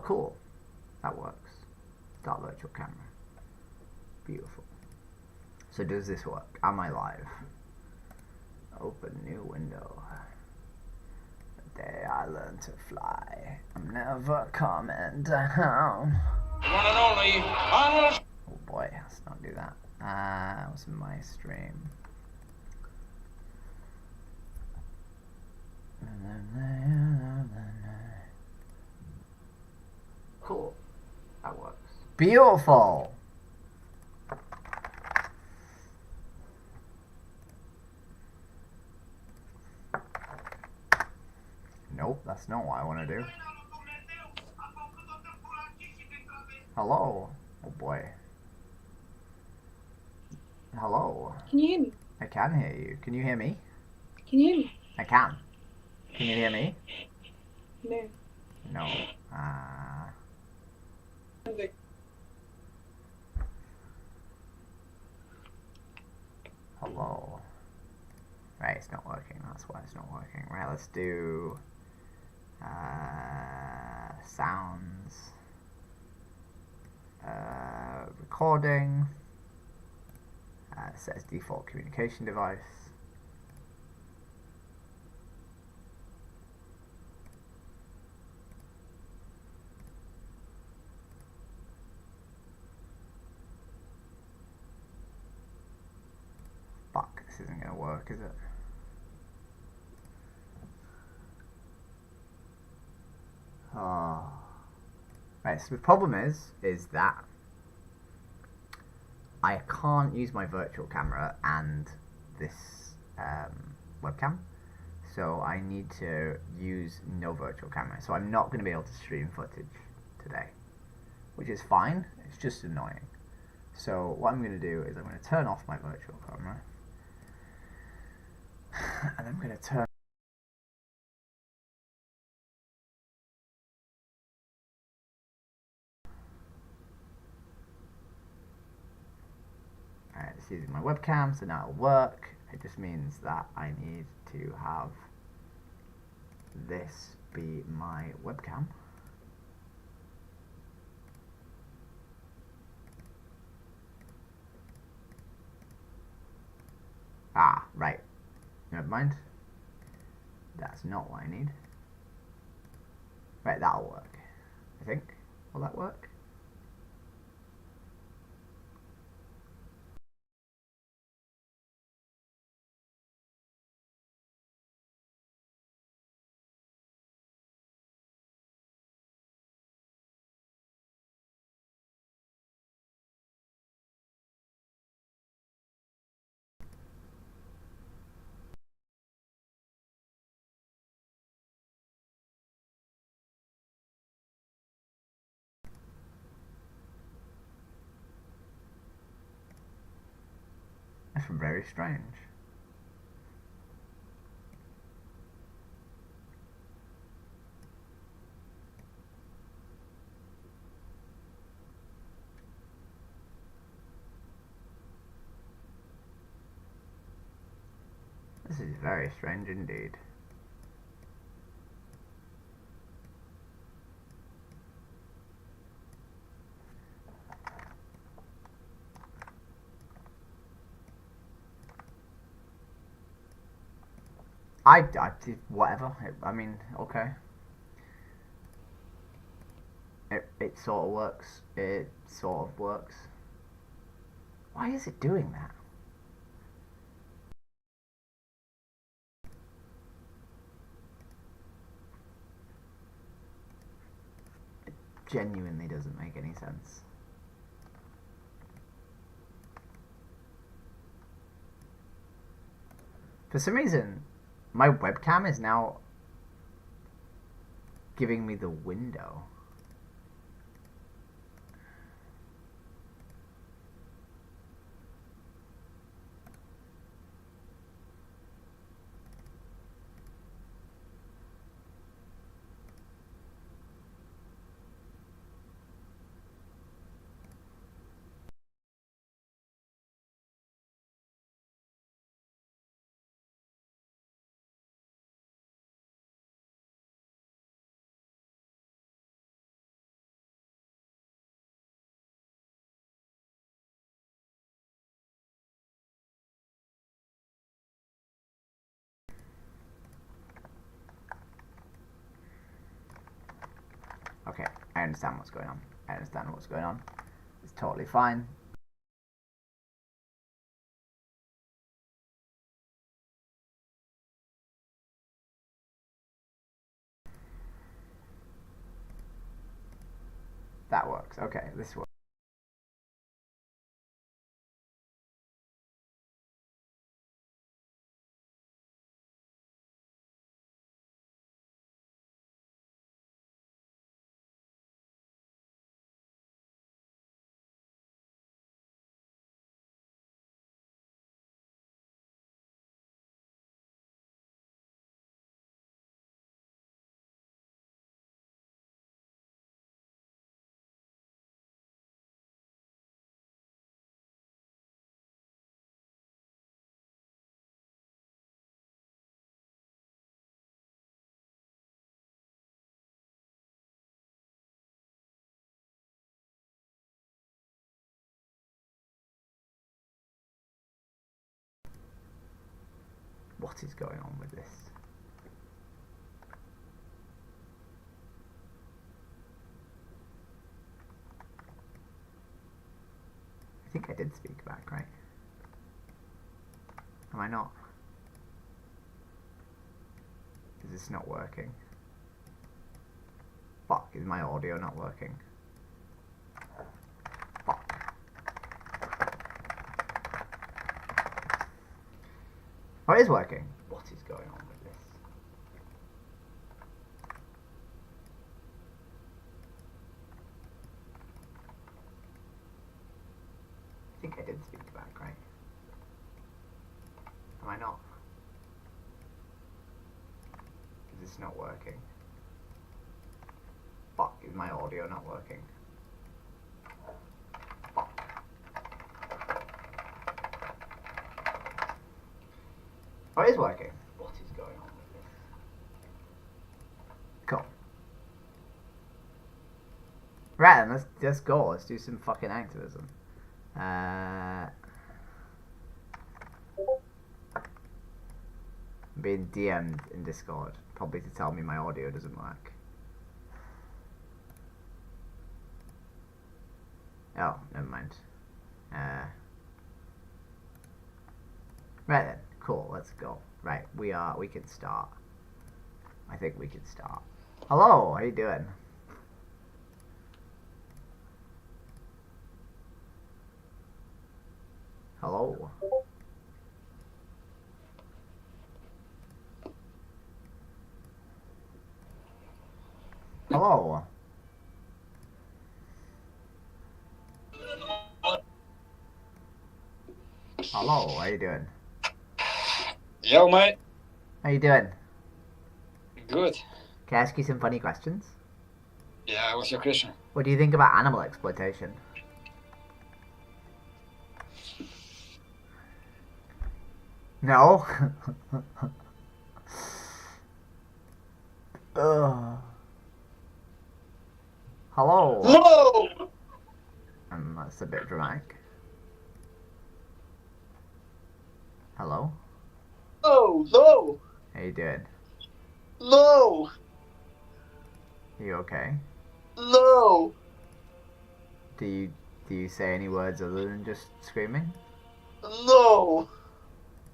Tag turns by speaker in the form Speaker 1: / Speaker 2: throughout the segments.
Speaker 1: cool. That works. Start virtual camera. Beautiful. So does this work? Am I live? Open new window. The day I learned to fly, I'm never coming down.
Speaker 2: One and only Arnold.
Speaker 1: Oh boy, let's not do that. What's my stream? Cool. That works. Beautiful! Nope, that's not what I want to do. Hello? Oh boy. Hello?
Speaker 3: Can you hear me?
Speaker 1: I can hear you. Can you hear me?
Speaker 3: Can you hear me?
Speaker 1: I can. Can you hear me?
Speaker 3: No.
Speaker 1: No. Hello. Right, it's not working. That's why it's not working. Right, let's do sounds. Recording. Set as default communication device. Fuck, this isn't gonna work, is it? Oh. Right, so the problem is that I can't use my virtual camera and this webcam, so I need to use no virtual camera. So I'm not going to be able to stream footage today, which is fine, it's just annoying. So what I'm going to do is I'm going to turn off my virtual camera, and I'm going to turn it's using my webcam, so now it'll work. It just means that I need to have this be my webcam. Ah, right. Never mind. That's not what I need. Right, that'll work. I think. Will that work? That's very strange. This is very strange indeed. I did whatever. I mean, okay. It sort of works. It sort of works. Why is it doing that? It genuinely doesn't make any sense. For some reason, my webcam is now giving me the window. I understand what's going on. I understand what's going on. It's totally fine. That works. Okay, this works. What is going on with this? I think I did speak back, right? Am I not? Is this not working? Fuck, is my audio not working? Fuck. Oh, it is working. What is going on with this? I think I did speak back, right? Am I not? Is this not working? Fuck, is my audio not working? Fuck. Oh, it is working. What is going on with this? Cool. Right, then let's go. Let's do some fucking activism. I'm being DM'd in Discord, probably to tell me my audio doesn't work. Oh, never mind. Right then, cool, let's go. Right, we can start. I think we can start. Hello, how you doing? Hello. Hello. Hello, how you doing?
Speaker 2: Yo, mate.
Speaker 1: How you doing?
Speaker 2: Good.
Speaker 1: Can I ask you some funny questions?
Speaker 2: Yeah, what's your question?
Speaker 1: What do you think about animal exploitation? No? Ugh. Hello.
Speaker 2: No!
Speaker 1: That's a bit dramatic. Hello?
Speaker 2: No! No!
Speaker 1: How you doing?
Speaker 2: No!
Speaker 1: Are you okay?
Speaker 2: No!
Speaker 1: Do you say any words other than just screaming?
Speaker 2: No!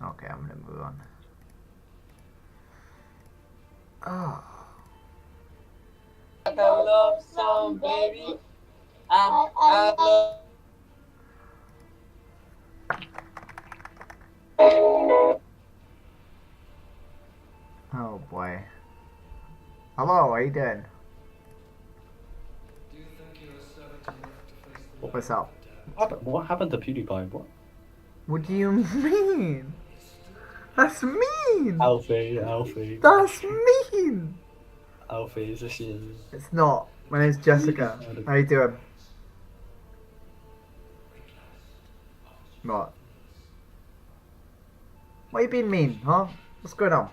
Speaker 1: Okay, I'm gonna move on. Oh.
Speaker 4: I love song, baby. I love.
Speaker 1: Oh boy. Hello, how you doing? What's up?
Speaker 5: What happened to PewDiePie? What?
Speaker 1: What do you mean? That's mean!
Speaker 5: Alfie.
Speaker 1: That's mean!
Speaker 5: Alfie, is this you?
Speaker 1: It's not. My name's Jessica. How you doing? What? Why you being mean, huh? What's going on?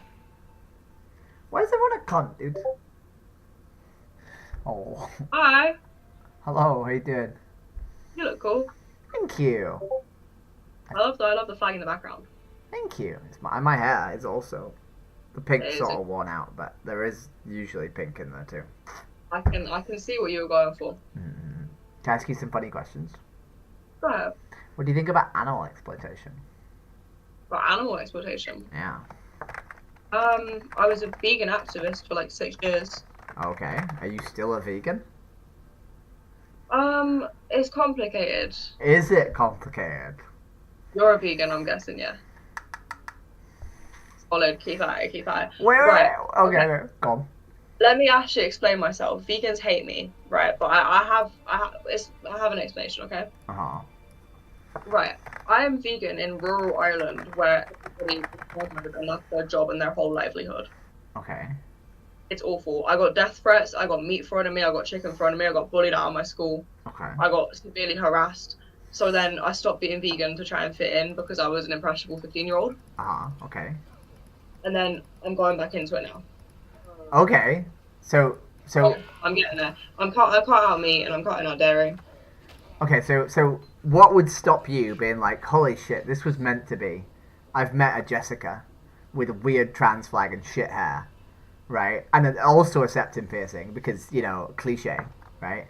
Speaker 1: Why is everyone a cunt, dude? Oh.
Speaker 3: Hi.
Speaker 1: Hello, how you doing?
Speaker 3: You look cool.
Speaker 1: Thank you.
Speaker 3: I love the flag in the background.
Speaker 1: Thank you. It's my hair is also the pink's
Speaker 3: Is
Speaker 1: sort
Speaker 3: it?
Speaker 1: of worn out, but there is usually pink in there too.
Speaker 3: I can see what you were going for.
Speaker 1: Mm. Can I ask you some funny questions?
Speaker 3: Go ahead.
Speaker 1: What do you think about animal exploitation?
Speaker 3: About animal exploitation.
Speaker 1: Yeah.
Speaker 3: I was a vegan activist for like 6 years.
Speaker 1: Okay. Are you still a vegan?
Speaker 3: It's complicated.
Speaker 1: Is it complicated?
Speaker 3: You're a vegan, I'm guessing, yeah. Solid, keep at it, keep at it.
Speaker 1: Wait,
Speaker 3: Right,
Speaker 1: okay. Go on.
Speaker 3: Let me actually explain myself. Vegans hate me, right? But I have an explanation, okay?
Speaker 1: Uh-huh.
Speaker 3: Right. I am vegan in rural Ireland where everybody is murdered and that's their job and their whole livelihood.
Speaker 1: Okay.
Speaker 3: It's awful. I got death threats, I got meat thrown at me, I got chicken thrown at me, I got bullied out of my school,
Speaker 1: Okay.
Speaker 3: I got severely harassed. So then I stopped being vegan to try and fit in because I was an impressionable 15-year-old.
Speaker 1: Uh-huh. Okay.
Speaker 3: And then I'm going back into it now.
Speaker 1: Okay. So
Speaker 3: Oh, I'm getting there. I cut out meat and I'm cutting out dairy.
Speaker 1: okay, so what would stop you being like, holy shit, this was meant to be? I've met a Jessica with a weird trans flag and shit hair, right? And then also a septum piercing because, you know, cliche, right?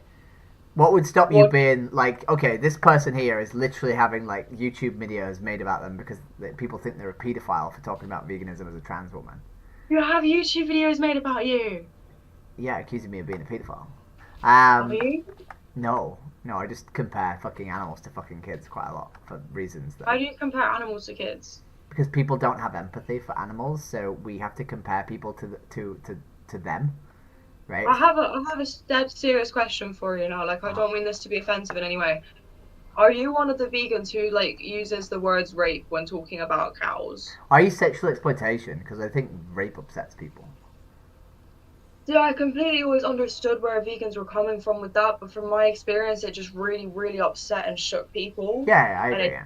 Speaker 1: What would stop you
Speaker 3: What-
Speaker 1: being like, okay, this person here is literally having like YouTube videos made about them because people think they're a paedophile for talking about veganism as a trans woman?
Speaker 3: You have YouTube videos made about you.
Speaker 1: Yeah, accusing me of being a paedophile.
Speaker 3: Have you?
Speaker 1: No, I just compare fucking animals to fucking kids quite a lot for reasons that
Speaker 3: How do you compare animals to kids?
Speaker 1: because people don't have empathy for animals, so we have to compare people to them, right?
Speaker 3: I have a dead serious question for you now. Like, I don't mean this to be offensive in any way. Are you one of the vegans who like uses the words rape when talking about cows?
Speaker 1: I use sexual exploitation because I think rape upsets people.
Speaker 3: Yeah, I completely always understood where vegans were coming from with that, but from my experience, it just really, really upset and shook people.
Speaker 1: Yeah, I
Speaker 3: And
Speaker 1: agree.
Speaker 3: it-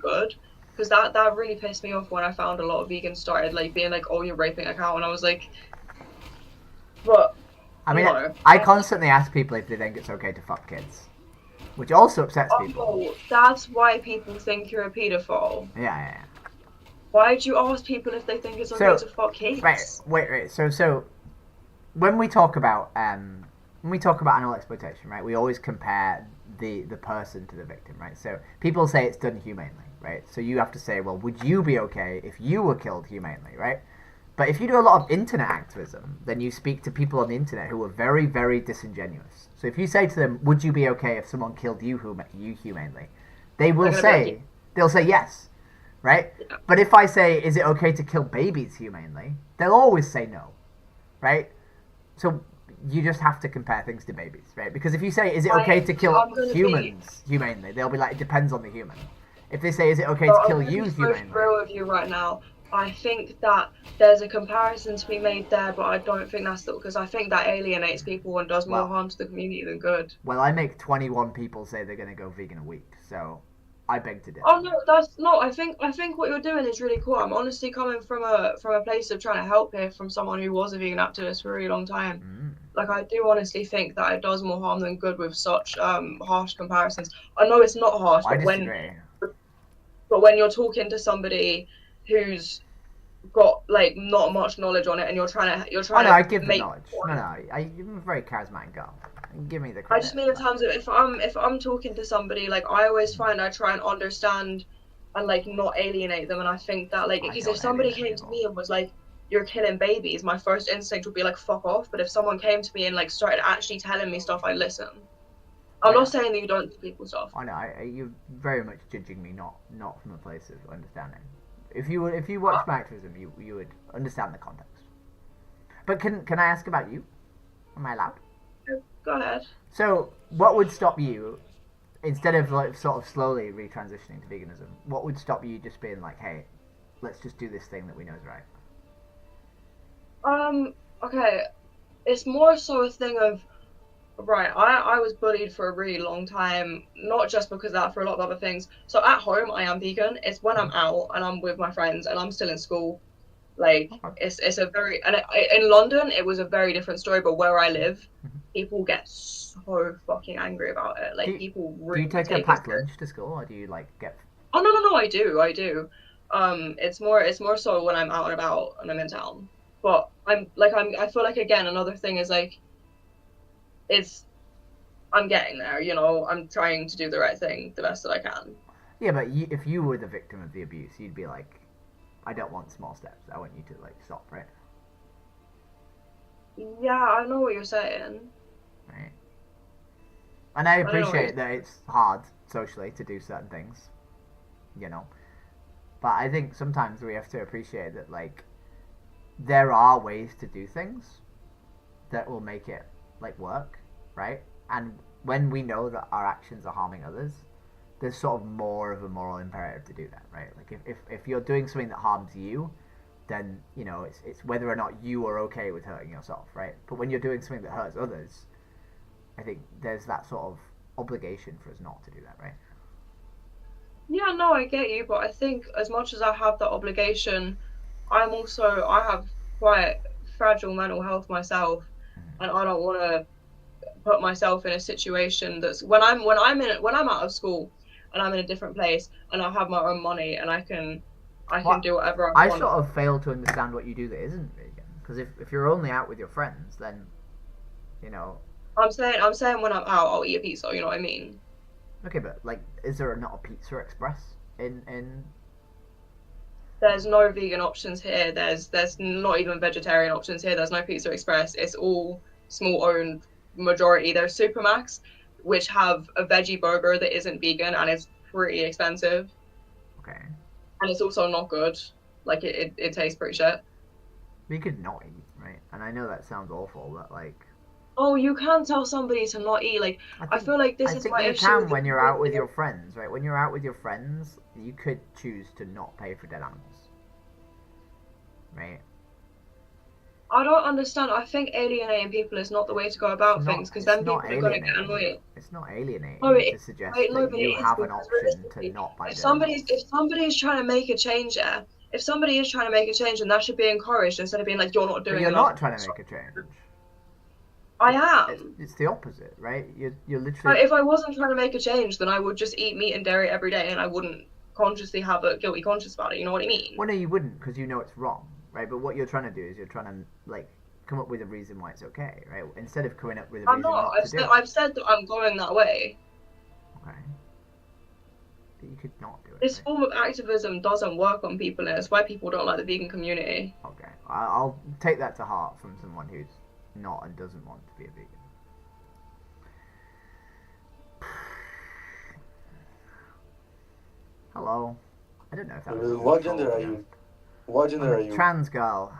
Speaker 3: Good, because that really pissed me off when I found a lot of vegans started like being like, "Oh, you're raping a cow," and I was like, "But
Speaker 1: I mean,
Speaker 3: no.
Speaker 1: I constantly ask people if they think it's okay to fuck kids, which also upsets people.
Speaker 3: Oh, that's why people think you're a paedophile.
Speaker 1: Yeah.
Speaker 3: Why'd you ask people if they think it's okay
Speaker 1: So,
Speaker 3: to fuck kids?
Speaker 1: Right. Wait. So when we talk about animal exploitation, right, we always compare the person to the victim, right? So people say it's done humanely, right? So you have to say, well, would you be okay if you were killed humanely, right? But if you do a lot of internet activism, then you speak to people on the internet who are very, very disingenuous. So if you say to them, would you be okay if someone killed you humanely? They will
Speaker 3: They're gonna be
Speaker 1: say, they'll say yes, right?
Speaker 3: Yeah.
Speaker 1: But if I say, is it okay to kill babies humanely? They'll always say no, right? So you just have to compare things to babies, right? Because if you say, is it okay to kill
Speaker 3: I'm gonna
Speaker 1: humans humanely? They'll be like, it depends on the human. If they say, is it okay
Speaker 3: So
Speaker 1: to
Speaker 3: I'm
Speaker 1: kill
Speaker 3: gonna
Speaker 1: you
Speaker 3: be so
Speaker 1: humanly?
Speaker 3: real with you right now. I think that there's a comparison to be made there, but I don't think that's because I think that alienates people and does more
Speaker 1: Well-
Speaker 3: harm to the community than good.
Speaker 1: Well, I make 21 people say they're going to go vegan a week, so I beg to differ.
Speaker 3: Oh no, that's no. I think what you're doing is really cool. I'm honestly coming from a place of trying to help here, from someone who was a vegan activist for a really long time.
Speaker 1: Mm.
Speaker 3: Like, I do honestly think that it does more harm than good with such harsh comparisons. I know it's not harsh,
Speaker 1: I
Speaker 3: but
Speaker 1: disagree.
Speaker 3: when you're talking to somebody who's got like not much knowledge on it, and you're trying
Speaker 1: Oh, no,
Speaker 3: to
Speaker 1: I give the
Speaker 3: make
Speaker 1: knowledge. No, I'm a very charismatic girl. Give me the
Speaker 3: I
Speaker 1: credit.
Speaker 3: just mean in terms of if I'm talking to somebody, like, I always find I try and understand and like not alienate them, and I think that like
Speaker 1: I
Speaker 3: because
Speaker 1: don't
Speaker 3: if somebody
Speaker 1: alienate
Speaker 3: came to
Speaker 1: people.
Speaker 3: me and was like, you're killing babies, my first instinct would be like, fuck off. But if someone came to me and like started actually telling me stuff, I'd listen. I'm
Speaker 1: Yeah.
Speaker 3: not saying that you don't do people stuff.
Speaker 1: I know, you're very much judging me, not from a place of understanding. If you watched my activism, you would understand the context. But can I ask about you? Am I allowed?
Speaker 3: Go ahead.
Speaker 1: So, what would stop you, instead of like sort of slowly retransitioning to veganism, what would stop you just being like, hey, let's just do this thing that we know is right?
Speaker 3: Okay, it's more so a thing of, right, I was bullied for a really long time, not just because of that, for a lot of other things. So at home, I am vegan. It's when I'm out and I'm with my friends and I'm still in school. Like,
Speaker 1: Okay.
Speaker 3: it's a very, and in London, it was a very different story, but where I live,
Speaker 1: Mhm.
Speaker 3: people get so fucking angry about it. Like,
Speaker 1: Do you-
Speaker 3: people
Speaker 1: Do
Speaker 3: really
Speaker 1: you take a
Speaker 3: it
Speaker 1: packed
Speaker 3: serious.
Speaker 1: lunch to school, or do you like get?
Speaker 3: Oh, no, I do. It's more so when I'm out and about and I'm in town. But I feel like, again, another thing is like, I'm getting there, you know. I'm trying to do the right thing the best that I can.
Speaker 1: Yeah, but if you were the victim of the abuse, you'd be like, I don't want small steps. I want you to like stop, right?
Speaker 3: Yeah, I know what you're saying.
Speaker 1: Right. And I
Speaker 3: I don't know what
Speaker 1: appreciate that it's hard socially to do certain things, you know. But I think sometimes we have to appreciate that like there are ways to do things that will make it like work, right? And when we know that our actions are harming others, there's sort of more of a moral imperative to do that, right? Like if you're doing something that harms you, then you know it's whether or not you are okay with hurting yourself, right? But when you're doing something that hurts others, I think there's that sort of obligation for us not to do that, right?
Speaker 3: Yeah, no, I get you, but I think as much as I have that obligation, I have quite fragile mental health myself, and I don't want to put myself in a situation that's when I'm out of school and I'm in a different place and I have my own money and I can do whatever I
Speaker 1: I
Speaker 3: want.
Speaker 1: sort of fail to understand what you do that isn't vegan. Because if you're only out with your friends, then you know.
Speaker 3: I'm saying when I'm out, I'll eat a pizza. You know what I mean?
Speaker 1: Okay, but like, is there not a Pizza Express in?
Speaker 3: There's no vegan options here. There's not even vegetarian options here. There's no Pizza Express. It's all small owned majority. There's Supermax, which have a veggie burger that isn't vegan and it's pretty expensive.
Speaker 1: Okay.
Speaker 3: And it's also not good. Like it tastes pretty shit.
Speaker 1: We could not eat, right? And I know that sounds awful, but like.
Speaker 3: Oh, you can't tell somebody to not eat. Like I feel like this is my issue.
Speaker 1: I think you can when you're out with your friends, right? When you're out with your friends, you could choose to not pay for dead animals, right?
Speaker 3: I don't understand. I think alienating people is not the way to go about things because then people are going to get annoyed.
Speaker 1: It's not alienating
Speaker 3: No,
Speaker 1: to suggest that you have an
Speaker 3: because
Speaker 1: option to not buy
Speaker 3: if
Speaker 1: dead animals.
Speaker 3: if somebody's trying to make a change there, if somebody is trying to make a change, then that should be encouraged instead of being like you're not doing.
Speaker 1: But you're not trying to make a change.
Speaker 3: I am.
Speaker 1: It's the opposite, right? You're literally.
Speaker 3: But if I wasn't trying to make a change, then I would just eat meat and dairy every day, and I wouldn't consciously have a guilty conscience about it. You know what I mean?
Speaker 1: Well, no, you wouldn't, because you know it's wrong, right? But what you're trying to do is you're trying to like come up with a reason why it's okay, right? Instead of coming up with a reason not to do it.
Speaker 3: I've said that I'm going that way.
Speaker 1: Okay. But you could not do it.
Speaker 3: This form of activism doesn't work on people, and it's why people don't like the vegan community.
Speaker 1: Okay, I'll take that to heart from someone who's not and doesn't want to be a vegan. Hello. I don't know if that was.
Speaker 2: What gender are you? What gender are you?
Speaker 1: Trans girl.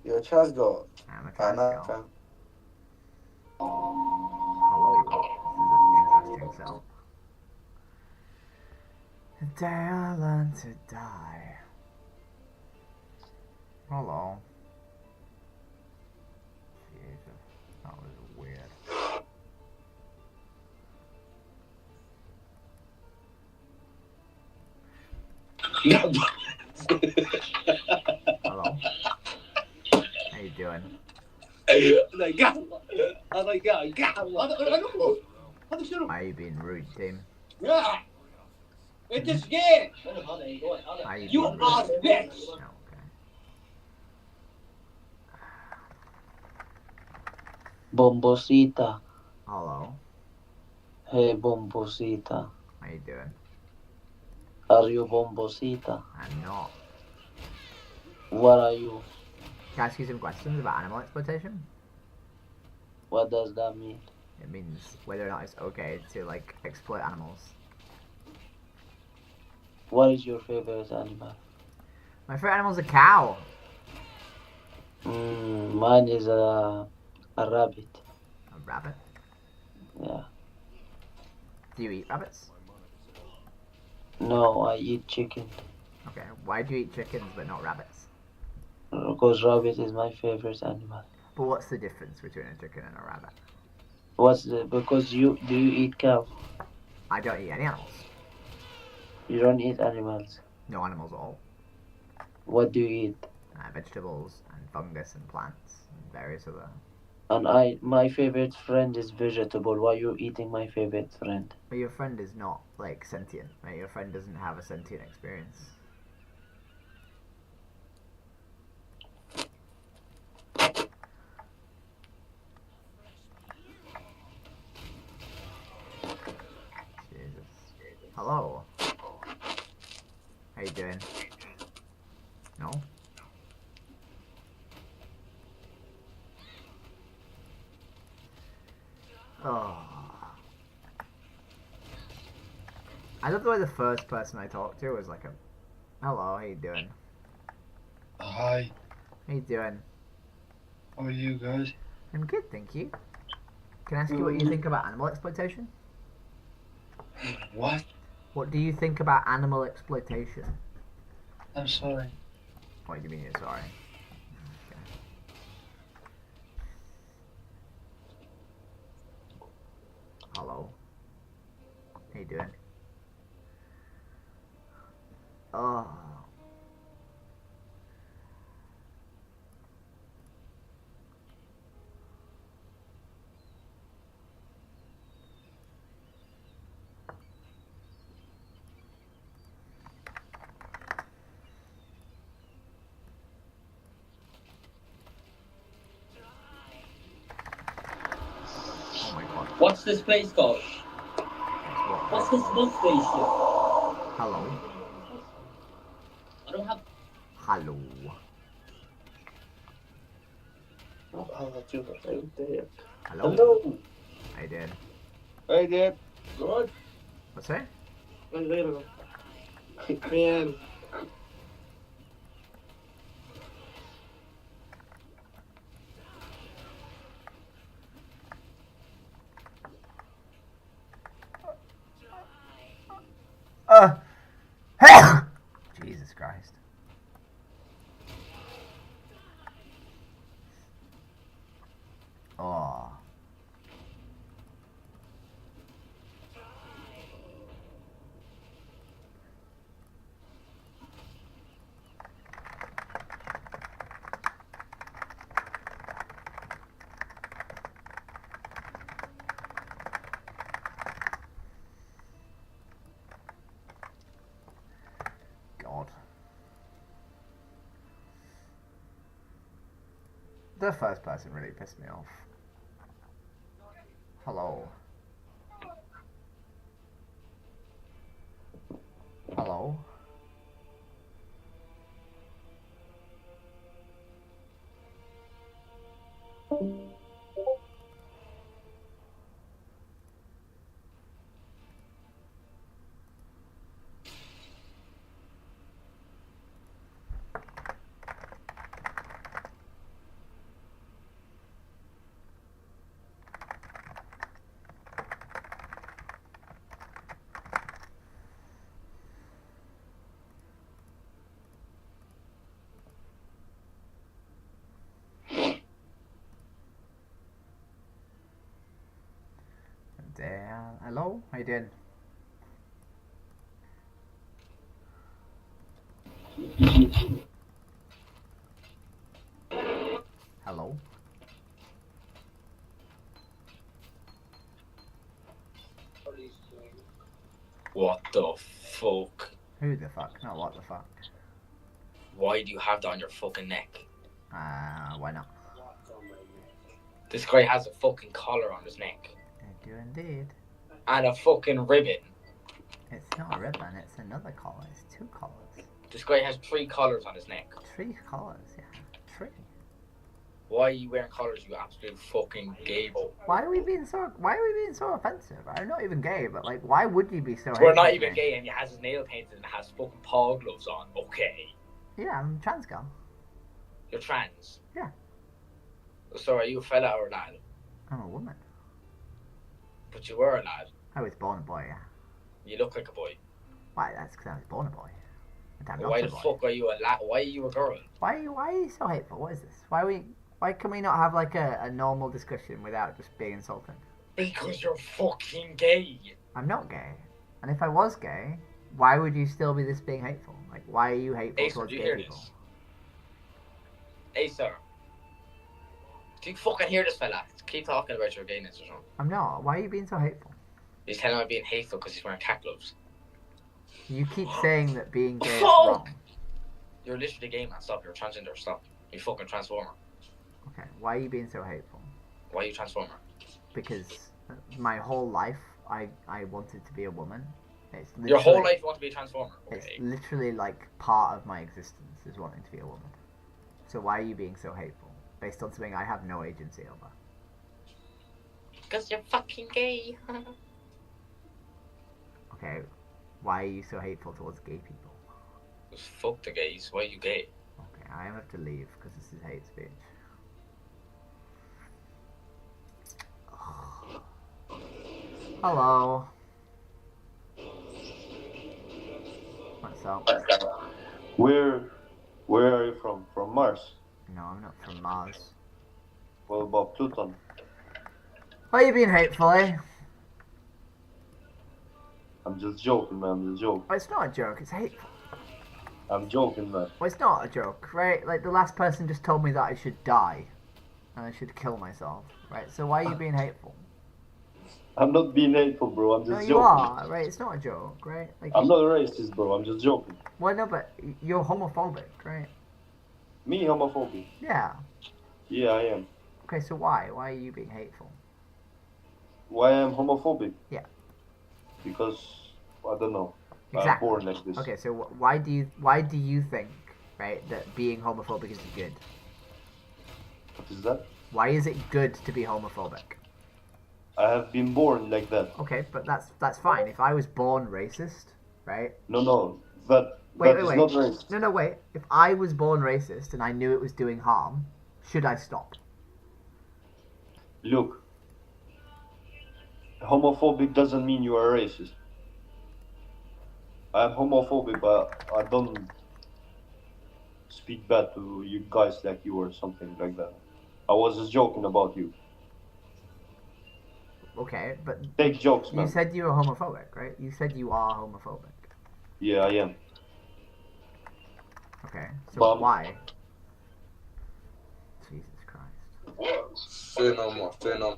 Speaker 2: You're a trans girl.
Speaker 1: I'm a trans girl. Hello. This is an interesting cell. The day I learned to die. Hello. Jesus, that was weird. Hello. How you doing? Why are you being rude, Tim?
Speaker 4: Yeah. It's a scam. You are bitch.
Speaker 1: Oh, okay.
Speaker 5: Bombosita.
Speaker 1: Hello.
Speaker 5: Hey, Bombosita.
Speaker 1: How you doing?
Speaker 5: Are you Bombosita?
Speaker 1: I'm not.
Speaker 5: What are you?
Speaker 1: Can I ask you some questions about animal exploitation?
Speaker 5: What does that mean?
Speaker 1: It means whether or not it's okay to like exploit animals.
Speaker 5: What is your favorite animal?
Speaker 1: My favorite animal's a cow.
Speaker 5: Mine is a rabbit.
Speaker 1: A rabbit?
Speaker 5: Yeah.
Speaker 1: Do you eat rabbits?
Speaker 5: No, I eat chicken.
Speaker 1: Okay. Why do you eat chickens but not rabbits?
Speaker 5: Because rabbit is my favorite animal.
Speaker 1: But what's the difference between a chicken and a rabbit?
Speaker 5: Because do you eat cow?
Speaker 1: I don't eat any animals.
Speaker 5: You don't eat animals.
Speaker 1: No animals at all.
Speaker 5: What do you eat?
Speaker 1: Vegetables and fungus and plants and various other.
Speaker 5: And my favorite friend is vegetable. Why are you eating my favorite friend?
Speaker 1: But your friend is not like sentient, right? Your friend doesn't have a sentient experience. Hello. How you doing? No? Oh. I love the way the first person I talked to was like a, hello, how you doing?
Speaker 6: Hi,
Speaker 1: How you doing?
Speaker 6: how are you guys?
Speaker 1: I'm good, thank you. Can I ask you what you think about animal exploitation?
Speaker 6: What?
Speaker 1: What do you think about animal exploitation?
Speaker 6: I'm sorry.
Speaker 1: What do you mean you're sorry? Okay. Hello. How you doing? Oh. Oh my god.
Speaker 4: What's this place called?
Speaker 1: That's what
Speaker 4: What's this bus station?
Speaker 1: Hello.
Speaker 4: I don't have.
Speaker 1: Hello.
Speaker 2: Oh, dude, right there.
Speaker 1: Hello.
Speaker 2: Hello.
Speaker 1: How you doing?
Speaker 2: Hey, Dad.
Speaker 4: Good.
Speaker 1: What's that?
Speaker 2: Later. Man.
Speaker 1: Jesus Christ. Oh. God. The first person really pissed me off. Hello. Hello. There. Hello? How you doing? Hello?
Speaker 7: What the fuck?
Speaker 1: Who the fuck? Not what the fuck.
Speaker 7: Why do you have that on your fucking neck?
Speaker 1: Why not?
Speaker 7: This guy has a fucking collar on his neck.
Speaker 1: I do indeed.
Speaker 7: And a fucking ribbon.
Speaker 1: It's not a ribbon, it's another collar. It's two collars.
Speaker 7: This guy has 3 collars on his neck.
Speaker 1: 3 collars, yeah. 3.
Speaker 7: Why are you wearing collars, you absolute fucking gay-bo?
Speaker 1: Why are we being so offensive? I'm not even gay, but like why would you be so
Speaker 7: We're not
Speaker 1: hateful to
Speaker 7: even
Speaker 1: me?
Speaker 7: gay and he has his nail painted and has fucking paw gloves on. Okay.
Speaker 1: Yeah, I'm a trans girl.
Speaker 7: You're trans.
Speaker 1: Yeah.
Speaker 7: So are you a fella or a lad?
Speaker 1: I'm a woman.
Speaker 7: But you were a lad.
Speaker 1: I was born a boy, yeah.
Speaker 7: You look like a boy.
Speaker 1: Why? That's because I was born a boy. And I'm
Speaker 7: But
Speaker 1: not
Speaker 7: why
Speaker 1: a
Speaker 7: the
Speaker 1: boy.
Speaker 7: fuck are you a lad? Why are you a girl?
Speaker 1: Why are you so hateful? What is this? Why can we not have like a normal discussion without just being insulting?
Speaker 7: Because you're fucking gay.
Speaker 1: I'm not gay. And if I was gay, why would you still be this being hateful? Like, why are you hateful
Speaker 7: Hey, sir,
Speaker 1: towards
Speaker 7: do you
Speaker 1: gay
Speaker 7: hear
Speaker 1: people?
Speaker 7: this? Hey, sir. Do you fucking hear this fella? Keep talking about your gayness or something.
Speaker 1: I'm not. Why are you being so hateful?
Speaker 7: He's telling me I'm being hateful because he's wearing cat gloves.
Speaker 1: You keep saying that being gay is
Speaker 7: Fuck!
Speaker 1: wrong.
Speaker 7: You're literally gay, man. Stop. You're a transgender. Stop. You fucking transformer.
Speaker 1: Okay, why are you being so hateful?
Speaker 7: Why are you transformer?
Speaker 1: Because my whole life I wanted to be a woman, It's
Speaker 7: Your whole
Speaker 1: literally-
Speaker 7: life you want to be a transformer.
Speaker 1: It's
Speaker 7: Okay.
Speaker 1: literally like part of my existence is wanting to be a woman. So why are you being so hateful? Based on something I have no agency over.
Speaker 7: Because you're fucking gay.
Speaker 1: Okay, why are you so hateful towards gay people?
Speaker 7: Fuck the gays. Why are you gay?
Speaker 1: Okay, I have to leave because this is hate speech. Hello. What's up?
Speaker 8: Where are you from? From Mars?
Speaker 1: No, I'm not from Mars.
Speaker 8: What about Pluton?
Speaker 1: Why are you being hateful, eh?
Speaker 8: I'm just joking, man. I'm just joking.
Speaker 1: Oh, it's not a joke, it's hateful.
Speaker 8: I'm joking, man.
Speaker 1: Well, it's not a joke, right? Like, the last person just told me that I should die. And I should kill myself, right? So why are you being hateful?
Speaker 8: I'm not being hateful, bro. I'm just
Speaker 1: No, you
Speaker 8: joking.
Speaker 1: are, right? It's not a joke, right? Like,
Speaker 8: I'm not racist, bro. I'm just joking.
Speaker 1: well, no, but you're homophobic, right?
Speaker 8: Me, homophobic.
Speaker 1: Yeah.
Speaker 8: Yeah, I am.
Speaker 1: Okay, so why? Why are you being hateful?
Speaker 8: Why I'm homophobic?
Speaker 1: Yeah.
Speaker 8: Because, I don't know.
Speaker 1: Exactly.
Speaker 8: I'm born like this.
Speaker 1: Okay, so why do you think, right, that being homophobic is good?
Speaker 8: What is that?
Speaker 1: Why is it good to be homophobic?
Speaker 8: I have been born like that.
Speaker 1: Okay, but that's fine. If I was born racist, right?
Speaker 8: No. That
Speaker 1: Wait.
Speaker 8: is not racist.
Speaker 1: No, wait. If I was born racist and I knew it was doing harm, should I stop?
Speaker 8: Look. Homophobic doesn't mean you are racist. I'm homophobic, but I don't speak bad to you guys like you or something like that. I was just joking about you.
Speaker 1: Okay, but
Speaker 8: Take jokes, man.
Speaker 1: you said you were homophobic, right? You said you are homophobic.
Speaker 8: Yeah, I am.
Speaker 1: Okay, so
Speaker 8: But-
Speaker 1: why? Jesus Christ.
Speaker 9: Say no more. Say no more.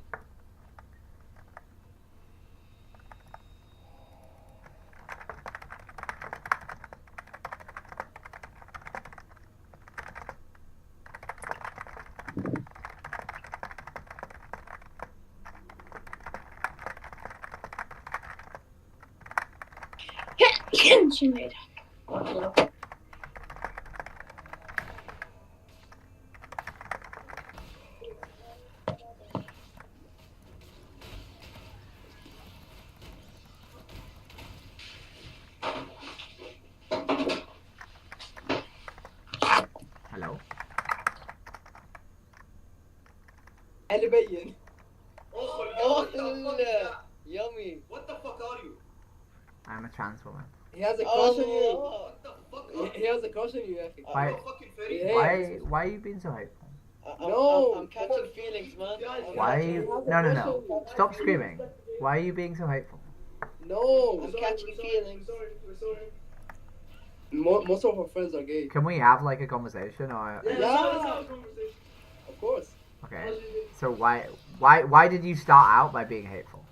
Speaker 10: She made.
Speaker 1: Hello?
Speaker 11: Elevating.
Speaker 2: Oh,
Speaker 11: Yummy.
Speaker 2: what the fuck are you?
Speaker 1: I'm a trans woman.
Speaker 11: He has a crush on you.
Speaker 2: What the fuck are
Speaker 11: He has a crush on you, Effie.
Speaker 1: Why-
Speaker 2: Are you a fucking fairy?
Speaker 11: Yeah.
Speaker 1: Why are you being so hateful?
Speaker 11: No.
Speaker 2: I'm catching feelings, man.
Speaker 1: Why are you... No. Stop screaming. Why are you being so hateful?
Speaker 11: No.
Speaker 2: I'm catching feelings. We're sorry.
Speaker 11: Most of our friends are gay.
Speaker 1: Can we have, like, a conversation, or...
Speaker 2: Yeah,
Speaker 11: Yeah.
Speaker 2: let's have a conversation.
Speaker 11: Of course.
Speaker 1: Okay, so why did you start out by being hateful?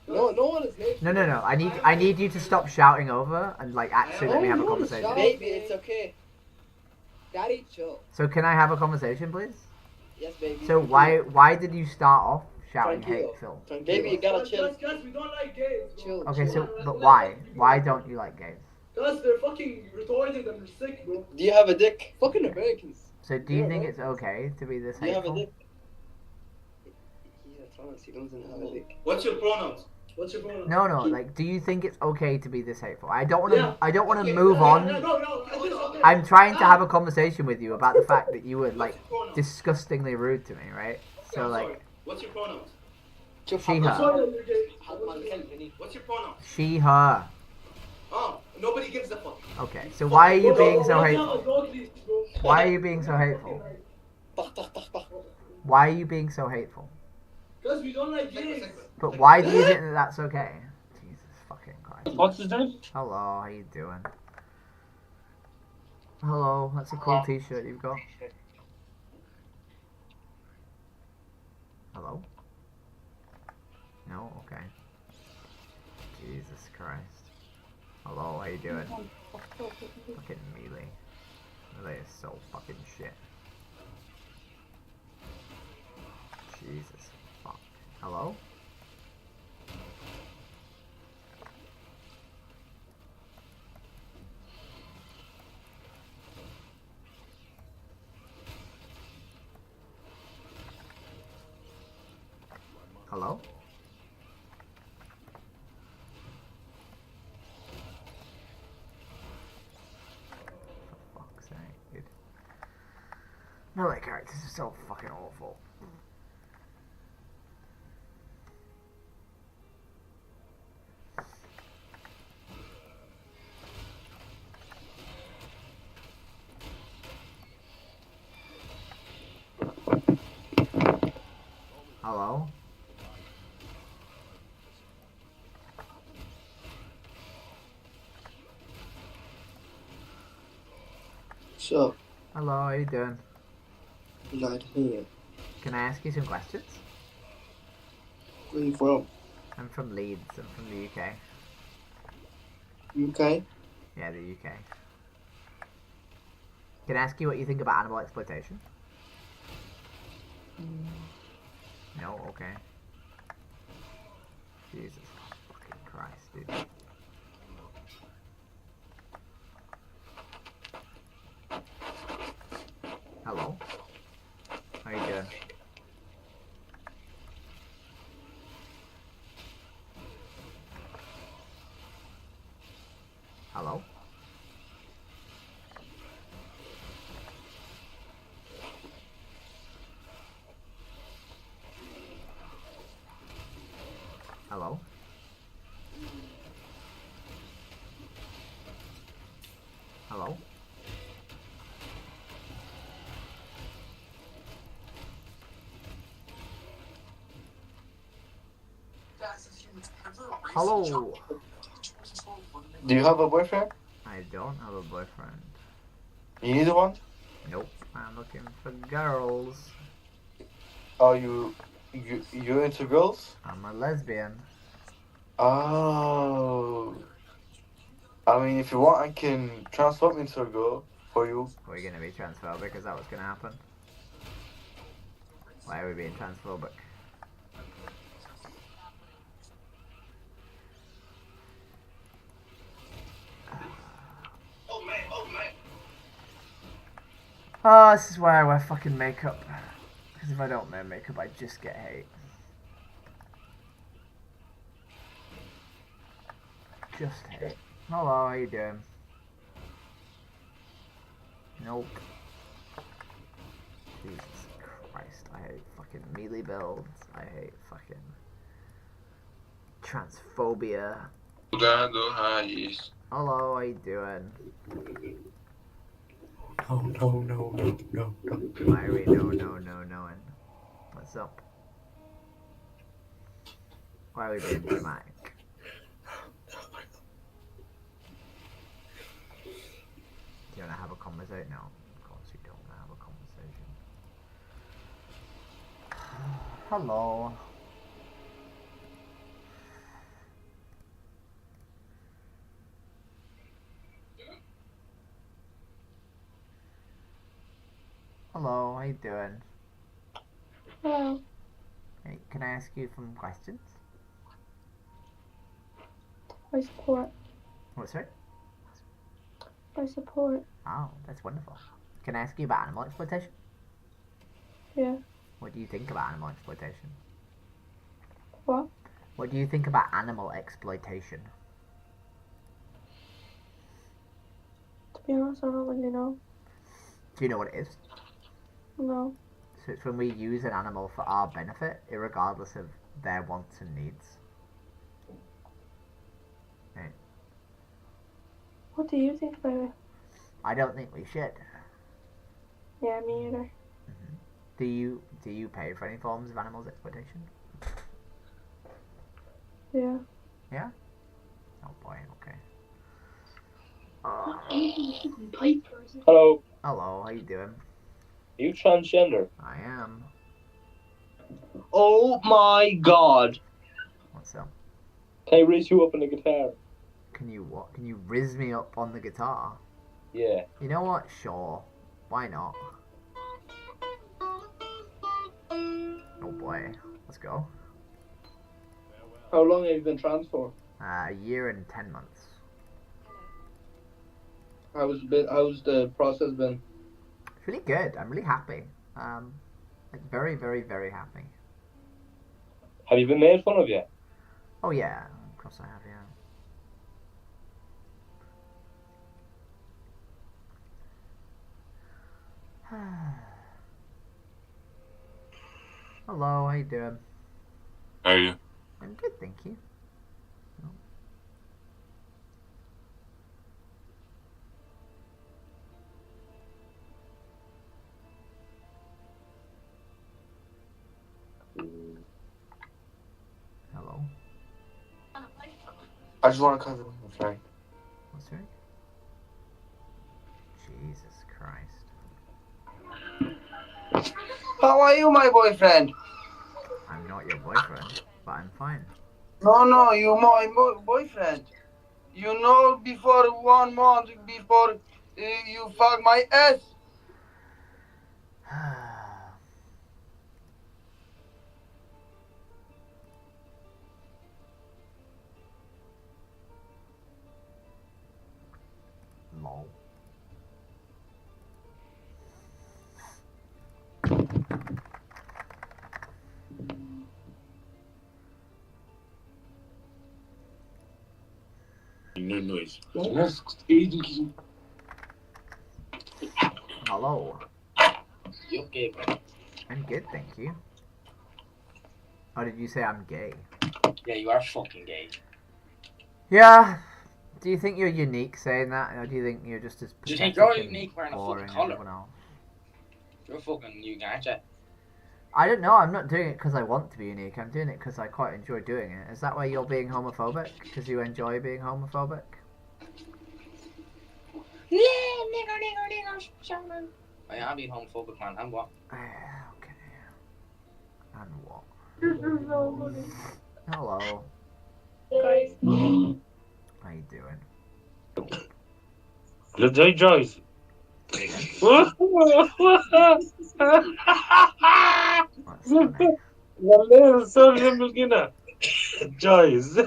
Speaker 11: No one is hateful.
Speaker 1: No. I need you to stop shouting over and, like, actually let me have a
Speaker 11: No, you wanna
Speaker 1: conversation.
Speaker 11: shout.
Speaker 2: Baby, it's okay.
Speaker 11: Daddy, chill.
Speaker 1: So can I have a conversation, please?
Speaker 11: Yes, baby.
Speaker 1: So why did you start off shouting
Speaker 11: Tranquilo.
Speaker 1: hateful?
Speaker 2: Baby, you gotta chill.
Speaker 12: Guys, we don't like gays.
Speaker 11: Chill.
Speaker 1: Okay,
Speaker 11: chill.
Speaker 1: so but why? Why don't you like gays?
Speaker 12: Guys, they're fucking retarded and they're sick, bro.
Speaker 2: Do you have a dick?
Speaker 11: Fucking Americans.
Speaker 1: So do you
Speaker 11: Yeah,
Speaker 1: think
Speaker 11: right.
Speaker 1: it's okay to be this
Speaker 2: Do you have a
Speaker 1: hateful?
Speaker 2: dick? He's a trans, he doesn't have a dick.
Speaker 12: What's your pronouns? What's your pronouns?
Speaker 1: No, like, do you think it's okay to be this hateful? I don't want to.
Speaker 12: Yeah.
Speaker 1: I don't want to
Speaker 12: Okay,
Speaker 1: move
Speaker 12: no,
Speaker 1: on.
Speaker 12: No.
Speaker 1: I'm trying to have a conversation with you about the fact that you were like
Speaker 12: What's your pronouns?
Speaker 1: disgustingly rude to me, right? So
Speaker 12: I'm
Speaker 1: like,
Speaker 12: sorry. What's your pronouns?
Speaker 1: she,
Speaker 12: I'm
Speaker 1: her,
Speaker 12: sorry that you're gay. What's your pronouns?
Speaker 1: she, her.
Speaker 12: Oh, nobody gives a fuck.
Speaker 1: Okay, so why are you being so
Speaker 12: Let's have a
Speaker 1: hateful?
Speaker 12: dog leash, bro.
Speaker 1: Why are you being so hateful? Why are you being so hateful?
Speaker 12: Because we don't like gays.
Speaker 1: But why do you think that that's okay? Jesus fucking Christ.
Speaker 5: What's his name?
Speaker 1: Hello, how you doing? Hello, that's a cool t-shirt you've got. Hello? No? Okay. Jesus Christ. Hello, how you doing? Fucking melee. Melee is so fucking shit. Jesus. Fuck. Hello? No, like characters are so fucking awful. Hello?
Speaker 11: So,
Speaker 1: Hello, how you doing?
Speaker 11: not here.
Speaker 1: Can I ask you some questions?
Speaker 11: Where you from?
Speaker 1: I'm from Leeds. I'm from the UK.
Speaker 11: UK?
Speaker 1: Yeah, the UK. Can I ask you what you think about animal exploitation? No? Okay. Jesus fucking Christ, dude. Hello? How you doing? Hello? Hello? Hello? Hello?
Speaker 9: Do you have a boyfriend?
Speaker 1: I don't have a boyfriend.
Speaker 9: You need one?
Speaker 1: Nope. I'm looking for girls.
Speaker 9: Are you into girls?
Speaker 1: I'm a lesbian.
Speaker 9: Oh. I mean, if you want, I can transform into a girl for you.
Speaker 1: We're gonna be transphobic, is that what's gonna happen? Why are we being transphobic? Oh, this is why I wear fucking makeup. Because if I don't wear makeup, I just get hate. Just hate. Hello, how you doing? Nope. Jesus Christ, I hate fucking melee builds. I hate fucking transphobia. Hello, how you doing?
Speaker 5: No.
Speaker 1: Why are we no-ing? What's up? Why are we being dramatic? Do you want to have a conversation? No, of course you don't want to have a conversation. Hello. Hello, how you doing?
Speaker 10: Hello.
Speaker 1: Hey, can I ask you some questions?
Speaker 10: I support.
Speaker 1: What's right?
Speaker 10: I support.
Speaker 1: Oh, that's wonderful. Can I ask you about animal exploitation?
Speaker 10: Yeah.
Speaker 1: What do you think about animal exploitation?
Speaker 10: What?
Speaker 1: What do you think about animal exploitation?
Speaker 10: To be honest, I don't really know.
Speaker 1: Do you know what it is?
Speaker 10: No.
Speaker 1: So it's when we use an animal for our benefit, irregardless of their wants and needs. Right.
Speaker 10: What do you think about it?
Speaker 1: I don't think we should.
Speaker 10: Yeah, me either.
Speaker 1: Do you pay for any forms of animals exploitation?
Speaker 10: Yeah.
Speaker 1: Yeah? Oh boy, okay.
Speaker 13: Hello.
Speaker 1: Hello, how you doing?
Speaker 13: Are you transgender?
Speaker 1: I am.
Speaker 13: Oh my god.
Speaker 1: What's up?
Speaker 13: Can I raise you up on the guitar?
Speaker 1: Can you what? Can you riz me up on the guitar?
Speaker 13: Yeah.
Speaker 1: You know what? Sure. Why not? Oh boy. Let's go.
Speaker 13: How long have you been trans for?
Speaker 1: A year and 10 months.
Speaker 13: How's the process been?
Speaker 1: It's really good. I'm really happy. Like very, very, very happy.
Speaker 13: Have you been made fun of yet?
Speaker 1: Oh yeah, of course I have, yeah. Hello, how you doing?
Speaker 14: How are you?
Speaker 1: I'm good, thank you. Hello.
Speaker 9: I just want to cover my friend.
Speaker 1: What's right? Jesus Christ.
Speaker 9: How are you, my boyfriend?
Speaker 1: I'm not your boyfriend, but I'm fine.
Speaker 9: No, you my boyfriend. You know, before 1 month before you fuck my ass.
Speaker 1: Lol.
Speaker 14: No noise.
Speaker 1: Hello.
Speaker 7: You okay, bro?
Speaker 1: I'm good, thank you. Oh, did you say I'm gay?
Speaker 7: Yeah, you are fucking gay.
Speaker 1: Yeah. Do you think you're unique saying that, or do you think you're just as
Speaker 7: Do you think
Speaker 1: pathetic
Speaker 7: you're
Speaker 1: and
Speaker 7: unique wearing a
Speaker 1: boring
Speaker 7: fucking
Speaker 1: as
Speaker 7: collar?
Speaker 1: everyone else?
Speaker 7: You're fucking unique, aren't you?
Speaker 1: I don't know. I'm not doing it because I want to be unique. I'm doing it because I quite enjoy doing it. Is that why you're being homophobic? Because you enjoy being homophobic?
Speaker 7: Yeah, nigger, shaman. I am being homophobic, man. And what?
Speaker 1: Okay. And what? Hello.
Speaker 10: Guys.
Speaker 1: How you doing?
Speaker 14: Let's rejoice.
Speaker 1: That's funny.
Speaker 14: والله صار جنب القنا جايز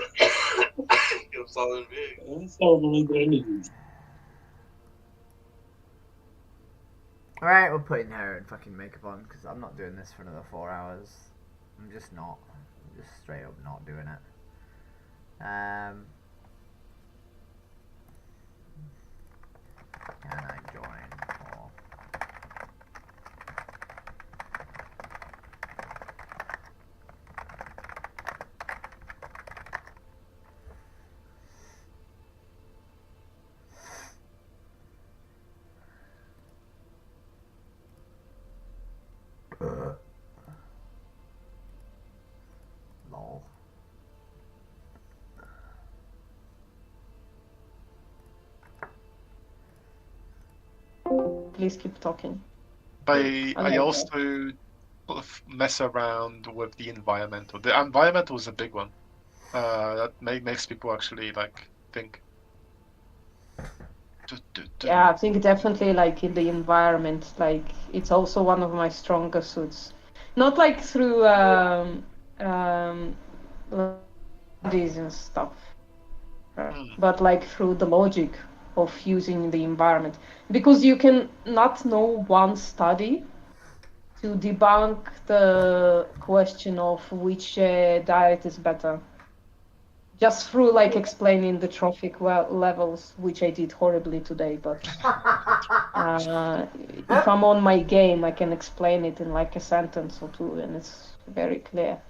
Speaker 9: You're solid big.
Speaker 14: صار ما يدري.
Speaker 1: Alright, we're putting hair and fucking makeup on because I'm not doing this for another 4 hours. I'm just not. I'm just straight up not doing it. Can I join? Or... Lol.
Speaker 10: Please keep talking.
Speaker 15: I also sort of mess around with the environmental. The environmental is a big one. That makes people actually like think.
Speaker 10: Yeah, I think definitely like in the environment, like it's also one of my stronger suits. Not like through studies and stuff, but like through the logic of using the environment. Because you can not know one study to debunk the question of which diet is better. Just through like explaining the trophic levels, which I did horribly today, but if I'm on my game, I can explain it in like a sentence or two, and it's very clear.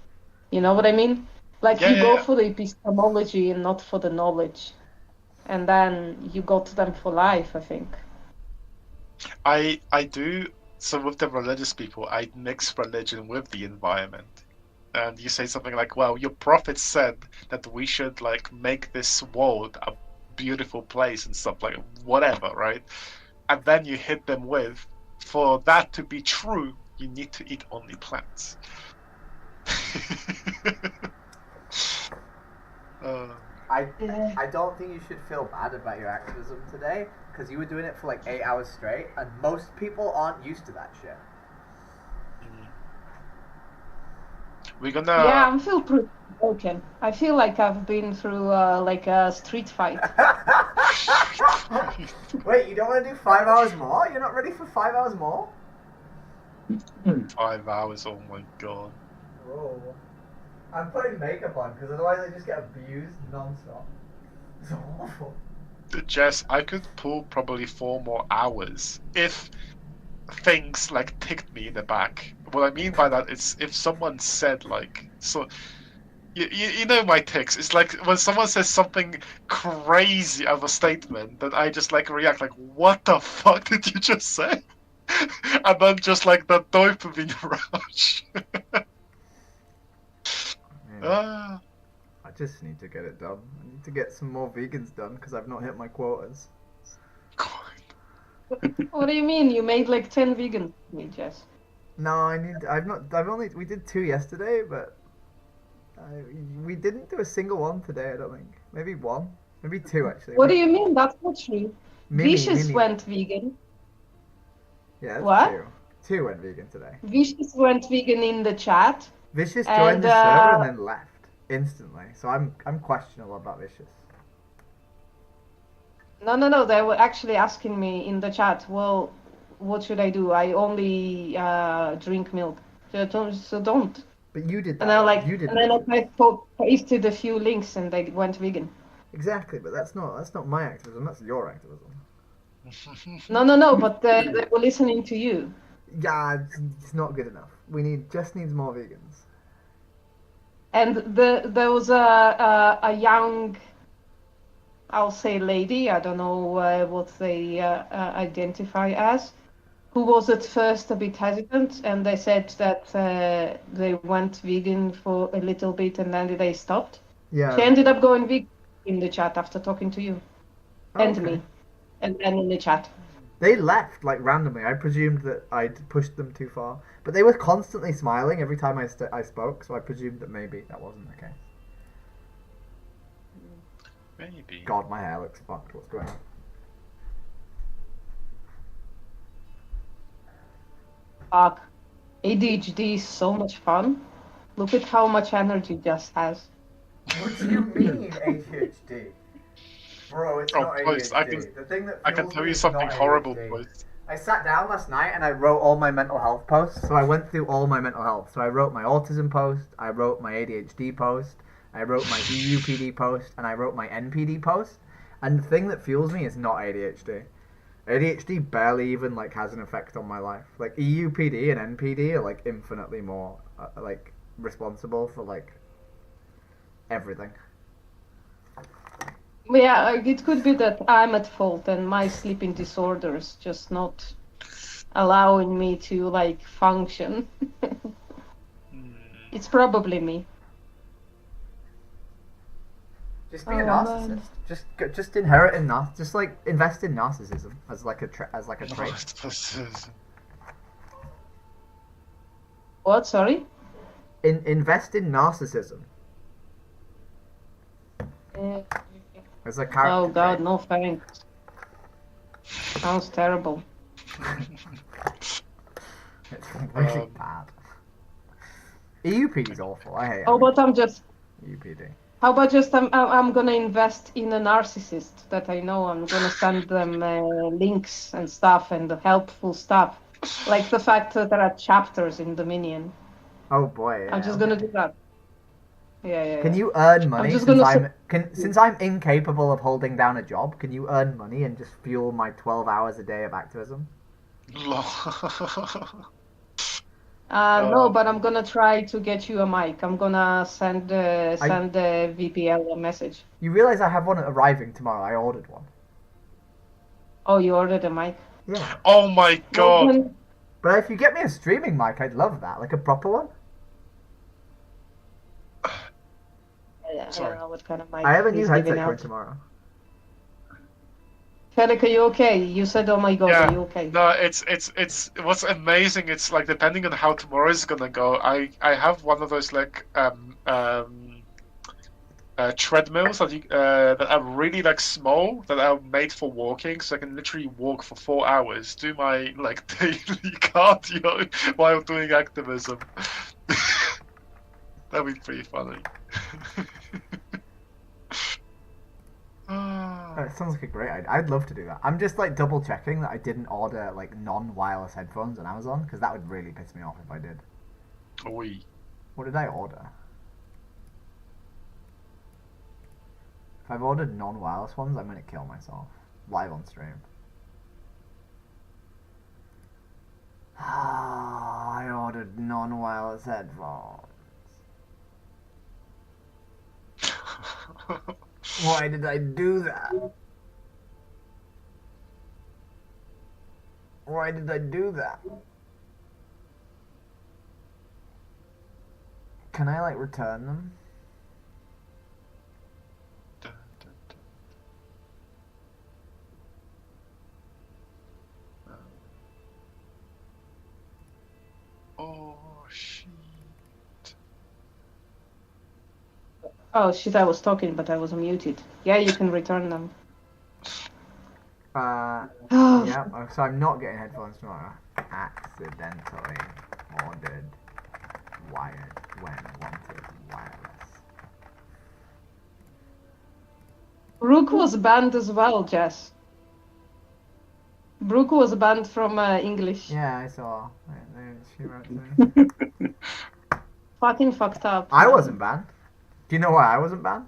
Speaker 10: You know what I mean? Like you go for the epistemology and not for the knowledge, and then you got them for life, I think.
Speaker 15: I do. So with the religious people, I mix religion with the environment. And you say something like, well, your prophet said that we should like make this world a beautiful place and stuff, like whatever, right? And then you hit them with, for that to be true, you need to eat only plants.
Speaker 1: I don't think you should feel bad about your activism today, because you were doing it for like 8 hours straight, and most people aren't used to that shit.
Speaker 15: We're gonna.
Speaker 10: Yeah, I feel pretty broken. I feel like I've been through like a street fight.
Speaker 1: Wait, you don't want to do 5 hours more? You're not ready for 5 hours more?
Speaker 15: 5 hours, oh my god.
Speaker 1: Oh. I'm putting makeup on, because otherwise I just get abused non-stop. It's awful.
Speaker 15: Jess, I could pull probably 4 more hours if things like ticked me in the back. What I mean by that is if someone said like so. You know my ticks. It's like when someone says something crazy of a statement, that I just like react like, "What the fuck did you just say?" And then just like the dopamine rush. Ah.
Speaker 1: I just need to get it done. I need to get some more vegans done because I've not hit my quotas.
Speaker 10: What do you mean? You made like 10 vegan meat, Jess.
Speaker 1: No, we did 2 yesterday, but we didn't do a single one today, I don't think. Maybe 1. Maybe 2, actually.
Speaker 10: What do you mean? That's not true. Vicious
Speaker 1: Mimi.
Speaker 10: went vegan.
Speaker 1: Yeah, that's
Speaker 10: What?
Speaker 1: 2. 2 went vegan today.
Speaker 10: Vicious went vegan in the chat.
Speaker 1: Vicious joined the server and then left instantly. So I'm questionable about Vicious.
Speaker 10: No. They were actually asking me in the chat, well, what should I do? I only drink milk. So don't.
Speaker 1: But you did that.
Speaker 10: And I like,
Speaker 1: you did
Speaker 10: and then I pasted a few links and they went vegan.
Speaker 1: Exactly, but that's not my activism. That's your activism.
Speaker 10: No. But they were listening to you.
Speaker 1: Yeah, it's not good enough. Just needs more vegans.
Speaker 10: And there was a young, I'll say lady, I don't know what they identify as, who was at first a bit hesitant, and they said that they went vegan for a little bit and then they stopped.
Speaker 1: Yeah.
Speaker 10: She ended up going vegan in the chat after talking to you and me, and then in the chat.
Speaker 1: They left like randomly. I presumed that I'd pushed them too far, but they were constantly smiling every time I spoke, so I presumed that maybe that wasn't the case.
Speaker 15: Maybe.
Speaker 1: God, my hair looks fucked. What's going on?
Speaker 10: Fuck. ADHD is so much fun. Look at how much energy Jess has.
Speaker 1: What do you mean ADHD? Bro, it's not
Speaker 15: boys,
Speaker 1: ADHD. The thing that
Speaker 15: I can
Speaker 1: fuels
Speaker 15: tell
Speaker 1: me
Speaker 15: you
Speaker 1: is
Speaker 15: something
Speaker 1: not
Speaker 15: horrible,
Speaker 1: ADHD.
Speaker 15: boys.
Speaker 1: I sat down last night and I wrote all my mental health posts. So I went through all my mental health. So I wrote my autism post, I wrote my ADHD post, I wrote my EUPD post, and I wrote my NPD post. And the thing that fuels me is not ADHD. ADHD barely even like has an effect on my life. Like EUPD and NPD are like infinitely more like responsible for like everything.
Speaker 10: Yeah, it could be that I'm at fault and my sleeping disorders just not allowing me to like function. It's probably me.
Speaker 1: Just be a narcissist. Just inherit in just like invest in narcissism as like a trait.
Speaker 10: What? Sorry.
Speaker 1: Invest in narcissism. As a character.
Speaker 10: Oh God, no thanks. Sounds terrible.
Speaker 1: It's really bad. EUPD is awful. I hate it.
Speaker 10: Oh, but I'm just.
Speaker 1: EUPD.
Speaker 10: How about just I'm gonna invest in a narcissist that I know. I'm gonna send them links and stuff and helpful stuff, like the fact that there are chapters in Dominion.
Speaker 1: Oh boy. Yeah,
Speaker 10: I'm just gonna do that. Yeah.
Speaker 1: Can you earn money
Speaker 10: just
Speaker 1: since I'm incapable of holding down a job? Can you earn money and just fuel my 12 hours a day of activism?
Speaker 10: No, but I'm gonna try to get you a mic. I'm gonna send the VPL a message.
Speaker 1: You realize I have one arriving tomorrow? I ordered one.
Speaker 10: Oh, you ordered a mic?
Speaker 1: Yeah.
Speaker 15: Oh my God.
Speaker 1: But if you get me a streaming mic, I'd love that, like a proper one.
Speaker 10: I don't know what kind of mic.
Speaker 1: I have a new
Speaker 10: he's
Speaker 1: headset
Speaker 10: giving
Speaker 1: coming
Speaker 10: out.
Speaker 1: tomorrow.
Speaker 10: Felix, are you okay? You said, "Oh my God,
Speaker 15: Yeah.
Speaker 10: are you okay?"
Speaker 15: No, it's what's amazing. It's like depending on how tomorrow is gonna go. I have one of those like treadmills that are really like small, that are made for walking, so I can literally walk for 4 hours, do my like daily cardio while doing activism. That'd be pretty funny.
Speaker 1: Oh, it sounds like a great idea. I'd love to do that. I'm just like double checking that I didn't order like non-wireless headphones on Amazon, because that would really piss me off if I did.
Speaker 15: Oui.
Speaker 1: What did I order? If I've ordered non-wireless ones, I'm gonna kill myself live on stream. I ordered non-wireless headphones. Why did I do that? Why did I do that? Can I, like, return them?
Speaker 15: Oh, shit.
Speaker 10: Oh shit, I was talking, but I was muted. Yeah, you can return them.
Speaker 1: Yeah, so I'm not getting headphones tomorrow. Accidentally ordered wired when wanted wireless.
Speaker 10: Brooke was banned as well, Jess. Brooke was banned from English.
Speaker 1: Yeah, I saw. She wrote to me.
Speaker 10: Fucking fucked up.
Speaker 1: I
Speaker 10: man.
Speaker 1: wasn't banned. Do you know why I wasn't banned?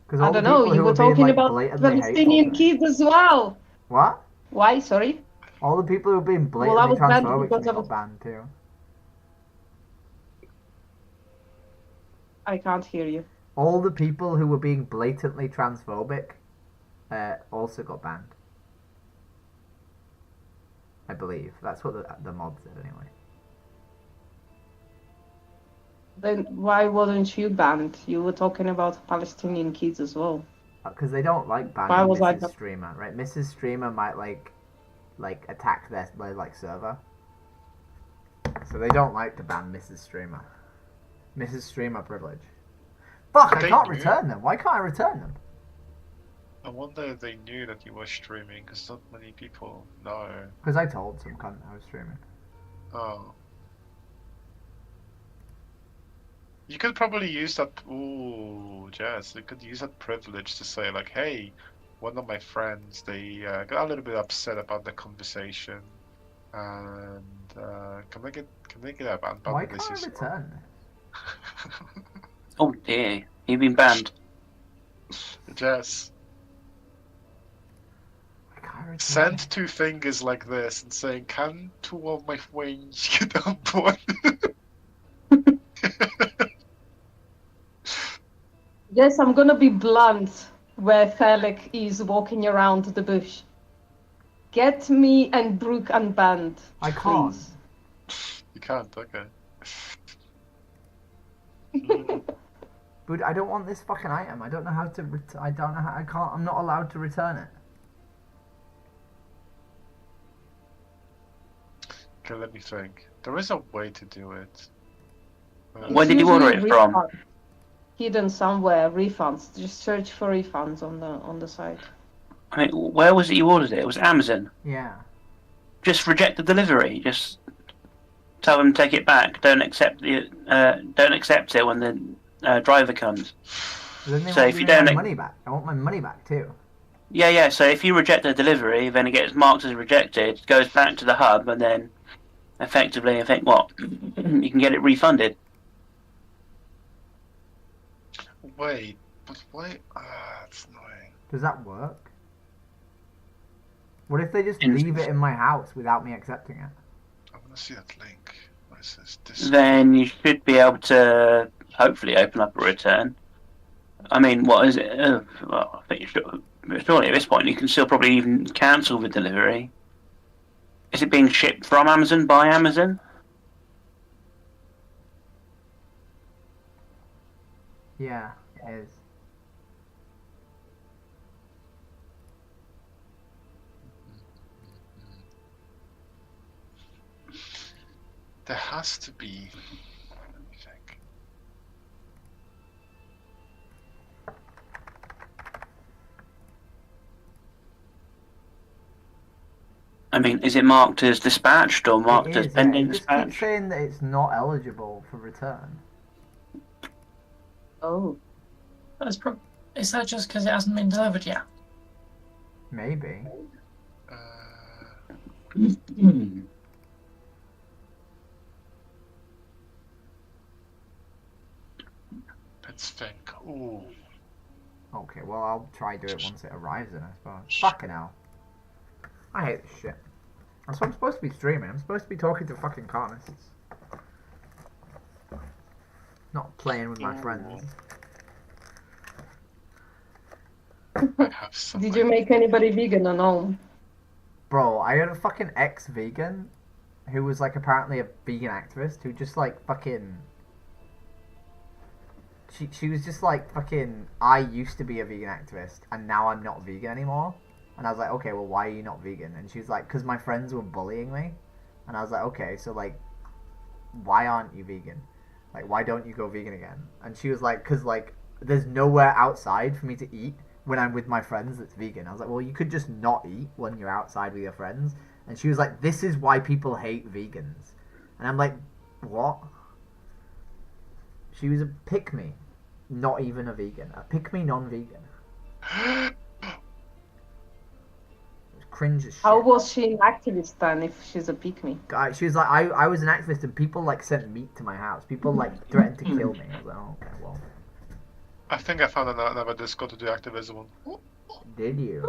Speaker 1: Because
Speaker 10: I
Speaker 1: all the
Speaker 10: don't know,
Speaker 1: people
Speaker 10: you
Speaker 1: who
Speaker 10: were
Speaker 1: were being
Speaker 10: talking
Speaker 1: like
Speaker 10: about
Speaker 1: blatantly hateful to
Speaker 10: Palestinian
Speaker 1: me.
Speaker 10: kids as well.
Speaker 1: What?
Speaker 10: Why? Sorry?
Speaker 1: All the people who were being
Speaker 10: Well, I
Speaker 1: blatantly
Speaker 10: was banned
Speaker 1: transphobic to
Speaker 10: because
Speaker 1: me
Speaker 10: I
Speaker 1: got
Speaker 10: was...
Speaker 1: banned too.
Speaker 10: I can't hear you.
Speaker 1: All the people who were being blatantly transphobic also got banned. I believe. That's what the mod said anyway.
Speaker 10: Then why wasn't you banned? You were talking about Palestinian kids as well.
Speaker 1: Because they don't like
Speaker 10: Why
Speaker 1: banning
Speaker 10: was I
Speaker 1: Mrs. Streamer, right? Mrs. Streamer might like attack their like server. So they don't like to ban Mrs. Streamer. Mrs. Streamer privilege. Fuck, I can't return them. Why can't I return them?
Speaker 15: I wonder if they knew that you were streaming, because not many people know.
Speaker 1: Because I told some cunt I was streaming.
Speaker 15: Oh. You could probably use that. Ooh, Jess. You could use that privilege to say, like, hey, one of my friends, they got a little bit upset about the conversation, and can they get a ban?
Speaker 1: Why can't I return
Speaker 5: Oh dear, you've been banned.
Speaker 15: Jess. Send two fingers like this and saying, "Can two of my friends get on board?"
Speaker 10: Yes, I'm gonna be blunt where Felix is walking around the bush. Get me and Brooke unbanned.
Speaker 1: I can't.
Speaker 10: Please.
Speaker 15: You can't, okay.
Speaker 1: But I don't want this fucking item. I don't know how to. I don't know how. I can't. I'm not allowed to return it.
Speaker 15: Okay, let me think. There is a way to do it.
Speaker 5: Where did you order it from?
Speaker 10: Hidden somewhere. Refunds. Just search for refunds on the site.
Speaker 5: I mean, where was it you ordered it? It was Amazon.
Speaker 1: Yeah.
Speaker 5: Just reject the delivery. Just tell them to take it back. Don't accept it when the driver comes.
Speaker 1: Then they
Speaker 5: So
Speaker 1: want
Speaker 5: if you
Speaker 1: my
Speaker 5: don't,
Speaker 1: money back. I want my money back too.
Speaker 5: yeah. So if you reject the delivery, then it gets marked as rejected, goes back to the hub, and then effectively, I think what you can get it refunded.
Speaker 15: Wait, but why? That's annoying.
Speaker 1: Does that work? What if they just leave it in my house without me accepting it?
Speaker 15: I want to see that link. What is this?
Speaker 5: Then you should be able to hopefully open up a return. I mean, what is it? Well, I think surely at this point you can still probably even cancel the delivery. Is it being shipped from Amazon by Amazon?
Speaker 1: Yeah, it is.
Speaker 15: There has to be. Let me think.
Speaker 5: I mean, is it marked as dispatched or marked as pending
Speaker 1: It just
Speaker 5: dispatch?
Speaker 1: keeps saying that it's not eligible for return.
Speaker 10: Oh.
Speaker 16: Is that just because it hasn't been delivered yet?
Speaker 1: Maybe.
Speaker 15: Let's think. Ooh.
Speaker 1: Okay, well I'll try do it once it arrives then, I suppose. Fucking hell. I hate this shit. That's what I'm supposed to be streaming. I'm supposed to be talking to fucking carnists. Not playing with my friends.
Speaker 10: Did you make anybody vegan or no?
Speaker 1: Bro, I had a fucking ex-vegan who was like apparently a vegan activist who just like fucking... She was just like fucking, I used to be a vegan activist and now I'm not vegan anymore. And I was like, okay, well, why are you not vegan? And she was like, because my friends were bullying me. And I was like, okay, so like, why aren't you vegan? Like, why don't you go vegan again? And she was like, because like, there's nowhere outside for me to eat when I'm with my friends that's vegan. I was like, well, you could just not eat when you're outside with your friends. And she was like, this is why people hate vegans. And I'm like, what? She was a pick-me, not even a vegan. A pick-me non-vegan. Cringe as shit.
Speaker 10: How was she an activist then if she's a pick-me?
Speaker 1: She was like, I was an activist and people like sent meat to my house. People like threatened to kill me. I was like, oh, okay, well.
Speaker 15: I think I found another Discord to do activism on.
Speaker 1: Did you?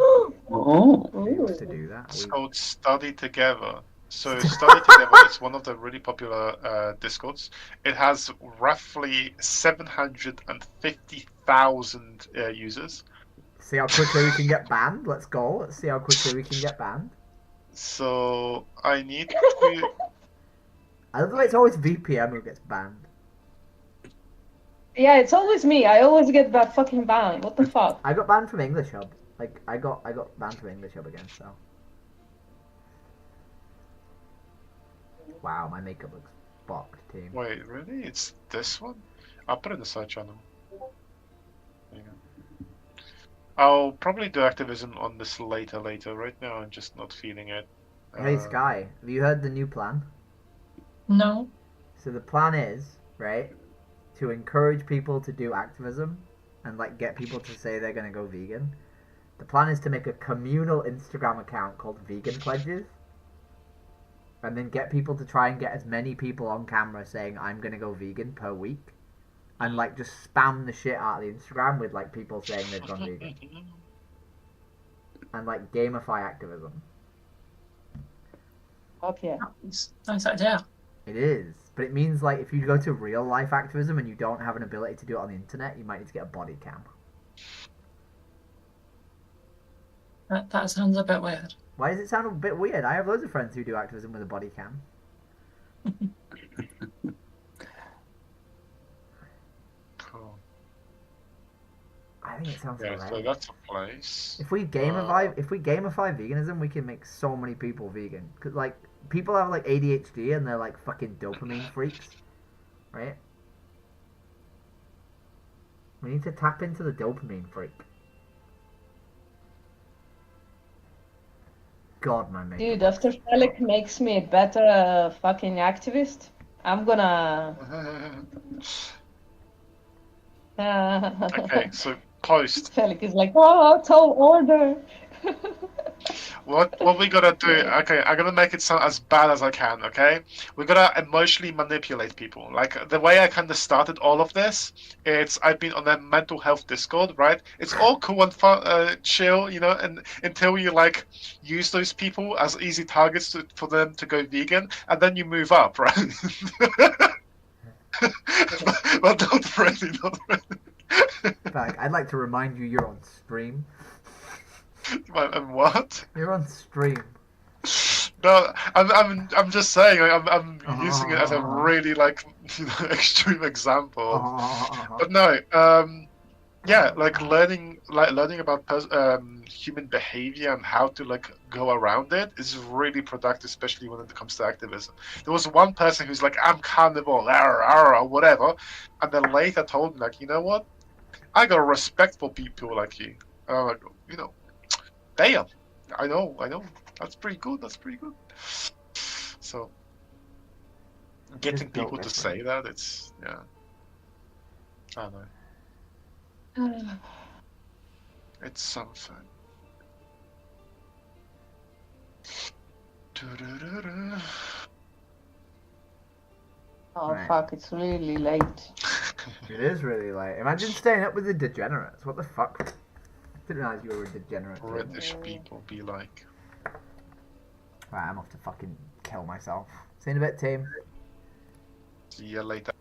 Speaker 5: Oh.
Speaker 1: We used to do that.
Speaker 15: It's called Study Together. So Study Together is one of the really popular Discords. It has roughly 750,000 users.
Speaker 1: See how quickly we can get banned? Let's go. Let's see how quickly we can get banned.
Speaker 15: So I need to...
Speaker 1: I love the way it's always VPM who gets banned.
Speaker 10: Yeah, it's always me. I always get that fucking banned. What the fuck?
Speaker 1: I got banned from English Hub. Like, I got banned from English Hub again, so... Wow, my makeup looks fucked, team.
Speaker 15: Wait, really? It's this one? I'll put it in the side channel. There you go. I'll probably do activism on this later. Right now I'm just not feeling it.
Speaker 1: Hey Sky, have you heard the new plan?
Speaker 16: No.
Speaker 1: So the plan is, right, to encourage people to do activism and like get people to say they're gonna go vegan. The plan is to make a communal Instagram account called Vegan Pledges. And then get people to try and get as many people on camera saying I'm gonna go vegan per week. And like just spam the shit out of the Instagram with like people saying they've gone vegan. And like gamify activism.
Speaker 10: Okay.
Speaker 16: Nice idea.
Speaker 1: It is. But it means like if you go to real life activism and you don't have an ability to do it on the internet, you might need to get a body cam.
Speaker 16: That sounds a bit weird.
Speaker 1: Why does it sound a bit weird? I have loads of friends who do activism with a body cam.
Speaker 15: Cool.
Speaker 1: I think it sounds
Speaker 15: Yeah,
Speaker 1: hilarious.
Speaker 15: so that's a place.
Speaker 1: If we gamify veganism, we can make so many people vegan. Cause like people have like ADHD and they're like fucking dopamine freaks, right? We need to tap into the dopamine freak. God, my mate.
Speaker 10: Dude, after Felix makes me a better fucking activist, I'm gonna...
Speaker 15: Okay, so post.
Speaker 10: Felix is like, oh, tall order.
Speaker 15: What we gotta do? Okay, I'm gonna make it sound as bad as I can. Okay, we gotta emotionally manipulate people. Like the way I kind of started all of this, I've been on a mental health Discord, right? It's all cool and fun, chill, you know, and until you like use those people as easy targets for them to go vegan, and then you move up, right? but not really, not really.
Speaker 1: Back. I'd like to remind you, you're on stream.
Speaker 15: And what?
Speaker 1: You're on stream.
Speaker 15: No, I'm just saying. I'm using it as a really like extreme example. But no, yeah, like learning about human behavior and how to like go around it is really productive, especially when it comes to activism. There was one person who's like, I'm carnivore, or whatever, and then later told me like, you know what? I got respect for people like you. And I'm like, you know, damn. I know. That's pretty good. So, getting people to say that, it's, yeah. I don't know. It's something.
Speaker 10: Oh
Speaker 1: Right.
Speaker 10: fuck, it's really late.
Speaker 1: It is really late. Imagine staying up with the degenerates. What the fuck? Didn't realize you were a degenerate.
Speaker 15: British people be like.
Speaker 1: Right, I'm off to fucking kill myself. See you in a bit, team.
Speaker 15: See you later.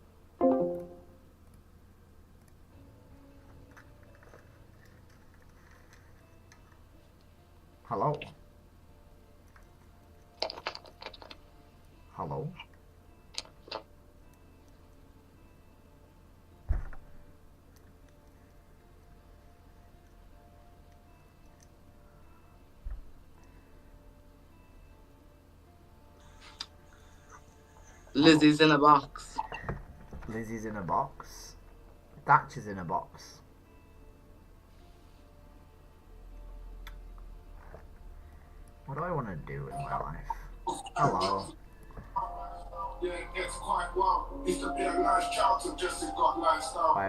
Speaker 1: Hello? Hello?
Speaker 4: Lizzie's in a box.
Speaker 1: Lizzie's in a box. Thatcher's in a box. What do I want to do in my life? Hello. Why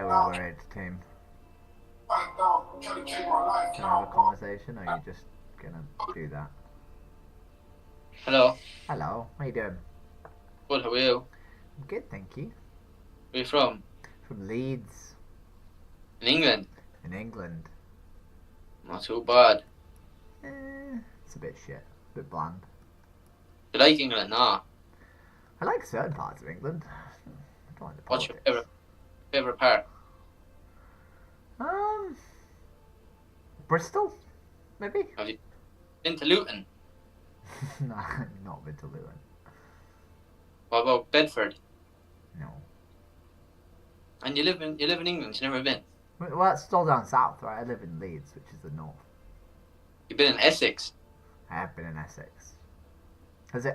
Speaker 1: are we worried, team? Can I have a conversation, or are you just gonna do that?
Speaker 4: Hello.
Speaker 1: Hello, how you doing?
Speaker 4: Good, how are you?
Speaker 1: I'm good, thank you.
Speaker 4: Where are you from?
Speaker 1: From Leeds.
Speaker 4: In England?
Speaker 1: In England.
Speaker 4: Not too bad.
Speaker 1: It's a bit shit. A bit bland.
Speaker 4: You like England? Nah.
Speaker 1: I like certain parts of England. I don't like the
Speaker 4: What's your
Speaker 1: politics.
Speaker 4: favourite part?
Speaker 1: Bristol? Maybe?
Speaker 4: Have you been to Luton?
Speaker 1: No, not been to Luton.
Speaker 4: What about Bedford?
Speaker 1: No.
Speaker 4: And you live in England, you've never been?
Speaker 1: Well, it's still down south, right? I live in Leeds, which is the north.
Speaker 4: You've been in Essex?
Speaker 1: I have been in Essex.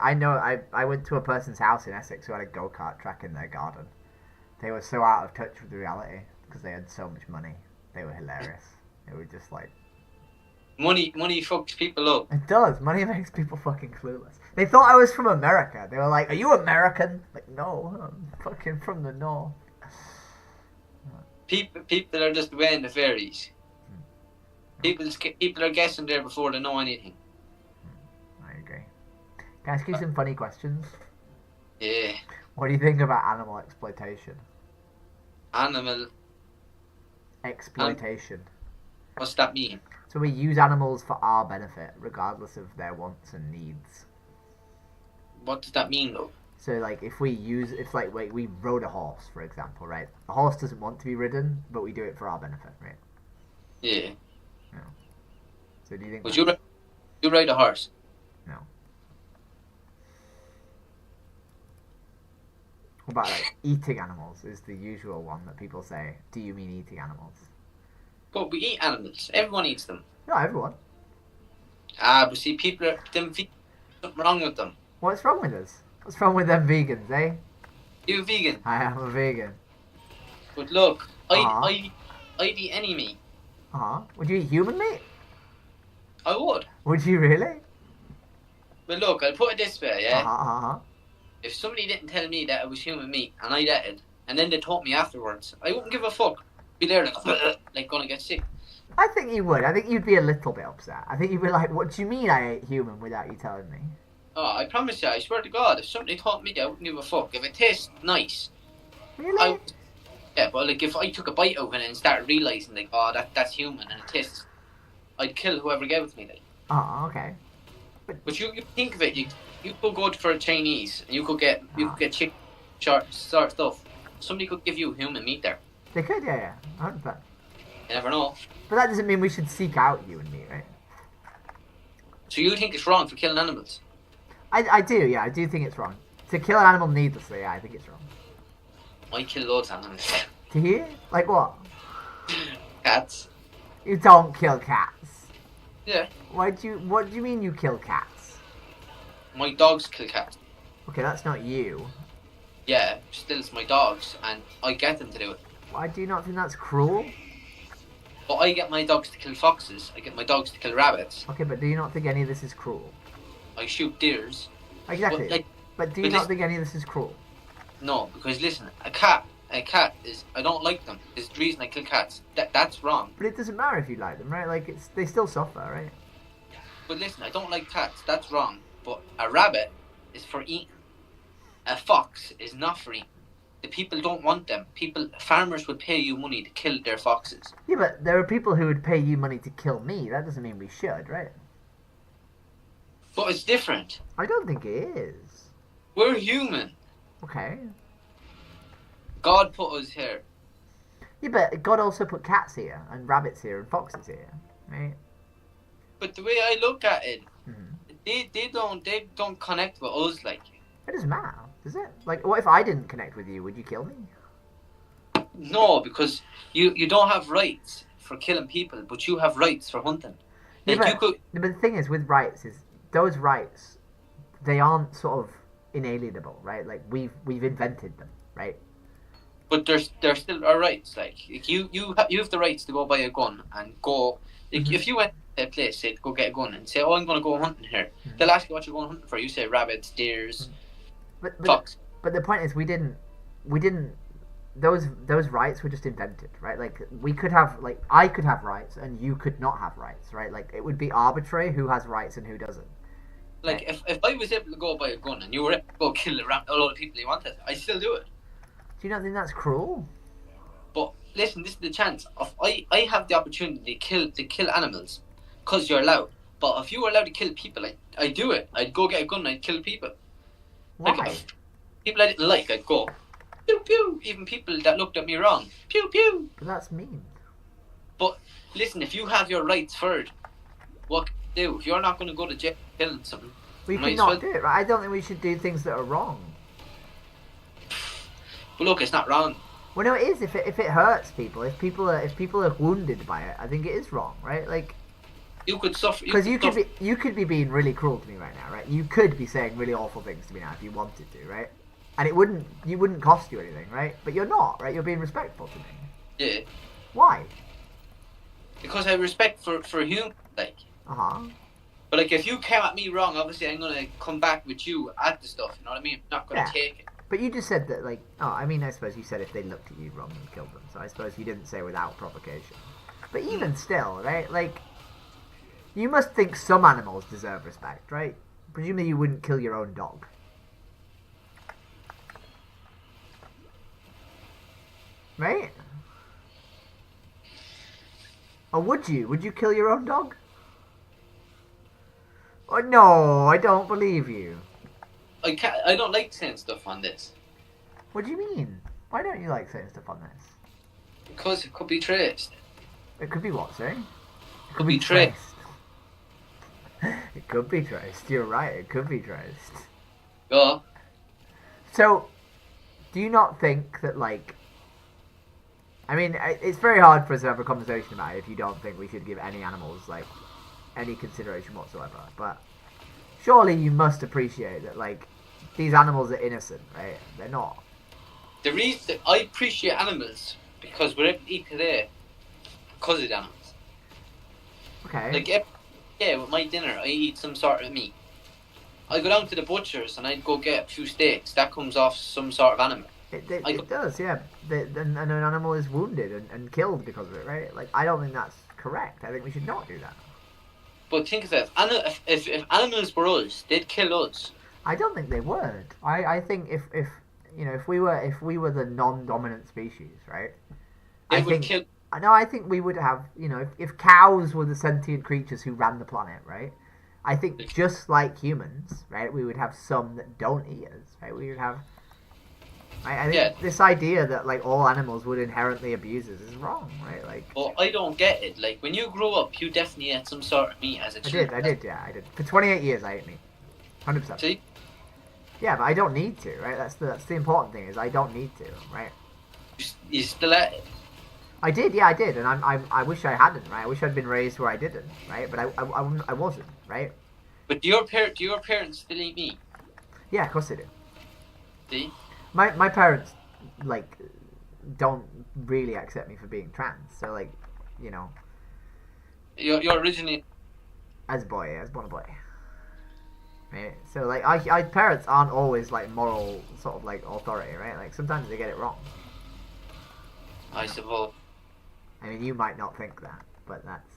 Speaker 1: I know, I went to a person's house in Essex who had a go-kart track in their garden. They were so out of touch with reality because they had so much money. They were hilarious. They were just like...
Speaker 4: Money fucks people up.
Speaker 1: It does. Money makes people fucking clueless. They thought I was from America. They were like, "Are you American?" Like, no, I'm fucking from the north.
Speaker 4: People are just weighing the fairies. People are guessing there before they know anything.
Speaker 1: I agree. Can I ask you some funny questions?
Speaker 4: Yeah.
Speaker 1: What do you think about animal exploitation?
Speaker 4: Animal
Speaker 1: exploitation.
Speaker 4: What's that mean?
Speaker 1: So we use animals for our benefit, regardless of their wants and needs.
Speaker 4: What does that mean, though?
Speaker 1: So, like, if we rode a horse, for example, right? A horse doesn't want to be ridden, but we do it for our benefit, right?
Speaker 4: Yeah.
Speaker 1: No. So do you think...
Speaker 4: Would you ride a horse?
Speaker 1: No. What about, like, eating animals is the usual one that people say. Do you mean eating animals?
Speaker 4: But we eat animals. Everyone eats them.
Speaker 1: Not everyone.
Speaker 4: But see, something wrong with them.
Speaker 1: What's wrong with us? What's wrong with them vegans, eh?
Speaker 4: You a vegan?
Speaker 1: I am a vegan.
Speaker 4: But look, I'd eat any meat.
Speaker 1: Would you eat human meat?
Speaker 4: I would.
Speaker 1: Would you really?
Speaker 4: But look, I'll put it this way, yeah?
Speaker 1: If
Speaker 4: If somebody didn't tell me that it was human meat, and I ate it, and then they taught me afterwards, I wouldn't give a fuck. Be there like gonna get sick.
Speaker 1: I think you would. I think you'd be a little bit upset. I think you'd be like, what do you mean I ate human without you telling me?
Speaker 4: Oh, I promise you, I swear to God, if somebody taught me that, I wouldn't give a fuck. If it tastes nice.
Speaker 1: Really?
Speaker 4: Yeah, but like if I took a bite of it and started realising like, oh, that's human and it tastes, I'd kill whoever gave it to me. Like.
Speaker 1: Oh, okay.
Speaker 4: But you think of it, you could go for a Chinese and you could get chicken, sort stuff. Somebody could give you human meat there.
Speaker 1: They could, yeah. 100%.
Speaker 4: You never know.
Speaker 1: But that doesn't mean we should seek out human meat, right?
Speaker 4: So you think it's wrong for killing animals?
Speaker 1: I do, yeah. I do think it's wrong. To kill an animal needlessly, yeah, I think it's wrong.
Speaker 4: I kill loads of animals.
Speaker 1: Do you? Like what?
Speaker 4: Cats.
Speaker 1: You don't kill cats.
Speaker 4: Yeah.
Speaker 1: What do you mean you kill cats?
Speaker 4: My dogs kill cats.
Speaker 1: Okay, that's not you.
Speaker 4: Yeah, still it's my dogs, and I get them to do it.
Speaker 1: Why do you not think that's cruel?
Speaker 4: But I get my dogs to kill foxes, I get my dogs to kill rabbits.
Speaker 1: Okay, but do you not think any of this is cruel?
Speaker 4: I shoot deers.
Speaker 1: Exactly. But do you not think any of this is cruel?
Speaker 4: No, because listen, a cat is, I don't like them. It's the reason I kill cats. That's wrong.
Speaker 1: But it doesn't matter if you like them, right? Like, they still suffer, right?
Speaker 4: But listen, I don't like cats. That's wrong. But a rabbit is for eating. A fox is not for eating. The people don't want them. Farmers would pay you money to kill their foxes.
Speaker 1: Yeah, but there are people who would pay you money to kill me. That doesn't mean we should, right?
Speaker 4: But it's different.
Speaker 1: I don't think it is.
Speaker 4: We're human.
Speaker 1: Okay.
Speaker 4: God put us here.
Speaker 1: Yeah, but God also put cats here, and rabbits here, and foxes here, right?
Speaker 4: But the way I look at it,
Speaker 1: Mm-hmm.
Speaker 4: they don't connect with us like.
Speaker 1: It doesn't matter, does it? Like, what if I didn't connect with you? Would you kill me?
Speaker 4: No, because you don't have rights for killing people, but you have rights for hunting.
Speaker 1: Yeah,
Speaker 4: Like
Speaker 1: but,
Speaker 4: you could.
Speaker 1: but the thing is, with rights, is those rights, they aren't sort of inalienable, right? Like, we've invented them, right?
Speaker 4: But there's still our rights. Like you have the rights to go buy a gun and go. Like,
Speaker 1: Mm-hmm.
Speaker 4: if you went to a place, say to go get a gun and say, "Oh, I'm going to go hunting here," they'll ask you what you're going hunting for. You say rabbits, deers, fox.
Speaker 1: But the point is, we didn't. Those rights were just invented, right? Like, we could have, like, I could have rights and you could not have rights, right? Like, it would be arbitrary who has rights and who doesn't.
Speaker 4: Like if I was able to go buy a gun and you were able to go kill a lot of people you wanted, I'd still do it.
Speaker 1: Do you not think that's cruel?
Speaker 4: But listen, this is the chance. I have the opportunity to kill animals because you're allowed. But if you were allowed to kill people, I'd do it. I'd go get a gun and I'd kill people.
Speaker 1: Why?
Speaker 4: Like, people I didn't like, I'd go pew pew. Even people that looked at me wrong, pew pew.
Speaker 1: But that's mean.
Speaker 4: But listen, if you have your rights heard, what can you do? If you're not going to go to jail for killing something,
Speaker 1: We
Speaker 4: might
Speaker 1: can
Speaker 4: as
Speaker 1: not
Speaker 4: well.
Speaker 1: do it, right? I don't think we should do things that are wrong.
Speaker 4: But look, it's not wrong.
Speaker 1: Well, no, it is. If it hurts people, if people are wounded by it, I think it is wrong, right? Like,
Speaker 4: You could suffer.
Speaker 1: because you could be being really cruel to me right now, right? You could be saying really awful things to me now if you wanted to, right? And it wouldn't cost you anything, right? But you're not, right? You're being respectful to me.
Speaker 4: Yeah.
Speaker 1: Why?
Speaker 4: Because I have respect for humans, like.
Speaker 1: Uh-huh.
Speaker 4: But like, if you came at me wrong, obviously I'm gonna come back with you at the stuff. You know what I mean? I'm not gonna
Speaker 1: Yeah.
Speaker 4: take it.
Speaker 1: But you just said that, like, oh, I mean, I suppose you said if they looked at you wrong and killed them. So I suppose you didn't say without provocation. But even still, right? Like, you must think some animals deserve respect, right? Presumably you wouldn't kill your own dog. Right? Or would you? Would you kill your own dog? Oh, no, I don't believe you.
Speaker 4: I don't like saying stuff on this
Speaker 1: What do you mean? Why don't you like saying stuff on this?
Speaker 4: because it could be traced.
Speaker 1: It could be what, sorry? It
Speaker 4: Could be traced.
Speaker 1: It could be traced. You're right, it could be traced.
Speaker 4: Yeah.
Speaker 1: So, do you not think that, like... I mean, it's very hard for us to have a conversation about it if you don't think we should give any animals, like, any consideration whatsoever. But surely you must appreciate that, like, these animals are innocent, right? They're not.
Speaker 4: The reason I appreciate animals because we're able to eat today because of the animals.
Speaker 1: Okay.
Speaker 4: Like with my dinner, I eat some sort of meat. I go down to the butcher's and I'd go get a few steaks. That comes off some sort of animal.
Speaker 1: It does, yeah. And an animal is wounded and killed because of it, right? Like, I don't think that's correct. I think we should not do that.
Speaker 4: But think of this: if animals were us, they'd kill us.
Speaker 1: I don't think they would. I think if you know if we were the non-dominant species, right?
Speaker 4: They would kill.
Speaker 1: No, I think we would have, you know, if cows were the sentient creatures who ran the planet, right? I think just like humans, right, we would have some that don't eat us, right? We would have. I think this idea that like all animals would inherently abuse us is wrong, right? Like.
Speaker 4: Well, I don't get it. Like when you grow up, you definitely ate some sort of meat as a child.
Speaker 1: I did. For 28 years, I ate meat, 100%.
Speaker 4: See?
Speaker 1: Yeah, but I don't need to, right? That's the important thing is I don't need to, right?
Speaker 4: You still at it.
Speaker 1: I did, and I wish I hadn't, right? I wish I'd been raised where I didn't, right? But I wasn't, right?
Speaker 4: But do your parents still eat meat?
Speaker 1: Yeah, of course they do.
Speaker 4: See?
Speaker 1: My parents, like, don't really accept me for being trans, so, like, you know.
Speaker 4: You're originally...
Speaker 1: As a boy, I was born a boy. Right? So, like, I parents aren't always, like, moral sort of, like, authority, right? Like, sometimes they get it wrong.
Speaker 4: I suppose.
Speaker 1: I mean, you might not think that, but that's...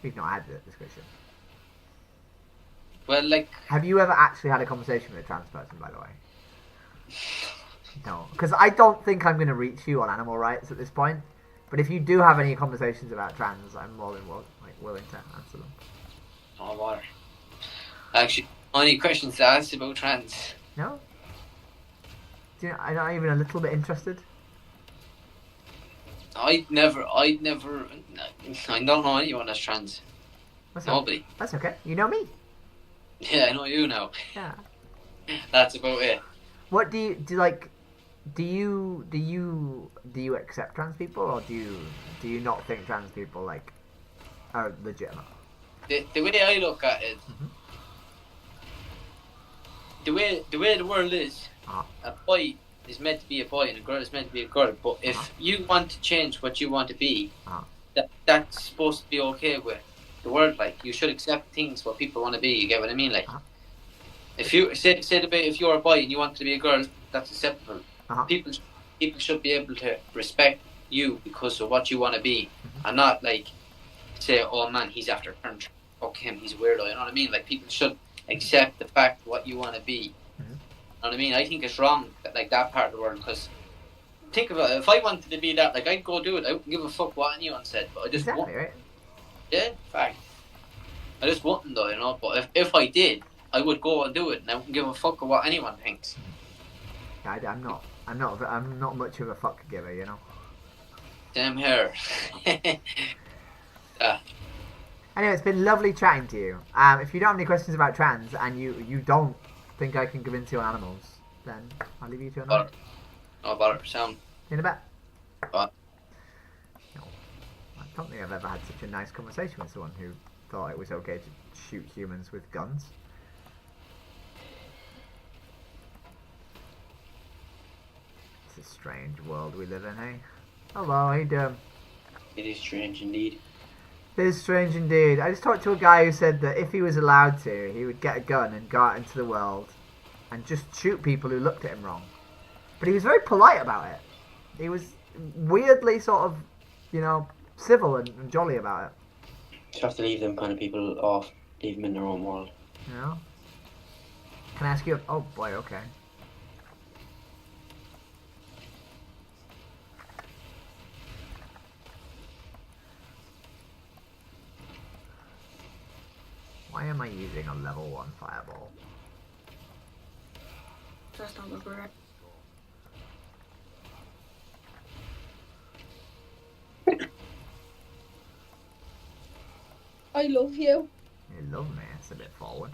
Speaker 1: We've not had the discussion.
Speaker 4: Well, like...
Speaker 1: Have you ever actually had a conversation with a trans person, by the way? No. Because I don't think I'm going to reach you on animal rights at this point. But if you do have any conversations about trans, I'm more than willing to answer them.
Speaker 4: Oh, water. Actually, any questions to ask about trans?
Speaker 1: No? I'm not even a little bit interested.
Speaker 4: I don't know anyone that's trans. Nobody.
Speaker 1: That's okay. You know me.
Speaker 4: Yeah, I know you now.
Speaker 1: Yeah.
Speaker 4: That's about it.
Speaker 1: What do you like? Do you accept trans people, or do you not think trans people like are legitimate?
Speaker 4: The way I look at it, the way the world is, a boy is meant to be a boy and a girl is meant to be a girl. But if you want to change what you want to be, that's supposed to be okay with the world. Like, you should accept things what people want to be. You get what I mean? Like, if you say if you're a boy and you want to be a girl, that's acceptable. People should be able to respect you because of what you want to be, and not like say, oh man, he's after turn. Fuck him, he's a weirdo. You know what I mean? Like, people should accept the fact what you want to be. You know what I mean? I think it's wrong like that part of the world, because think about it. If I wanted to be that, like, I'd go do it. I wouldn't give a fuck what anyone said, but I just
Speaker 1: exactly right.
Speaker 4: Yeah, fact. I just wouldn't though, you know. But if I did, I would go and do it, and I wouldn't give a fuck what anyone thinks.
Speaker 1: I'm not much of a fuck giver, you know.
Speaker 4: Same here.
Speaker 1: Anyway, it's been lovely chatting to you. If you don't have any questions about trans and you don't think I can convince you on animals, then I'll leave you to another.
Speaker 4: No bother. Sound.
Speaker 1: In a bit.
Speaker 4: What?
Speaker 1: No, I don't think I've ever had such a nice conversation with someone who thought it was okay to shoot humans with guns. It's a strange world we live in, hey? Hello, how you doing?
Speaker 7: It is strange indeed.
Speaker 1: It is strange indeed. I just talked to a guy who said that if he was allowed to, he would get a gun and go out into the world and just shoot people who looked at him wrong. But he was very polite about it. He was weirdly sort of, you know, civil and jolly about it.
Speaker 7: You have to leave them kind of people off. Leave them in their own world.
Speaker 1: You know? Can I ask you? Oh boy, okay. Why am I using a level 1 fireball?
Speaker 3: That's not look right.
Speaker 17: I love you.
Speaker 1: You love me, it's a bit forward.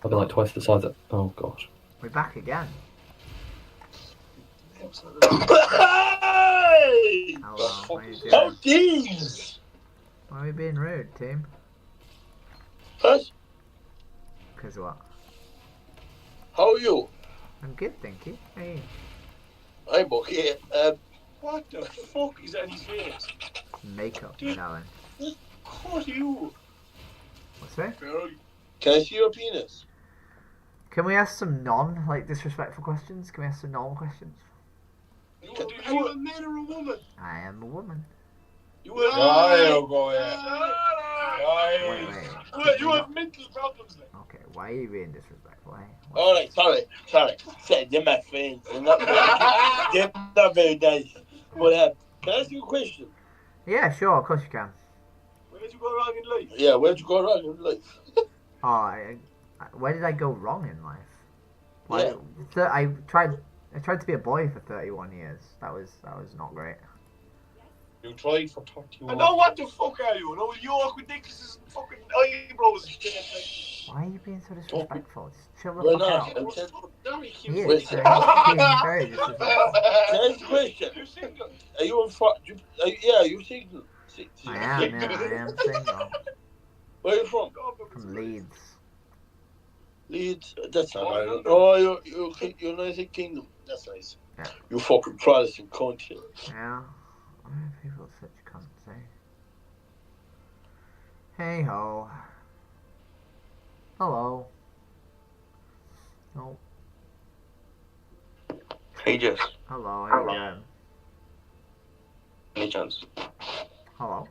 Speaker 18: I've been like twice the size of. Oh gosh.
Speaker 1: We're back again.
Speaker 9: Hey!
Speaker 1: Hello, how you doing?
Speaker 9: How things?
Speaker 1: Why are we being rude, team?
Speaker 9: What?
Speaker 1: Cause what?
Speaker 9: How are you?
Speaker 1: I'm good, thank you. Hey.
Speaker 9: I'm okay. What the fuck is that in his face?
Speaker 1: Makeup,
Speaker 9: Dude.
Speaker 1: darling.
Speaker 9: What are you?
Speaker 1: What's that?
Speaker 9: Can I see your penis?
Speaker 1: Can we ask some disrespectful questions? Can we ask some normal questions?
Speaker 12: Are you a man or a woman?
Speaker 1: I am a woman.
Speaker 12: You
Speaker 9: There you go, yeah.
Speaker 1: Wait.
Speaker 12: You have mental problems then.
Speaker 1: Okay, why are you being disrespectful, eh?
Speaker 9: Alright, sorry. Say, they're my friends. They're not very nice. But, can I ask you a question?
Speaker 1: Yeah, sure, of course you can.
Speaker 12: Where'd you go wrong in life?
Speaker 9: Yeah, where'd you go wrong in life?
Speaker 1: Oh, where did I go wrong in life?
Speaker 9: Yeah.
Speaker 1: I tried to be a boy for 31 years. That was not great.
Speaker 9: You tried for 31.
Speaker 12: I know what the fuck are you? No, you walk with Nicholas's fucking eyebrows and shit.
Speaker 1: Why are you being so disrespectful? Just chill the
Speaker 9: We're
Speaker 1: fuck
Speaker 9: not.
Speaker 1: out.
Speaker 12: Very
Speaker 1: He
Speaker 12: cute.
Speaker 1: is.
Speaker 9: Wait.
Speaker 1: He's being very disrespectful.
Speaker 9: Can I ask a question?
Speaker 12: You're single.
Speaker 9: Are you you single?
Speaker 1: I am single.
Speaker 9: Where are you from?
Speaker 1: From Leeds.
Speaker 9: Leeds? That's not right. Oh, you're United Kingdom. That's nice.
Speaker 1: Yeah.
Speaker 9: You fucking Protestant cunt.
Speaker 1: Yeah. Why are people such cunts, eh? Hey ho. Hello. Oh.
Speaker 7: Hey Jess.
Speaker 1: Hello, how you doing?
Speaker 7: Any chance?
Speaker 1: Hello.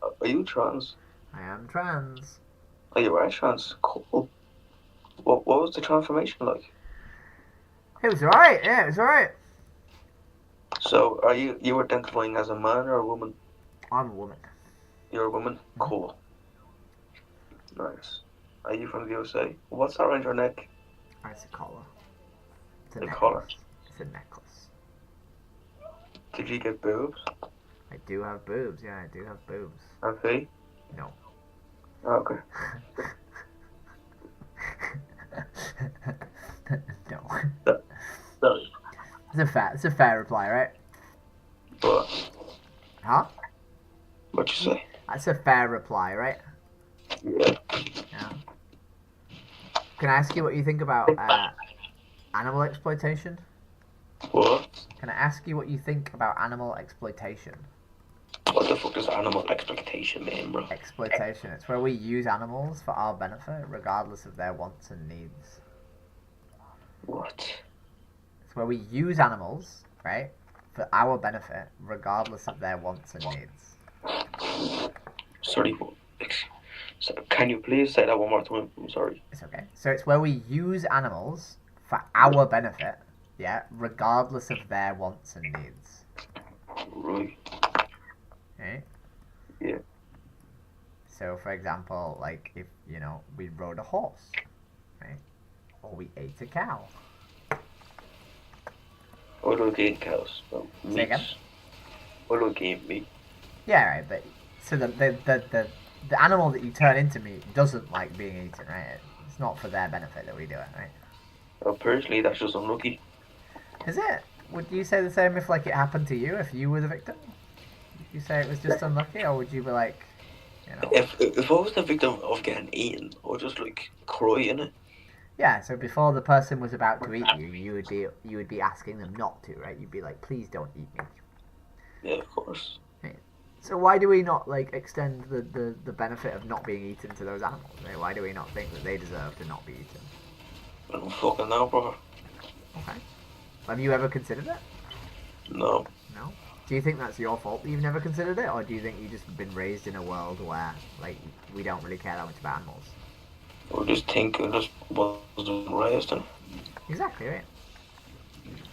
Speaker 7: Are you trans?
Speaker 1: I am trans.
Speaker 5: Oh, you were trans. Cool. What was the transformation like?
Speaker 1: It was alright, yeah, it was alright.
Speaker 5: So, are you identifying as a man or a woman?
Speaker 1: I'm a woman.
Speaker 5: You're a woman? Cool. Nice. Are you from the USA? What's that around your neck?
Speaker 1: It's a collar. It's a
Speaker 5: The
Speaker 1: necklace.
Speaker 5: collar.
Speaker 1: It's a necklace.
Speaker 5: Did you get boobs?
Speaker 1: I do have boobs, yeah, I do have boobs.
Speaker 5: And feet?
Speaker 1: No.
Speaker 5: Oh, okay.
Speaker 1: No.
Speaker 5: Sorry.
Speaker 1: It's a fair reply, right?
Speaker 5: What?
Speaker 1: Huh?
Speaker 5: What'd you say?
Speaker 1: That's a fair reply, right?
Speaker 5: Yeah.
Speaker 1: Yeah. Can I ask you what you think about animal exploitation?
Speaker 5: What?
Speaker 1: Can I ask you what you think about animal exploitation?
Speaker 5: What the fuck does animal exploitation mean, bro?
Speaker 1: Exploitation. It's where we use animals for our benefit, regardless of their wants and needs.
Speaker 5: What?
Speaker 1: It's where we use animals, right, for our benefit, regardless of their wants and needs.
Speaker 5: Sorry. So, can you please say that one more time? I'm sorry.
Speaker 1: It's okay. So it's where we use animals for our benefit, yeah, regardless of their wants and needs.
Speaker 5: Right.
Speaker 1: Right?
Speaker 5: Yeah.
Speaker 1: So, for example, like if, we rode a horse, right? Or we ate a cow.
Speaker 5: Or like eating cows. Well,
Speaker 1: Say again?
Speaker 5: Or like eating meat.
Speaker 1: Yeah, right, but so the animal that you turn into meat doesn't like being eaten, right? It's not for their benefit that we do it, right?
Speaker 5: Well, personally, that's just unlucky.
Speaker 1: Is it? Would you say the same if like it happened to you, if you were the victim? Would you say it was just unlucky, or would you be like,
Speaker 5: If I was the victim of getting eaten, I would just like cry in it.
Speaker 1: Yeah, so before the person was about to eat you, you would be asking them not to, right? You'd be like, please don't eat me.
Speaker 5: Yeah, of course.
Speaker 1: Right. So why do we not like extend the benefit of not being eaten to those animals? Right? Why do we not think that they deserve to not be eaten?
Speaker 5: I don't fucking know, brother.
Speaker 1: Okay. Have you ever considered it?
Speaker 5: No.
Speaker 1: No? Do you think that's your fault that you've never considered it, or do you think you've just been raised in a world where like we don't really care that much about animals?
Speaker 5: I just think I just wasn't raised in it.
Speaker 1: Exactly, right?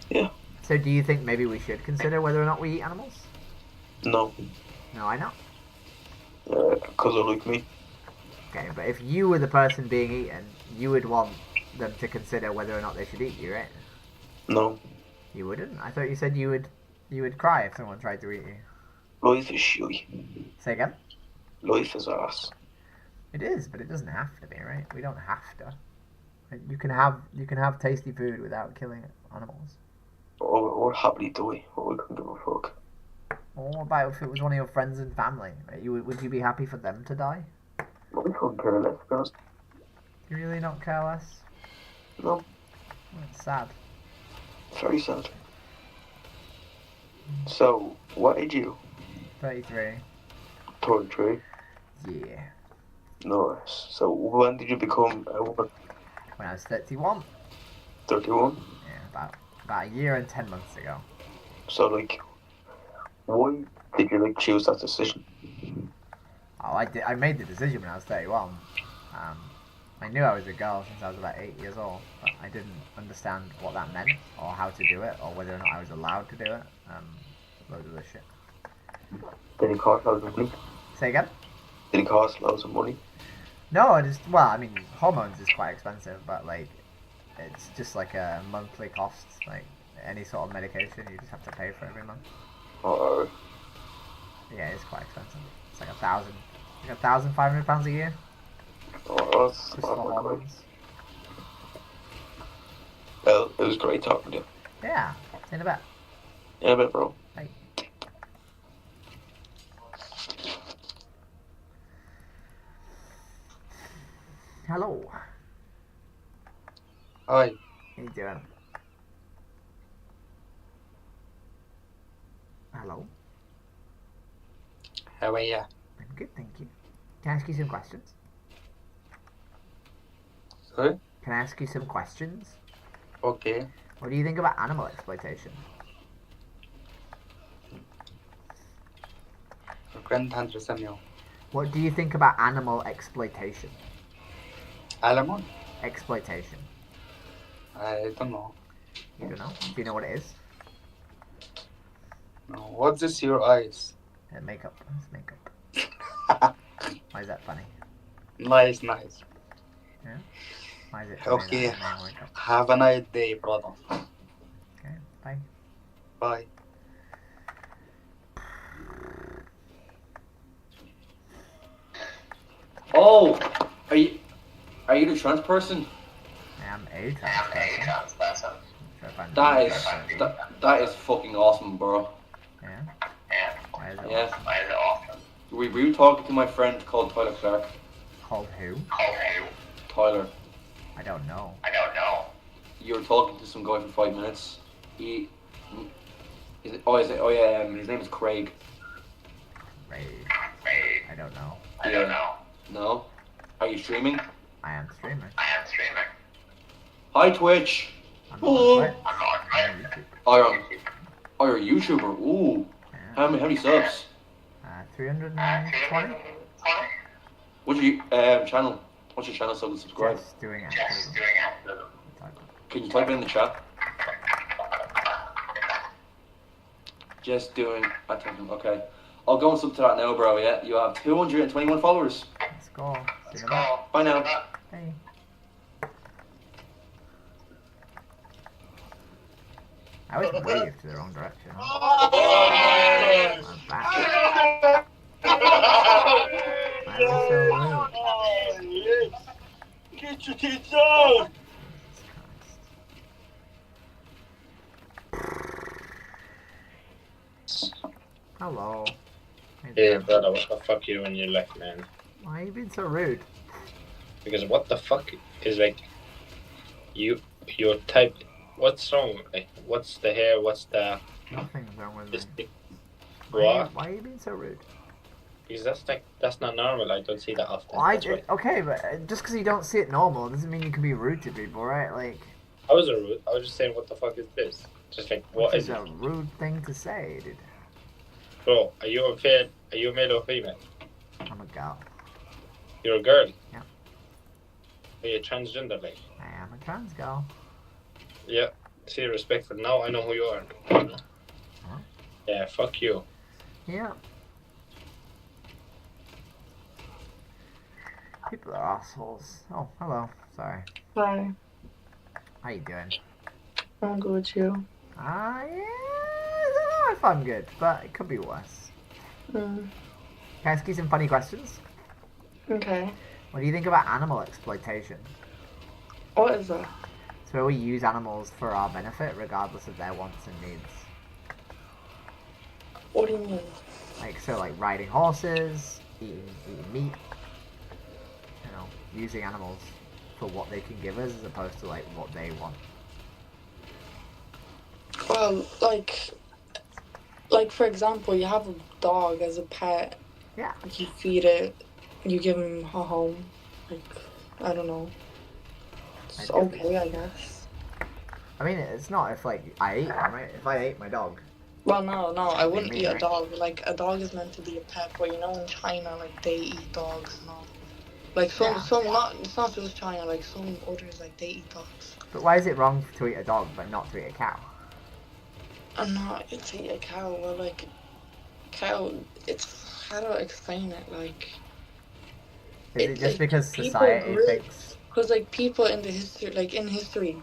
Speaker 5: Yeah.
Speaker 1: So do you think maybe we should consider whether or not we eat animals?
Speaker 5: No.
Speaker 1: No, I know.
Speaker 5: Because I like me.
Speaker 1: Okay, but if you were the person being eaten, you would want them to consider whether or not they should eat you, right?
Speaker 5: No.
Speaker 1: You wouldn't? I thought you said you would cry if someone tried to eat you.
Speaker 5: Life is shitty.
Speaker 1: Say again?
Speaker 5: Life is ass.
Speaker 1: It is, but it doesn't have to be, right? We don't have to. You can have tasty food without killing animals.
Speaker 5: Or happily die. Or we couldn't give a fuck.
Speaker 1: Or what about if it was one of your friends and family? Right? Would you be happy for them to die?
Speaker 5: Well, we couldn't care less, because...
Speaker 1: You really not care less?
Speaker 5: No.
Speaker 1: That's sad.
Speaker 5: It's very sad. So, what age you?
Speaker 1: 33.
Speaker 5: 33?
Speaker 1: Yeah.
Speaker 5: Nice. So, when did you become a woman?
Speaker 1: When I was 31.
Speaker 5: 31?
Speaker 1: Yeah, about a year and 10 months ago.
Speaker 5: So, like, why did you, like, choose that decision?
Speaker 1: Oh, I made the decision when I was 31. I knew I was a girl since I was about 8 years old, but I didn't understand what that meant, or how to do it, or whether or not I was allowed to do it. Loads of this shit.
Speaker 5: Did it cost loads of money?
Speaker 1: Say again?
Speaker 5: Did it cost loads of money?
Speaker 1: No, I mean, hormones is quite expensive, but, like, it's just like a monthly cost, like, any sort of medication, you just have to pay for every month.
Speaker 5: Oh.
Speaker 1: Yeah, it's quite expensive. It's like £1,500 a year.
Speaker 5: Oh, that's
Speaker 1: just for hormones.
Speaker 5: Well, it was great talking to you.
Speaker 1: Yeah, in a bit.
Speaker 5: In a bit, bro.
Speaker 1: Bye. Hello.
Speaker 9: Hi.
Speaker 1: How you doing? Hello.
Speaker 9: How are you?
Speaker 1: I'm good, thank you. Can I ask you some questions?
Speaker 9: Sorry?
Speaker 1: Can I ask you some questions?
Speaker 9: Okay.
Speaker 1: What do you think about animal exploitation?
Speaker 9: Grandtante Samuel.
Speaker 1: What do you think about animal exploitation?
Speaker 17: Alimony?
Speaker 1: Exploitation.
Speaker 17: I don't know.
Speaker 1: You don't know? Do you know what it is?
Speaker 17: No. What's this? Your eyes?
Speaker 1: Makeup. It's makeup. Why is that funny?
Speaker 17: Nice.
Speaker 1: Yeah? Why is it funny?
Speaker 17: Okay.
Speaker 1: That I make makeup?
Speaker 17: Have a nice day, brother.
Speaker 1: Okay, bye.
Speaker 17: Bye.
Speaker 18: Oh, are you the trans person?
Speaker 1: I am a trans person.
Speaker 18: That is fucking awesome, bro.
Speaker 1: Yeah? Why is it
Speaker 18: Yeah. We were talking to my friend called Tyler Clark.
Speaker 1: Called who?
Speaker 18: Tyler.
Speaker 1: I don't know.
Speaker 18: You were talking to some guy for 5 minutes. His name is Craig.
Speaker 1: Craig. I don't know.
Speaker 18: No? Are you streaming?
Speaker 1: I am streaming.
Speaker 18: Hi, Twitch.
Speaker 1: I'm not on Twitch. I'm on YouTube.
Speaker 18: Oh, you're a YouTuber. Ooh.
Speaker 1: Yeah.
Speaker 18: How many subs?
Speaker 1: 320?
Speaker 18: What's your channel? What's your channel so to subscribe?
Speaker 1: Just doing activism.
Speaker 18: Can you type it in the chat? Just doing activism. Okay. I'll go and sub to that now, bro, yeah? You have 221 followers.
Speaker 1: Let's go. See you in a bit.
Speaker 18: Bye now.
Speaker 1: Hey. I always waved to the wrong direction. I'm back. Why am I so rude?
Speaker 12: Get your tits out!
Speaker 1: Hello.
Speaker 19: Yeah, brother, what the fuck you when you left, man?
Speaker 1: Why are you being so rude?
Speaker 19: Because what the fuck is like, your type, what's wrong? Like, what's the hair, what's the...
Speaker 1: Nothing's wrong with me.
Speaker 19: What?
Speaker 1: Why are you being so rude?
Speaker 19: Because that's not normal, I don't see that often.
Speaker 1: Okay, but just because you don't see it normal doesn't mean you can be rude to people, right? Like...
Speaker 19: I wasn't rude, I was just saying what the fuck is this? Just like, what is
Speaker 1: a
Speaker 19: it?
Speaker 1: rude thing to say, dude.
Speaker 19: Bro, are you a male or female?
Speaker 1: I'm a girl.
Speaker 19: You're a girl?
Speaker 1: Yeah.
Speaker 19: Are you transgender, like?
Speaker 1: I am a trans girl.
Speaker 19: Yeah. See, respectful. Now I know who you are. Huh? Yeah, fuck you.
Speaker 1: Yeah. People are assholes. Oh, hello. Sorry.
Speaker 3: Hi.
Speaker 1: How you doing?
Speaker 3: I'm good, you.
Speaker 1: Yeah, I don't know if I'm good, but it could be worse. Can I ask you some funny questions?
Speaker 3: Okay.
Speaker 1: What do you think about animal exploitation?
Speaker 3: What is that?
Speaker 1: It's where we use animals for our benefit, regardless of their wants and needs.
Speaker 3: What do you mean?
Speaker 1: Like riding horses, eating meat, using animals for what they can give us as opposed to like what they want.
Speaker 3: Well, like for example, you have a dog as a pet.
Speaker 1: Yeah.
Speaker 3: You feed it, you give him a home. Like, I don't know. It's okay, I guess.
Speaker 1: I mean, it's not if like I ate one, right? If I ate my dog.
Speaker 3: Well, no, I wouldn't eat a
Speaker 1: right?
Speaker 3: dog. Like, a dog is meant to be a pet, but in China, like, they eat dogs and all. Like, it's not just China, like, some others, like, they eat dogs.
Speaker 1: But why is it wrong to eat a dog but not to eat a cow?
Speaker 3: I'm not to eat a cow. Well, like, cow, it's, how do I explain it? Like,
Speaker 1: is it just because society thinks?
Speaker 3: Because, like, people in history,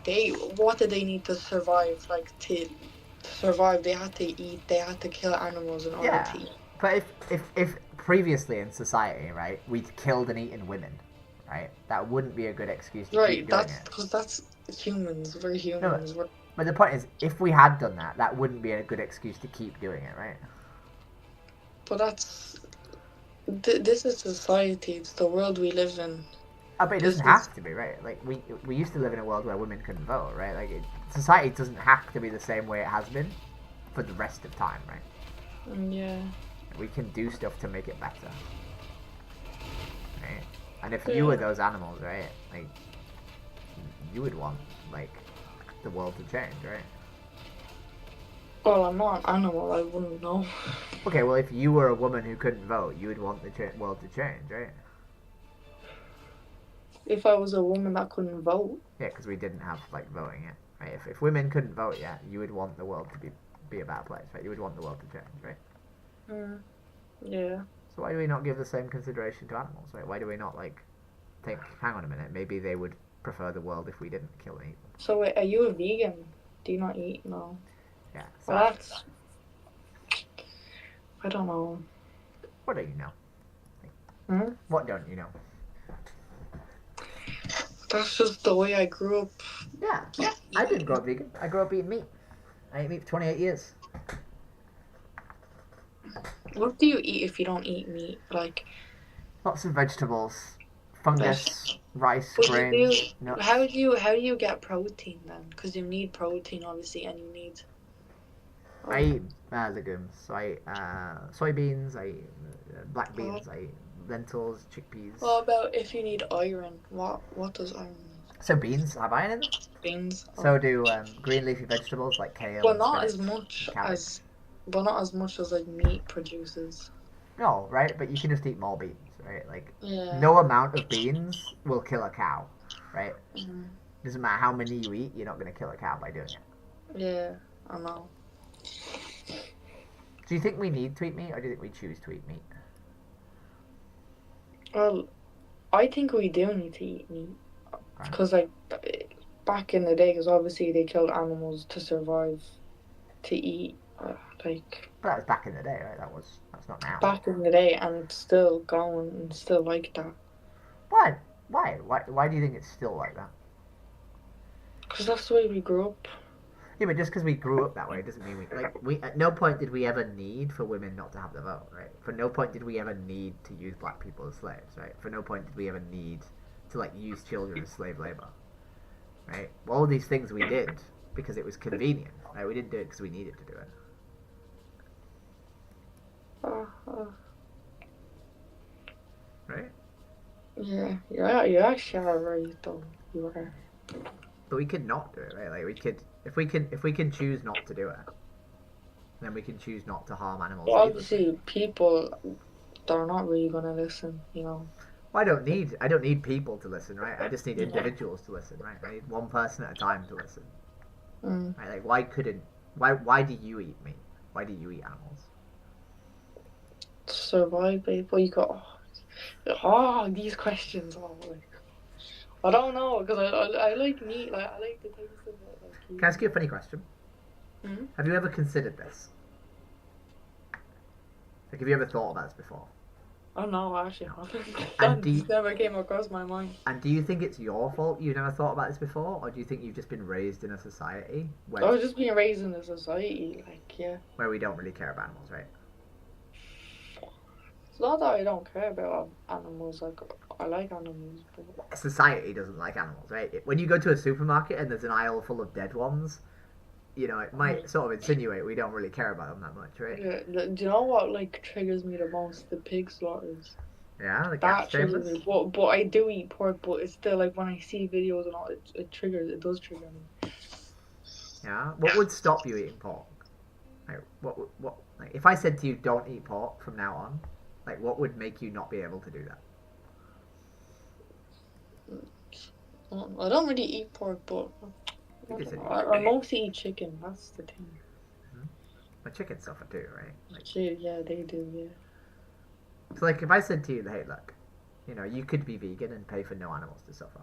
Speaker 3: what did they need to survive? Like, to survive, they had to eat, they had to kill animals in order to eat.
Speaker 1: But if previously in society, right, we'd killed and eaten women, right, that wouldn't be a good excuse to keep doing it.
Speaker 3: Because that's humans. We're humans.
Speaker 1: No, but the point is, if we had done that, that wouldn't be a good excuse to keep doing it, right?
Speaker 3: But that's... this is society. It's the world we live in.
Speaker 1: But it doesn't have to be, right? Like, we used to live in a world where women couldn't vote, right? Like, society doesn't have to be the same way it has been for the rest of time, right?
Speaker 3: Yeah.
Speaker 1: We can do stuff to make it better, right? And if you were those animals, right, like, you would want, like, the world to change, right?
Speaker 3: Well, I'm not an animal, I wouldn't know.
Speaker 1: Okay, well, if you were a woman who couldn't vote, you would want the world to change, right?
Speaker 10: if I was a woman that couldn't vote.
Speaker 1: Yeah, because we didn't have like voting yet, right? If women couldn't vote yet, you would want the world to be a better place, right? You would want the world to change, right?
Speaker 10: Yeah.
Speaker 1: So why do we not give the same consideration to animals, right? Why do we not like think, hang on a minute, maybe they would prefer the world if we didn't kill and eat them?
Speaker 10: So wait, are you a vegan? Do you not eat? No.
Speaker 1: Yeah. So
Speaker 10: Well, that's. I don't know.
Speaker 1: what don't you know?
Speaker 10: Hmm?
Speaker 1: What don't you know?
Speaker 10: That's just the way I grew up.
Speaker 1: Yeah. I didn't grow up vegan. I grew up eating meat. I ate meat for 28 years.
Speaker 10: What do you eat if you don't eat meat? Like,
Speaker 1: Lots of vegetables, fungus, rice,
Speaker 10: what do you
Speaker 1: grains,
Speaker 10: do?
Speaker 1: nuts.
Speaker 10: How do you get protein then? Because you need protein, obviously, and you need.
Speaker 1: I eat legumes. So I eat soybeans, I eat black beans, I eat lentils, chickpeas.
Speaker 10: What about if you need iron? What does iron mean?
Speaker 1: So beans have iron in them.
Speaker 10: Beans.
Speaker 1: So do green leafy vegetables like kale.
Speaker 10: But
Speaker 1: and
Speaker 10: not as
Speaker 1: spinach
Speaker 10: much
Speaker 1: and carrots.
Speaker 10: as. But not as much as like meat produces.
Speaker 1: No, right? But you can just eat more beans, right? Like
Speaker 10: Yeah.
Speaker 1: no amount of beans will kill a cow, right?
Speaker 10: Mhm.
Speaker 1: Doesn't matter how many you eat, you're not going to kill a cow by doing it.
Speaker 10: Yeah, I know.
Speaker 1: Do you think we need to eat meat, or do you think we choose to eat meat?
Speaker 10: Well, I think we do need to eat meat. Because, like, back in the day, because obviously they killed animals to survive, to eat. Like,
Speaker 1: But that was back in the day, right? That's not now.
Speaker 10: back in the day, and it's still going and still like that.
Speaker 1: Why? Why do you think it's still like that?
Speaker 10: Because that's the way we grew up.
Speaker 1: Yeah, but just because we grew up that way doesn't mean we at no point did we ever need for women not to have the vote, right? For no point did we ever need to use black people as slaves, right? For no point did we ever need to like use children as slave labor, right? Well, all these things we did because it was convenient, right? We didn't do it because we needed to do it. Right?
Speaker 10: Yeah, you actually are right, though. You are.
Speaker 1: But we could not do it, right? Like we could, if we can choose not to do it, then we can choose not to harm animals.
Speaker 10: Well, obviously, people, they're not really gonna listen, you know.
Speaker 1: Well, I don't need people to listen, right? I just need individuals to listen, right? I need one person at a time to listen. Right? Like, why do you eat meat? Why do you eat animals?
Speaker 10: Survive, people. You got these questions. Like, I don't know, because I like meat. Like, I like the taste of it. Like,
Speaker 1: Can I ask you a funny question?
Speaker 10: Hmm?
Speaker 1: Have you ever considered this? Like, have you ever thought about this before?
Speaker 10: Oh no, I actually haven't.
Speaker 1: And do you-
Speaker 10: This never came across my mind.
Speaker 1: And do you think it's your fault you never thought about this before, or do you think you've just been raised in a society
Speaker 10: I was just being raised in a society, like, yeah.
Speaker 1: where we don't really care about animals, right?
Speaker 10: It's not that I don't care about animals. Like, I like animals, but
Speaker 1: Society doesn't like animals, right? When you go to a supermarket and there's an aisle full of dead ones, you know, it might sort of insinuate we don't really care about them that much, right?
Speaker 10: yeah. Do you know what like triggers me the most? The pig slaughters.
Speaker 1: Yeah, the
Speaker 10: That
Speaker 1: gas
Speaker 10: triggers
Speaker 1: chambers.
Speaker 10: me. But I do eat pork. But it's still like when I see videos and all, it triggers. It does trigger me.
Speaker 1: Yeah. What would stop you eating pork? Like, what? Like, if I said to you, don't eat pork from now on, like, what would make you not be able to do that?
Speaker 10: I don't really eat pork, but
Speaker 1: You just said
Speaker 10: I mostly eat chicken. That's the thing.
Speaker 1: But chickens suffer too, right? Like,
Speaker 10: Yeah, they do. Yeah.
Speaker 1: so, like, if I said to you, hey, look, you know, you could be vegan and pay for no animals to suffer,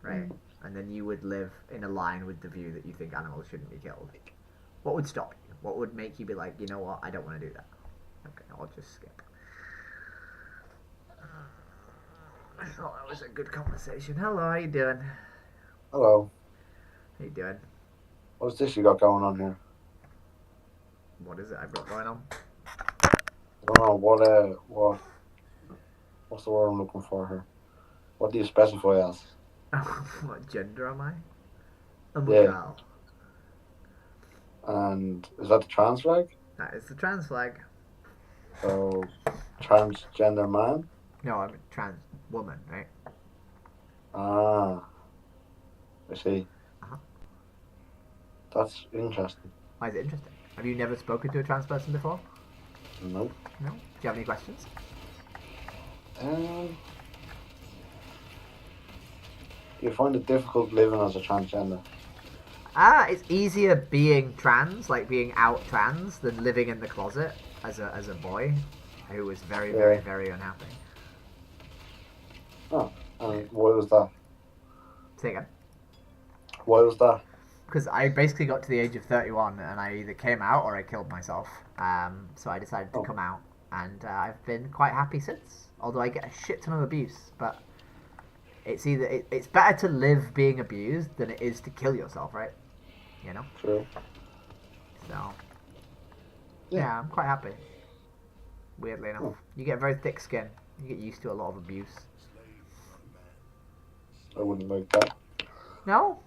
Speaker 1: right? And then you would live in a line with the view that you think animals shouldn't be killed. What would stop you? What would make you be like, you know what, I don't want to do that? Okay, I'll just skip. I thought that was a good conversation. Hello, how you doing?
Speaker 9: Hello.
Speaker 1: How you doing?
Speaker 9: What's this you got going on here?
Speaker 1: What is it I've got going on?
Speaker 9: I don't know what's the word I'm looking for here? What do you specify as?
Speaker 1: What gender am I? I'm a
Speaker 9: Yeah.
Speaker 1: girl.
Speaker 9: And is that the trans flag?
Speaker 1: That is the trans flag.
Speaker 9: So transgender man?
Speaker 1: No, I'm a trans woman, right?
Speaker 9: Ah, I see.
Speaker 1: Uh-huh.
Speaker 9: That's interesting.
Speaker 1: Why is it interesting? Have you never spoken to a trans person before?
Speaker 9: Nope.
Speaker 1: No? Do you have any questions?
Speaker 17: You find it difficult living as a transgender?
Speaker 1: It's easier being trans, like being out trans, than living in the closet as a boy who was very, very,
Speaker 17: Yeah.
Speaker 1: very unhappy.
Speaker 17: Oh, and why was that?
Speaker 1: Say again.
Speaker 17: Why was that?
Speaker 1: Because I basically got to the age of 31 and I either came out or I killed myself. So I decided to come out, and I've been quite happy since. Although I get a shit ton of abuse, but it's it's better to live being abused than it is to kill yourself, right? You know.
Speaker 17: True.
Speaker 1: So yeah, I'm quite happy. Weirdly enough, you get very thick skin. You get used to a lot of abuse.
Speaker 17: I wouldn't like that.
Speaker 1: No.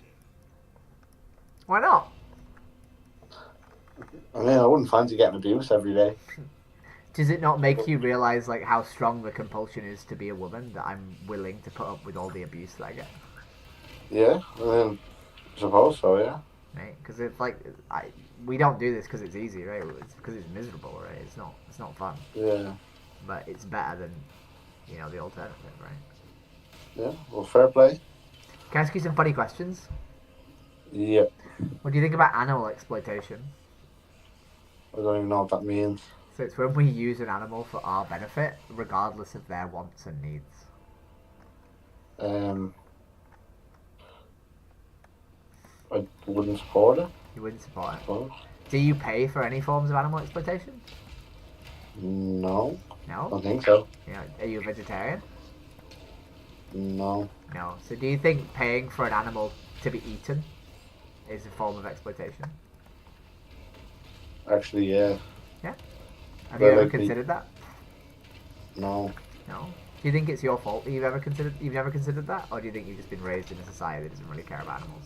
Speaker 1: Why not?
Speaker 17: I mean, I wouldn't fancy getting abuse every day.
Speaker 1: Does it not make you realise like how strong the compulsion is to be a woman, that I'm willing to put up with all the abuse that I get?
Speaker 17: Yeah, I mean, I suppose so, yeah.
Speaker 1: Right? Because it's like we don't do this because it's easy, right? It's because it's miserable, right? It's not fun.
Speaker 17: Yeah.
Speaker 1: But it's better than the alternative, right?
Speaker 17: Yeah, well, fair play.
Speaker 1: Can I ask you some funny questions?
Speaker 17: Yeah.
Speaker 1: What do you think about animal exploitation?
Speaker 17: I don't even know what that means.
Speaker 1: So it's when we use an animal for our benefit, regardless of their wants and needs.
Speaker 17: I wouldn't support it.
Speaker 1: You wouldn't support it? Do you pay for any forms of animal exploitation?
Speaker 17: No.
Speaker 1: No?
Speaker 17: I don't think so.
Speaker 1: Yeah. Are you a vegetarian?
Speaker 17: No.
Speaker 1: No. So do you think paying for an animal to be eaten is a form of exploitation?
Speaker 17: Actually, yeah.
Speaker 1: Yeah? Have you ever considered that?
Speaker 17: No.
Speaker 1: No? Do you think it's your fault that you've never considered that? Or do you think you've just been raised in a society that doesn't really care about animals?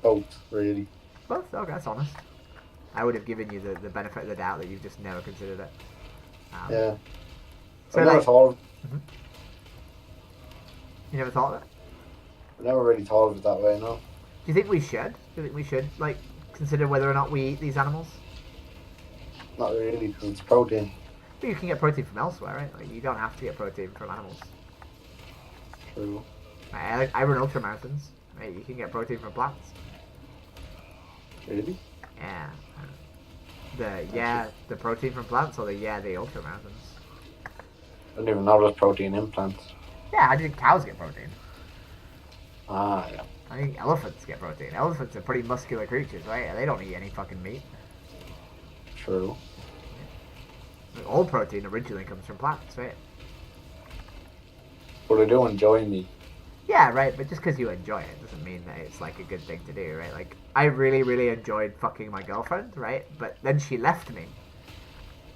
Speaker 17: Both, really.
Speaker 1: Both? Okay, that's honest. I would have given you the benefit of the doubt that you've just never considered it.
Speaker 17: Yeah.
Speaker 1: So
Speaker 17: I never thought of
Speaker 1: it. You never thought of it?
Speaker 17: I never really thought of it that way, no.
Speaker 1: Do you think we should? Do you think we should, like, consider whether or not we eat these animals?
Speaker 17: Not really, because it's protein.
Speaker 1: But you can get protein from elsewhere, right? Like, you don't have to get protein from animals.
Speaker 17: True.
Speaker 1: I run ultramarathons. Right? You can get protein from plants.
Speaker 17: Really?
Speaker 1: Yeah. The protein from plants, or the ultramarathons.
Speaker 17: I didn't even know there's protein in plants.
Speaker 1: Yeah, I think cows get protein.
Speaker 17: Ah, yeah.
Speaker 1: I think elephants get protein. Elephants are pretty muscular creatures, right? They don't eat any fucking meat.
Speaker 17: True.
Speaker 1: All protein originally comes from plants, right?
Speaker 17: But I do enjoy meat.
Speaker 1: Yeah, right, but just because you enjoy it doesn't mean that it's like a good thing to do, right? Like, I really, really enjoyed fucking my girlfriend, right? But then she left me.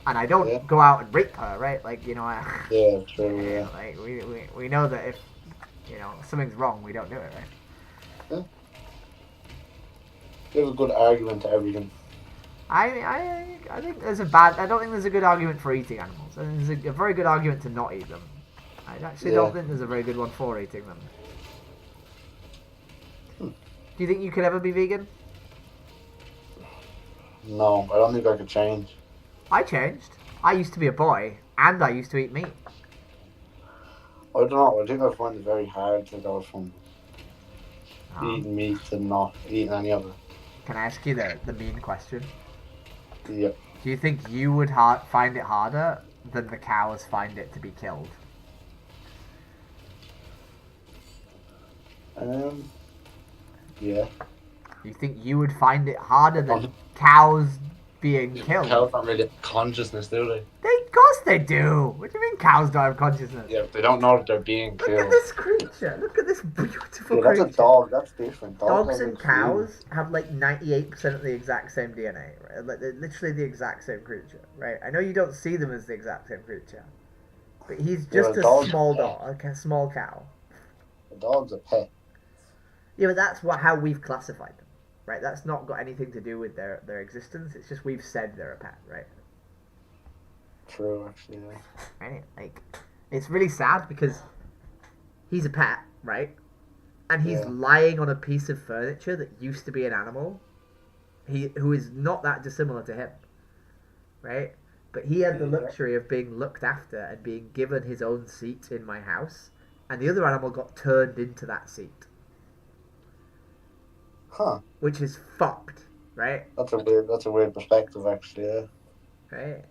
Speaker 1: And I don't go out and rape her, right? Like,
Speaker 17: Yeah, true, yeah.
Speaker 1: Like, we know that if, something's wrong, we don't do it, right?
Speaker 17: Yeah. You have a good argument to everything.
Speaker 1: I think I don't think there's a good argument for eating animals. I think there's a very good argument to not eat them. I actually don't think there's a very good one for eating them. Do you think you could ever be vegan?
Speaker 17: No, I don't think I could change.
Speaker 1: I changed. I used to be a boy, and I used to eat meat.
Speaker 17: I don't know, I think I find it very hard to go from eating meat to not eating any of it.
Speaker 1: Can I ask you the mean question?
Speaker 17: Yeah.
Speaker 1: Do you think you would find it harder than the cows find it to be killed?
Speaker 17: Yeah.
Speaker 1: You think you would find it harder than cows being killed?
Speaker 17: Cows don't really have consciousness, do they?
Speaker 1: Of course they do. What do you mean cows don't have consciousness?
Speaker 17: Yeah, they don't know that they're being killed.
Speaker 1: Look at this creature. Look at this beautiful
Speaker 17: That's
Speaker 1: creature.
Speaker 17: a dog. That's different.
Speaker 1: Dogs and cows have like 98% of the exact same DNA, right? Like they're literally the exact same creature, right? I know you don't see them as the exact same creature, but he's just a small dog, a small cow.
Speaker 17: A dog's a pet.
Speaker 1: Yeah, but that's how we've classified them, right? That's not got anything to do with their existence. It's just we've said they're a pet, right?
Speaker 17: True, actually, yeah.
Speaker 1: Right? Like, it's really sad because he's a pet, right? And he's lying on a piece of furniture that used to be an animal, who is not that dissimilar to him, right? But he had the luxury of being looked after and being given his own seat in my house and the other animal got turned into that seat.
Speaker 17: Huh.
Speaker 1: Which is fucked, right?
Speaker 17: That's a weird perspective, actually. Yeah.
Speaker 1: Right.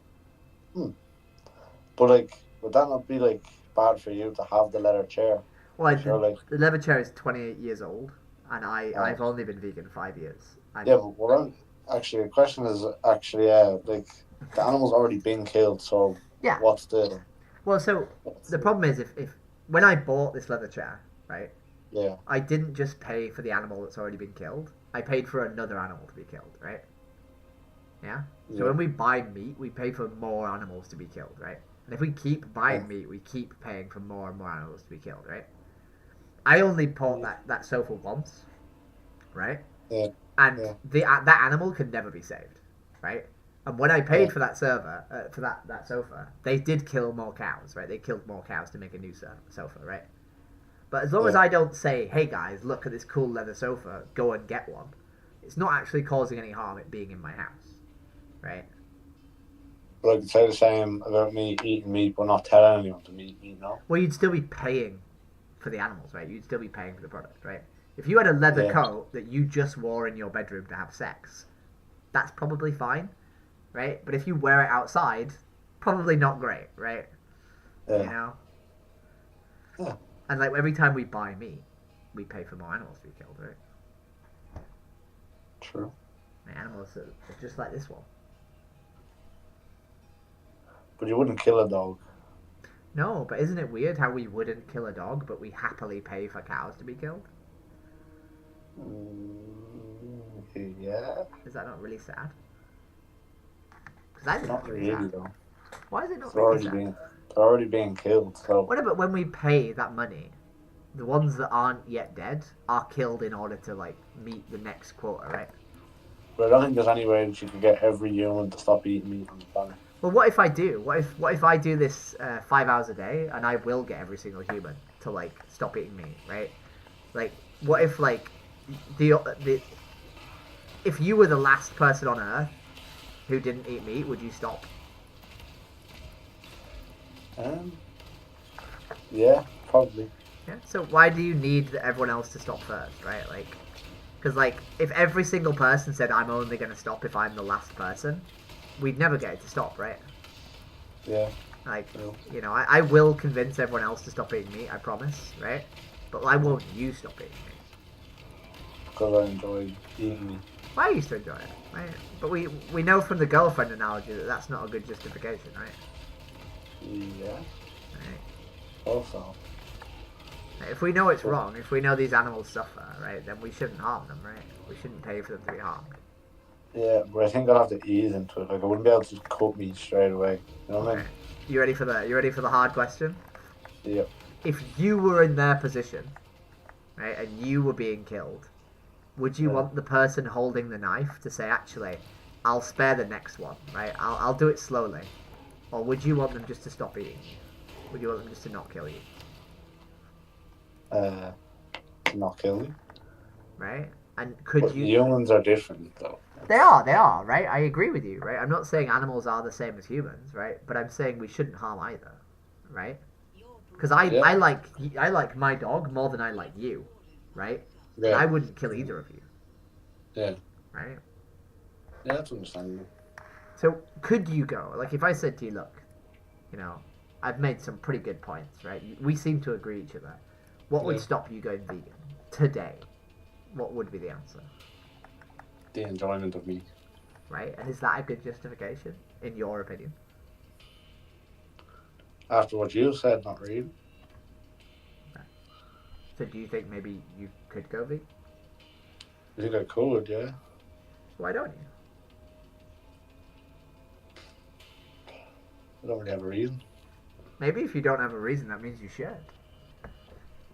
Speaker 17: But like, would that not be like bad for you to have the leather chair?
Speaker 1: Well,
Speaker 17: Surely.
Speaker 1: the leather chair is 28 years old, and I've only been vegan 5 years.
Speaker 17: Yeah, but the question is actually, like, the animal's already been killed, so
Speaker 1: yeah.
Speaker 17: What's the...
Speaker 1: Well, so the problem is if when I bought this leather chair, right?
Speaker 17: Yeah.
Speaker 1: I didn't just pay for the animal that's already been killed. I paid for another animal to be killed, right? Yeah? So when we buy meat, we pay for more animals to be killed, right? And if we keep buying meat, we keep paying for more and more animals to be killed, right? I only bought that sofa once, right?
Speaker 17: Yeah.
Speaker 1: And that animal can never be saved, right? And when I paid for that that sofa, they did kill more cows, right? They killed more cows to make a new sofa, right? But as long as I don't say, hey guys, look at this cool leather sofa, go and get one, it's not actually causing any harm it being in my house, right?
Speaker 17: But I could say the same about me eating meat, but not tell anyone to eat meat, no?
Speaker 1: Well, you'd still be paying for the animals, right? You'd still be paying for the product, right? If you had a leather coat that you just wore in your bedroom to have sex, that's probably fine, right? But if you wear it outside, probably not great, right?
Speaker 17: Yeah.
Speaker 1: You know?
Speaker 17: Yeah.
Speaker 1: And like every time we buy meat, we pay for more animals to be killed, right?
Speaker 17: True.
Speaker 1: The animals are just like this one.
Speaker 17: But you wouldn't kill a dog.
Speaker 1: No, but isn't it weird how we wouldn't kill a dog, but we happily pay for cows to be killed?
Speaker 17: Yeah.
Speaker 1: Is that not really sad? Because
Speaker 17: Not really, though.
Speaker 1: Why is it not
Speaker 17: They're
Speaker 1: really sad?
Speaker 17: They're already being killed, so...
Speaker 1: What about when we pay that money, the ones that aren't yet dead are killed in order to, like, meet the next quota, right?
Speaker 17: But I don't think there's any way that you could get every human to stop eating meat on the planet.
Speaker 1: Well, what if I do? What if I do this 5 hours a day, and I will get every single human to, like, stop eating meat, right? Like, what if, like, if you were the last person on Earth who didn't eat meat, would you stop?
Speaker 17: Yeah, probably.
Speaker 1: Yeah. So why do you need everyone else to stop first, right? Like, because like if every single person said I'm only going to stop if I'm the last person, we'd never get it to stop, right?
Speaker 17: Yeah.
Speaker 1: Like, you know, I will convince everyone else to stop eating meat, I promise, right? But why won't you stop eating meat?
Speaker 17: Because I enjoy eating meat.
Speaker 1: I used to enjoy it, right? But we know from the girlfriend analogy that that's not a good justification, right?
Speaker 17: Yeah.
Speaker 1: Right.
Speaker 17: Also.
Speaker 1: If we know it's wrong, if we know these animals suffer, right, then we shouldn't harm them, right? We shouldn't pay for them to be harmed.
Speaker 17: Yeah, but I think I'd have to ease into it. Like, I wouldn't be able to just cook meat straight away. You know what I mean?
Speaker 1: You ready for the hard question?
Speaker 17: Yep.
Speaker 1: If you were in their position, right, and you were being killed, would you want the person holding the knife to say, actually, I'll spare the next one, right? I'll do it slowly. Or would you want them just to stop eating you? Would you want them just to not kill you?
Speaker 17: Not kill me.
Speaker 1: Right? And could
Speaker 17: But
Speaker 1: you...
Speaker 17: humans are different, though.
Speaker 1: They are, right? I agree with you, right? I'm not saying animals are the same as humans, right? But I'm saying we shouldn't harm either, right? Because I like my dog more than I like you, right?
Speaker 17: Yeah.
Speaker 1: And I wouldn't kill either of you.
Speaker 17: Yeah.
Speaker 1: Right?
Speaker 17: Yeah, that's understandable.
Speaker 1: So, could you go? Like, if I said to you, look, you know, I've made some pretty good points, right? We seem to agree each other. What would stop you going vegan today? What would be the answer?
Speaker 17: The enjoyment of meat.
Speaker 1: Right? And is that a good justification, in your opinion?
Speaker 17: After what you said, not really.
Speaker 1: Okay. So do you think maybe you could go vegan?
Speaker 17: I think I could, yeah.
Speaker 1: Why don't you?
Speaker 17: I don't really have a reason.
Speaker 1: Maybe if you don't have a reason, that means you should.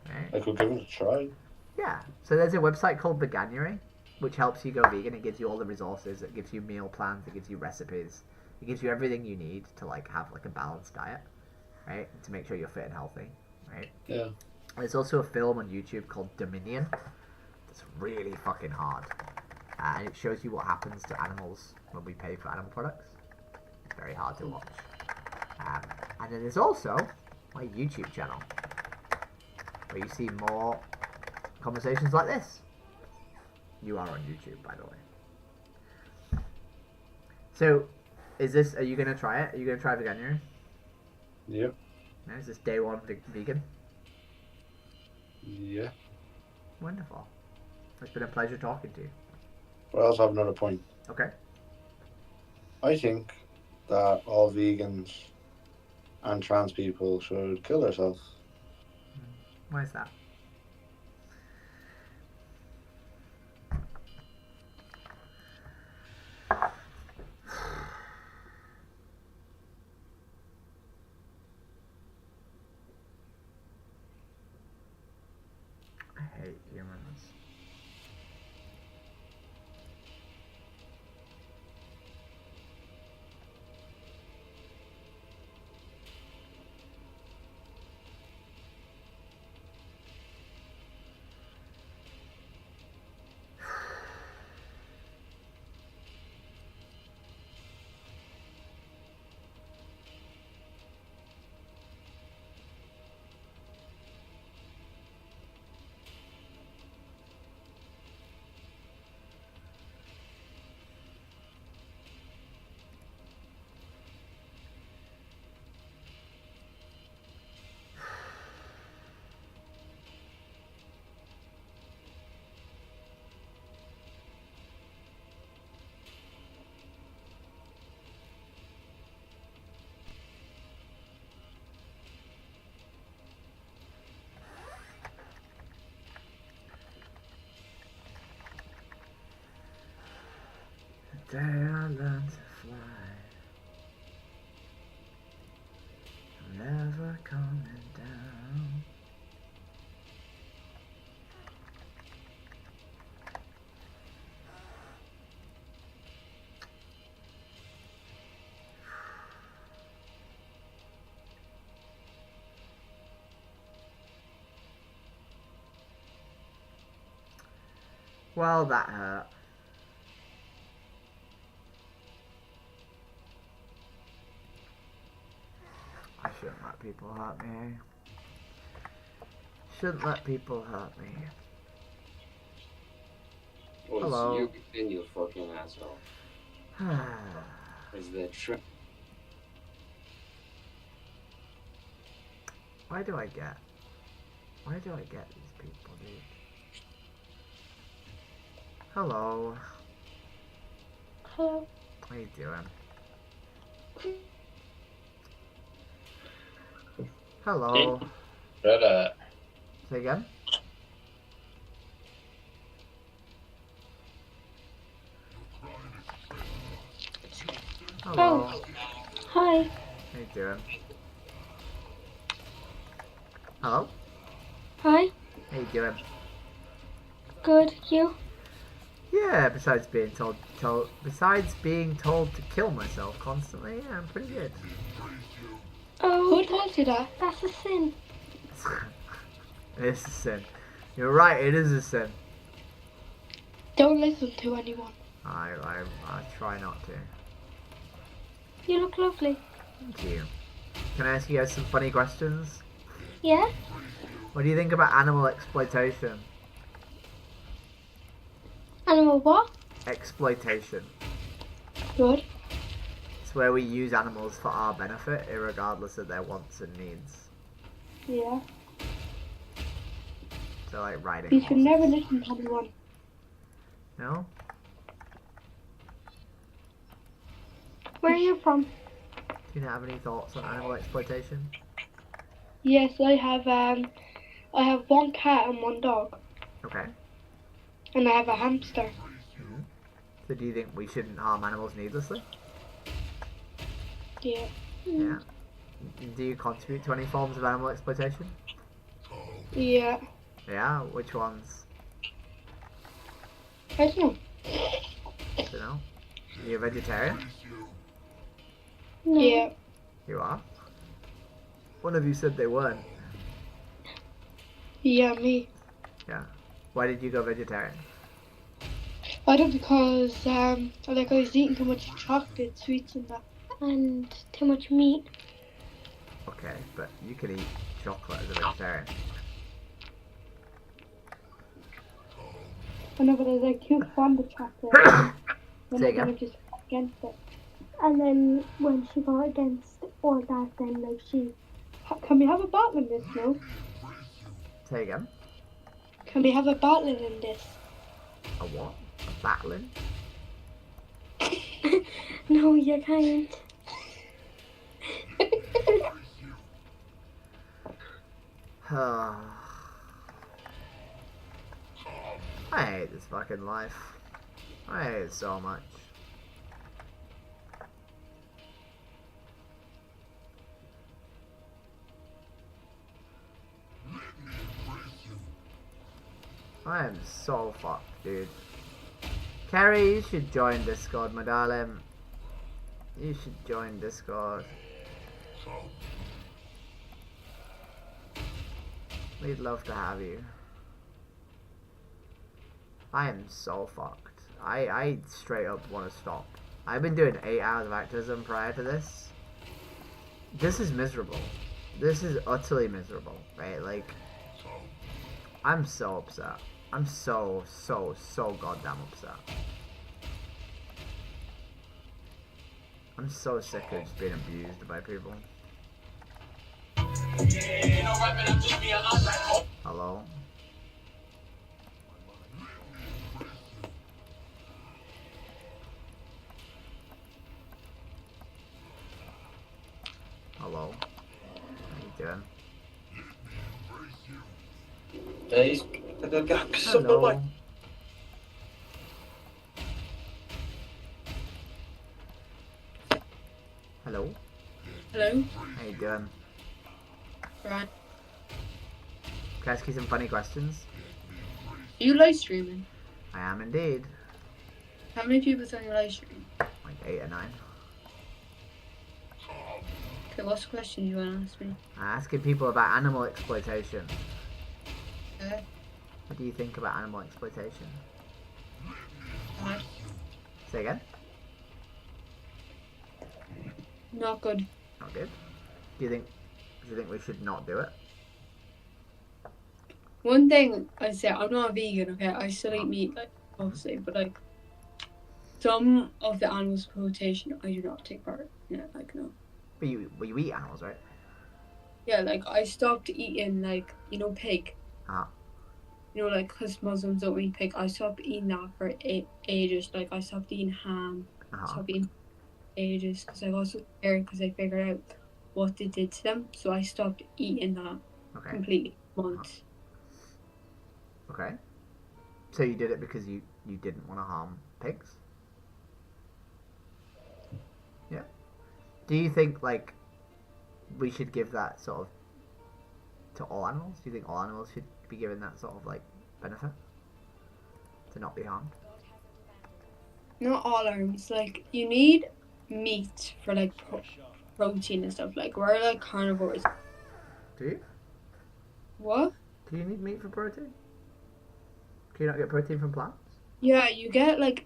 Speaker 1: Right?
Speaker 17: I could give it a try.
Speaker 1: Yeah. So there's a website called Veganuary, which helps you go vegan. It gives you all the resources. It gives you meal plans. It gives you recipes. It gives you everything you need to like have like a balanced diet, right? To make sure you're fit and healthy, right?
Speaker 17: Yeah.
Speaker 1: There's also a film on YouTube called Dominion. It's really fucking hard, and it shows you what happens to animals when we pay for animal products. It's very hard to watch. And then there's also my YouTube channel, where you see more conversations like this. You are on YouTube, by the way. So, are you going to try it? Are you going to try veganuary?
Speaker 17: Yep.
Speaker 1: No, is this day one vegan?
Speaker 17: Yeah.
Speaker 1: Wonderful. It's been a pleasure talking to you.
Speaker 17: But I also have another point.
Speaker 1: Okay.
Speaker 17: I think that all vegans and trans people should kill themselves.
Speaker 1: Why is that? I hate humans. The day I learned to fly, I'm never coming down. Well, that hurt. I shouldn't let people hurt me. Shouldn't let people hurt me.
Speaker 18: Well,
Speaker 1: Hello.
Speaker 18: you and you fucking asshole. Is that true?
Speaker 1: Why do I get these people, dude? Hello.
Speaker 10: Hello.
Speaker 1: How you doing? Hello.
Speaker 19: Brother.
Speaker 1: Say again? Hello.
Speaker 10: Oh. Hi.
Speaker 1: How you doing? Hello?
Speaker 10: Hi.
Speaker 1: How you doing?
Speaker 10: Good. You?
Speaker 1: Yeah, besides being told to kill myself constantly, yeah, I'm pretty good.
Speaker 10: Oh, who told you that? That's a sin.
Speaker 1: It's a sin. You're right, it is a sin.
Speaker 10: Don't listen to anyone.
Speaker 1: I try not to.
Speaker 10: You look lovely.
Speaker 1: Thank you. Can I ask you guys some funny questions?
Speaker 10: Yeah?
Speaker 1: What do you think about animal exploitation?
Speaker 10: Animal what?
Speaker 1: Exploitation.
Speaker 10: Good.
Speaker 1: It's where we use animals for our benefit, irregardless of their wants and needs.
Speaker 10: Yeah.
Speaker 1: So like riding
Speaker 10: You should
Speaker 1: horses.
Speaker 10: never listen to anyone.
Speaker 1: No?
Speaker 10: Where are you from?
Speaker 1: Do you not have any thoughts on animal exploitation?
Speaker 10: Yes, I have one cat and one dog.
Speaker 1: Okay.
Speaker 10: And I have a hamster.
Speaker 1: So do you think we shouldn't harm animals needlessly?
Speaker 10: Yeah.
Speaker 1: Yeah. Do you contribute to any forms of animal exploitation?
Speaker 10: Yeah.
Speaker 1: Yeah? Which ones?
Speaker 10: I don't know.
Speaker 1: I don't know. Are you a vegetarian?
Speaker 10: No. Yeah.
Speaker 1: You are? One of you said they weren't.
Speaker 10: Yeah, me.
Speaker 1: Yeah. Why did you go vegetarian?
Speaker 10: I don't because I was eating too much chocolate, sweets and that. And too much meat.
Speaker 1: Okay, but you can eat chocolate as a vegetarian.
Speaker 20: whenever there's like too fond of chocolate, when
Speaker 1: Say
Speaker 20: they're gonna
Speaker 1: again?
Speaker 20: just fight against it. And then when she fought against all that, then like can we have a battle in this? No.
Speaker 1: Say again?
Speaker 20: Can we have a battle in this?
Speaker 1: A what? A battling?
Speaker 20: No, you can't.
Speaker 1: I hate this fucking life. I hate it so much. I am so fucked, dude. Carrie, you should join Discord, my darling. You should join Discord. We'd love to have you. I am so fucked. I straight up want to stop. I've been doing 8 hours of activism prior to this. This is miserable. This is utterly miserable, right? Like, I'm so upset. I'm so goddamn upset. I'm so sick of just being abused by people. Hello? Hello? How you doing? Hello? Hello?
Speaker 21: Hello?
Speaker 1: How you doing?
Speaker 21: Right.
Speaker 1: Can I ask you some funny questions?
Speaker 21: Are you live streaming?
Speaker 1: I am indeed.
Speaker 21: How many people's on your live stream?
Speaker 1: Like 8 or 9.
Speaker 21: Okay, what's the question you want to ask me?
Speaker 1: I'm asking people about animal exploitation.
Speaker 21: Okay.
Speaker 1: What do you think about animal exploitation?
Speaker 21: Bad.
Speaker 1: Say again?
Speaker 21: Not good.
Speaker 1: Not good? Do you think we should not do it?
Speaker 21: One thing I say, I'm not a vegan, okay? I still eat meat, like, obviously, but, like, some of the animal exploitation, I do not take part in it, like, no.
Speaker 1: But you eat animals, right?
Speaker 21: Yeah, like, I stopped eating, like, you know, pig. You know, like, because Muslims don't eat pig, I stopped eating that for ages. Like, I stopped eating ham, stopped eating ages, because I got so scared because I figured out what they did to them, so I stopped eating that completely once.
Speaker 1: Okay. So you did it because you didn't want to harm pigs? Yeah. Do you think, like, we should give that sort of to all animals? Do you think all animals should be given that sort of, like, benefit? To not be harmed?
Speaker 21: Not all animals. Like, you need meat for, like, protein and stuff. Like, we're, like, carnivores.
Speaker 1: Do you?
Speaker 21: What?
Speaker 1: Do you need meat for protein? Can you not get protein from plants?
Speaker 21: Yeah, you get, like,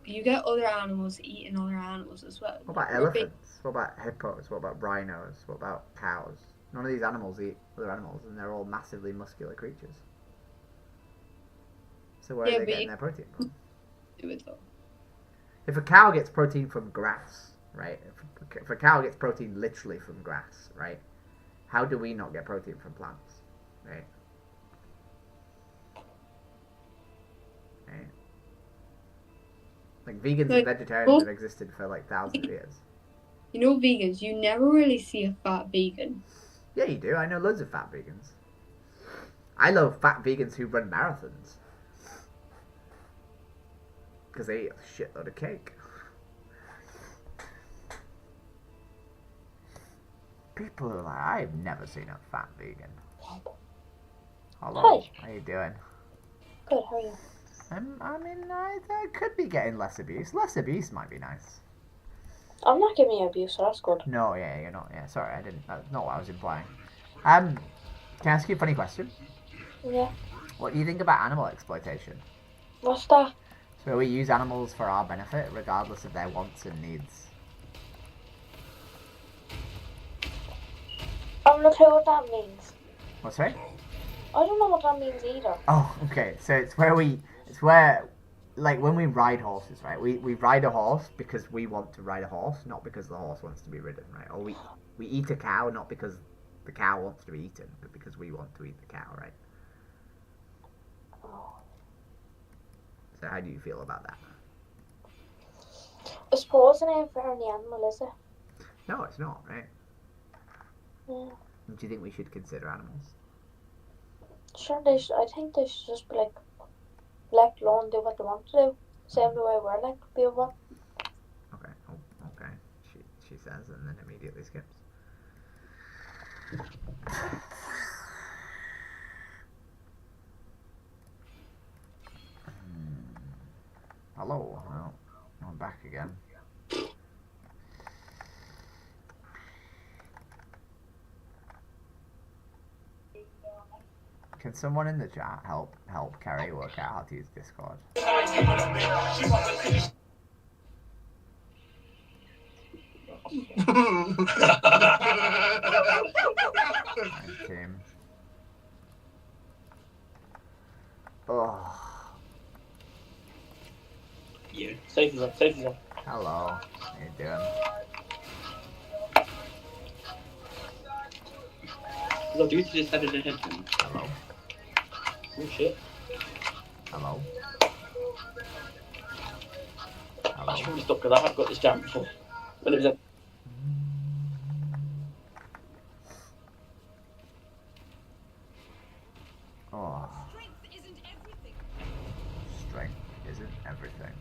Speaker 21: you get other animals eating other animals as well.
Speaker 1: What about elephants? What about hippos? What about rhinos? What about cows? None of these animals eat other animals, and they're all massively muscular creatures. So where are they getting their protein from?
Speaker 21: Do it though.
Speaker 1: If a cow gets protein from grass, right? If a cow gets protein literally from grass, right? How do we not get protein from plants, right? Right? Like vegans and vegetarians have existed for like thousands of years.
Speaker 21: You know, vegans, you never really see a fat vegan.
Speaker 1: Yeah, you do. I know loads of fat vegans. I love fat vegans who run marathons. Because they eat a shitload of cake. People are like, I've never seen a fat vegan. Hello.
Speaker 20: Hi.
Speaker 1: How you doing?
Speaker 20: Good, how are you?
Speaker 1: I mean, I could be getting less abuse. Less abuse might be nice.
Speaker 20: I'm not giving you abuse, so that's good.
Speaker 1: No, yeah, you're not. Yeah, sorry, I didn't. That's not what I was implying. Can I ask you a funny question?
Speaker 20: Yeah.
Speaker 1: What do you think about animal exploitation?
Speaker 20: What's that?
Speaker 1: So we use animals for our benefit, regardless of their wants and needs.
Speaker 20: I'm not sure what that means.
Speaker 1: What's right?
Speaker 20: I don't know what that means either.
Speaker 1: Oh, okay. So it's where we It's where, like, when we ride horses, right? We ride a horse because we want to ride a horse, not because the horse wants to be ridden, right? Or we eat a cow not because the cow wants to be eaten, but because we want to eat the cow, right? So how do you feel about that?
Speaker 6: I suppose it ain't fair on the animal, is it?
Speaker 1: No, it's not, right?
Speaker 6: Yeah.
Speaker 1: Do you think we should consider animals?
Speaker 6: Sure, I think they should just be like, left alone, do what they want to do. Same the way we're like people.
Speaker 1: Okay. Oh, okay. She says, and then immediately skips. Hello. Well, I'm back again. Can someone in the chat help Carrie work out how to use Discord? Nice team. Oh.
Speaker 13: Yeah, safety's up, safety's up.
Speaker 1: Hello. How you doing?
Speaker 13: Look, you just had it in head.
Speaker 1: Hello.
Speaker 13: Oh shit.
Speaker 1: Hello.
Speaker 13: I should have stuck with that. I've got this jam before. But it was a...
Speaker 1: Oh. Strength isn't everything.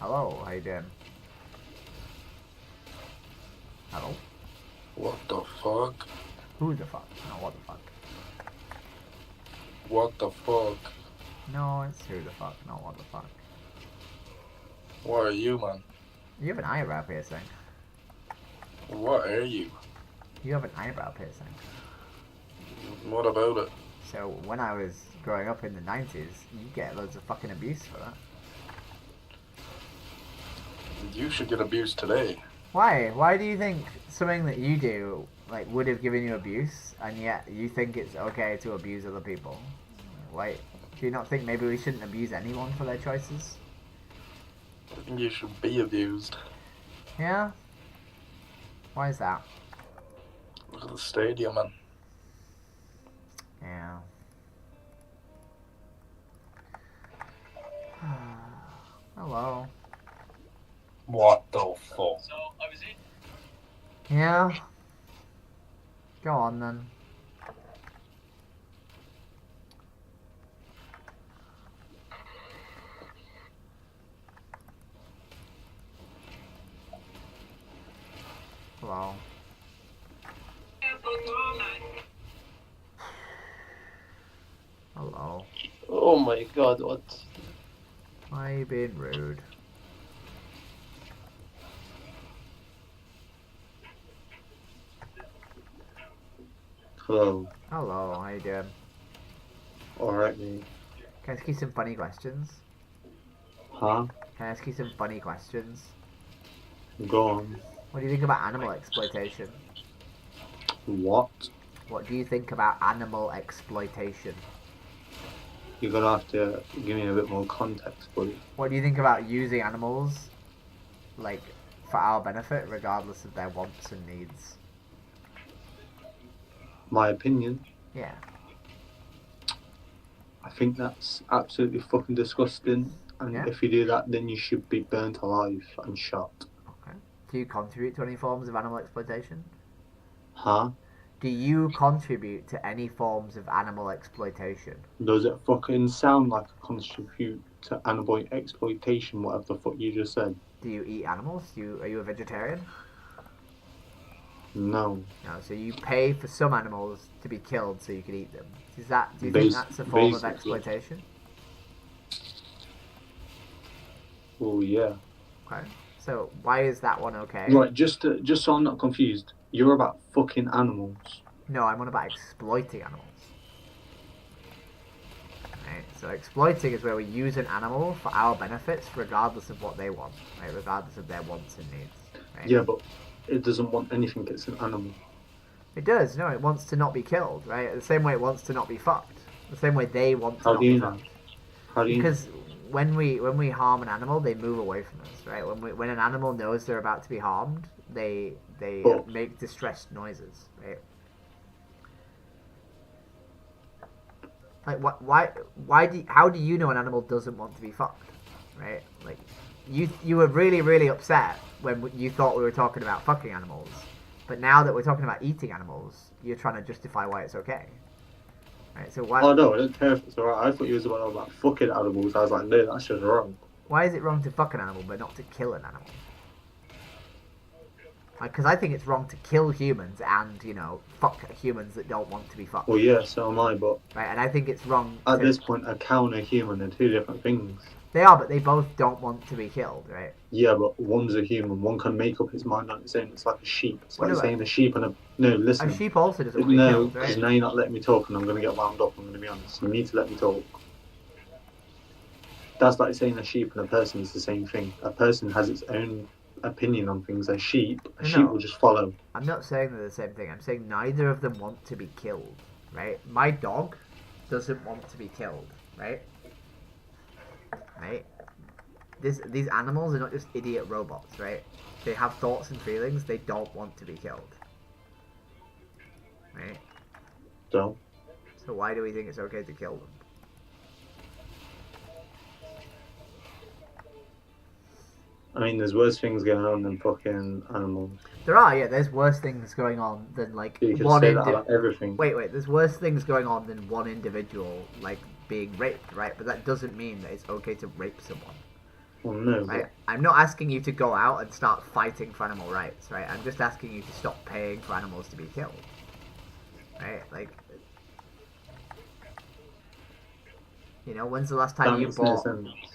Speaker 1: Hello, how you doing? Hello?
Speaker 22: What the fuck?
Speaker 1: Who the fuck? No, what the fuck?
Speaker 22: What the fuck?
Speaker 1: No, it's who the fuck, not what the fuck.
Speaker 22: What are you, man?
Speaker 1: You have an eyebrow piercing.
Speaker 22: What are you?
Speaker 1: You have an eyebrow piercing.
Speaker 22: What about it?
Speaker 1: So, when I was growing up in the 90s, you get loads of fucking abuse for that.
Speaker 22: You should get abused today.
Speaker 1: Why? Why do you think something that you do, like, would have given you abuse, and yet you think it's okay to abuse other people? Why? Do you not think maybe we shouldn't abuse anyone for their choices?
Speaker 22: I think you should be abused.
Speaker 1: Yeah? Why is that?
Speaker 22: Look at the stadium, man.
Speaker 1: Yeah. Hello.
Speaker 22: What the fuck?
Speaker 1: Yeah? Go on then. Hello. Hello.
Speaker 13: Oh my god, what?
Speaker 1: Why are you being rude?
Speaker 17: Hello.
Speaker 1: Hello, how you doing?
Speaker 17: Alright, mate.
Speaker 1: Can I ask you some funny questions?
Speaker 17: Huh?
Speaker 1: Can I ask you some funny questions?
Speaker 17: Go on.
Speaker 1: What do you think about animal exploitation?
Speaker 17: What?
Speaker 1: What do you think about animal exploitation?
Speaker 17: You're gonna have to give me a bit more context, buddy.
Speaker 1: What do you think about using animals, like, for our benefit, regardless of their wants and needs?
Speaker 17: My opinion?
Speaker 1: Yeah.
Speaker 17: I think that's absolutely fucking disgusting. And
Speaker 1: Yeah?
Speaker 17: if you do that, then you should be burnt alive and shot.
Speaker 1: Okay. Do you contribute to any forms of animal exploitation?
Speaker 17: Huh?
Speaker 1: Do you contribute to any forms of animal exploitation?
Speaker 17: Does it fucking sound like a contribute to animal exploitation, whatever the fuck you just said?
Speaker 1: Do you eat animals? Are you a vegetarian?
Speaker 17: No.
Speaker 1: No, so you pay for some animals to be killed so you can eat them. Do you think that's a form of exploitation?
Speaker 17: Oh, yeah.
Speaker 1: Okay. So why is that one okay?
Speaker 17: Right, just so I'm not confused, you're about fucking animals.
Speaker 1: No, I'm on about exploiting animals. Right, so exploiting is where we use an animal for our benefits regardless of what they want, right? Regardless of their wants and needs. Right?
Speaker 2: Yeah, but it doesn't want anything. It's an animal.
Speaker 1: It does. No, it wants to not be killed. Right? The same way it wants to not be fucked. The same way they want to
Speaker 2: How
Speaker 1: not
Speaker 2: do you
Speaker 1: be
Speaker 2: know?
Speaker 1: fucked.
Speaker 2: How do you
Speaker 1: Because when we harm an animal, they move away from us, right? When an animal knows they're about to be harmed, they
Speaker 2: But-
Speaker 1: make distressed noises, right? Like how do you know an animal doesn't want to be fucked, right? Like you were really upset when you thought we were talking about fucking animals, but now that we're talking about eating animals, you're trying to justify why it's okay. Right, so why?
Speaker 2: Oh no, I don't care if it's alright. I thought you was about fucking animals. I was like, no, that's just wrong.
Speaker 1: Why is it wrong to fuck an animal but not to kill an animal? Because I think it's wrong to kill humans and, you know, fuck humans that don't want to be fucked.
Speaker 2: Well, yeah, so am I, but
Speaker 1: Right, and I think it's wrong
Speaker 2: at
Speaker 1: to...
Speaker 2: this point, a cow and a human are two different things.
Speaker 1: They are, but they both don't want to be killed, right?
Speaker 2: Yeah, but one's a human. One can make up its mind on its own. It's like a sheep. It's
Speaker 1: What
Speaker 2: like
Speaker 1: about-
Speaker 2: saying a sheep and a... No, listen.
Speaker 1: A sheep also doesn't want to be
Speaker 2: No,
Speaker 1: killed,
Speaker 2: because
Speaker 1: right?
Speaker 2: now you're not letting me talk and I'm going to get wound up. I'm going to be honest. You need to let me talk. That's like saying a sheep and a person is the same thing. A person has its own opinion on things. A sheep will just follow.
Speaker 1: I'm not saying they're the same thing. I'm saying neither of them want to be killed, right? My dog doesn't want to be killed, right? Right? These animals are not just idiot robots, right? They have thoughts and feelings. They don't want to be killed. Right?
Speaker 2: So
Speaker 1: why do we think it's okay to kill them?
Speaker 2: I mean, there's worse things going on than fucking animals.
Speaker 1: There are, yeah. There's worse things going on than like
Speaker 2: You could
Speaker 1: one
Speaker 2: say that about everything.
Speaker 1: Wait. There's worse things going on than one individual like being raped, right? But that doesn't mean that it's okay to rape someone.
Speaker 2: Well, no.
Speaker 1: Right? I'm not asking you to go out and start fighting for animal rights, right? I'm just asking you to stop paying for animals to be killed. Right? Like, you know, when's the last time you bought?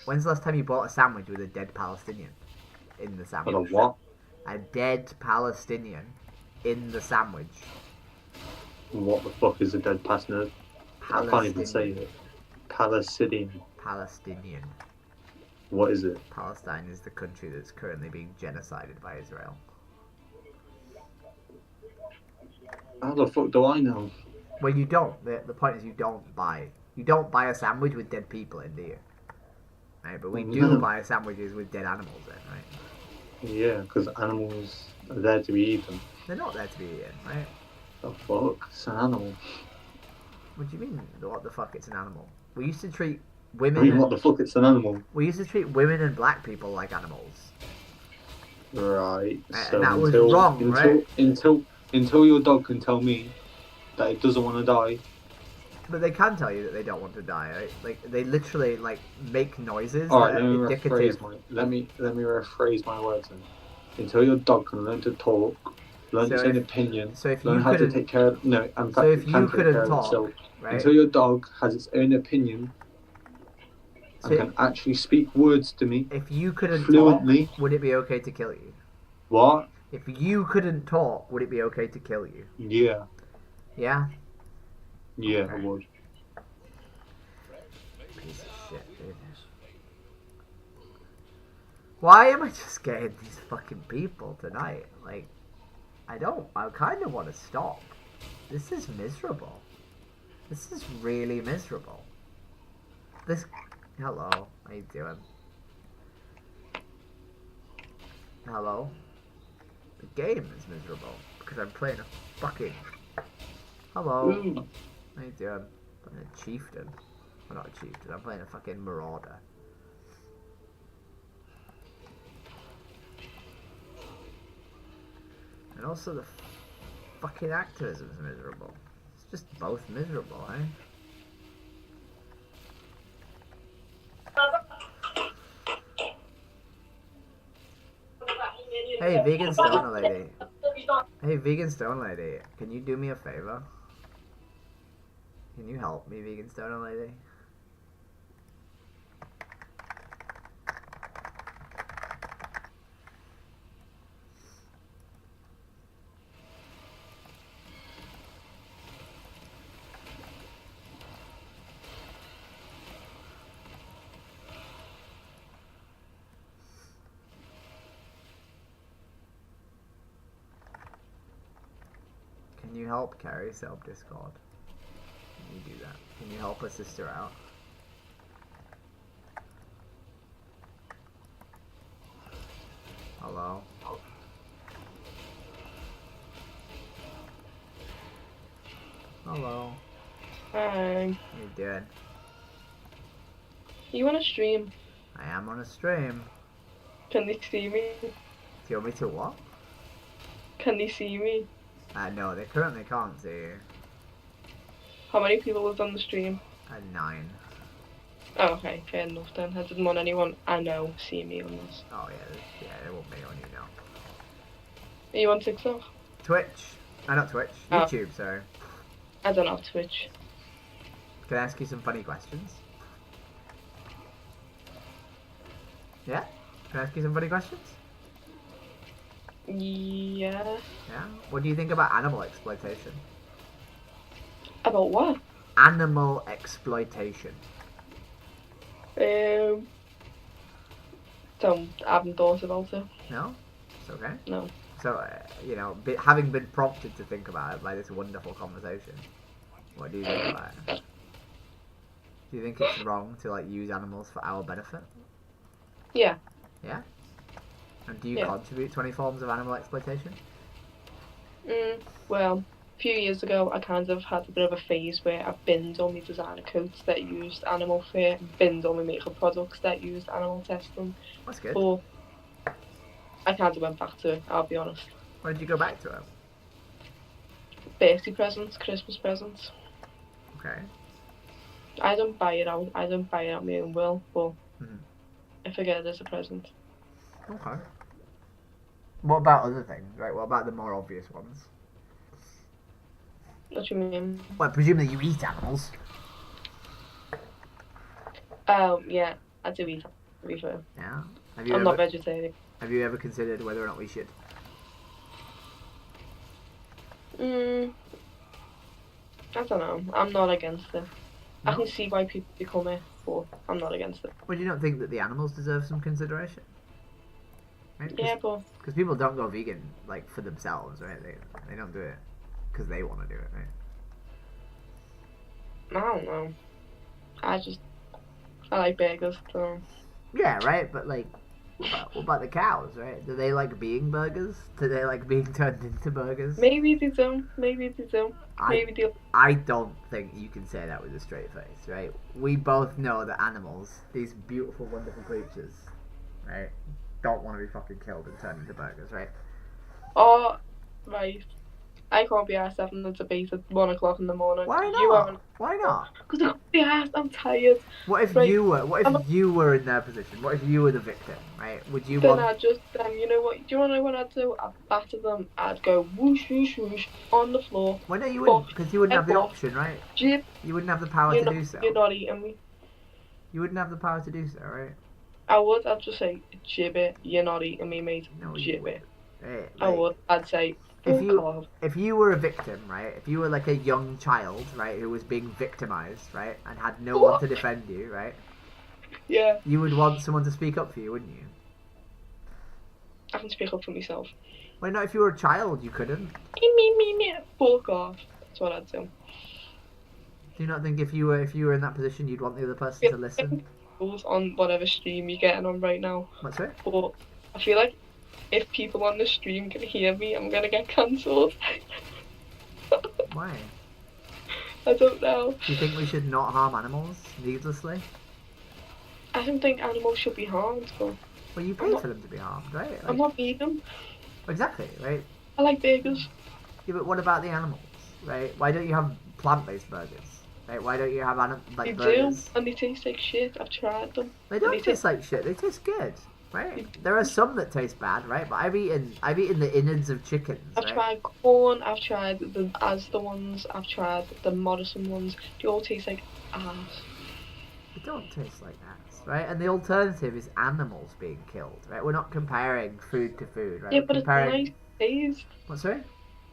Speaker 1: When's the last time you bought a sandwich with a dead Palestinian in the sandwich?
Speaker 2: With a what?
Speaker 1: A dead Palestinian in the sandwich.
Speaker 2: What the fuck is a dead Palestinian? I can't even say it. Palestinian.
Speaker 1: Palestinian.
Speaker 2: What is it?
Speaker 1: Palestine is the country that's currently being genocided by Israel.
Speaker 2: How the fuck do I know?
Speaker 1: Well, you don't. The point is you don't buy a sandwich with dead people in, do you? Right, but we do buy sandwiches with dead animals in, right?
Speaker 2: Yeah, because animals are there to be eaten.
Speaker 1: They're not there to be eaten, right?
Speaker 2: The fuck? It's an animal.
Speaker 1: What do you mean? What the fuck? It's an animal. We used to treat
Speaker 2: I
Speaker 1: women.
Speaker 2: mean, what the fuck? It's an animal.
Speaker 1: We used to treat women and black people like animals.
Speaker 2: Right.
Speaker 1: And
Speaker 2: So
Speaker 1: that was wrong, right?
Speaker 2: Until your dog can tell me that it doesn't want to die.
Speaker 1: But they can tell you that they don't want to die, right? Like they literally like make noises
Speaker 2: All right,
Speaker 1: that
Speaker 2: let me
Speaker 1: are indicative.
Speaker 2: let me rephrase my words. Then. Until your dog can learn to talk, learn
Speaker 1: So
Speaker 2: its own
Speaker 1: if-
Speaker 2: opinion,
Speaker 1: so if
Speaker 2: learn
Speaker 1: you
Speaker 2: how to
Speaker 1: couldn't-
Speaker 2: take care of no, in fact,
Speaker 1: So if
Speaker 2: it
Speaker 1: you
Speaker 2: can take
Speaker 1: couldn't
Speaker 2: care of
Speaker 1: talk,
Speaker 2: itself.
Speaker 1: right?
Speaker 2: Until your dog has its own opinion
Speaker 1: So
Speaker 2: and can actually speak words to me
Speaker 1: if you couldn't
Speaker 2: fluently.
Speaker 1: talk, would it be okay to kill you?
Speaker 2: What?
Speaker 1: If you couldn't talk, would it be okay to kill you?
Speaker 2: Yeah.
Speaker 1: Yeah?
Speaker 2: Yeah, I would.
Speaker 1: Piece of shit, dude. Why am I just getting these fucking people tonight? Like, I kind of want to stop. This is miserable. This is really miserable. Hello, how you doing? Hello? The game is miserable because I'm playing a fucking... Hello? How you doing? I'm playing a chieftain. I'm not a chieftain, I'm playing a fucking marauder. And also the fucking activism is miserable. It's just both miserable, eh? Hey, vegan stoner lady. Hey, vegan stone lady. Can you do me a favor? Can you help me, vegan stoner lady? you help Carrie set up Discord? Can you do that? Can you help her sister out? Hello? Hello?
Speaker 8: Hi.
Speaker 1: How you doing?
Speaker 8: You on a stream?
Speaker 1: I am on a stream.
Speaker 8: Can they see me?
Speaker 1: Do you want me to what?
Speaker 8: Can they see me?
Speaker 1: No, they currently can't see you.
Speaker 8: How many people was on the stream?
Speaker 1: 9.
Speaker 8: Oh, okay, fair enough then. I didn't want anyone I know see me on this.
Speaker 1: Oh yeah, they won't be on you now.
Speaker 8: Are you on TikTok?
Speaker 1: Twitch. Not Twitch. YouTube, sorry.
Speaker 8: I don't have Twitch.
Speaker 1: Can I ask you some funny questions? Yeah? Can I ask you some funny questions?
Speaker 8: Yeah.
Speaker 1: Yeah? What do you think about animal exploitation?
Speaker 8: About what?
Speaker 1: Animal exploitation.
Speaker 8: I haven't thought about it.
Speaker 1: No? It's okay.
Speaker 8: No.
Speaker 1: So, you know, having been prompted to think about it by this wonderful conversation, what do you think about it? Do you think it's wrong to, like, use animals for our benefit?
Speaker 8: Yeah.
Speaker 1: Yeah? And do you contribute to any forms of animal exploitation?
Speaker 8: Well, a few years ago, I kind of had a bit of a phase where I binned all my designer coats that used animal fur, binned all my makeup products that used animal testing.
Speaker 1: That's good.
Speaker 8: But I kind of went back to it, I'll be honest.
Speaker 1: Why did you go back to it?
Speaker 8: Birthday presents, Christmas presents.
Speaker 1: Okay.
Speaker 8: I don't buy it out my own will, but if I get it as a present.
Speaker 1: Okay. What about other things, right? What about the more obvious ones?
Speaker 8: What do you mean?
Speaker 1: Well, presumably you eat animals.
Speaker 8: Yeah, I do eat, to be fair.
Speaker 1: Yeah?
Speaker 8: I'm not vegetarian.
Speaker 1: Have you ever considered whether or not we should?
Speaker 8: I don't know. I'm not against it.
Speaker 1: No?
Speaker 8: I can see why people become it, but I'm not against it.
Speaker 1: Well, do you not think that the animals deserve some consideration? Right?
Speaker 8: Yeah, but...
Speaker 1: Because people don't go vegan, like, for themselves, right? They don't do it because they want to do it, right?
Speaker 8: I don't know. I like burgers, so...
Speaker 1: Yeah, right? But, like, what about the cows, right? Do they like being burgers? Do they like being turned into burgers?
Speaker 8: Maybe they do.
Speaker 1: I don't think you can say that with a straight face, right? We both know that animals, these beautiful, wonderful creatures, right, don't want to be fucking killed and turned into burgers, right?
Speaker 8: Oh, right. I can't be arsed having the debate at 1 o'clock in the morning.
Speaker 1: Why not? Why not?
Speaker 8: Because I can't be arsed. I'm tired.
Speaker 1: What if you were? What if you were in their position? What if you were the victim? Right? Would you
Speaker 8: then
Speaker 1: want?
Speaker 8: I'd just, you know what? Do you want to know what I'd do? I'd batter them. I'd go whoosh, whoosh, whoosh on the floor.
Speaker 1: Well, no, you wouldn't, because you wouldn't have the option, right?
Speaker 8: Jib.
Speaker 1: You wouldn't have the power to do so.
Speaker 8: You're not eating me.
Speaker 1: You wouldn't have the power to do so, right?
Speaker 8: I would. I'd just say, jib it. You're not eating me, mate.
Speaker 1: No,
Speaker 8: jib it.
Speaker 1: Right,
Speaker 8: I would. I'd say.
Speaker 1: If you were a victim, right? If you were like a young child, right, who was being victimized, right, and had no one to defend you, right?
Speaker 8: Yeah.
Speaker 1: You would want someone to speak up for you, wouldn't you?
Speaker 8: I can speak up for myself.
Speaker 1: Well, not if you were a child, you couldn't.
Speaker 8: Me. Fuck off. That's what I'd do.
Speaker 1: Do you not think if you were in that position, you'd want the other person to listen?
Speaker 8: On whatever stream you're getting on right now.
Speaker 1: What's it?
Speaker 8: But I feel like if people on the stream can hear me, I'm gonna get cancelled.
Speaker 1: Why?
Speaker 8: I don't know.
Speaker 1: Do you think we should not harm animals needlessly?
Speaker 8: I don't think animals should be harmed, but...
Speaker 1: Well, you pay for them to be harmed, right? Like...
Speaker 8: I'm not vegan.
Speaker 1: Exactly, right?
Speaker 8: I like burgers.
Speaker 1: Yeah, but what about the animals, right? Why don't you have plant-based burgers? Right? Why don't you have
Speaker 8: They
Speaker 1: burgers?
Speaker 8: do, and they taste like shit. I've tried them.
Speaker 1: They don't taste like shit. They taste good, right? There are some that taste bad, right? But I've eaten the innards of chickens.
Speaker 8: I've tried corn. I've tried the Asda ones. I've tried the Morrison ones. They all taste like ass.
Speaker 1: They don't taste like ass, right? And the alternative is animals being killed, right? We're not comparing food to food, right?
Speaker 8: Yeah,
Speaker 1: We're
Speaker 8: but
Speaker 1: comparing...
Speaker 8: it's nice taste.
Speaker 1: What, sorry?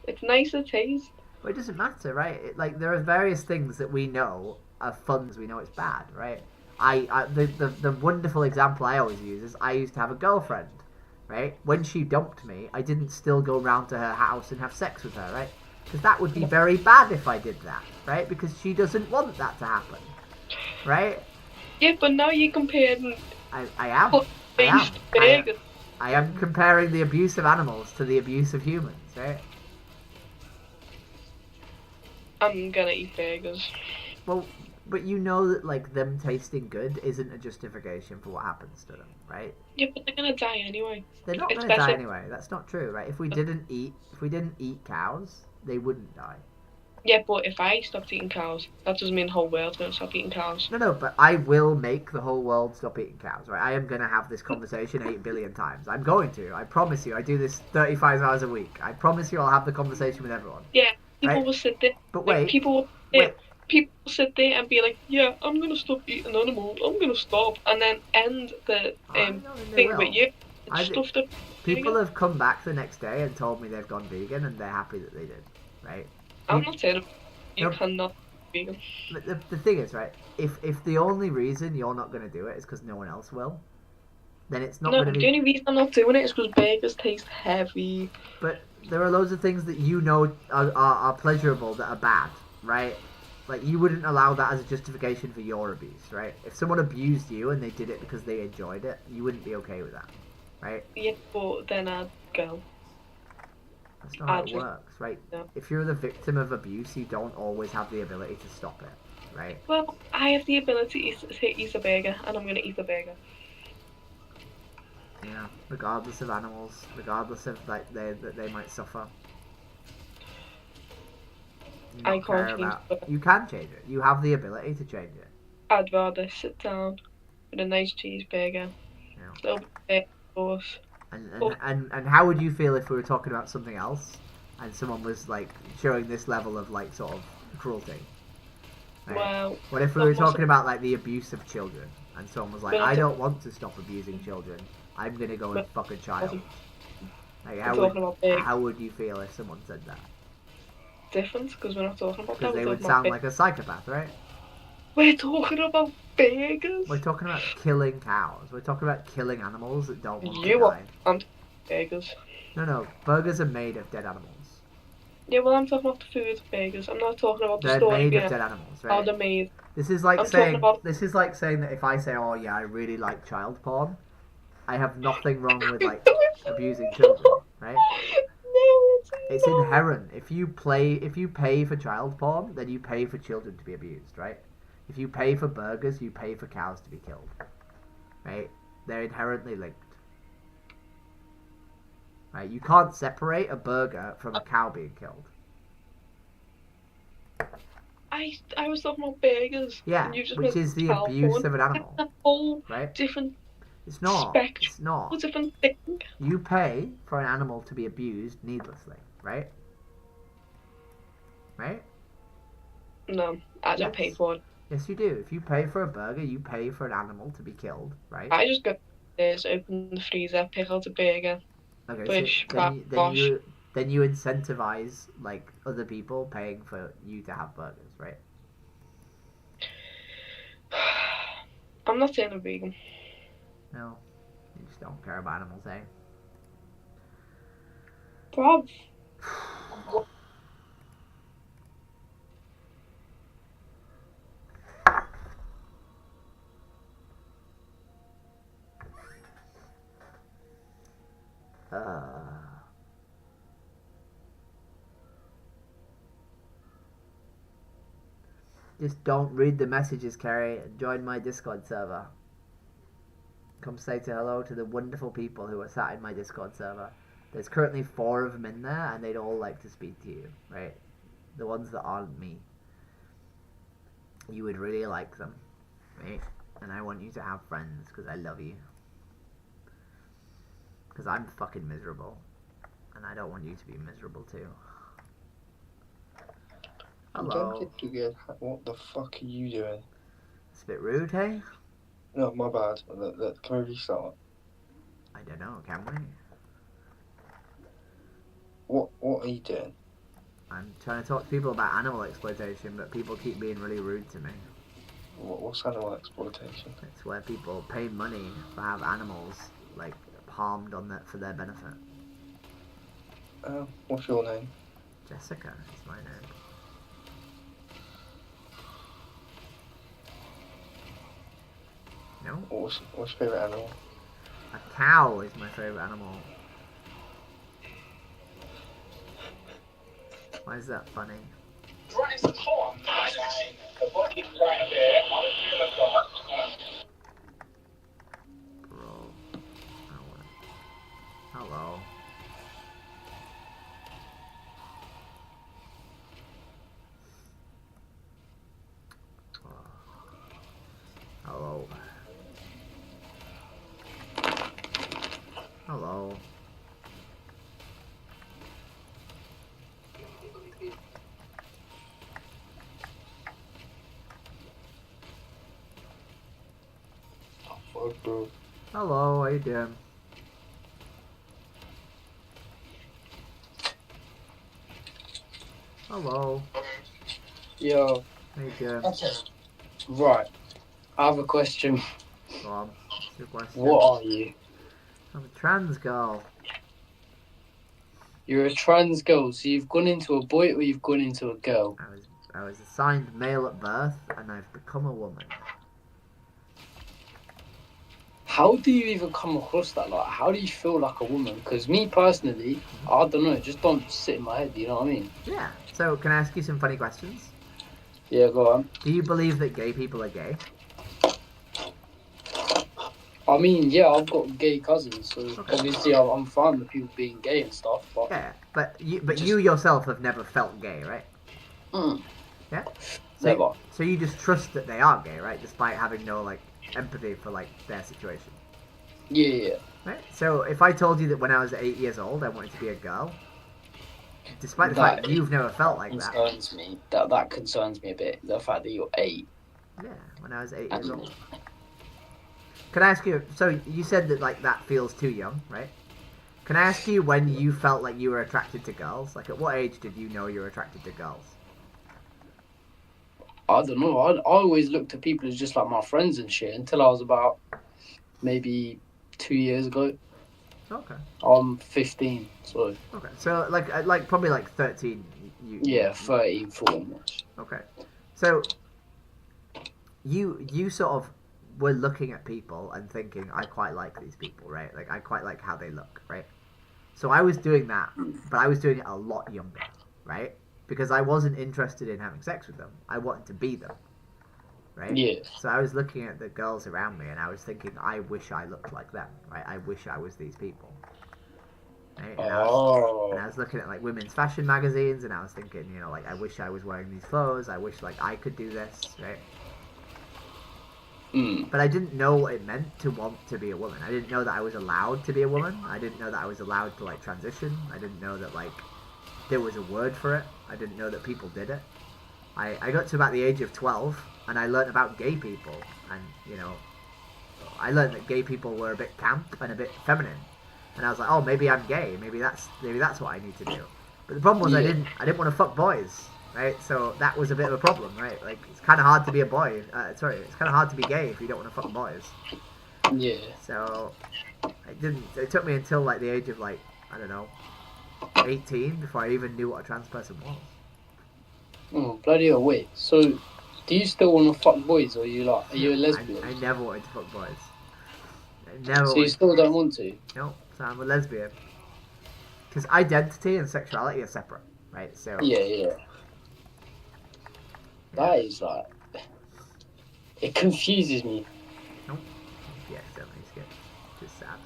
Speaker 8: It's nicer taste.
Speaker 1: Well, it doesn't matter, right? Like, there are various things that we know are fun as we know it's bad, right? The wonderful example I always use is I used to have a girlfriend, right? When she dumped me, I didn't still go round to her house and have sex with her, right? Because that would be very bad if I did that, right? Because she doesn't want that to happen, right?
Speaker 8: Yeah, but now you're comparing.
Speaker 1: I am. I am comparing the abuse of animals to the abuse of humans, right?
Speaker 8: I'm gonna eat burgers.
Speaker 1: Well, but you know that like them tasting good isn't a justification for what happens to them, right?
Speaker 8: Yeah, but they're gonna die anyway.
Speaker 1: They're not gonna die anyway. That's not true, right? If we didn't eat cows, they wouldn't die.
Speaker 8: Yeah, but if I stopped eating cows, that doesn't mean the whole world's gonna stop eating cows.
Speaker 1: No, but I will make the whole world stop eating cows, right? I am gonna have this conversation 8 billion times. I'm going to. I promise you. I do this 35 hours a week. I promise you I'll have the conversation with everyone.
Speaker 8: Yeah, people
Speaker 1: right?
Speaker 8: will sit there.
Speaker 1: But wait.
Speaker 8: People sit there and be like, yeah, I'm gonna stop eating animals. I'm gonna stop. And then end the thing with you.
Speaker 1: People have come back the next day and told me they've gone vegan and they're happy that they did, right?
Speaker 8: I'm not saying you cannot be vegan.
Speaker 1: But the thing is, right, if the only reason you're not going to do it is because no one else will, then it's not going to be...
Speaker 8: the only reason I'm not doing it is because burgers taste heavy.
Speaker 1: But there are loads of things that you know are pleasurable that are bad, right? Like, you wouldn't allow that as a justification for your abuse, right? If someone abused you and they did it because they enjoyed it, you wouldn't be okay with that, right?
Speaker 8: Yeah, but then I'd go.
Speaker 1: That's not how it works, right? No. If you're the victim of abuse, you don't always have the ability to stop it, right?
Speaker 8: Well, I have the ability to eat a burger, and I'm going to eat a burger.
Speaker 1: Yeah, regardless of animals, regardless of like they might suffer.
Speaker 8: I can't change it.
Speaker 1: You can change it. You have the ability to change it.
Speaker 8: I'd rather sit down with a nice cheeseburger, a little bit of sauce.
Speaker 1: And how would you feel if we were talking about something else and someone was like showing this level of like sort of cruelty? Right?
Speaker 8: Well,
Speaker 1: what if we were talking about like the abuse of children and someone was like, I don't want to stop abusing children, I'm gonna go and fuck a child. Like, how would you feel if someone said that?
Speaker 8: Different, because we're not talking about that.
Speaker 1: Because they would sound like a psychopath, right?
Speaker 8: We're talking about burgers.
Speaker 1: We're talking about killing cows. We're talking about killing animals that don't want to die.
Speaker 8: I'm burgers.
Speaker 1: No, burgers are made of dead animals.
Speaker 8: Yeah, well, I'm talking about the food of burgers. I'm not talking about the story.
Speaker 1: They're made of dead animals, right?
Speaker 8: How they're made.
Speaker 1: This is like saying that if I say, oh yeah, I really like child porn, I have nothing wrong with like abusing children, right? It's inherent. If you pay for child porn, then you pay for children to be abused, right? If you pay for burgers, you pay for cows to be killed, right? They're inherently linked, right? You can't separate a burger from a cow being killed.
Speaker 8: I was talking about burgers.
Speaker 1: Yeah, which is the abuse of an animal, right?
Speaker 8: Different.
Speaker 1: It's not.
Speaker 8: Spectrum.
Speaker 1: It's not.
Speaker 8: A different thing.
Speaker 1: You pay for an animal to be abused needlessly, right? Right?
Speaker 8: No, I don't pay for it.
Speaker 1: Yes, you do. If you pay for a burger, you pay for an animal to be killed, right?
Speaker 8: I just go upstairs, open the freezer, pick out a burger.
Speaker 1: Okay, so then you incentivize like other people paying for you to have burgers, right?
Speaker 8: I'm not saying I'm vegan.
Speaker 1: No, you just don't care about animals, eh?
Speaker 8: Prob.
Speaker 1: Just don't read the messages, Carrie, and join my Discord server. Come say hello to the wonderful people who are sat in my Discord server. There's currently 4 of them in there, and they'd all like to speak to you, right? The ones that aren't me. You would really like them, right? And I want you to have friends, because I love you. Because I'm fucking miserable. And I don't want you to be miserable too. Hello.
Speaker 22: What the fuck are you doing?
Speaker 1: It's a bit rude, hey?
Speaker 22: No, my bad. Can we restart?
Speaker 1: I don't know, can we?
Speaker 22: What are you doing?
Speaker 1: I'm trying to talk to people about animal exploitation, but people keep being really rude to me.
Speaker 22: What's animal exploitation?
Speaker 1: It's where people pay money to have animals, like, harmed for their benefit.
Speaker 22: What's your name?
Speaker 1: Jessica is my name. No?
Speaker 22: What's your favourite animal?
Speaker 1: A cow is my favourite animal. Why is that funny? Bro. Hello. Hello. Hello.
Speaker 17: Fuck, bro.
Speaker 1: Hello, how you doing? Hello.
Speaker 11: Yo.
Speaker 1: How you doing?
Speaker 11: Right. I have a question.
Speaker 1: Go on. What's your question?
Speaker 11: What are you?
Speaker 1: I'm a trans girl.
Speaker 11: You're a trans girl, so you've gone into a boy or you've gone into a girl?
Speaker 1: I was assigned male at birth, and I've become a woman.
Speaker 11: How do you even come across that? Like, how do you feel like a woman? Because me personally, I don't know, it just don't sit in my head, you know what I mean?
Speaker 1: Yeah. So, can I ask you some funny questions?
Speaker 11: Yeah, go on.
Speaker 1: Do you believe that gay people are gay?
Speaker 11: I mean, yeah, I've got gay cousins, so obviously I'm fine with people being gay and stuff, but...
Speaker 1: Yeah, but you yourself have never felt gay, right? Yeah?
Speaker 11: Never.
Speaker 1: So you just trust that they are gay, right? Despite having no, like, empathy for, like, their situation.
Speaker 11: Yeah.
Speaker 1: Right? So if I told you that when I was 8 years old I wanted to be a girl, despite the fact that you've never felt like that.
Speaker 11: Concerns me. That concerns me a bit, the fact that you're 8.
Speaker 1: Yeah, when I was 8 years old. Can I ask you, so you said that, like, that feels too young, right? Can I ask you when you felt like you were attracted to girls? Like, at what age did you know you were attracted to girls?
Speaker 11: I don't know. I always looked at people as just like my friends and shit until I was about maybe 2 years ago.
Speaker 1: Okay.
Speaker 11: I'm 15, so...
Speaker 1: Okay, so, like probably, like, 13.
Speaker 11: Yeah, 13, 14.
Speaker 1: Okay. So, you sort of were looking at people and thinking, I quite like these people, right? Like, I quite like how they look, right? So I was doing that, but I was doing it a lot younger, right? Because I wasn't interested in having sex with them. I wanted to be them, right?
Speaker 11: Yeah.
Speaker 1: So I was looking at the girls around me and I was thinking, I wish I looked like them, right? I wish I was these people. Right? And I was looking at, like, women's fashion magazines and I was thinking, you know, like, I wish I was wearing these clothes. I wish, like, I could do this, right? But I didn't know what it meant to want to be a woman. I didn't know that I was allowed to be a woman. I didn't know that I was allowed to, like, transition. I didn't know that, like, there was a word for it. I didn't know that people did it. I got to about the age of 12 and I learned about gay people. And, you know, I learned that gay people were a bit camp and a bit feminine. And I was like, oh, maybe I'm gay. Maybe that's what I need to do. But the problem was I didn't want to fuck boys. Right, so that was a bit of a problem, right? Like, it's kind of hard to be a boy. It's kind of hard to be gay if you don't want to fuck boys.
Speaker 11: Yeah.
Speaker 1: So, it took me until, like, the age of, like, I don't know, 18 before I even knew what a trans person was.
Speaker 11: Oh, bloody hell, wait. So, do you still want to fuck boys, or are you a lesbian?
Speaker 1: I never wanted to fuck boys.
Speaker 11: So you still don't want to?
Speaker 1: No, so I'm a lesbian. Because identity and sexuality are separate, right? So.
Speaker 11: Yeah. That is like... It confuses me.
Speaker 1: Nope. Yeah, definitely. It's just sad.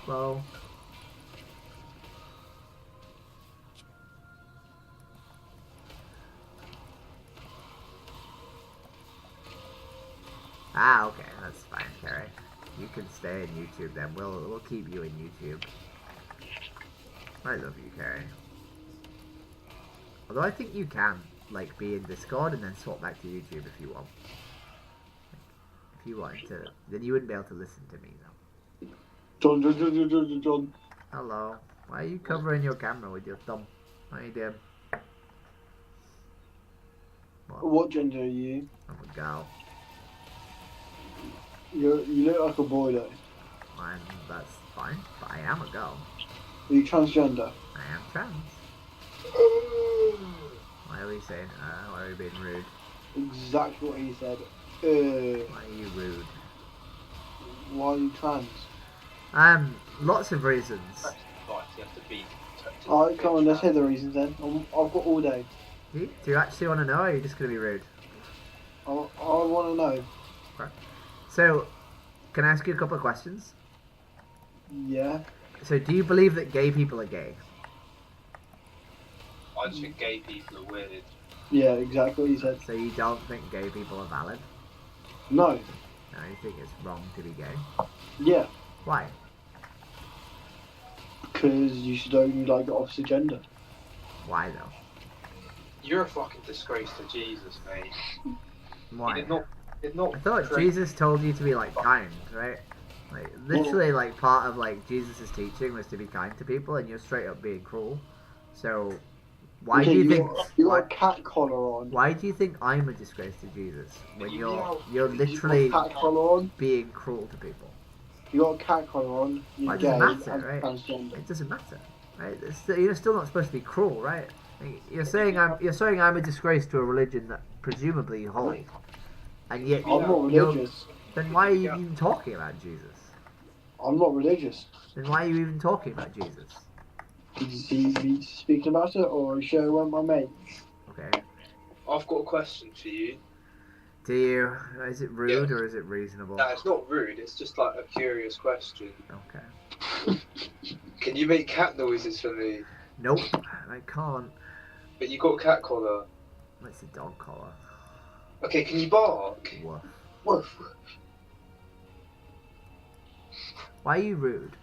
Speaker 1: Hello. Ah, okay, that's fine, Carrie. You can stay in YouTube then. We'll keep you in YouTube. I love you, Carrie. Although I think you can, like, be in Discord and then swap back to YouTube if you want. If you wanted to, then you wouldn't be able to listen to me though.
Speaker 2: John.
Speaker 1: Hello. Why are you covering your camera with your thumb? How you doing?
Speaker 2: What gender are you?
Speaker 1: I'm a girl.
Speaker 17: You look like a boy though.
Speaker 1: That's fine, but I am a girl.
Speaker 17: Are you transgender?
Speaker 1: I am trans. Why are we saying, why are we being rude?
Speaker 17: Exactly what he said.
Speaker 1: Why are you rude?
Speaker 17: Why are you trans?
Speaker 1: Lots of reasons.
Speaker 17: Alright, come on, let's hear the reasons then. I've got all day.
Speaker 1: Do you actually want to know, or are you just going to be rude?
Speaker 17: I want to know.
Speaker 1: Okay. So, can I ask you a couple of questions?
Speaker 17: Yeah.
Speaker 1: So, do you believe that gay people are gay?
Speaker 22: I just think gay people are weird.
Speaker 17: Yeah, exactly what he said.
Speaker 1: So you don't think gay people are valid?
Speaker 17: No.
Speaker 1: No, you think it's wrong to be gay?
Speaker 17: Yeah.
Speaker 1: Why?
Speaker 17: Because you should only like the opposite gender.
Speaker 1: Why though?
Speaker 22: You're a fucking disgrace to Jesus, mate.
Speaker 1: Why?
Speaker 22: He did not
Speaker 1: I thought Jesus told you to be like kind, right? Like literally, like part of like Jesus' teaching was to be kind to people, and you're straight up being cruel. So why do you think
Speaker 17: you got a cat collar on?
Speaker 1: Why do you think I'm a disgrace to Jesus when you're literally
Speaker 17: cat collar on?
Speaker 1: being cruel to people?
Speaker 17: You got a cat collar on. You're gay.
Speaker 1: It doesn't matter, right?
Speaker 17: Transgender.
Speaker 1: It doesn't matter, right? You're still not supposed to be cruel, right? You're saying I'm a disgrace to a religion that presumably you hold, and yet
Speaker 17: I'm not religious.
Speaker 1: Then why are you even talking about Jesus?
Speaker 17: I'm not religious.
Speaker 1: Then why are you even talking about Jesus?
Speaker 17: Did you see me speaking about it, or show one of my mates?
Speaker 1: Okay.
Speaker 22: I've got a question for you.
Speaker 1: Do you? Is it rude or is it reasonable?
Speaker 22: No, it's not rude. It's just like a curious question.
Speaker 1: Okay.
Speaker 22: Can you make cat noises for me?
Speaker 1: Nope, I can't.
Speaker 22: But you got a cat collar.
Speaker 1: It's a dog collar.
Speaker 22: Okay, can you bark?
Speaker 1: Woof.
Speaker 22: Woof.
Speaker 1: Why are you rude?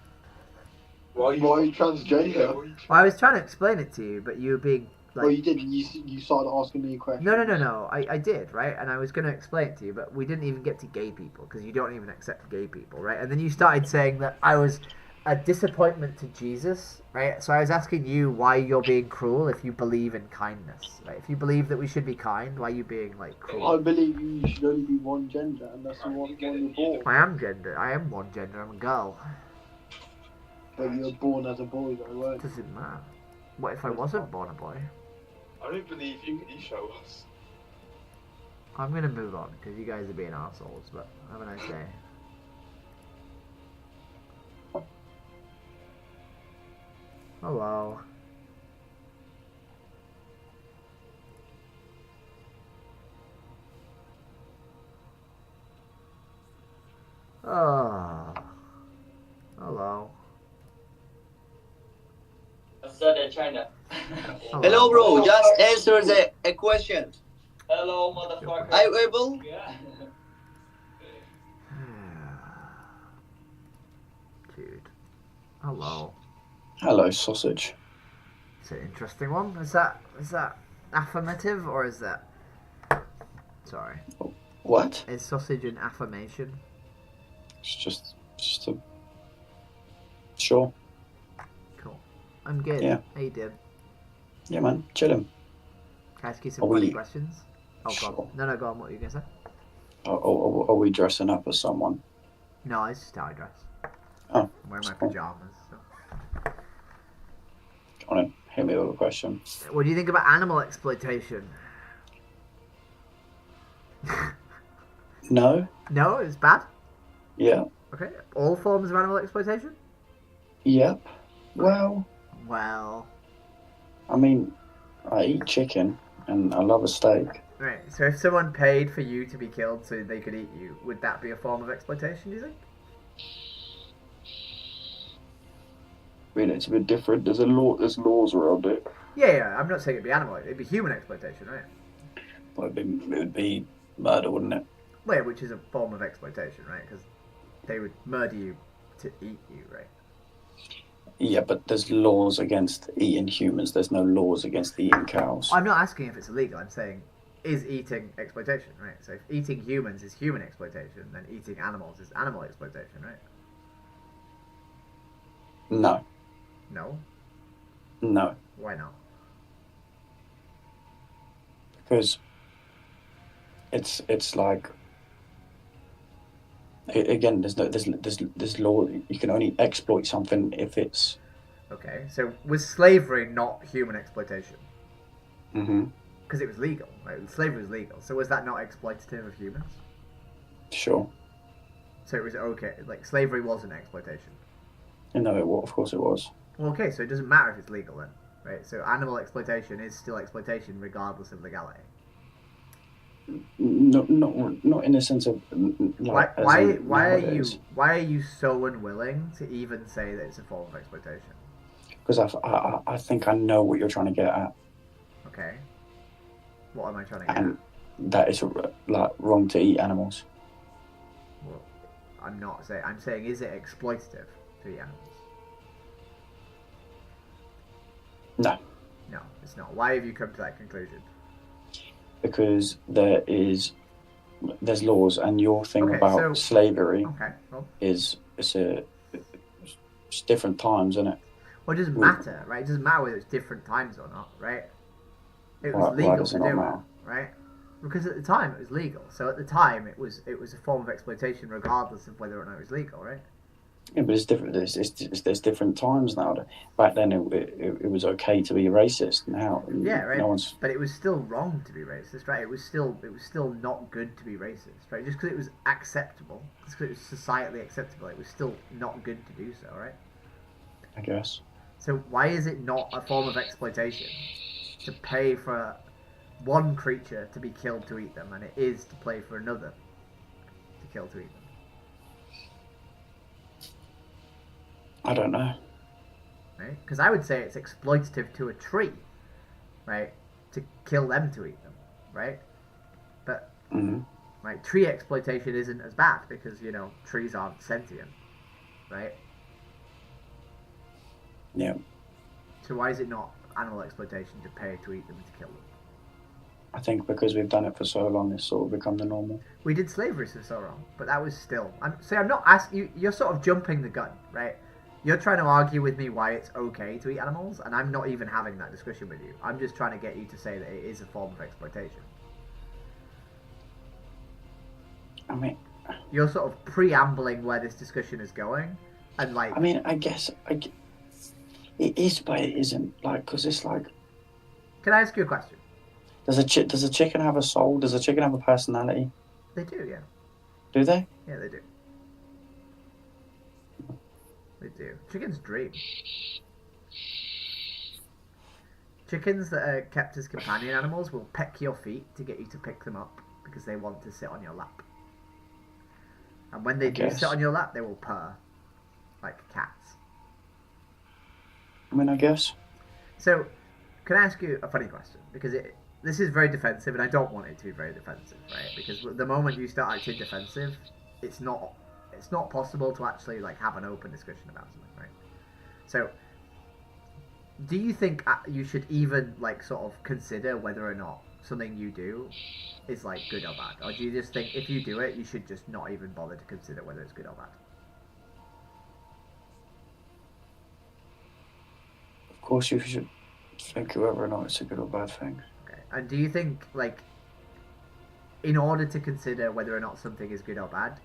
Speaker 22: Why
Speaker 17: are you transgender?
Speaker 1: Well, I was trying to explain it to you, but you were being like...
Speaker 17: Well, you did. You started asking me a question.
Speaker 1: No. I did, right? And I was going to explain it to you, but we didn't even get to gay people, because you don't even accept gay people, right? And then you started saying that I was a disappointment to Jesus, right? So I was asking you why you're being cruel if you believe in kindness, right? If you believe that we should be kind, why are you being, like, cruel?
Speaker 17: I believe you should only be one gender, and that's the one you're born.
Speaker 1: I am one gender. I'm a girl.
Speaker 17: But you were born as a boy, though, weren't you?
Speaker 1: Doesn't matter. What if I wasn't born a boy?
Speaker 12: I don't believe you. Can you show us?
Speaker 1: I'm gonna move on because you guys are being assholes. But have a nice day. Hello. Oh. Hello.
Speaker 14: What's up in China?
Speaker 16: Hello, bro. Just answer a question.
Speaker 14: Hello, motherfucker.
Speaker 16: Are you able?
Speaker 14: Yeah.
Speaker 1: Dude. Hello.
Speaker 23: Hello, sausage.
Speaker 1: It's an interesting one. Is that affirmative or is that... Sorry.
Speaker 23: What?
Speaker 1: Is sausage an affirmation?
Speaker 23: It's just a... Sure.
Speaker 1: Cool. I'm good.
Speaker 23: Yeah.
Speaker 1: How you doing?
Speaker 23: Yeah, man. Chillin'.
Speaker 1: Can I ask you some funny questions? Oh,
Speaker 23: Sure.
Speaker 1: God. No, go on. What were you going to say?
Speaker 23: Are we dressing up as someone?
Speaker 1: No, it's just how I dress.
Speaker 23: Oh.
Speaker 1: I'm wearing my
Speaker 23: cool.
Speaker 1: pyjamas. So.
Speaker 23: Go on in. Hit me with a question.
Speaker 1: What do you think about animal exploitation?
Speaker 23: No?
Speaker 1: No, it's bad?
Speaker 23: Yeah.
Speaker 1: Okay. All forms of animal exploitation?
Speaker 23: Yep. Well,
Speaker 1: I
Speaker 23: I mean, I eat chicken and I love a steak.
Speaker 1: Right, so if someone paid for you to be killed so they could eat you, would that be a form of exploitation, do you think?
Speaker 23: I mean, it's a bit different. There's laws around it.
Speaker 1: Yeah, I'm not saying it'd be animal, it'd be human exploitation, right?
Speaker 23: Well, it would be murder, wouldn't it?
Speaker 1: Well, yeah, which is a form of exploitation, right? Because they would murder you to eat you, right?
Speaker 23: Yeah, but there's laws against eating humans. There's no laws against eating cows.
Speaker 1: I'm not asking if it's illegal, I'm saying, is eating exploitation, right? So if eating humans is human exploitation, then eating animals is animal exploitation, right?
Speaker 23: No.
Speaker 1: No?
Speaker 23: No.
Speaker 1: Why not?
Speaker 23: Because it's like Again, there's law. You can only exploit something if it's.
Speaker 1: Okay, so was slavery not human exploitation?
Speaker 23: Mm-hmm.
Speaker 1: Because it was legal, right? Slavery was legal. So was that not exploitative of humans?
Speaker 23: Sure.
Speaker 1: So it was okay. Like slavery wasn't exploitation.
Speaker 23: No, of course it was.
Speaker 1: Well, okay, so it doesn't matter if it's legal then, right? So animal exploitation is still exploitation regardless of legality.
Speaker 23: Not in the sense of like.
Speaker 1: Why are you so unwilling to even say that it's a form of exploitation?
Speaker 23: Because I think I know what you're trying to get at.
Speaker 1: Okay. What am I trying to get
Speaker 23: at? That is like wrong to eat animals.
Speaker 1: Well, I'm not saying. I'm saying, is it exploitative to eat animals?
Speaker 23: No.
Speaker 1: No, it's not. Why have you come to that conclusion?
Speaker 23: Because there's laws, and your thing about slavery is it's different times, isn't it?
Speaker 1: Well, it doesn't matter, right? It doesn't matter whether it's different times or not, right? It was legal to do it, right? Because at the time it was legal. So at the time it was a form of exploitation, regardless of whether or not it was legal, right?
Speaker 23: Yeah, but it's different. There's different times now. Back then, it was okay to be racist. Now,
Speaker 1: yeah, right.
Speaker 23: No one's.
Speaker 1: But it was still wrong to be racist, right? It was still not good to be racist, right? Just because it was acceptable, just because it was societally acceptable, it was still not good to do so, right?
Speaker 23: I guess.
Speaker 1: So why is it not a form of exploitation to pay for one creature to be killed to eat them, and it is to pay for another to kill to eat them?
Speaker 23: I don't know.
Speaker 1: Right? Because I would say it's exploitative to a tree, right? To kill them to eat them, right? But right, tree exploitation isn't as bad because trees aren't sentient, right?
Speaker 23: Yeah.
Speaker 1: So why is it not animal exploitation to pay to eat them and to kill them?
Speaker 23: I think because we've done it for so long, it's sort of become the normal.
Speaker 1: We did slavery for so long, but that was still. I'm not asking you. You're sort of jumping the gun, right? You're trying to argue with me why it's okay to eat animals, and I'm not even having that discussion with you. I'm just trying to get you to say that it is a form of exploitation.
Speaker 23: I mean,
Speaker 1: you're sort of preambling where this discussion is going, and like.
Speaker 23: I mean, I guess it is, but it isn't. Like, because it's like.
Speaker 1: Can I ask you a question?
Speaker 23: Does a chicken have a soul? Does a chicken have a personality?
Speaker 1: They do, yeah.
Speaker 23: Do they?
Speaker 1: Yeah, they do. They do. Chickens dream. Chickens that are kept as companion animals will peck your feet to get you to pick them up because they want to sit on your lap. And when they do sit on your lap, they will purr like cats.
Speaker 23: I mean, I guess.
Speaker 1: So, can I ask you a funny question? Because this is very defensive, and I don't want it to be very defensive, right? Because the moment you start acting defensive, it's not possible to actually like have an open discussion about something, right? So, do you think you should even like sort of consider whether or not something you do is like good or bad, or do you just think if you do it, you should just not even bother to consider whether it's good or bad?
Speaker 23: Of course, you should think whether or not it's a good or bad thing.
Speaker 1: Okay, and do you think like in order to consider whether or not something is good or bad,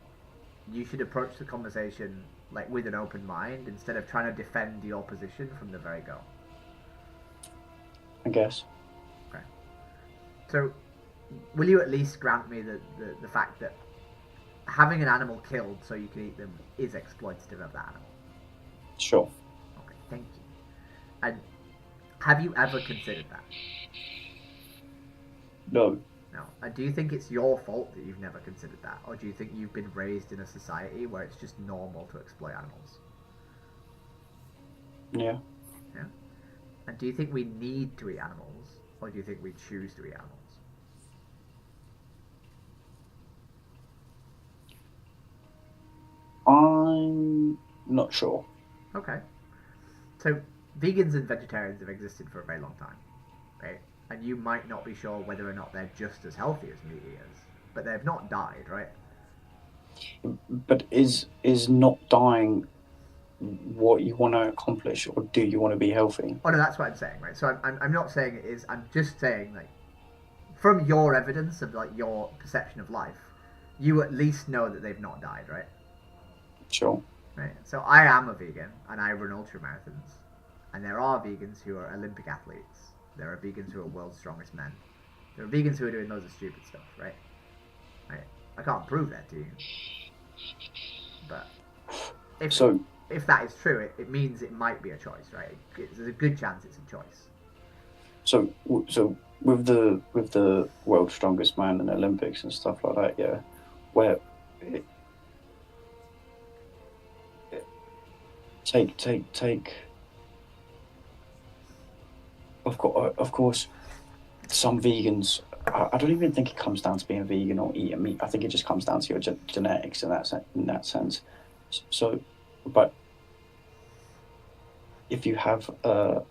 Speaker 1: you should approach the conversation like with an open mind instead of trying to defend your position from the very go?
Speaker 23: I guess.
Speaker 1: Okay. So, will you at least grant me the fact that having an animal killed so you can eat them is exploitative of that animal?
Speaker 23: Sure.
Speaker 1: Okay, thank you. And have you ever considered that?
Speaker 23: No.
Speaker 1: No. And do you think it's your fault that you've never considered that? Or do you think you've been raised in a society where it's just normal to exploit animals?
Speaker 23: Yeah.
Speaker 1: Yeah? And do you think we need to eat animals? Or do you think we choose to eat animals?
Speaker 23: I'm not sure.
Speaker 1: Okay. So, vegans and vegetarians have existed for a very long time, right? And you might not be sure whether or not they're just as healthy as meat eaters, but they've not died, right?
Speaker 23: But is not dying what you want to accomplish, or do you want to be healthy?
Speaker 1: Oh no, that's what I'm saying, right? So I'm not saying it is. I'm just saying like, from your evidence of like your perception of life, you at least know that they've not died, right?
Speaker 23: Sure.
Speaker 1: Right. So I am a vegan, and I run ultramarathons, and there are vegans who are Olympic athletes. There are vegans who are world's strongest men. There are vegans who are doing loads of stupid stuff, right? Right. I can't prove that to you, but if that is true, it means it might be a choice, right? There's a good chance it's a choice.
Speaker 23: So with the world's strongest man in the Olympics and stuff like that, yeah, where take. Of course, some vegans. I don't even think it comes down to being vegan or eating meat. I think it just comes down to your genetics in that sense. So, but if you have a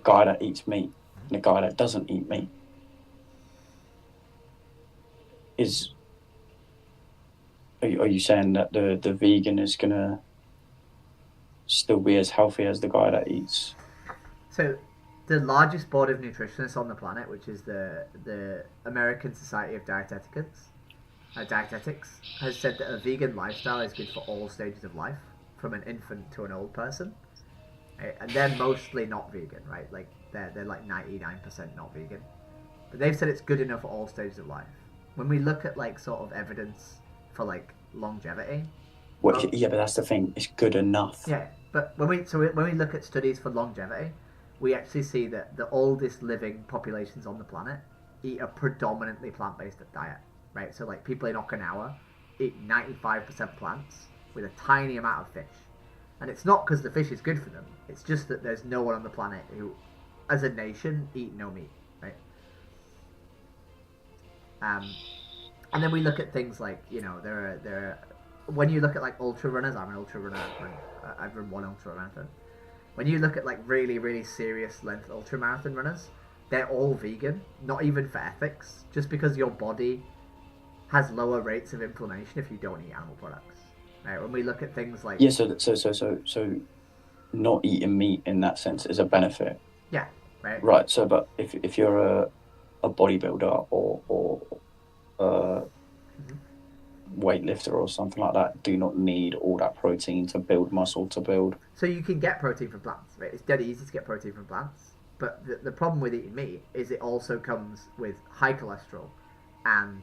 Speaker 23: guy that eats meat and a guy that doesn't eat meat, are you saying that the vegan is gonna still be as healthy as the guy that eats?
Speaker 1: So, the largest board of nutritionists on the planet, which is the American Society of Dietetics, has said that a vegan lifestyle is good for all stages of life, from an infant to an old person. Right? And they're mostly not vegan, right? Like they're like 99% not vegan, but they've said it's good enough for all stages of life. When we look at like sort of evidence for like longevity,
Speaker 23: yeah, but that's the thing. It's good enough.
Speaker 1: Yeah, but when we look at studies for longevity, we actually see that the oldest living populations on the planet eat a predominantly plant-based diet, right? So like people in Okinawa eat 95% plants with a tiny amount of fish. And it's not because the fish is good for them, it's just that there's no one on the planet who, as a nation, eat no meat, right? And then we look at things like, you know, there are when you look at like ultra runners, I'm an ultra runner, I've run one ultra marathon. When you look at like really, really serious length ultra marathon runners, they're all vegan, not even for ethics, just because your body has lower rates of inflammation if you don't eat animal products. Right? When we look at things like
Speaker 23: so not eating meat in that sense is a benefit.
Speaker 1: Yeah. Right.
Speaker 23: Right. So, but if you're a bodybuilder or weightlifter or something like that, do not need all that protein to build muscle to build.
Speaker 1: So you can get protein from plants, right? It's dead easy to get protein from plants. But the problem with eating meat is it also comes with high cholesterol and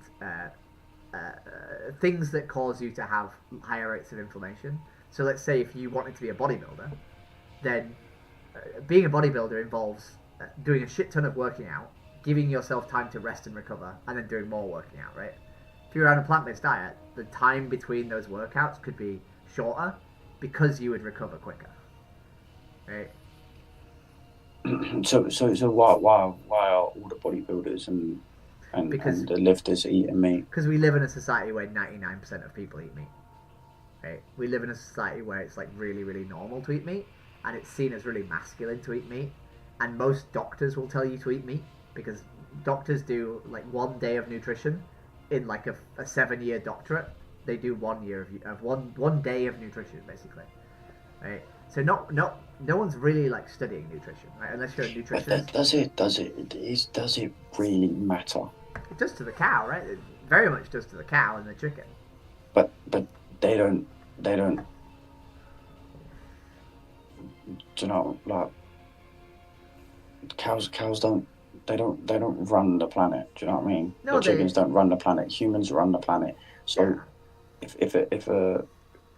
Speaker 1: things that cause you to have higher rates of inflammation. So let's say if you wanted to be a bodybuilder, then being a bodybuilder involves doing a shit ton of working out, giving yourself time to rest and recover, and then doing more working out, right? If you're on a plant-based diet, the time between those workouts could be shorter because you would recover quicker, right?
Speaker 23: So why are all the bodybuilders and the lifters eating meat?
Speaker 1: Because we live in a society where 99% of people eat meat, right? We live in a society where it's like really, really normal to eat meat, and it's seen as really masculine to eat meat, and most doctors will tell you to eat meat because doctors do like 1 day of nutrition in like a 7-year doctorate. They do 1 year of one day of nutrition basically, right? So no one's really like studying nutrition, right? Unless you're a nutritionist.
Speaker 23: Does it really matter?
Speaker 1: It does to the cow, right? It very much does to the cow and the chicken.
Speaker 23: But they don't. Do you know, like cows don't. They don't run the planet. Do you know what I mean?
Speaker 1: No,
Speaker 23: the chickens don't run the planet. Humans run the planet. So, if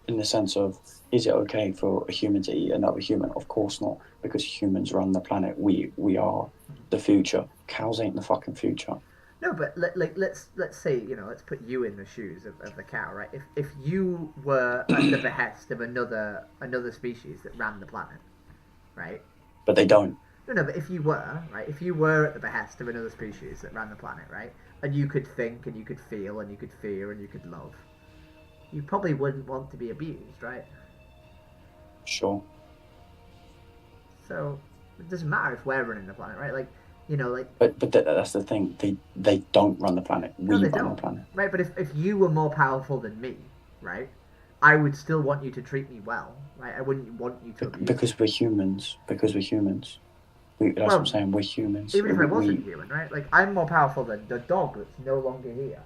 Speaker 23: in the sense of, is it okay for a human to eat another human? Of course not, because humans run the planet. We are the future. Cows ain't the fucking future.
Speaker 1: No, but let's say, you know, let's put you in the shoes of the cow, right? If you were at the behest of another species that ran the planet, right?
Speaker 23: But they don't.
Speaker 1: No, but if you were, right, if you were at the behest of another species that ran the planet, right, and you could think and you could feel and you could fear and you could love, you probably wouldn't want to be abused, right?
Speaker 23: Sure.
Speaker 1: So it doesn't matter if we're running the planet, right? Like, you know, like.
Speaker 23: But that's the thing. They don't run the planet. We run the planet.
Speaker 1: Right, but if you were more powerful than me, right, I would still want you to treat me well, right? I wouldn't want you to abuse
Speaker 23: because we're humans. Because we're humans. That's what I'm saying. We're humans.
Speaker 1: Even if I wasn't human, right? Like, I'm more powerful than the dog that's no longer here.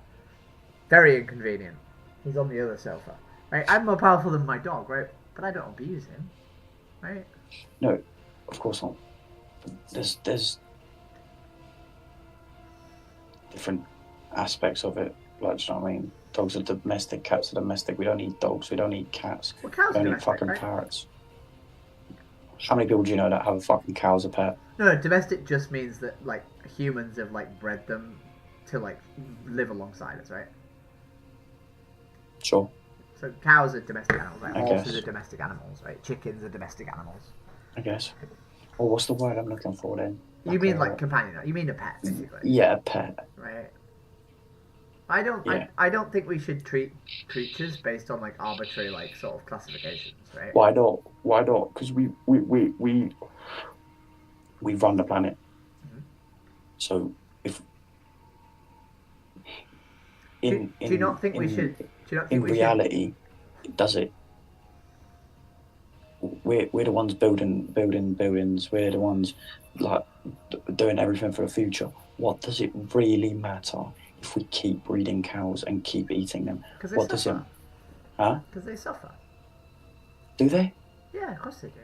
Speaker 1: Very inconvenient. He's on the other sofa. Right? I'm more powerful than my dog, right? But I don't abuse him, right?
Speaker 23: No, of course not. There's different aspects of it. Like, do you know what I mean? Dogs are domestic, cats are domestic. We don't eat dogs. We don't eat cats.
Speaker 1: Well, cows
Speaker 23: we don't
Speaker 1: are
Speaker 23: eat
Speaker 1: domestic,
Speaker 23: fucking
Speaker 1: right?
Speaker 23: parrots. How many people do you know that have a fucking cow as a pet?
Speaker 1: No, domestic just means that like humans have like bred them to like live alongside us, right?
Speaker 23: Sure.
Speaker 1: So cows are domestic animals, right?
Speaker 23: I
Speaker 1: Horses
Speaker 23: guess.
Speaker 1: are domestic animals, right? Chickens are domestic animals.
Speaker 23: I guess. Well, what's the word I'm looking for then?
Speaker 1: You mean like companion? You mean a pet, basically?
Speaker 23: Yeah, a pet.
Speaker 1: Right. I don't.
Speaker 23: Yeah.
Speaker 1: I don't think we should treat creatures based on like arbitrary like sort of classifications, right?
Speaker 23: Why not? Why not? Because we run the planet.
Speaker 1: Mm-hmm.
Speaker 23: So if
Speaker 1: do you not think we should? Do you not think
Speaker 23: in reality, does it? We're the ones building buildings. We're the ones like doing everything for the future. What does it really matter if we keep breeding cows and keep eating them?
Speaker 1: Because they
Speaker 23: What does it?
Speaker 1: suffer.
Speaker 23: Huh?
Speaker 1: Because they suffer.
Speaker 23: Do they?
Speaker 1: Yeah, of course they do.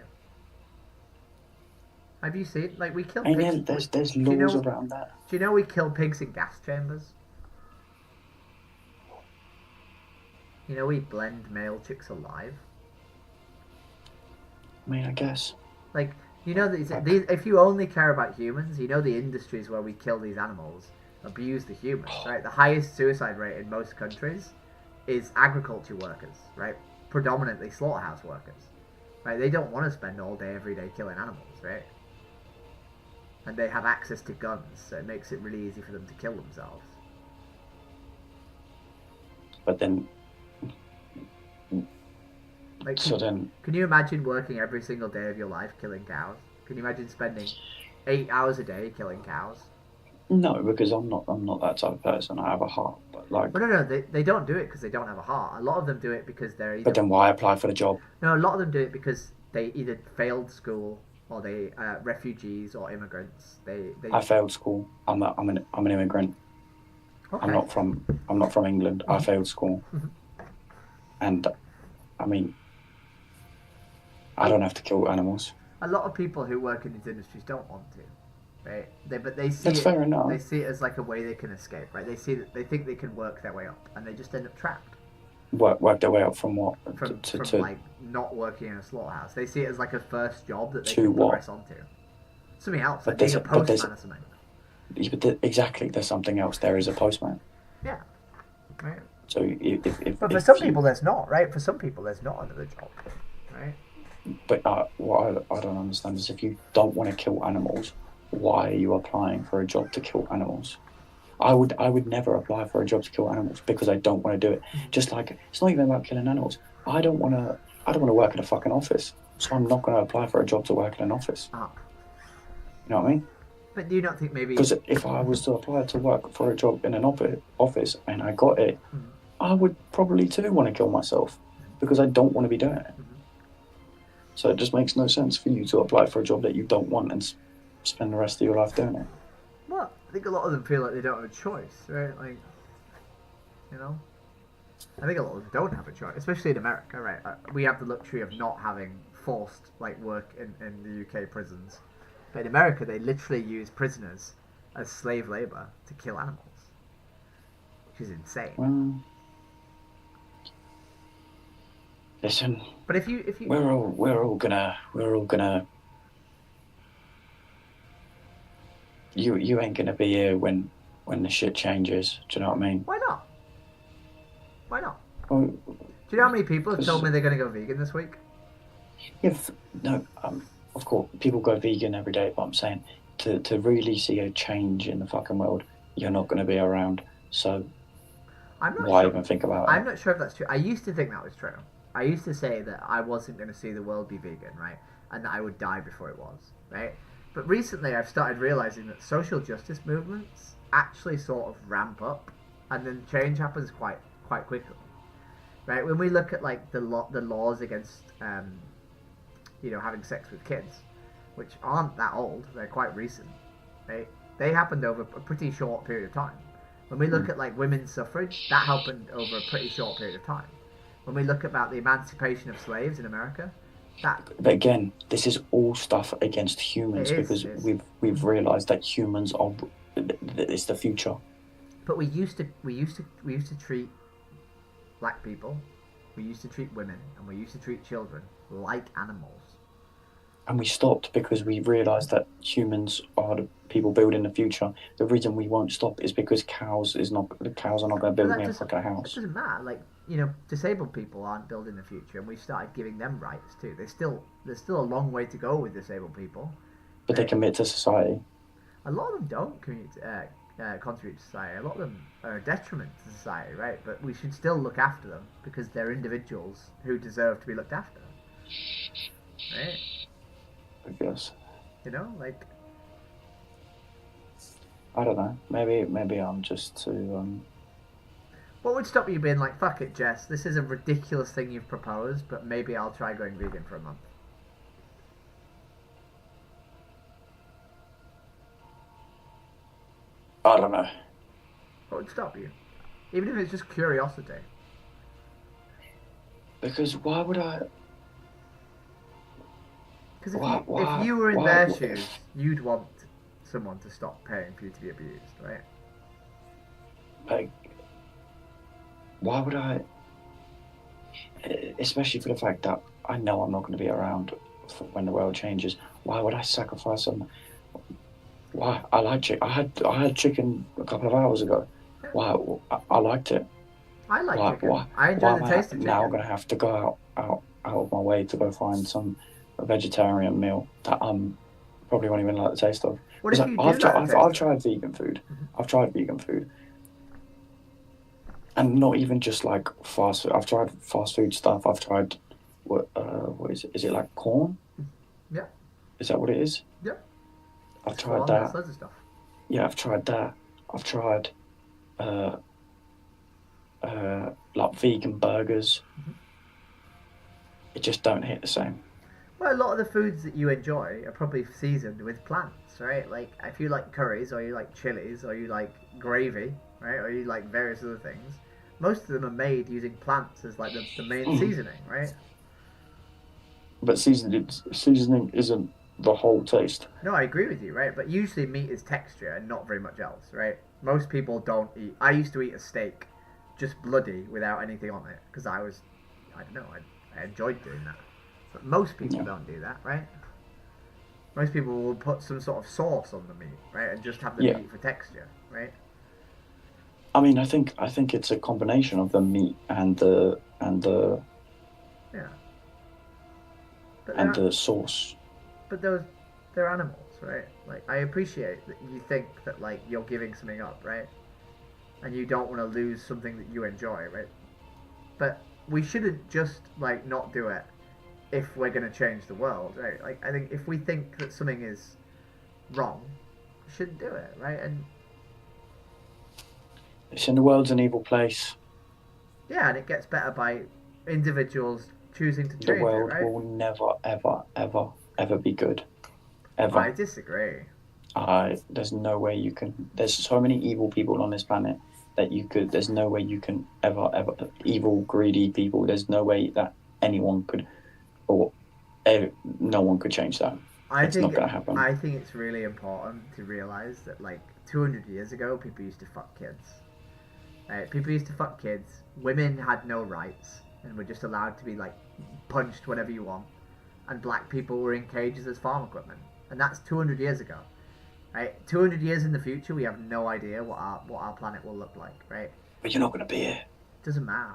Speaker 1: Have you seen like we kill
Speaker 23: And
Speaker 1: pigs?
Speaker 23: then there's
Speaker 1: do you
Speaker 23: laws
Speaker 1: know,
Speaker 23: around that.
Speaker 1: Do you know we kill pigs in gas chambers? You know we blend male chicks alive.
Speaker 23: I mean, I guess.
Speaker 1: Like, you know, these, if you only care about humans, you know the industries where we kill these animals abuse the humans, right? The highest suicide rate in most countries is agriculture workers, right? Predominantly slaughterhouse workers, right? They don't want to spend all day, every day killing animals, right? And they have access to guns, so it makes it really easy for them to kill themselves.
Speaker 23: But then,
Speaker 1: Like,
Speaker 23: so then,
Speaker 1: can you imagine working every single day of your life killing cows? Can you imagine spending 8 hours a day killing cows?
Speaker 23: no, because I'm not that type of person. I have a heart, but like.
Speaker 1: Well, no, they don't do it because they don't have a heart. A lot of them do it because they're either...
Speaker 23: But then why apply for the job?
Speaker 1: No, a lot of them do it because they either failed school or they refugees or immigrants. They
Speaker 23: I failed school. I'm an immigrant.
Speaker 1: Okay.
Speaker 23: I'm not from England. I failed school, and I mean, I don't have to kill animals.
Speaker 1: A lot of people who work in these industries don't want to, right? But they see
Speaker 23: That's
Speaker 1: it,
Speaker 23: fair enough.
Speaker 1: They see it as like a way they can escape, right? They see that they think they can work their way up, and they just end up trapped.
Speaker 23: Work their way up from what?
Speaker 1: From like not working in a slaughterhouse. They see it as like a first job that they
Speaker 23: To
Speaker 1: can
Speaker 23: what?
Speaker 1: progress onto. Something else,
Speaker 23: But
Speaker 1: like being a
Speaker 23: there's- but there's-
Speaker 1: postman or something.
Speaker 23: Yeah, but exactly, there's something else. There is a postman.
Speaker 1: Yeah. Right.
Speaker 23: So if
Speaker 1: But for
Speaker 23: if
Speaker 1: some
Speaker 23: you-
Speaker 1: people, there's not, right? For some people, there's not another job, right?
Speaker 23: But what I don't understand is if you don't want to kill animals, why are you applying for a job to kill animals? I would never apply for a job to kill animals because I don't want to do it. Just like it's not even about killing animals. I don't want to work in a fucking office, so I'm not going to apply for a job to work in an office.
Speaker 1: Ah.
Speaker 23: You know what I mean?
Speaker 1: But do you not think maybe...
Speaker 23: Because if I was to apply to work for a job in an office and I got it, I would probably too want to kill myself because I don't want to be doing it. So it just makes no sense for you to apply for a job that you don't want and spend the rest of your life doing it.
Speaker 1: Well, I think a lot of them feel like they don't have a choice, right? Like, you know? I think a lot of them don't have a choice, especially in America, right? We have the luxury of not having forced, like, work in the UK prisons. But in America, they literally use prisoners as slave labour to kill animals. Which is insane.
Speaker 23: Well, listen.
Speaker 1: But if you
Speaker 23: we're all gonna you ain't gonna be here when the shit changes. Do you know what I mean?
Speaker 1: Why not? Why not?
Speaker 23: Well,
Speaker 1: do you know how many people have told me they're going to go vegan this week?
Speaker 23: No, of course, people go vegan every day, but I'm saying to really see a change in the fucking world, you're not going to be around. So why even think about it?
Speaker 1: I'm not sure if that's true. I used to think that was true. I used to say that I wasn't going to see the world be vegan, right? And that I would die before it was, right? But recently I've started realising that social justice movements actually sort of ramp up and then change happens quite quickly, right? When we look at like the laws against having sex with kids, which aren't that old, they're quite recent, right? They happened over a pretty short period of time. When we look at like women's suffrage, that happened over a pretty short period of time. When we look about the emancipation of slaves in America, that.
Speaker 23: But again, this is all stuff against humans
Speaker 1: It is,
Speaker 23: because
Speaker 1: it is.
Speaker 23: we've realised that humans are it's the future.
Speaker 1: But we used to treat black people, we used to treat women, and we used to treat children like animals.
Speaker 23: And we stopped because we realised that humans are the people building the future. The reason we won't stop is because cows are not going to build me a fucking house.
Speaker 1: It doesn't matter. Like, you know, disabled people aren't building the future, and we started giving them rights too. There's still a long way to go with disabled people.
Speaker 23: But they commit to society.
Speaker 1: A lot of them don't contribute to society. A lot of them are a detriment to society, right? But we should still look after them because they're individuals who deserve to be looked after, right?
Speaker 23: I guess.
Speaker 1: You know, like.
Speaker 23: I don't know. Maybe I'm just too.
Speaker 1: What would stop you being like, fuck it, Jess? This is a ridiculous thing you've proposed, but maybe I'll try going vegan for a month.
Speaker 23: I don't know.
Speaker 1: What would stop you? Even if it's just curiosity.
Speaker 23: Because why would I?
Speaker 1: Because if you were in their shoes, you'd want someone to stop paying for you to be abused, right?
Speaker 23: Like, why would I? Especially for the fact that I know I'm not going to be around for when the world changes. Why would I sacrifice them? Why? I like chicken. I had chicken a couple of hours ago. Why? I liked it.
Speaker 1: I like chicken. I enjoy the taste of chicken.
Speaker 23: Now I'm going to have to go out of my way to go find a vegetarian meal that probably won't even like the taste of.
Speaker 1: What if you do
Speaker 23: I've tried vegan food. Mm-hmm. I've tried vegan food. And not even just like fast food. I've tried fast food stuff. I've tried, what is it? Is it like corn?
Speaker 1: Yeah.
Speaker 23: Is that what it is?
Speaker 1: Yeah.
Speaker 23: I've tried that.
Speaker 1: There's loads of stuff.
Speaker 23: Yeah, I've tried that. I've tried, like vegan burgers. Mm-hmm. It just don't hit the same.
Speaker 1: Well, a lot of the foods that you enjoy are probably seasoned with plants, right? Like, if you like curries, or you like chilies, or you like gravy, right? Or you like various other things, most of them are made using plants as like the main seasoning, right?
Speaker 23: But seasoning isn't the whole taste.
Speaker 1: No, I agree with you, right? But usually meat is texture and not very much else, right? Most people don't eat. I used to eat a steak just bloody without anything on it because I don't know, I enjoyed doing that. But most people don't do that, right? Most people will put some sort of sauce on the meat, right, and just have the meat for texture, right?
Speaker 23: I mean, I think it's a combination of the meat and the
Speaker 1: yeah.
Speaker 23: And the sauce.
Speaker 1: But they're animals, right? Like, I appreciate that you think that like you're giving something up, right? And you don't want to lose something that you enjoy, right? But we shouldn't just like not do it if we're going to change the world, right? Like, I think if we think that something is wrong, we shouldn't do it, right? And
Speaker 23: listen, the world's an evil place.
Speaker 1: Yeah, and it gets better by individuals choosing to change
Speaker 23: the world
Speaker 1: it, right?
Speaker 23: will never, ever, ever, ever be good. Ever.
Speaker 1: I disagree.
Speaker 23: There's no way you can. There's so many evil people on this planet that there's no way you can ever, evil, greedy people. There's no way that anyone could, no one could change that. It's not going to happen.
Speaker 1: I think it's really important to realise that, like, 200 years ago, people used to fuck kids. Right? People used to fuck kids. Women had no rights and were just allowed to be, like, punched whenever you want. And black people were in cages as farm equipment. And that's 200 years ago. Right? 200 years in the future, we have no idea what our planet will look like, right?
Speaker 23: But you're not going to be here.
Speaker 1: Doesn't matter.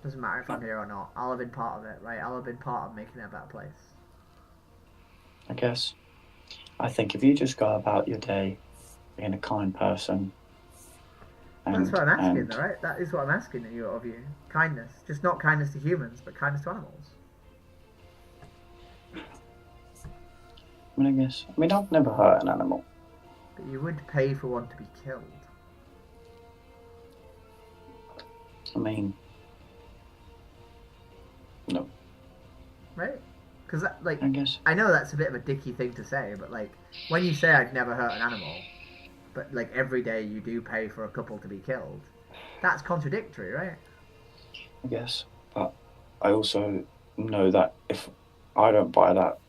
Speaker 1: Doesn't matter if I'm here or not. I'll have been part of it, right? I'll have been part of making it a better place.
Speaker 23: I guess. I think if you just go about your day being a kind person.
Speaker 1: That's what I'm asking, though, right? That is what I'm asking of you. Kindness. Just not kindness to humans, but kindness to animals.
Speaker 23: I mean, I've never hurt an animal.
Speaker 1: But you would pay for one to be killed.
Speaker 23: I mean, no.
Speaker 1: Right? Because, like,
Speaker 23: I guess.
Speaker 1: I know that's a bit of a dicky thing to say, but, like, when you say I'd never hurt an animal, but, like, every day you do pay for a couple to be killed, that's contradictory, right?
Speaker 23: I guess. But I also know that if I don't buy that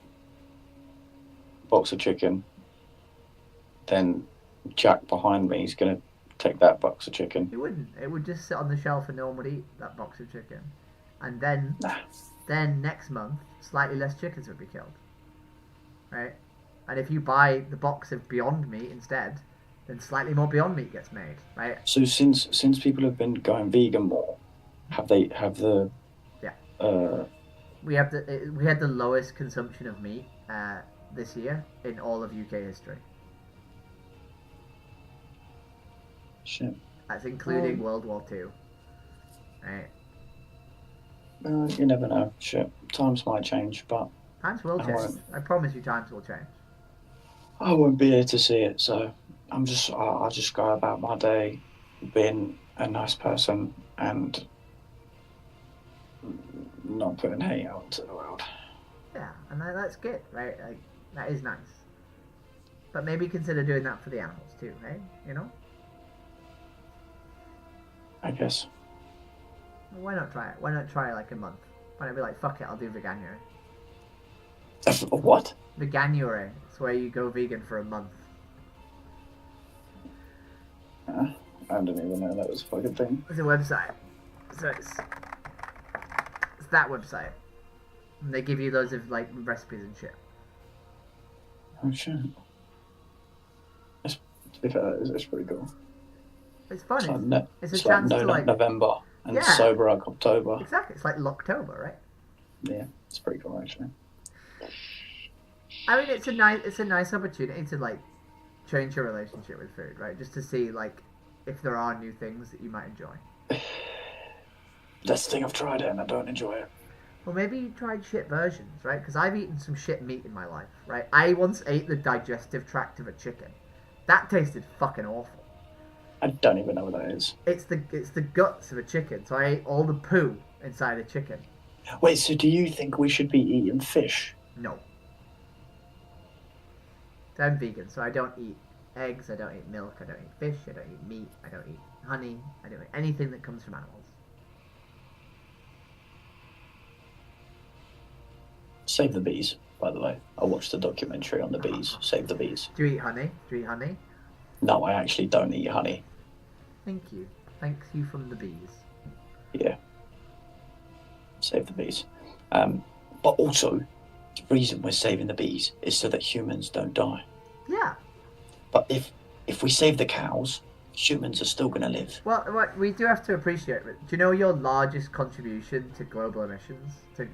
Speaker 23: box of chicken, then Jack behind me is going to take that box of chicken.
Speaker 1: It wouldn't. It would just sit on the shelf and no one would eat that box of chicken. And then next month, slightly less chickens would be killed. Right? And if you buy the box of Beyond Meat instead, then slightly more Beyond Meat gets made, right?
Speaker 23: So since people have been going vegan more, we had the
Speaker 1: lowest consumption of meat this year in all of UK history.
Speaker 23: Shit.
Speaker 1: That's including World War II. Right?
Speaker 23: You never know. Shit. Times might change, but
Speaker 1: Times will change. I promise you, times will change.
Speaker 23: I won't be here to see it, so I'll just go about my day being a nice person and not putting hate out into the world.
Speaker 1: Yeah, and that's good, right? Like, that is nice. But maybe consider doing that for the animals too, right? You know?
Speaker 23: I guess.
Speaker 1: Well, why not try it? Why not try like a month? Why not be like, fuck it, I'll do veganuary?
Speaker 23: What?
Speaker 1: Veganuary. It's where you go vegan for a month.
Speaker 23: I didn't even know that was a fucking thing.
Speaker 1: It's a website. So it's that website. And they give you loads of like recipes and shit.
Speaker 23: Oh shit. To be fair, it's pretty cool.
Speaker 1: It's fun. It's a
Speaker 23: it's
Speaker 1: chance
Speaker 23: like
Speaker 1: to like
Speaker 23: November and sober like October.
Speaker 1: Exactly. It's like Locktober, right?
Speaker 23: Yeah, it's pretty cool actually.
Speaker 1: I mean, it's a nice opportunity to like change your relationship with food, right? Just to see like if there are new things that you might enjoy.
Speaker 23: That's the thing, I've tried it and I don't enjoy it.
Speaker 1: Well, maybe you tried shit versions, right? Because I've eaten some shit meat in my life, right? I once ate the digestive tract of a chicken. That tasted fucking awful.
Speaker 23: I don't even know what that is.
Speaker 1: It's the guts of a chicken. So I ate all the poo inside a chicken.
Speaker 23: Wait, so do you think we should be eating fish?
Speaker 1: No. So I'm vegan, so I don't eat eggs, I don't eat milk, I don't eat fish, I don't eat meat, I don't eat honey, I don't eat anything that comes from animals.
Speaker 23: Save the bees, by the way. I watched the documentary on the bees. Save the bees.
Speaker 1: Do you eat honey? Do you eat honey?
Speaker 23: No, I actually don't eat honey.
Speaker 1: Thank you. Thanks you from the bees.
Speaker 23: Yeah. Save the bees. But also, the reason we're saving the bees is so that humans don't die.
Speaker 1: Yeah.
Speaker 23: But if we save the cows, humans are still going to live.
Speaker 1: Well, we do have to appreciate it. Do you know your largest contribution to global emissions, to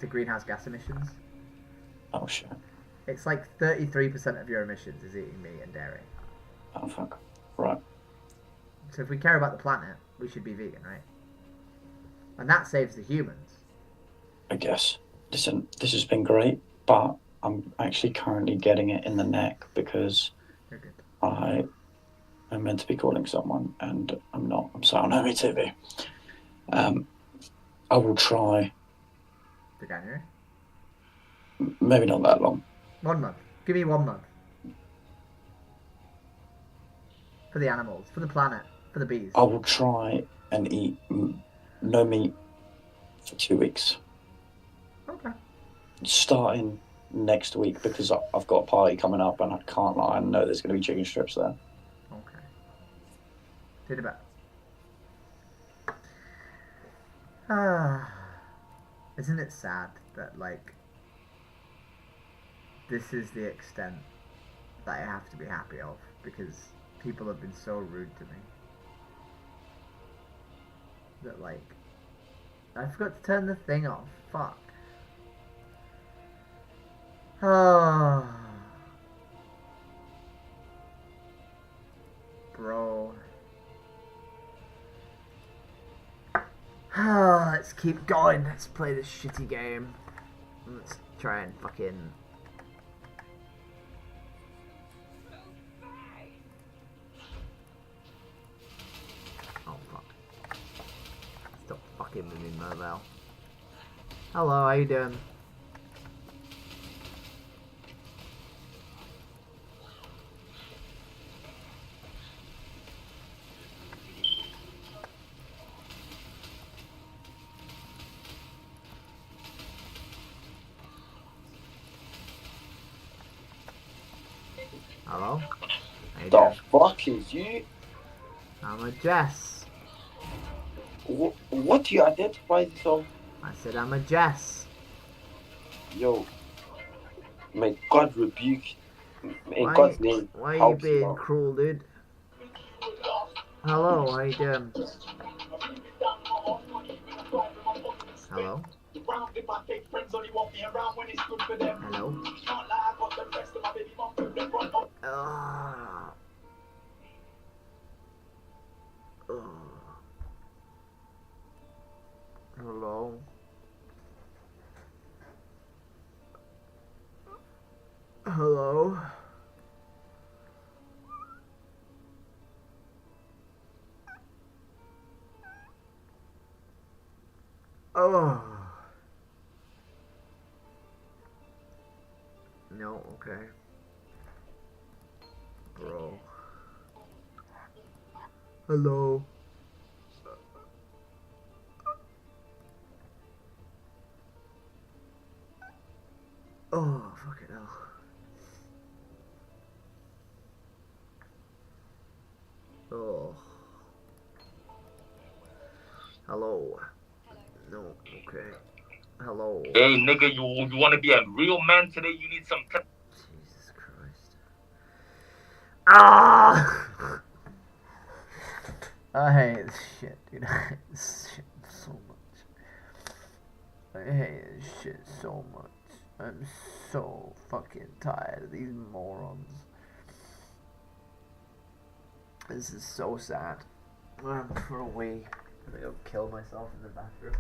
Speaker 1: greenhouse gas emissions?
Speaker 23: Oh, shit.
Speaker 1: It's like 33% of your emissions is eating meat and dairy.
Speaker 23: Oh, fuck. Right.
Speaker 1: So if we care about the planet, we should be vegan, right? And that saves the humans.
Speaker 23: I guess. Listen, this has been great, but I'm actually currently getting it in the neck because I am meant to be calling someone and I'm not. I'm sorry, I need to be. I will try.
Speaker 1: Veganuary?
Speaker 23: Maybe not that long.
Speaker 1: 1 month. Give me 1 month. For the animals, for the planet, for the bees.
Speaker 23: I will try and eat no meat for 2 weeks.
Speaker 1: Okay.
Speaker 23: Starting next week because I've got a party coming up and I can't lie, I know there's going to be chicken strips there.
Speaker 1: Okay. Did about. Isn't it sad that like this is the extent that I have to be happy of because people have been so rude to me that like I forgot to turn the thing off. Fuck. Oh, bro. Let's keep going. Let's play this shitty game. Let's try and fucking. Oh fuck. Stop fucking with me, mobile. Hello, how you doing? Hello? How you
Speaker 17: The
Speaker 1: doing?
Speaker 17: fuck is you?
Speaker 1: I'm a Jess.
Speaker 17: What do you identify yourself?
Speaker 1: I said I'm a Jess.
Speaker 17: Yo, may God rebuke. In
Speaker 1: Why,
Speaker 17: God's name,
Speaker 1: why are you
Speaker 17: help
Speaker 1: being
Speaker 17: out.
Speaker 1: cruel, dude? Hello, how you doing? Hello? Hello? Hello? Hello? Oh. No, okay. Bro. Hello? Oh, fucking hell. Oh. Hello. No, okay. Hello.
Speaker 4: Hey, nigga, you want to be a real man today? You need some.
Speaker 1: Jesus Christ. Ah! I hate this shit, dude. I hate this shit so much. I hate this shit so much. I'm so fucking tired of these morons. This is so sad. I'm for a wee. I'm gonna go kill myself in the bathroom.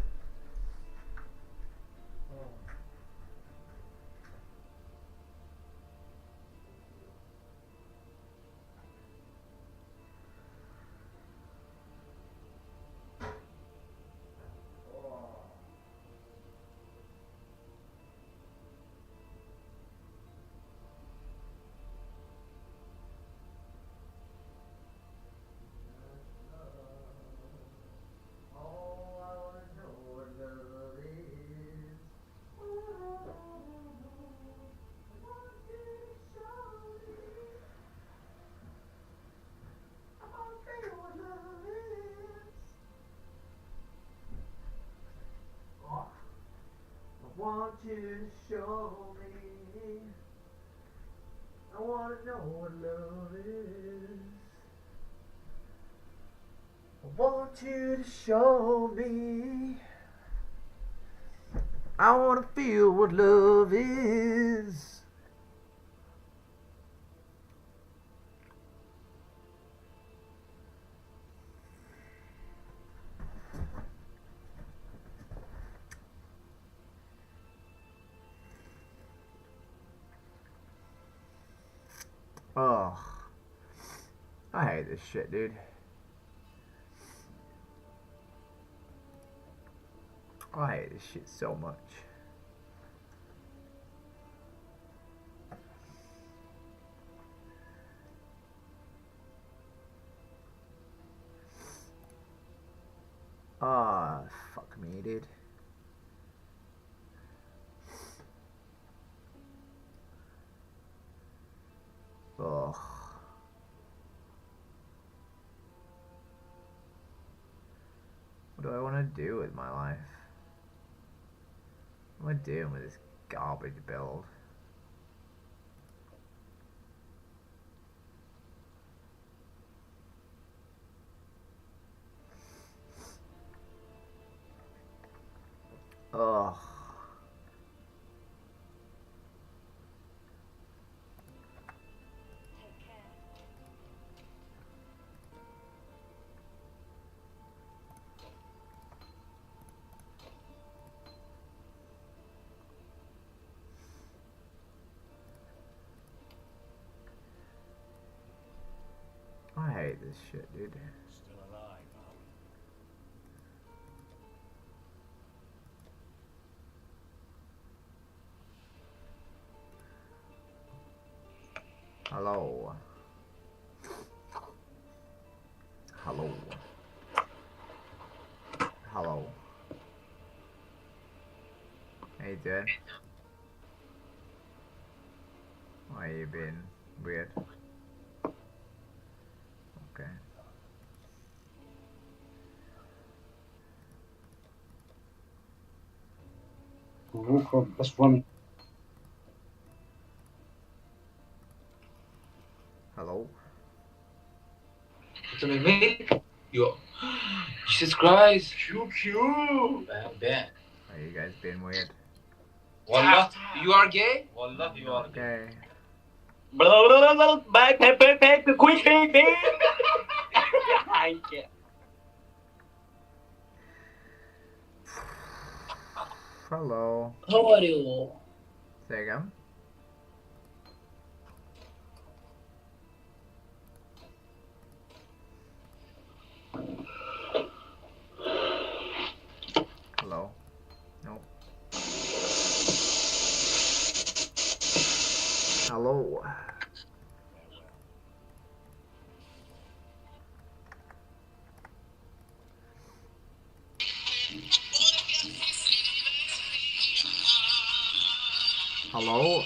Speaker 1: I want you to show me. I want to know what love is. I want you to show me. I want to feel what love is. Oh, I hate this shit, dude. I hate this shit so much. Ah, fuck me, dude. Ugh. What do I want to do with my life? What am I doing with this garbage build? Ugh. I hate this shit, dude.
Speaker 7: Still alive,
Speaker 1: Hello. Hello. Hello. How you doing? Where you been? Weird. Okay.
Speaker 17: Walk on. Let's run.
Speaker 1: Hello.
Speaker 18: What's up, mate? Yo. Jesus Christ.
Speaker 12: QQ.
Speaker 19: Ben.
Speaker 1: Are you guys being weird?
Speaker 19: Wallah.
Speaker 18: You are gay?
Speaker 19: Wallah, you are gay.
Speaker 4: Back, quick, I can't.
Speaker 1: Hello.
Speaker 11: How are you?
Speaker 1: Say again. Hello. No. Hello. Hello.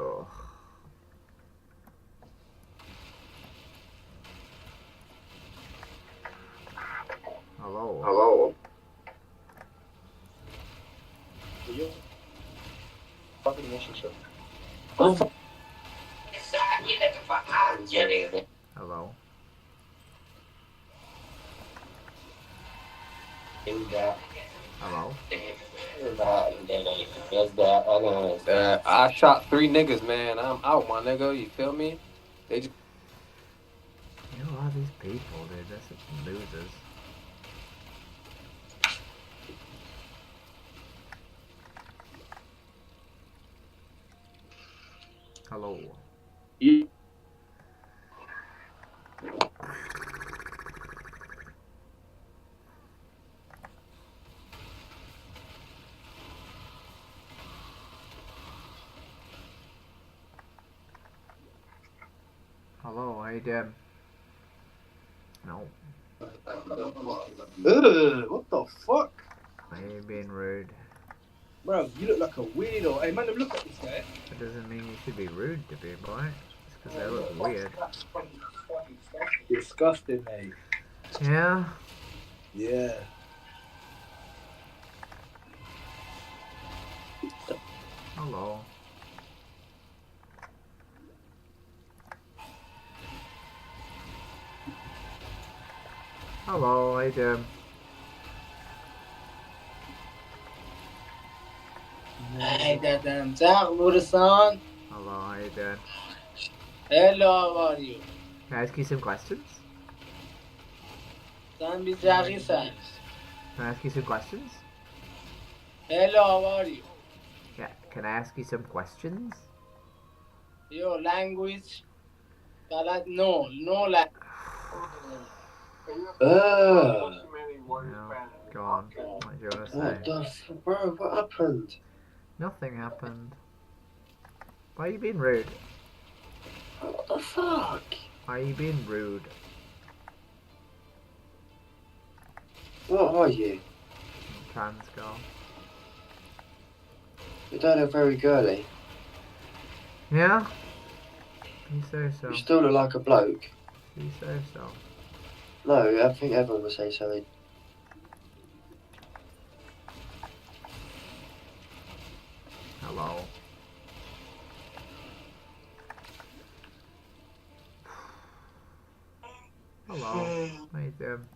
Speaker 1: Ugh. Hello.
Speaker 17: Hello.
Speaker 13: Fucking relationship.
Speaker 1: Hello. Hello.
Speaker 5: I shot 3 niggas, man. I'm out, my nigga. You feel me? They just.
Speaker 1: You know, a lot of these people, dude, they're such losers. Hello.
Speaker 13: Yeah.
Speaker 1: Hello, how you doing? No.
Speaker 13: What the fuck?
Speaker 1: Are you being rude?
Speaker 13: Bro, you look like a weirdo. Hey, man, look at this guy.
Speaker 1: That doesn't mean you should be rude to people, right? Just because they look weird.
Speaker 13: Disgusting, mate.
Speaker 1: Yeah?
Speaker 13: Yeah.
Speaker 1: Hello. Hello, how you doing?
Speaker 11: Hey, that damn talk with a son.
Speaker 1: Hello, how you doing?
Speaker 11: Hello, how are you?
Speaker 1: Can I ask you some questions?
Speaker 11: San Bizahi san.
Speaker 1: Can I ask you some questions?
Speaker 11: Hello, how are you?
Speaker 1: Yeah, can I ask you some questions?
Speaker 11: Your language? No language.
Speaker 1: No, go on. What do you want to say?
Speaker 17: What the fuck, bro? What happened?
Speaker 1: Nothing happened. Why are you being rude?
Speaker 17: What the fuck?
Speaker 1: Why are you being rude?
Speaker 17: What are you?
Speaker 1: Trans girl.
Speaker 17: You don't look very girly.
Speaker 1: Yeah? You say so.
Speaker 17: You still look like a bloke.
Speaker 1: You say so.
Speaker 17: No, I think everyone would say so.
Speaker 1: Hello. Hello. How you doing?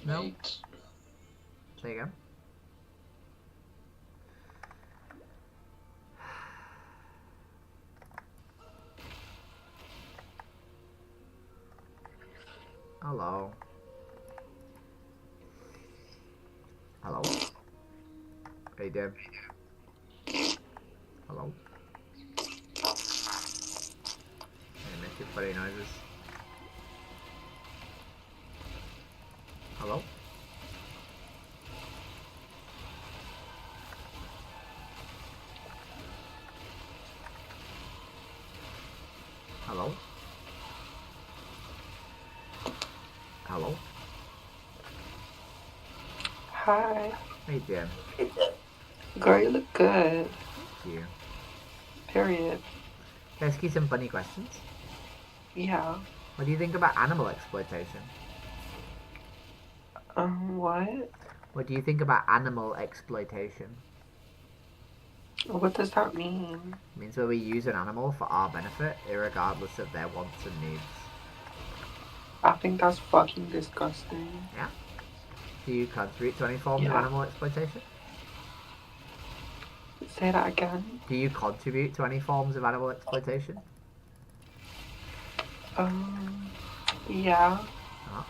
Speaker 1: No? Say again? Hello. Hello. Hey, Deb. Hello. Hey, make your funny noises. Hello. Hello. Hello.
Speaker 3: Hi.
Speaker 1: How you doing?
Speaker 3: Girl, you look good.
Speaker 1: Thank you.
Speaker 3: Period.
Speaker 1: Can I ask you some funny questions?
Speaker 3: Yeah.
Speaker 1: What do you think about animal exploitation?
Speaker 3: What?
Speaker 1: What do you think about animal exploitation?
Speaker 3: What does that mean?
Speaker 1: It means where we use an animal for our benefit, irregardless of their wants and needs.
Speaker 3: I think that's fucking disgusting.
Speaker 1: Yeah? Do you contribute to any forms of animal exploitation?
Speaker 3: Say that again.
Speaker 1: Do you contribute to any forms of animal exploitation?
Speaker 3: Yeah.
Speaker 1: Uh-huh.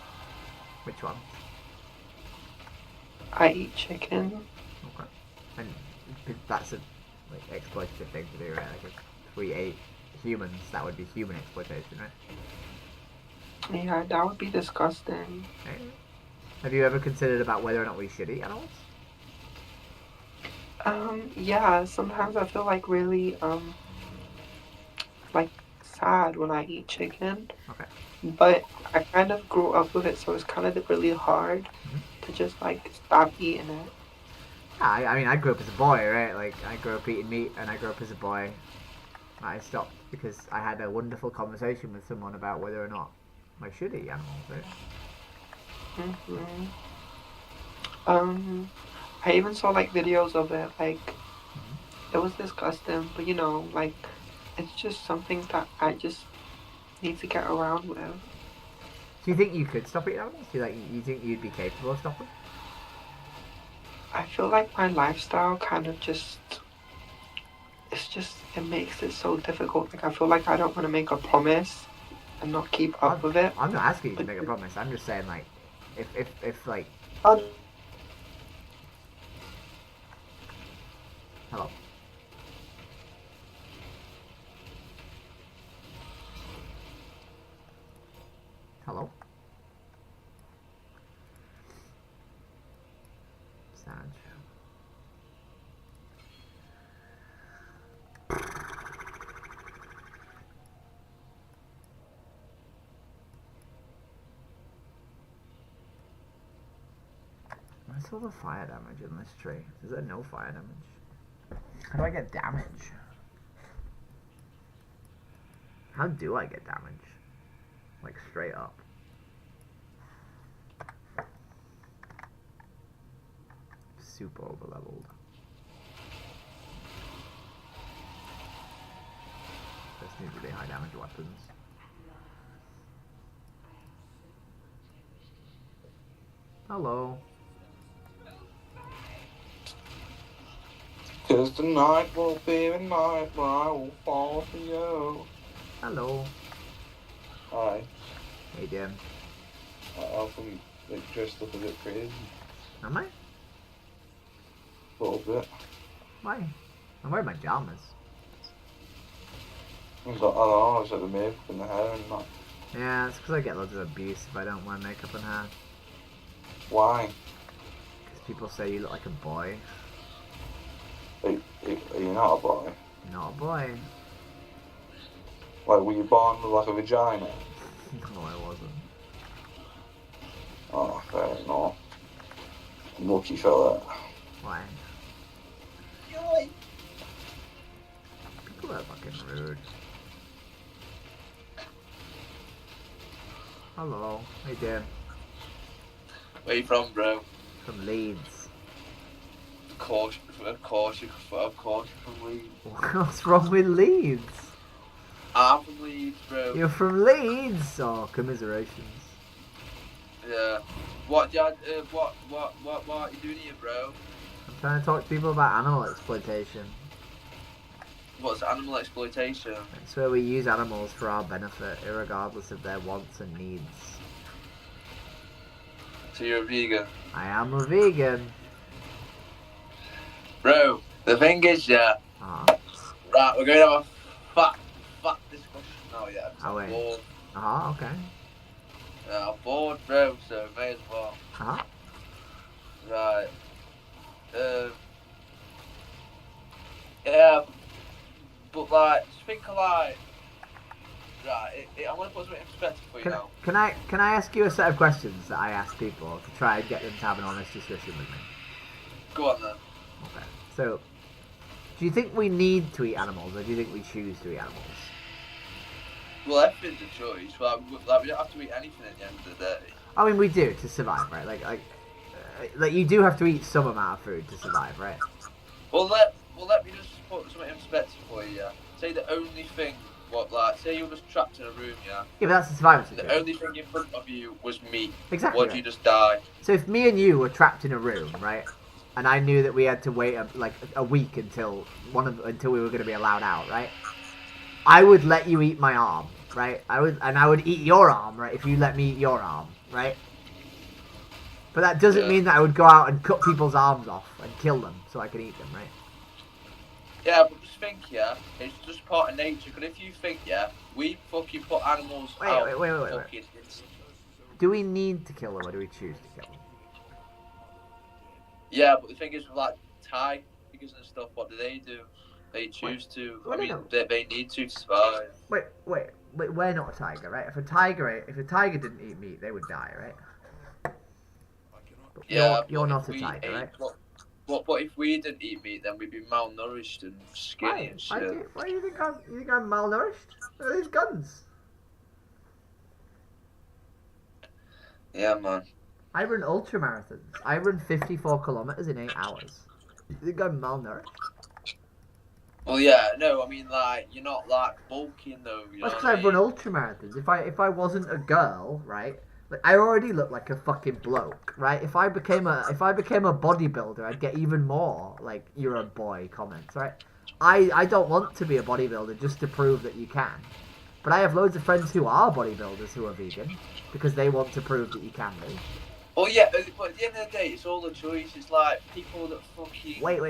Speaker 1: Which one?
Speaker 3: I eat chicken.
Speaker 1: Okay. And that's a exploitative thing to do, right? Like if we ate humans, that would be human exploitation, right?
Speaker 3: Yeah, that would be disgusting.
Speaker 1: Okay. Have you ever considered about whether or not we should eat animals?
Speaker 3: Yeah, sometimes I feel like really, like sad when I eat chicken.
Speaker 1: Okay.
Speaker 3: But I kind of grew up with it, so it's kind of really hard to just like stop eating it.
Speaker 1: I mean, I grew up as a boy, right? Like, I grew up eating meat, and I grew up as a boy. I stopped because I had a wonderful conversation with someone about whether or not I should eat animals, right?
Speaker 3: I even saw like videos of it, like, it was disgusting, but you know, like, it's just something that I just need to get around with.
Speaker 1: Do you think you could stop eating animals? Do you think you'd be capable of stopping?
Speaker 3: I feel like my lifestyle kind of just, it makes it so difficult. Like, I feel like I don't want to make a promise and not keep up with it.
Speaker 1: I'm not asking you to make a promise. I'm just saying, like, if like... Hello? Hello? Sad. What's all the fire damage in this tree? Is there no fire damage? How do I get damage? How do I get damage? Like, straight up. Super overleveled. Just need really high damage weapons. Hello.
Speaker 18: Cause tonight will be the night where I will fall for you.
Speaker 1: Hello.
Speaker 18: Hi.
Speaker 1: Hey, Dan.
Speaker 18: I'm like dressed up a bit crazy.
Speaker 1: Am I?
Speaker 18: A little bit.
Speaker 1: Why? I'm wearing my pajamas.
Speaker 18: I don't know, it's like the makeup and the hair and that.
Speaker 1: Yeah, it's because I get loads of abuse if I don't wear makeup and hair.
Speaker 18: Why?
Speaker 1: Because people say you look like a boy.
Speaker 18: Are you not a boy?
Speaker 1: Not a boy.
Speaker 18: Like, were you born with like a vagina?
Speaker 1: No, I wasn't.
Speaker 18: Oh, fair enough. I'm lucky for that.
Speaker 1: Why? People are fucking rude. Hello. Hey, Dan.
Speaker 12: Where you from, bro?
Speaker 1: From Leeds.
Speaker 12: Of course you're from Leeds.
Speaker 1: What's wrong with Leeds?
Speaker 12: I'm from Leeds, bro.
Speaker 1: You're from Leeds? Oh, commiserations.
Speaker 12: Yeah. What are you doing here, bro?
Speaker 1: I'm trying to talk to people about animal exploitation.
Speaker 12: What's animal exploitation?
Speaker 1: It's where we use animals for our benefit, irregardless of their wants and needs.
Speaker 12: So you're a vegan?
Speaker 1: I am a vegan.
Speaker 12: Bro, the thing is, yeah. Right, we're going to have a fat discussion now, yeah. I'm bored.
Speaker 1: Okay.
Speaker 12: Yeah, I'm bored, bro, so may as well. Right. Yeah, but like, just think of like, Right, I want to put something in perspective for you now.
Speaker 1: Can I ask you a set of questions that I ask people to try and get them to have an honest discussion with me?
Speaker 12: Go on then.
Speaker 1: Okay. So, do you think we need to eat animals, or do you think we choose to eat animals?
Speaker 12: Well, everything's a choice. Like we don't have to eat anything at the end of the day.
Speaker 1: I mean, we do to survive, right? Like you do have to eat some amount of food to survive, right?
Speaker 12: Well, let me just put something in perspective for you. Yeah. Say the only thing, say you were just trapped in a room, yeah.
Speaker 1: Yeah, but that's a survival situation.
Speaker 12: The only thing in front of you was meat.
Speaker 1: Exactly.
Speaker 12: Would you just die?
Speaker 1: So if me and you were trapped in a room, right, and I knew that we had to wait a week until we were going to be allowed out, right? I would let you eat my arm, right? I would eat your arm, right? If you let me eat your arm, right? But that doesn't mean that I would go out and cut people's arms off and kill them so I can eat them, right?
Speaker 12: Yeah, but just think, yeah, it's just part of nature. Because if you think, yeah, we fucking put animals out.
Speaker 1: Wait. Do we need to kill them, or do we choose to kill them?
Speaker 12: Yeah, but the thing is, with like tigers and stuff, what do? They choose to. I mean, they need to survive.
Speaker 1: Wait. We're not a tiger, right? If a tiger didn't eat meat, they would die, right?
Speaker 12: Yeah,
Speaker 1: you're not a tiger, right?
Speaker 12: But if we didn't eat meat, then we'd be malnourished and skinny and shit.
Speaker 1: Why do you think I'm malnourished? Look at these guns.
Speaker 12: Yeah, man.
Speaker 1: I run ultramarathons. I run 54 kilometers in 8 hours. You think I'm malnourished?
Speaker 12: Well, yeah, no, I mean, like, you're not, like, bulking, though, you know.
Speaker 1: That's because I run ultramarathons. If I wasn't a girl, right, like, I already look like a fucking bloke, right? If I became a bodybuilder, I'd get even more, like, you're a boy comments, right? I don't want to be a bodybuilder just to prove that you can. But I have loads of friends who are bodybuilders who are vegan, because they want to prove that you can be.
Speaker 12: Well, yeah, but at the end of the day, it's all a choice. It's like people that fucking...
Speaker 1: Wait.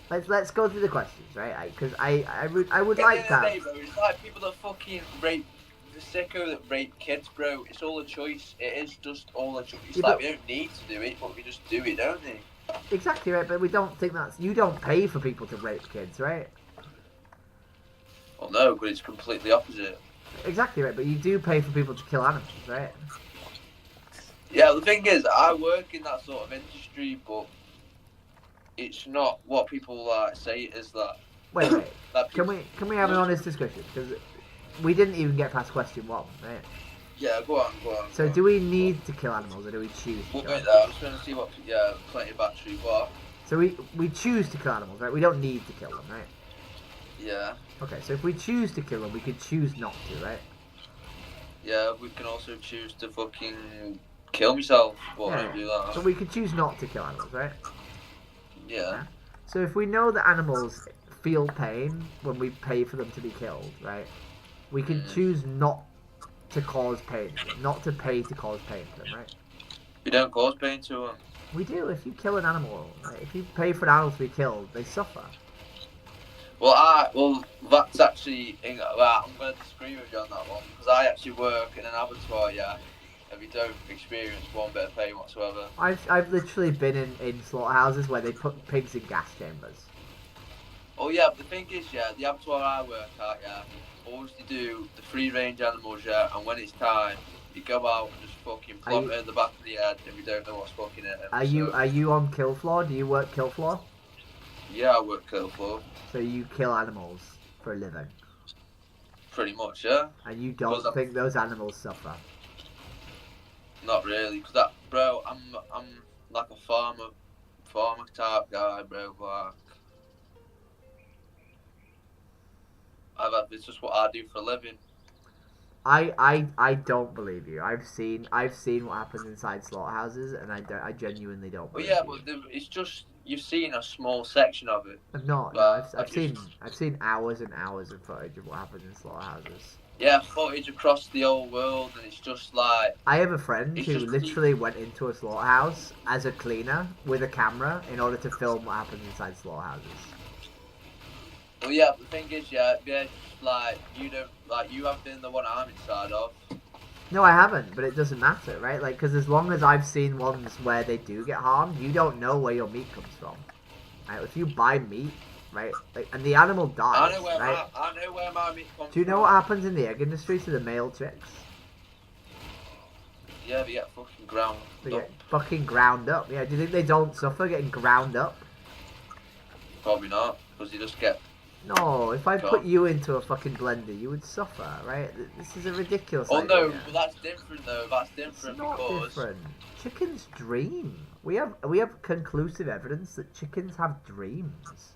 Speaker 1: Let's go through the questions, right? Because I would like that.
Speaker 12: Day, bro, it's like people that fucking rape, the sicko that rape kids, bro. It's all a choice. It is just all a choice. It's like we don't need to do it, but we just do it, don't we?
Speaker 1: Exactly right, but we don't think that's... You don't pay for people to rape kids, right?
Speaker 12: Well, no, but it's completely opposite.
Speaker 1: Exactly right, but you do pay for people to kill animals, right?
Speaker 12: Yeah, the thing is, I work in that sort of industry, but it's not what people like say it is. That
Speaker 1: wait. Can we have an honest discussion? Because we didn't even get past question 1, right?
Speaker 12: Yeah, go on.
Speaker 1: So do we need to kill animals, or do we choose to kill animals?
Speaker 12: I was trying to see what. Yeah, plenty of battery. What?
Speaker 1: So we choose to kill animals, right? We don't need to kill them, right?
Speaker 12: Yeah.
Speaker 1: Okay, so if we choose to kill them, we could choose not to, right?
Speaker 12: Yeah, we can also choose to fucking kill myself, but I don't do that.
Speaker 1: So we could choose not to kill animals, right?
Speaker 12: Yeah.
Speaker 1: So if we know that animals feel pain when we pay for them to be killed, right? We can choose not to cause pain to them, not to pay to cause pain to them, right?
Speaker 12: We don't cause pain to them.
Speaker 1: We do. If you kill an animal, right? If you pay for an animal to be killed, they suffer.
Speaker 12: Well, that's actually... Well, I'm going to disagree with you on that one, because I actually work in an abattoir, yeah, and we don't experience one bit of pain whatsoever.
Speaker 1: I've literally been in slaughterhouses where they put pigs in gas chambers.
Speaker 12: Oh yeah, but the thing is, yeah, the abattoir I work at, yeah, always to do the free-range animals, yeah, and when it's time, you go out and just fucking plump it in the back of the head, and we don't know what's fucking in it.
Speaker 1: Are you on kill floor? Do you work kill floor?
Speaker 12: Yeah, I work kill floor.
Speaker 1: So you kill animals for a living?
Speaker 12: Pretty much, yeah.
Speaker 1: And you don't think those animals suffer?
Speaker 12: Not really, because that, bro, I'm like a farmer type guy, bro. Like, it's just what I do for a living.
Speaker 1: I don't believe you. I've seen what happens inside slaughterhouses, and I genuinely don't believe
Speaker 12: you. But it's just you've seen a small section of it.
Speaker 1: I've not. No, I've seen hours and hours of footage of what happens in slaughterhouses.
Speaker 12: Yeah, footage across the whole world, and it's just like...
Speaker 1: I have a friend who literally went into a slaughterhouse as a cleaner with a camera in order to film what happens inside slaughterhouses.
Speaker 12: Well, yeah, but the thing is, yeah, like, you haven't been the one I'm inside of.
Speaker 1: No, I haven't, but it doesn't matter, right? Like, because as long as I've seen ones where they do get harmed, you don't know where your meat comes from. Right? If you buy meat, right? Like, and the animal dies,
Speaker 12: I know where
Speaker 1: right?
Speaker 12: my meat comes
Speaker 1: Do you know
Speaker 12: from.
Speaker 1: what happens in the egg industry to the male chicks?
Speaker 12: Yeah, they get fucking ground
Speaker 1: They
Speaker 12: up.
Speaker 1: get fucking ground up. Yeah, do you think they don't suffer getting ground up?
Speaker 12: Probably not, because you just get...
Speaker 1: No, if I
Speaker 12: God.
Speaker 1: put you into a fucking blender, you would suffer, right? This is a ridiculous idea.
Speaker 12: no, but that's different though. That's different
Speaker 1: It's not
Speaker 12: because...
Speaker 1: different. Chickens dream. We have conclusive evidence that chickens have dreams.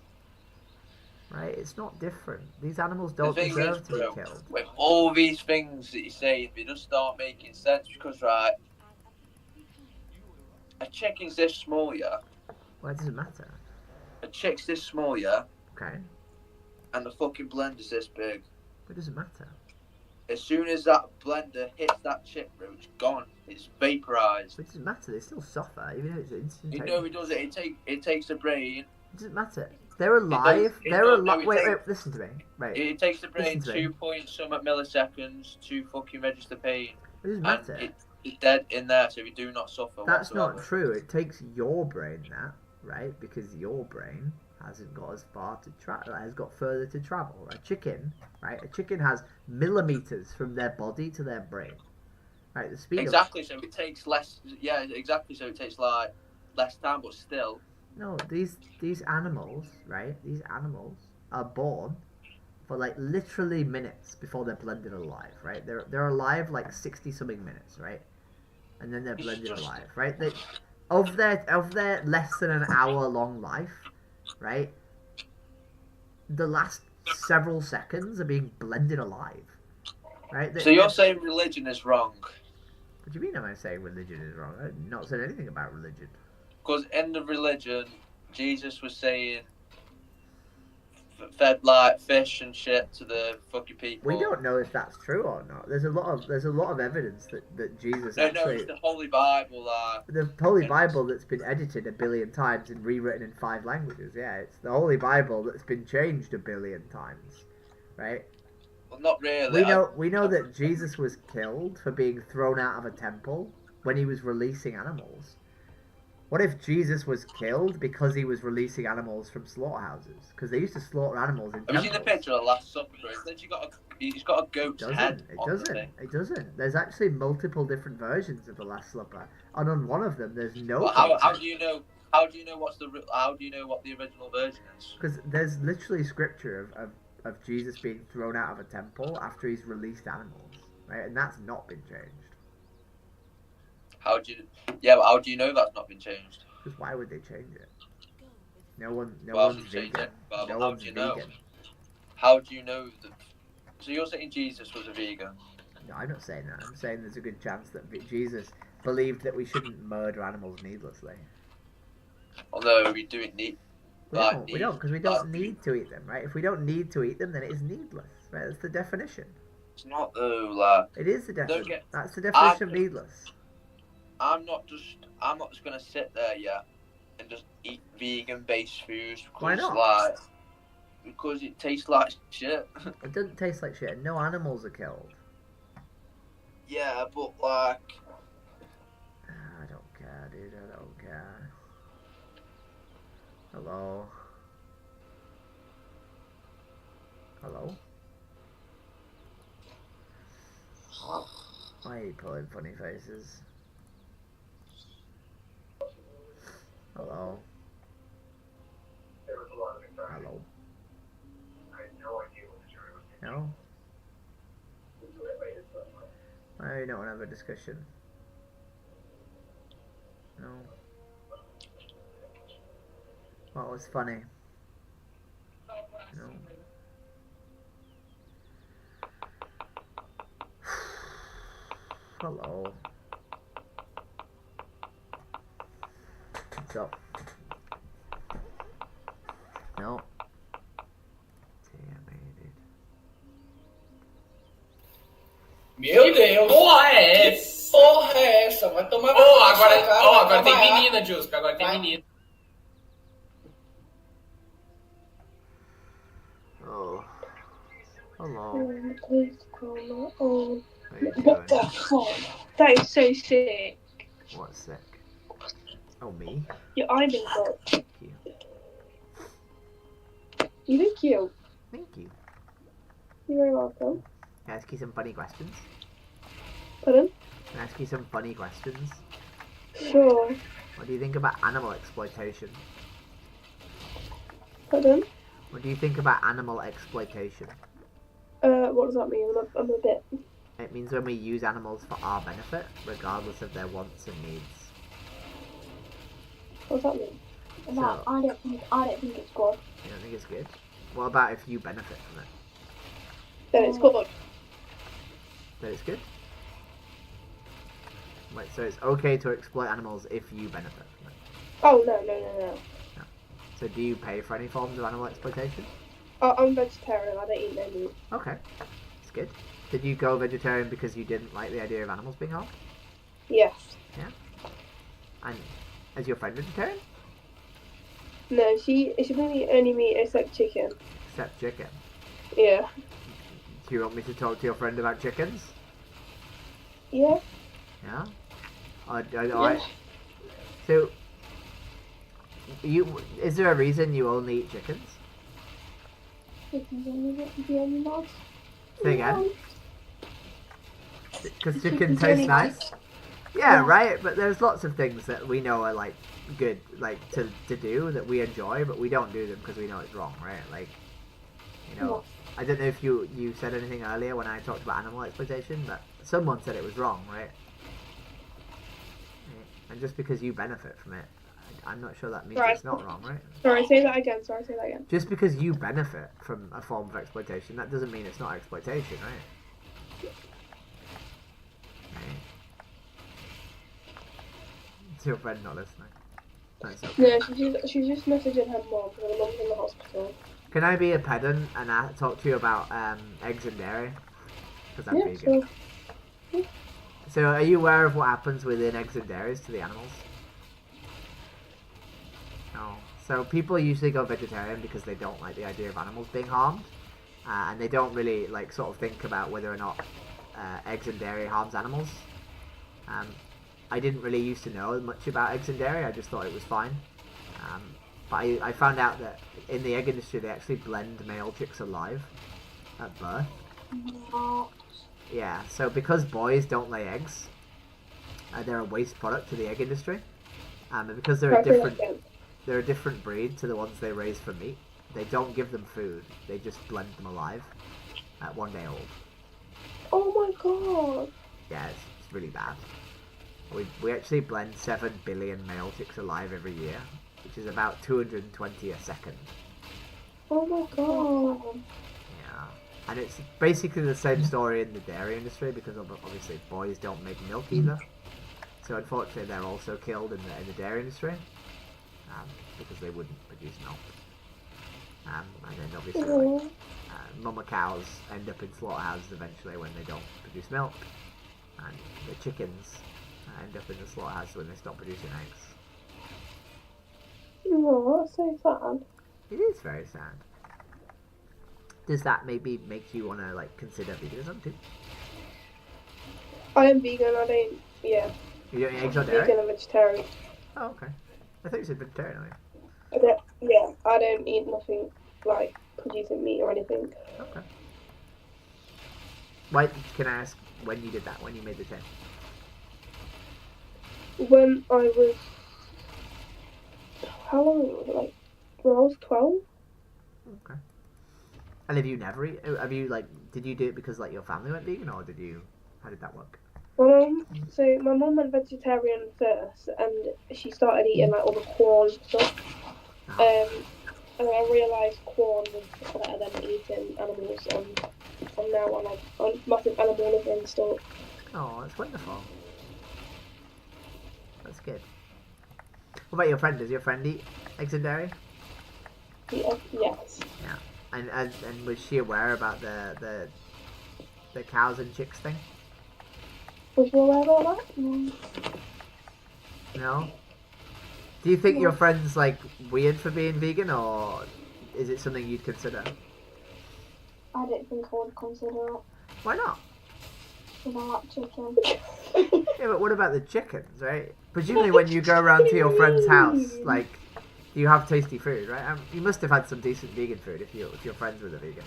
Speaker 1: Right? It's not different. These animals don't deserve to be killed.
Speaker 12: With all these things that you're saying, they just start making sense because, right, a chicken's this small, yeah?
Speaker 1: Well, it doesn't matter.
Speaker 12: A chick's this small, yeah?
Speaker 1: Okay.
Speaker 12: And the fucking blender's this big.
Speaker 1: It doesn't matter.
Speaker 12: As soon as that blender hits that chick, bro, it's gone. It's vaporized.
Speaker 1: It doesn't matter. They still suffer, even if it's instantaneous.
Speaker 12: You know it does it. It takes the brain.
Speaker 1: It doesn't matter. They're alive. They're alive. Wait, listen to me. Right.
Speaker 12: It takes the brain 2 point some milliseconds to fucking register pain.
Speaker 1: It doesn't matter.
Speaker 12: And it's dead in there, so we do not suffer.
Speaker 1: That's
Speaker 12: whatsoever.
Speaker 1: not true. It takes your brain that, right? Because your brain hasn't got as far to travel. Has got further to travel. A chicken, right? A chicken has millimeters from their body to their brain. Right. The speed.
Speaker 12: Exactly. So it takes less. Yeah. Exactly. So it takes like less time, but still.
Speaker 1: No, these animals, right? These animals are born for like literally minutes before they're blended alive, right? They're alive like 60-something minutes, right? And then they're blended alive, right? Of their less than an hour long life, right? The last several seconds are being blended alive, right?
Speaker 12: So you're saying religion is wrong?
Speaker 1: What do you mean? Am I saying religion is wrong? I've not said anything about religion.
Speaker 12: Because in the religion, Jesus was saying fed like fish and shit to the fucking people.
Speaker 1: We don't know if that's true or not. There's a lot of evidence that Jesus
Speaker 12: No,
Speaker 1: actually.
Speaker 12: it's the Holy Bible.
Speaker 1: The Holy Bible that's been edited 1 billion times and rewritten in 5 languages. Yeah, it's the Holy Bible that's been changed 1 billion times, right?
Speaker 12: Well, not really.
Speaker 1: We know that Jesus was killed for being thrown out of a temple when he was releasing animals. What if Jesus was killed because he was releasing animals from slaughterhouses? Because they used to slaughter animals in temples.
Speaker 12: Have you seen the picture of the Last Supper? He's got a goat's head.
Speaker 1: It doesn't. There's actually multiple different versions of the Last Supper, and on one of them, there's no.
Speaker 12: Well, how do you know? How do you know what the original version is?
Speaker 1: Because there's literally scripture of Jesus being thrown out of a temple after he's released animals, right? And that's not been changed.
Speaker 12: But how do you know that's not been changed?
Speaker 1: Because why would they change it? No one's vegan. No one's vegan.
Speaker 12: How do you know that? So you're saying Jesus was a vegan?
Speaker 1: No, I'm not saying that. I'm saying there's a good chance that Jesus believed that we shouldn't murder animals needlessly.
Speaker 12: Although we do it need.
Speaker 1: We don't, because we don't need to eat them, right? If we don't need to eat them, then it is needless, right? That's the definition.
Speaker 12: It's not though, like.
Speaker 1: It is the definition. That's the definition of needless.
Speaker 12: I'm not just gonna sit there, and just eat vegan-based foods because,
Speaker 1: why not?
Speaker 12: Because it tastes like shit.
Speaker 1: It doesn't taste like shit. No animals are killed.
Speaker 12: Yeah, but like.
Speaker 1: I don't care, dude. I don't care. Hello. Hello. Why are you pulling funny faces? Hello. Hello. No? Why you don't want to have a discussion? No. What was funny? No. Hello. What's up? No.
Speaker 7: Meu Deus!
Speaker 11: Porra é essa?
Speaker 7: Porra é essa? Vai tomar
Speaker 11: agora tem menina, Jusca. Agora tem menina.
Speaker 1: Oh. Hello.
Speaker 20: What the fuck? That is so sick.
Speaker 1: What's sick? Oh, me?
Speaker 20: Your island god.
Speaker 1: Thank you.
Speaker 20: You look cute.
Speaker 1: Thank you.
Speaker 20: You're very welcome.
Speaker 1: Can I ask you some funny questions?
Speaker 20: Pardon?
Speaker 1: Can I ask you some funny questions?
Speaker 20: Sure.
Speaker 1: What do you think about animal exploitation?
Speaker 20: Pardon?
Speaker 1: What do you think about animal exploitation?
Speaker 20: What does that mean? I'm a bit.
Speaker 1: It means when we use animals for our benefit, regardless of their wants and needs.
Speaker 20: What does that mean?
Speaker 6: No, I don't think it's good.
Speaker 1: You don't think it's good? What about if you benefit from it?
Speaker 20: Then it's good.
Speaker 1: Then it's good? Wait, so it's okay to exploit animals if you benefit from it?
Speaker 20: Oh, no.
Speaker 1: So do you pay for any forms of animal exploitation?
Speaker 20: Oh, I'm vegetarian. I don't eat no meat.
Speaker 1: Okay, that's good. Did you go vegetarian because you didn't like the idea of animals being harmed?
Speaker 20: Yes.
Speaker 1: Yeah. And is your friend vegetarian?
Speaker 20: No, she doesn't eat any meat except chicken.
Speaker 1: Except chicken.
Speaker 20: Yeah.
Speaker 1: Do you want me to talk to your friend about chickens?
Speaker 20: Yeah.
Speaker 1: Yeah? Alright. So, is there a reason you only eat chickens?
Speaker 6: Chicken's only the animals.
Speaker 1: Say again? Because chicken
Speaker 6: Chicken's
Speaker 1: tastes
Speaker 6: only
Speaker 1: nice? Yeah, right? But there's lots of things that we know are, like, good, like, to do that we enjoy, but we don't do them because we know it's wrong, right? Like, you know, I don't know if you said anything earlier when I talked about animal exploitation, but someone said it was wrong, right? And just because you benefit from it, I'm not sure that means
Speaker 20: Right.
Speaker 1: it's not wrong, right?
Speaker 20: Sorry, say that again.
Speaker 1: Just because you benefit from a form of exploitation, that doesn't mean it's not exploitation, right? Is your friend not listening? That's okay.
Speaker 20: No, she's just messaging her mom because her mom's in the hospital.
Speaker 1: Can I be a pedant and talk to you about eggs and dairy? Because I'm vegan.
Speaker 20: Sure. Yeah.
Speaker 1: So, are you aware of what happens within eggs and dairies to the animals? No. So, people usually go vegetarian because they don't like the idea of animals being harmed, and they don't really like sort of think about whether or not eggs and dairy harms animals. I didn't really used to know much about eggs and dairy. I just thought it was fine. But I found out that in the egg industry they actually blend male chicks alive at birth. Yeah, so because boys don't lay eggs, they're a waste product to the egg industry. And because they're a different breed to the ones they raise for meat, they don't give them food. They just blend them alive at 1 day old.
Speaker 20: Oh my god.
Speaker 1: Yeah, it's really bad. We actually blend 7 billion male chicks alive every year, which is about 220 a second.
Speaker 20: Oh my god.
Speaker 1: Yeah, and it's basically the same story in the dairy industry because obviously boys don't make milk either. So unfortunately, they're also killed in the dairy industry because they wouldn't produce milk. And then obviously, mama cows end up in slaughterhouses eventually when they don't produce milk, and the chickens end up in the slaughterhouse when they stop producing eggs.
Speaker 20: Oh, that's so sad.
Speaker 1: It is very sad. Does that maybe make you want to like consider veganism too?
Speaker 20: I am vegan. I don't. Yeah.
Speaker 1: You don't eat eggs or dairy?
Speaker 20: Vegan and vegetarian.
Speaker 1: Oh, okay. I thought you said vegetarian.
Speaker 20: I don't eat nothing like producing meat or anything.
Speaker 1: Okay. Why? Can I ask when you did that? When you made the change?
Speaker 20: When I was, how long was it? Like when I was 12.
Speaker 1: Okay. And have you never have you like? Did you do it because like your family went vegan, or did you? How did that work?
Speaker 20: My mum went vegetarian first, and she started eating like all the corn stuff. And I realised corn was better than eating animals, and from now on I'm massive animal lover and stuff.
Speaker 1: Oh, that's wonderful. That's good. What about your friend? Does your friend eat eggs and dairy?
Speaker 20: Yes.
Speaker 1: Yeah. And was she aware about the cows and chicks thing?
Speaker 20: Was you aware about that?
Speaker 1: No. Do you think your friend's like weird for being vegan, or is it something you'd consider?
Speaker 6: I don't think I would consider it.
Speaker 1: Why not?
Speaker 6: Because I like chicken.
Speaker 1: Yeah, but what about the chickens, right? Presumably when you go around to your friend's house, like, you have tasty food, right? You must have had some decent vegan food if you're friends with a vegan.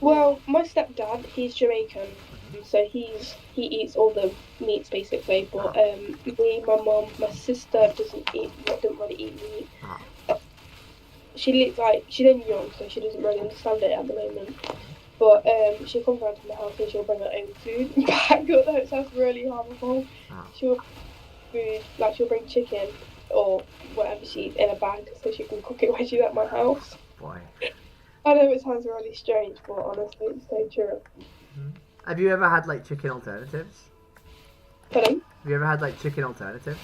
Speaker 20: Well, my stepdad, he's Jamaican, so he eats all the meats basically. But me, my mum, my sister doesn't really eat meat. She's only young, so she doesn't really understand it at the moment. But she comes round to my house and she'll bring her own food back. That sounds really harmful. She'll bring chicken or whatever she eats in a bag so she can cook it when she's at my house.
Speaker 1: Boy.
Speaker 20: I know it sounds really strange, but honestly, it's so true.
Speaker 1: Have you ever had like chicken alternatives?
Speaker 20: Pardon?
Speaker 1: Have you ever had like chicken alternatives?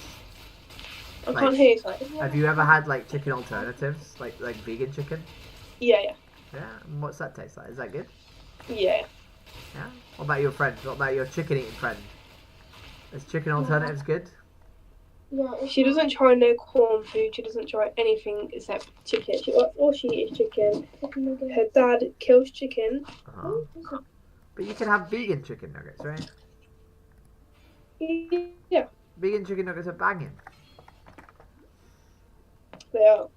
Speaker 20: I can't hear you, sorry.
Speaker 1: Have you ever had like chicken alternatives, like vegan chicken?
Speaker 20: Yeah.
Speaker 1: Yeah. And what's that taste like? Is that good?
Speaker 20: Yeah.
Speaker 1: Yeah. What about your friend? What about your chicken eating friend? Is chicken alternatives good?
Speaker 20: Yeah. She doesn't try no corn food. She doesn't try anything except chicken. All she eats chicken. Her dad kills chicken.
Speaker 1: But you can have vegan chicken nuggets, right?
Speaker 20: Yeah.
Speaker 1: Vegan chicken nuggets are banging.
Speaker 20: They are.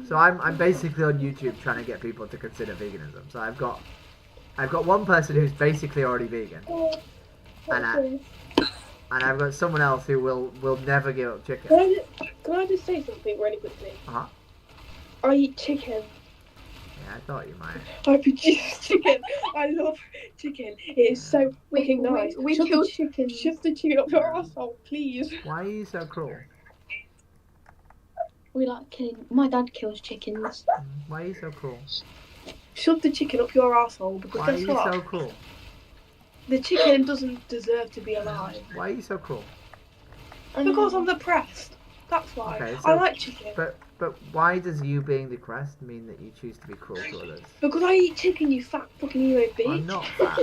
Speaker 1: So I'm basically on YouTube trying to get people to consider veganism. So I've got one person who's basically already vegan, and I've got someone else who will never give up chicken.
Speaker 20: Can I just say something really quickly?
Speaker 1: I
Speaker 20: eat chicken.
Speaker 1: Yeah, I thought you might.
Speaker 20: I produce chicken. I love chicken. It is so fucking nice.
Speaker 21: We kill chicken.
Speaker 20: Shove the chicken up your asshole, please.
Speaker 1: Why are you so cruel?
Speaker 21: We like killing. My dad kills chickens.
Speaker 1: Why are you so cruel?
Speaker 20: Shove the chicken up your asshole because
Speaker 1: Why are
Speaker 20: guess
Speaker 1: you
Speaker 20: what?
Speaker 1: so cruel?
Speaker 20: The chicken doesn't deserve to be alive.
Speaker 1: Why are you so cruel?
Speaker 20: Because I'm depressed. That's why.
Speaker 1: Okay,
Speaker 20: I like chicken.
Speaker 1: But why does you being depressed mean that you choose to be cruel to others?
Speaker 20: Because I eat chicken, you fat fucking emo bitch.
Speaker 1: I'm not fat.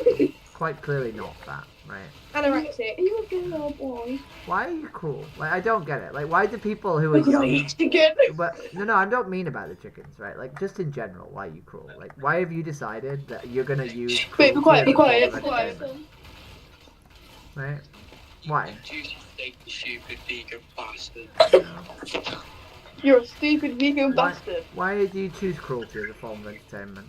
Speaker 1: Quite clearly not fat, right?
Speaker 20: Anorexic. Are you a good little boy?
Speaker 1: Why are you cruel? Like, I don't get it. Like, why do people who are
Speaker 20: Because
Speaker 1: young...
Speaker 20: I eat chicken.
Speaker 1: But no, I don't mean about the chickens, right? Like, just in general, why are you cruel? Like, why have you decided that you're gonna use
Speaker 20: Wait, be quiet,
Speaker 1: cruelty
Speaker 20: be
Speaker 1: as a
Speaker 20: quiet,
Speaker 1: form
Speaker 20: be
Speaker 1: of
Speaker 20: quiet.
Speaker 1: entertainment? Right? Why?
Speaker 7: You stupid vegan bastard.
Speaker 20: You're a stupid vegan bastard.
Speaker 1: Why do you choose cruelty as a form of entertainment?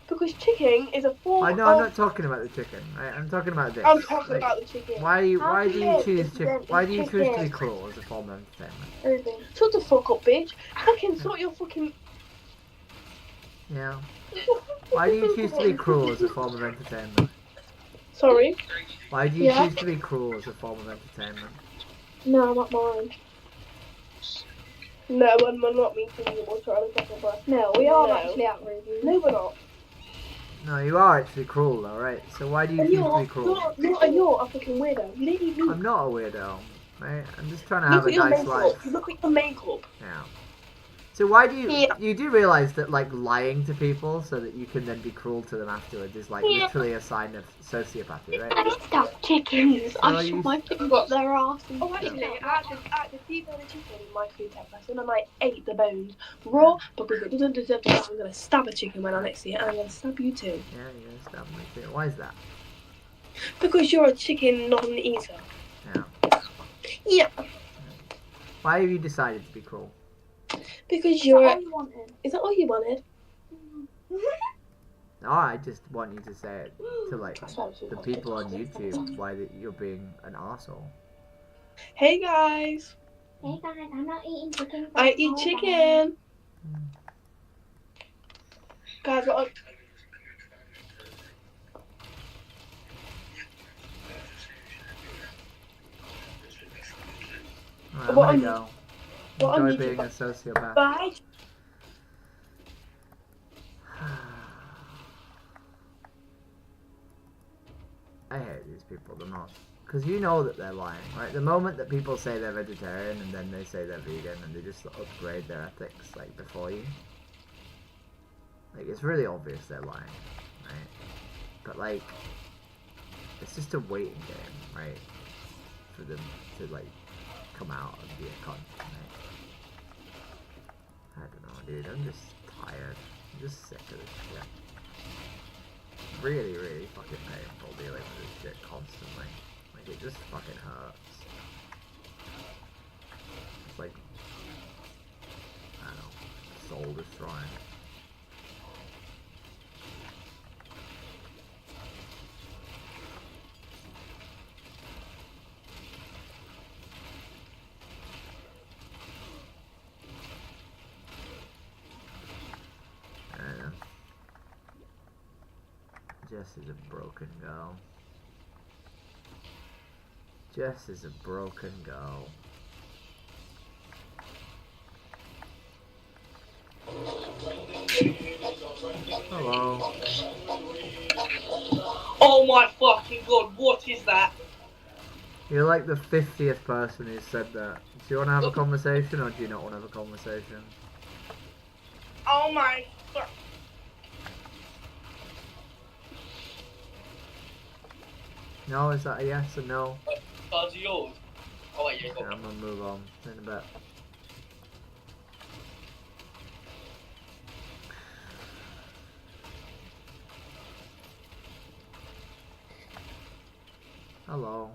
Speaker 20: Because chicken is a form
Speaker 1: I know, I'm not talking about the chicken. Right? I'm talking about this.
Speaker 20: I'm talking
Speaker 1: Like,
Speaker 20: about the chicken.
Speaker 1: Why do you choose
Speaker 20: chicken?
Speaker 1: Why do you choose to be cruel as a form of entertainment?
Speaker 20: Shut the fuck up, bitch. Fucking sort your fucking...
Speaker 1: Yeah. Why do you choose to be cruel as a form of entertainment?
Speaker 20: Sorry?
Speaker 1: Why do you choose to be cruel as a form of entertainment?
Speaker 20: No, not mine. No, we're not meeting you. We're trying to take a breath.
Speaker 6: No, we are actually outrageous.
Speaker 20: No, we're not.
Speaker 1: No, you are actually cruel though, right? So why do you choose to be cruel?
Speaker 20: You're a fucking weirdo. You don't need me.
Speaker 1: I'm not a weirdo, right? I'm just trying to
Speaker 20: Look
Speaker 1: have a
Speaker 20: at your
Speaker 1: nice
Speaker 20: makeup.
Speaker 1: life.
Speaker 20: Look at your makeup.
Speaker 1: Yeah. So why do you do realize that like lying to people so that you can then be cruel to them afterwards is like literally a sign of sociopathy, right?
Speaker 21: Stop chickens.
Speaker 1: So
Speaker 21: I shot my chicken up their arse.
Speaker 20: Oh, actually, I had the deep-bone chicken in my food person and I ate the bones raw because it doesn't deserve to die. I'm going to stab a chicken when I next see it and I'm going to stab you too.
Speaker 1: Yeah, you're gonna stab me too. Why is that?
Speaker 20: Because you're a chicken non-eater.
Speaker 1: Yeah.
Speaker 20: Yeah.
Speaker 1: Why have you decided to be cruel?
Speaker 20: Because you're...
Speaker 6: all you wanted?
Speaker 20: Is that all you wanted?
Speaker 1: No, I just want you to say it to like the people on YouTube why that you're being an arsehole.
Speaker 20: Hey guys.
Speaker 6: Hey guys, I'm not eating chicken.
Speaker 20: I eat chicken. Guys, what?
Speaker 1: Alright, I'm gonna go. Enjoy being a sociopath.
Speaker 20: Bye.
Speaker 1: I hate these people the most. Because you know that they're lying, right? The moment that people say they're vegetarian and then they say they're vegan and they just upgrade their ethics, like, before you. Like, it's really obvious they're lying, right? But, like, it's just a waiting game, right? For them to, like, come out and be a cunt, right? I don't know, dude. I'm just tired. I'm just sick of this shit. Really, really fucking painful dealing with this shit constantly. Like, it just fucking hurts. It's like, I don't know, soul destroying. Jess is a broken girl. Jess is a broken girl. Hello.
Speaker 14: Oh my fucking god, what is that?
Speaker 1: You're like the 50th person who said that. Do you want to have a conversation or do you not want to have a conversation?
Speaker 14: Oh my fuck.
Speaker 1: No, is that a yes or no?
Speaker 14: Cards are yours. Oh wait,
Speaker 1: Okay, I'm gonna move on in a bit. Hello.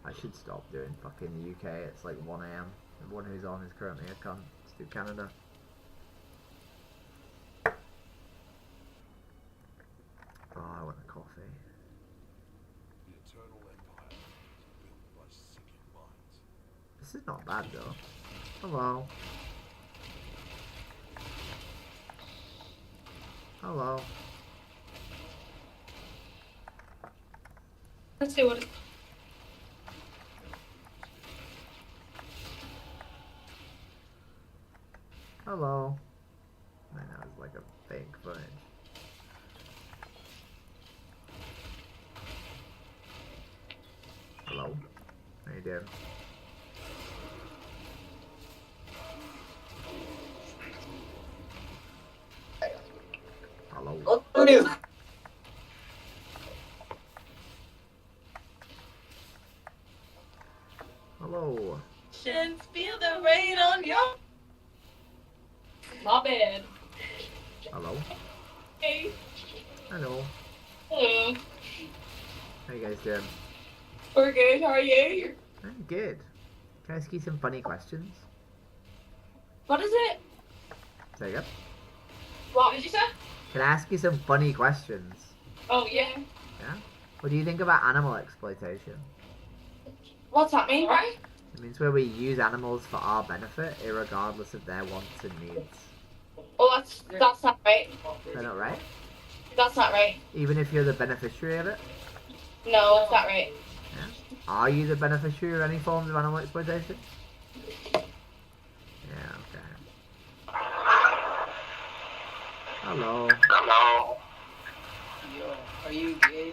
Speaker 1: I should stop doing fucking the UK. It's like 1 AM. Everyone who's on is currently a cunt. Let's do Canada. Oh, I want a coffee. This is not bad though. Hello. Hello.
Speaker 21: Let's see what it...
Speaker 1: Hello. I know it's like a fake footage. Hello. How you doing? Hello. Hello.
Speaker 21: Shouldn't feel the rain on your... My bad.
Speaker 1: Hello.
Speaker 21: Hey.
Speaker 1: Hello.
Speaker 21: Hello.
Speaker 1: How you guys doing?
Speaker 21: We're good, how are you?
Speaker 1: I'm good. Can I ask you some funny questions?
Speaker 21: What is it?
Speaker 1: Say again?
Speaker 21: What did you say?
Speaker 1: Can I ask you some funny questions?
Speaker 21: Oh, yeah.
Speaker 1: Yeah? What do you think about animal exploitation?
Speaker 21: What's that mean, right?
Speaker 1: It means where we use animals for our benefit, irregardless of their wants and needs.
Speaker 21: Oh, that's not right.
Speaker 1: Is that not right?
Speaker 21: That's not right.
Speaker 1: Even if you're the beneficiary of it?
Speaker 21: No, that's not right.
Speaker 1: Yeah? Are you the beneficiary of any forms of animal exploitation? Yeah, okay. Hello.
Speaker 3: Hello. Yo, are you gay?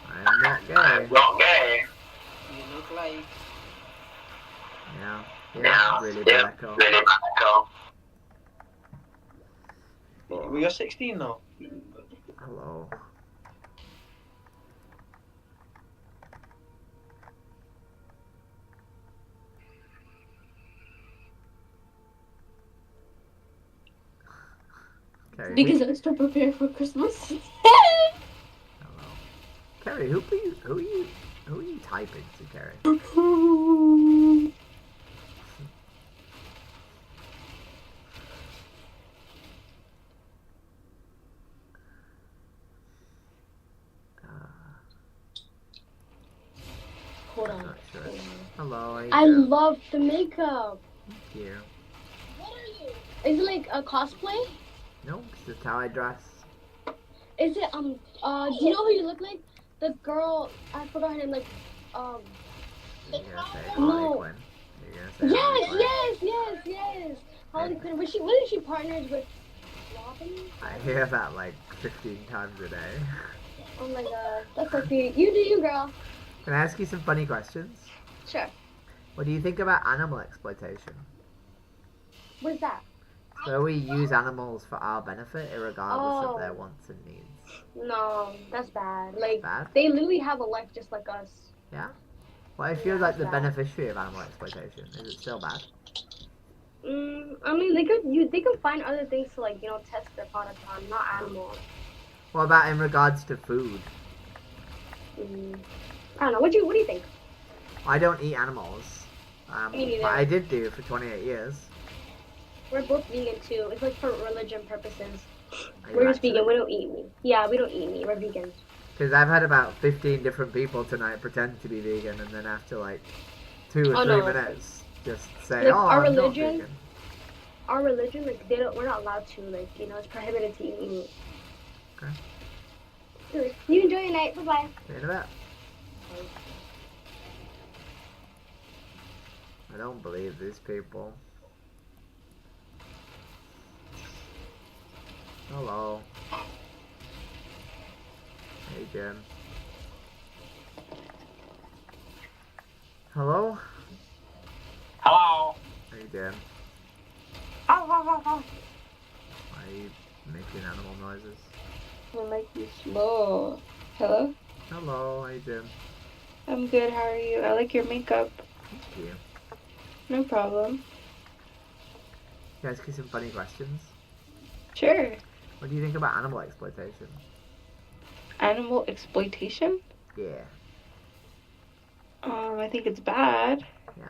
Speaker 1: I am not gay.
Speaker 3: Not gay. You look like...
Speaker 1: Yeah. Yeah, really bad echo.
Speaker 3: Really bad echo. We got 16 now.
Speaker 1: Hello. Carrie,
Speaker 21: Because I was to prepare for Christmas.
Speaker 1: Hello. Carrie, who are you typing to, Carrie?
Speaker 21: Hold on.
Speaker 1: Sure. Hello, how you
Speaker 6: I
Speaker 1: doing?
Speaker 6: love the makeup.
Speaker 1: Thank you.
Speaker 6: Is it like a cosplay?
Speaker 1: No, this is how I dress.
Speaker 6: Is it do you know who you look like? The girl, I forgot her name, like
Speaker 1: You're gonna say
Speaker 6: No.
Speaker 1: Harley Quinn. You're gonna say Harley Quinn.
Speaker 6: yes. Harley Quinn. Wasn't she partnered with Robin?
Speaker 1: I hear that like 15 times a day.
Speaker 6: Oh my god, that's so cute. You do you, girl.
Speaker 1: Can I ask you some funny questions?
Speaker 6: Sure.
Speaker 1: What do you think about animal exploitation?
Speaker 6: What's that?
Speaker 1: So we use animals for our benefit, irregardless of their
Speaker 6: Oh.
Speaker 1: wants and needs.
Speaker 6: No, that's bad. Like
Speaker 1: Bad?
Speaker 6: they literally have a life just like us.
Speaker 1: Yeah? What if you're like the beneficiary of animal exploitation? Is it still bad?
Speaker 6: I mean, they could find other things to like test their product on, not animals.
Speaker 1: What about in regards to food?
Speaker 6: I don't know. What do you think?
Speaker 1: I don't eat animals.
Speaker 6: Me neither.
Speaker 1: But I did do for 28 years.
Speaker 6: We're both vegan too. It's like for religion purposes.
Speaker 1: Are
Speaker 6: We're
Speaker 1: you
Speaker 6: just vegan.
Speaker 1: actually?
Speaker 6: We don't eat meat. Yeah, we don't eat meat. We're vegans.
Speaker 1: Because I've had about 15 different people tonight pretend to be vegan, and then after like 2 or 3 minutes, just say,
Speaker 6: Like,
Speaker 1: "Oh,
Speaker 6: our
Speaker 1: I'm not
Speaker 6: religion,
Speaker 1: vegan."
Speaker 6: our religion, like we're not allowed to, like, you know, it's prohibited to eat meat.
Speaker 1: Okay.
Speaker 6: You enjoy your night. Bye bye.
Speaker 1: See you in a bit. I don't believe these people. Hello. Hey, Jim. Hello?
Speaker 5: Hello.
Speaker 1: Hey, Jim.
Speaker 21: How
Speaker 1: Why are you making animal noises?
Speaker 21: I like you slow. Hello?
Speaker 1: Hello, how you doing?
Speaker 21: I'm good, how are you? I like your makeup.
Speaker 1: Thank you.
Speaker 21: No problem.
Speaker 1: You guys get some funny questions?
Speaker 21: Sure.
Speaker 1: What do you think about animal exploitation?
Speaker 21: Animal exploitation?
Speaker 1: Yeah.
Speaker 21: I think it's bad.
Speaker 1: Yeah.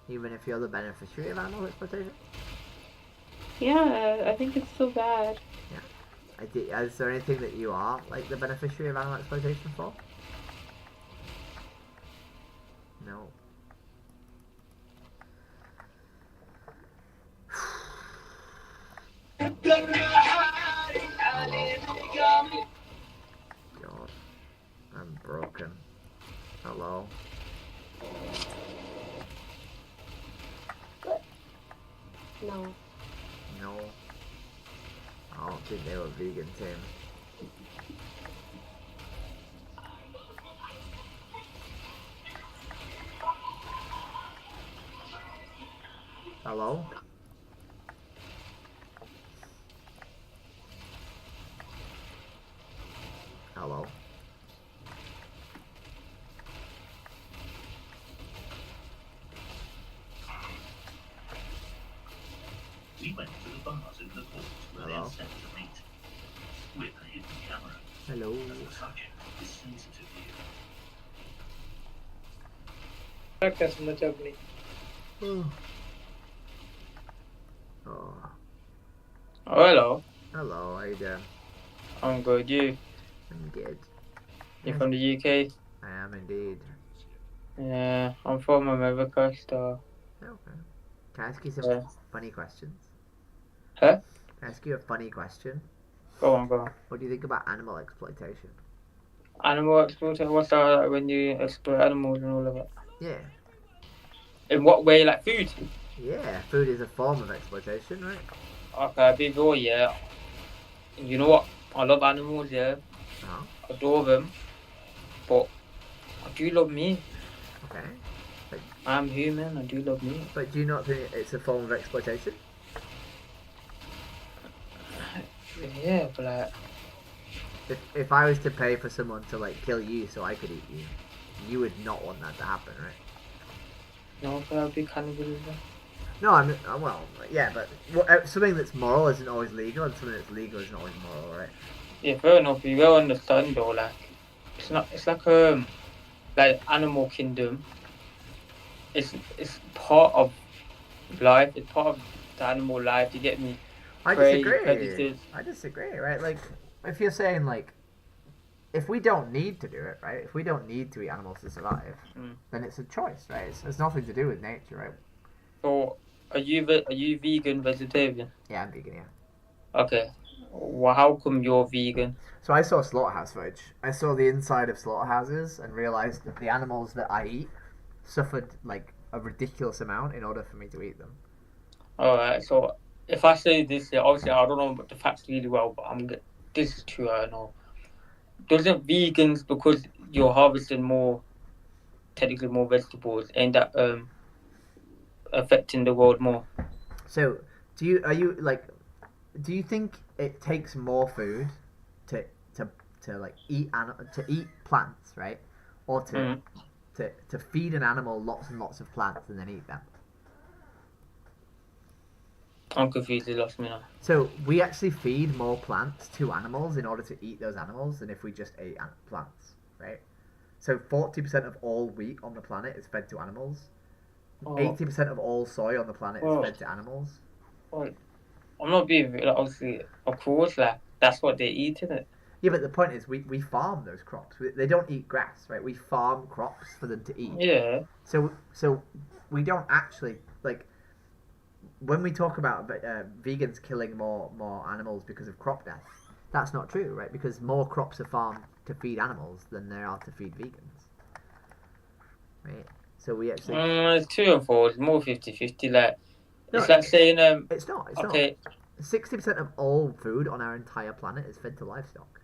Speaker 1: Even if you're the beneficiary of animal exploitation?
Speaker 21: Yeah, I think it's so bad.
Speaker 1: Yeah. Is there anything that you are, like, the beneficiary of animal exploitation for? No. God. I'm broken. Hello.
Speaker 6: No.
Speaker 1: No. I don't think they were vegan, Tim. Hello? Hello?
Speaker 9: We went to the bars in the port where
Speaker 1: Hello?
Speaker 9: they're set to meet. With a hidden camera.
Speaker 1: Hello?
Speaker 9: The subject is sensitive here.
Speaker 13: Practice much ugly.
Speaker 1: Oh.
Speaker 11: Oh, hello.
Speaker 1: Hello, how you doing?
Speaker 11: I'm good. You?
Speaker 1: I'm good.
Speaker 11: You from the UK?
Speaker 1: I am indeed.
Speaker 11: Yeah, I'm from America, so.
Speaker 1: Okay. Can I ask you some funny questions?
Speaker 11: Huh?
Speaker 1: Can I ask you a funny question?
Speaker 11: Go on, go on.
Speaker 1: What do you think about animal exploitation?
Speaker 11: Animal exploitation? What's that like when you exploit animals and all of it?
Speaker 1: Yeah.
Speaker 11: In what way? Like food?
Speaker 1: Yeah, food is a form of exploitation, right?
Speaker 11: Okay, big boy, yeah. You know what? I love animals, yeah. Adore them. But I do love me.
Speaker 1: Okay. But,
Speaker 11: I'm human, I do love me.
Speaker 1: But do you not think it's a form of exploitation?
Speaker 11: Yeah, but like...
Speaker 1: If I was to pay for someone to, like, kill you so I could eat you, you would not want that to happen, right?
Speaker 11: No, that would be cannibalism.
Speaker 1: No, I mean, well, yeah, but something that's moral isn't always legal, and something that's legal isn't always moral, right?
Speaker 11: Yeah, fair enough. You gotta understand though, like, it's like animal kingdom. It's part of life. It's part of the animal life. You get me?
Speaker 1: I
Speaker 11: Prey,
Speaker 1: disagree.
Speaker 11: predators.
Speaker 1: I disagree, right? Like, if you're saying, like, if we don't need to do it, right? If we don't need to eat animals to survive, then it's a choice, right? It's nothing to do with nature, right?
Speaker 11: So, are you vegan, vegetarian?
Speaker 1: Yeah, I'm vegan, yeah.
Speaker 11: Okay. Well, how come you're vegan?
Speaker 1: So I saw slaughterhouse footage. I saw the inside of slaughterhouses and realised that the animals that I eat suffered, like, a ridiculous amount in order for me to eat them.
Speaker 11: Alright, so if I say this, obviously I don't know the facts really well, but this is true, I know. Doesn't vegans, because you're harvesting technically more vegetables, end up affecting the world more?
Speaker 1: So, do you think it takes more food to like eat plants, right? Or to feed an animal lots and lots of plants and then eat them?
Speaker 11: I'm confused, you lost me now.
Speaker 1: So we actually feed more plants to animals in order to eat those animals than if we just ate plants, right? So 40% of all wheat on the planet is fed to animals.
Speaker 11: Oh.
Speaker 1: 80% of all soy on the planet is fed to animals.
Speaker 11: Well, I'm not being obviously, of course, like that's what they eat, isn't it?
Speaker 1: Yeah, but the point is, we farm those crops. They don't eat grass, right? We farm crops for them to eat.
Speaker 11: Yeah.
Speaker 1: So we don't actually like when we talk about vegans killing more animals because of crop death. That's not true, right? Because more crops are farmed to feed animals than there are to feed vegans. Right? So we actually...
Speaker 11: it's 2 and 4. It's more 50-50. Like, no, it's like saying...
Speaker 1: It's not. It's
Speaker 11: okay.
Speaker 1: not. 60% of all food on our entire planet is fed to livestock.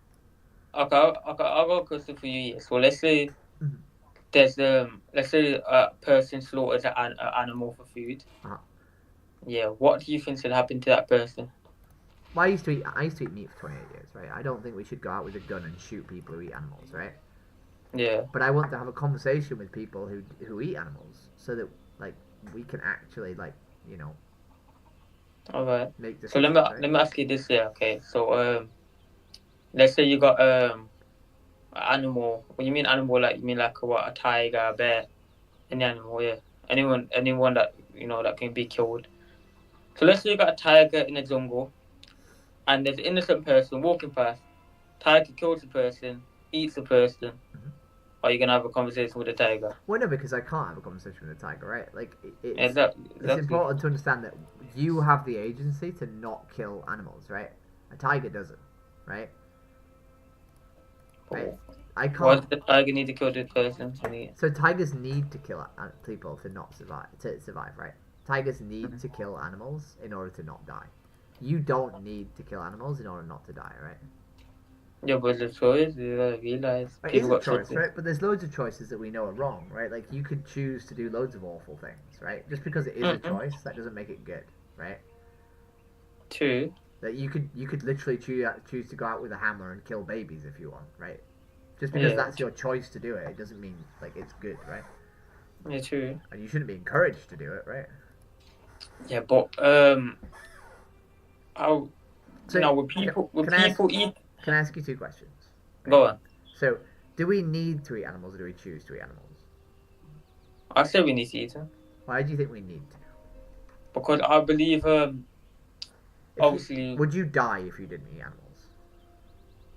Speaker 11: Okay, I'll go a question for you. So let's say there's let's say a person slaughters an animal for food.
Speaker 1: Uh-huh.
Speaker 11: Yeah, what do you think should happen to that person?
Speaker 1: Well, I used to eat meat for 28 years, right? I don't think we should go out with a gun and shoot people who eat animals, right?
Speaker 11: Yeah.
Speaker 1: But I want to have a conversation with people who eat animals, so that like we can actually
Speaker 11: All right.
Speaker 1: Make
Speaker 11: so let me ask you this here, okay? So let's say you got an animal. When you mean animal, like you mean like a tiger, a bear, any animal, yeah. Anyone that that can be killed. So let's say you got a tiger in the jungle, and there's an innocent person walking past. Tiger kills the person, eats the person.
Speaker 1: Mm-hmm.
Speaker 11: Are you gonna have a conversation with the tiger?
Speaker 1: Well, no, because I can't have a conversation with the tiger, right? Like it's
Speaker 11: Exactly.
Speaker 1: important to understand that you have the agency to not kill animals, right? A tiger doesn't, right? Right? I can't.
Speaker 11: Why does the tiger need to kill the person?
Speaker 1: So tigers need to kill people to not survive. To survive, right? Tigers need to kill animals in order to not die. You don't need to kill animals in order not to die, right?
Speaker 11: Yeah, but the choice, you gotta realize.
Speaker 1: It is a choice, right? But there's loads of choices that we know are wrong, right? Like you could choose to do loads of awful things, right? Just because it is a choice, that doesn't make it good, right?
Speaker 11: True.
Speaker 1: That you could literally choose to go out with a hammer and kill babies if you want, right? Just because that's your choice to do it, it doesn't mean like it's good, right?
Speaker 11: Yeah, true.
Speaker 1: And you shouldn't be encouraged to do it, right?
Speaker 11: Yeah, but how? So, will people eat?
Speaker 1: Can I ask you 2 questions?
Speaker 11: Go on.
Speaker 1: So, do we need to eat animals, or do we choose to eat animals?
Speaker 11: I say we need to eat them.
Speaker 1: Why do you think we need to?
Speaker 11: Because I believe, obviously...
Speaker 1: Would you die if you didn't eat animals?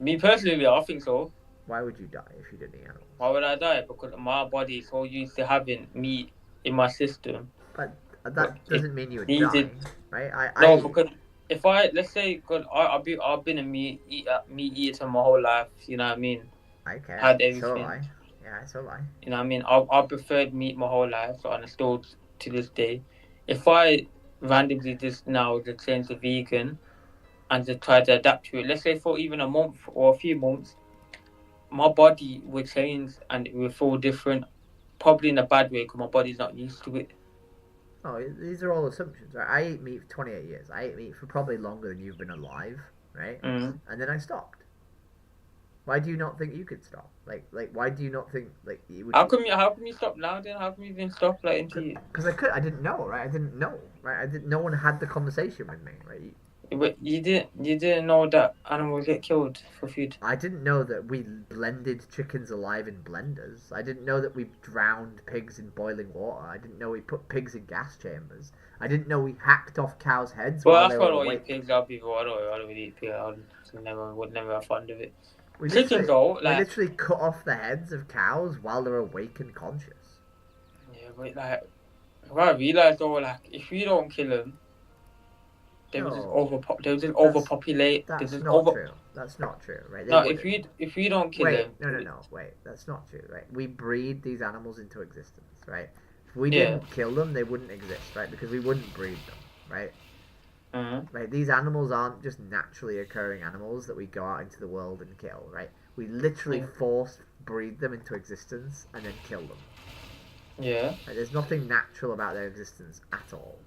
Speaker 11: Me personally, I think so.
Speaker 1: Why would you die if you didn't eat animals?
Speaker 11: Why would I die? Because my body is so used to having meat in my system.
Speaker 1: But that doesn't mean you would die, right?
Speaker 11: No, because... If let's say, I've been a meat eater my whole life. You know what I mean?
Speaker 1: Okay.
Speaker 11: Had everything.
Speaker 1: So have I. Yeah, so have I.
Speaker 11: You know what I mean? I preferred meat my whole life, and I still to this day. If I randomly just change to vegan, and just try to adapt to it, let's say for even a month or a few months, my body will change and it will feel different. Probably in a bad way because my body's not used to it.
Speaker 1: Oh, these are all assumptions, right? I ate meat for 28 years. I ate meat for probably longer than you've been alive, right?
Speaker 11: Mm.
Speaker 1: And then I stopped. Why do you not think you could stop? Like, why do you not think like you would?
Speaker 11: How come you stop now? Then how come you didn't stop
Speaker 1: Because I could. I didn't know, right? I didn't know, right? No one had the conversation with me, right?
Speaker 11: But you didn't know that animals get killed for food.
Speaker 1: I didn't know that we blended chickens alive in blenders. I didn't know that we drowned pigs in boiling water. I didn't know we put pigs in gas chambers. I didn't know we hacked off cows' heads.
Speaker 11: Well, that's why I don't eat pigs. I don't really eat pigs. I would never have fun of it. Chickens though,
Speaker 1: we literally cut off the heads of cows while they're awake and conscious.
Speaker 11: Yeah, but what I realised though, if we don't kill them, they will just overpopulate.
Speaker 1: That's not true. That's not true, right?
Speaker 11: If we don't kill them...
Speaker 1: No. Wait, that's not true, right? We breed these animals into existence, right? If we didn't kill them, they wouldn't exist, right? Because we wouldn't breed them, right? Right? These animals aren't just naturally occurring animals that we go out into the world and kill, right? We literally force breed them into existence and then kill them.
Speaker 11: Yeah.
Speaker 1: Right? There's nothing natural about their existence at all.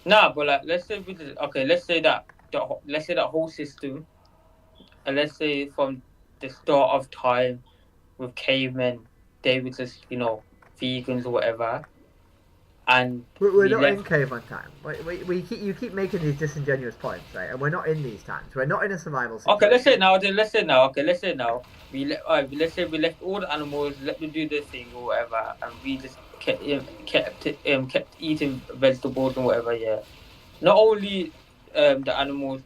Speaker 11: Nah, but let's say that whole system, and let's say from the start of time with cavemen, they were just vegans or whatever. and
Speaker 1: we're not in caveman time. You keep making these disingenuous points, right? And we're not in these times. We're not in a survival situation.
Speaker 11: Okay, let's say now. Let's say we left all the animals, let them do their thing or whatever, and we just kept eating vegetables and whatever. Yeah. Not only the animals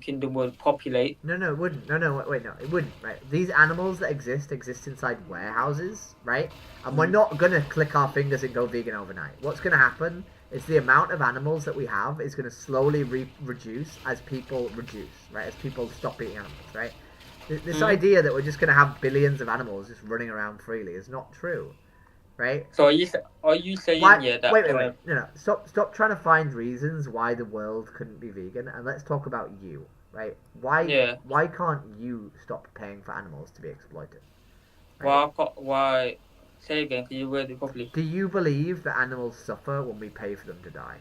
Speaker 11: kingdom would populate.
Speaker 1: No, it wouldn't. No, wait, no, it wouldn't. Right? These animals that exist inside warehouses, right? And we're not gonna click our fingers and go vegan overnight. What's gonna happen is the amount of animals that we have is gonna slowly reduce as people reduce, right? As people stop eating animals, right? This idea that we're just gonna have billions of animals just running around freely is not true, right?
Speaker 11: So are you saying that?
Speaker 1: Wait. No. Stop trying to find reasons why the world couldn't be vegan, and let's talk about you, right? Why can't you stop paying for animals to be exploited? Right?
Speaker 11: Why? Say again. Can you word it properly?
Speaker 1: Do you believe that animals suffer when we pay for them to die?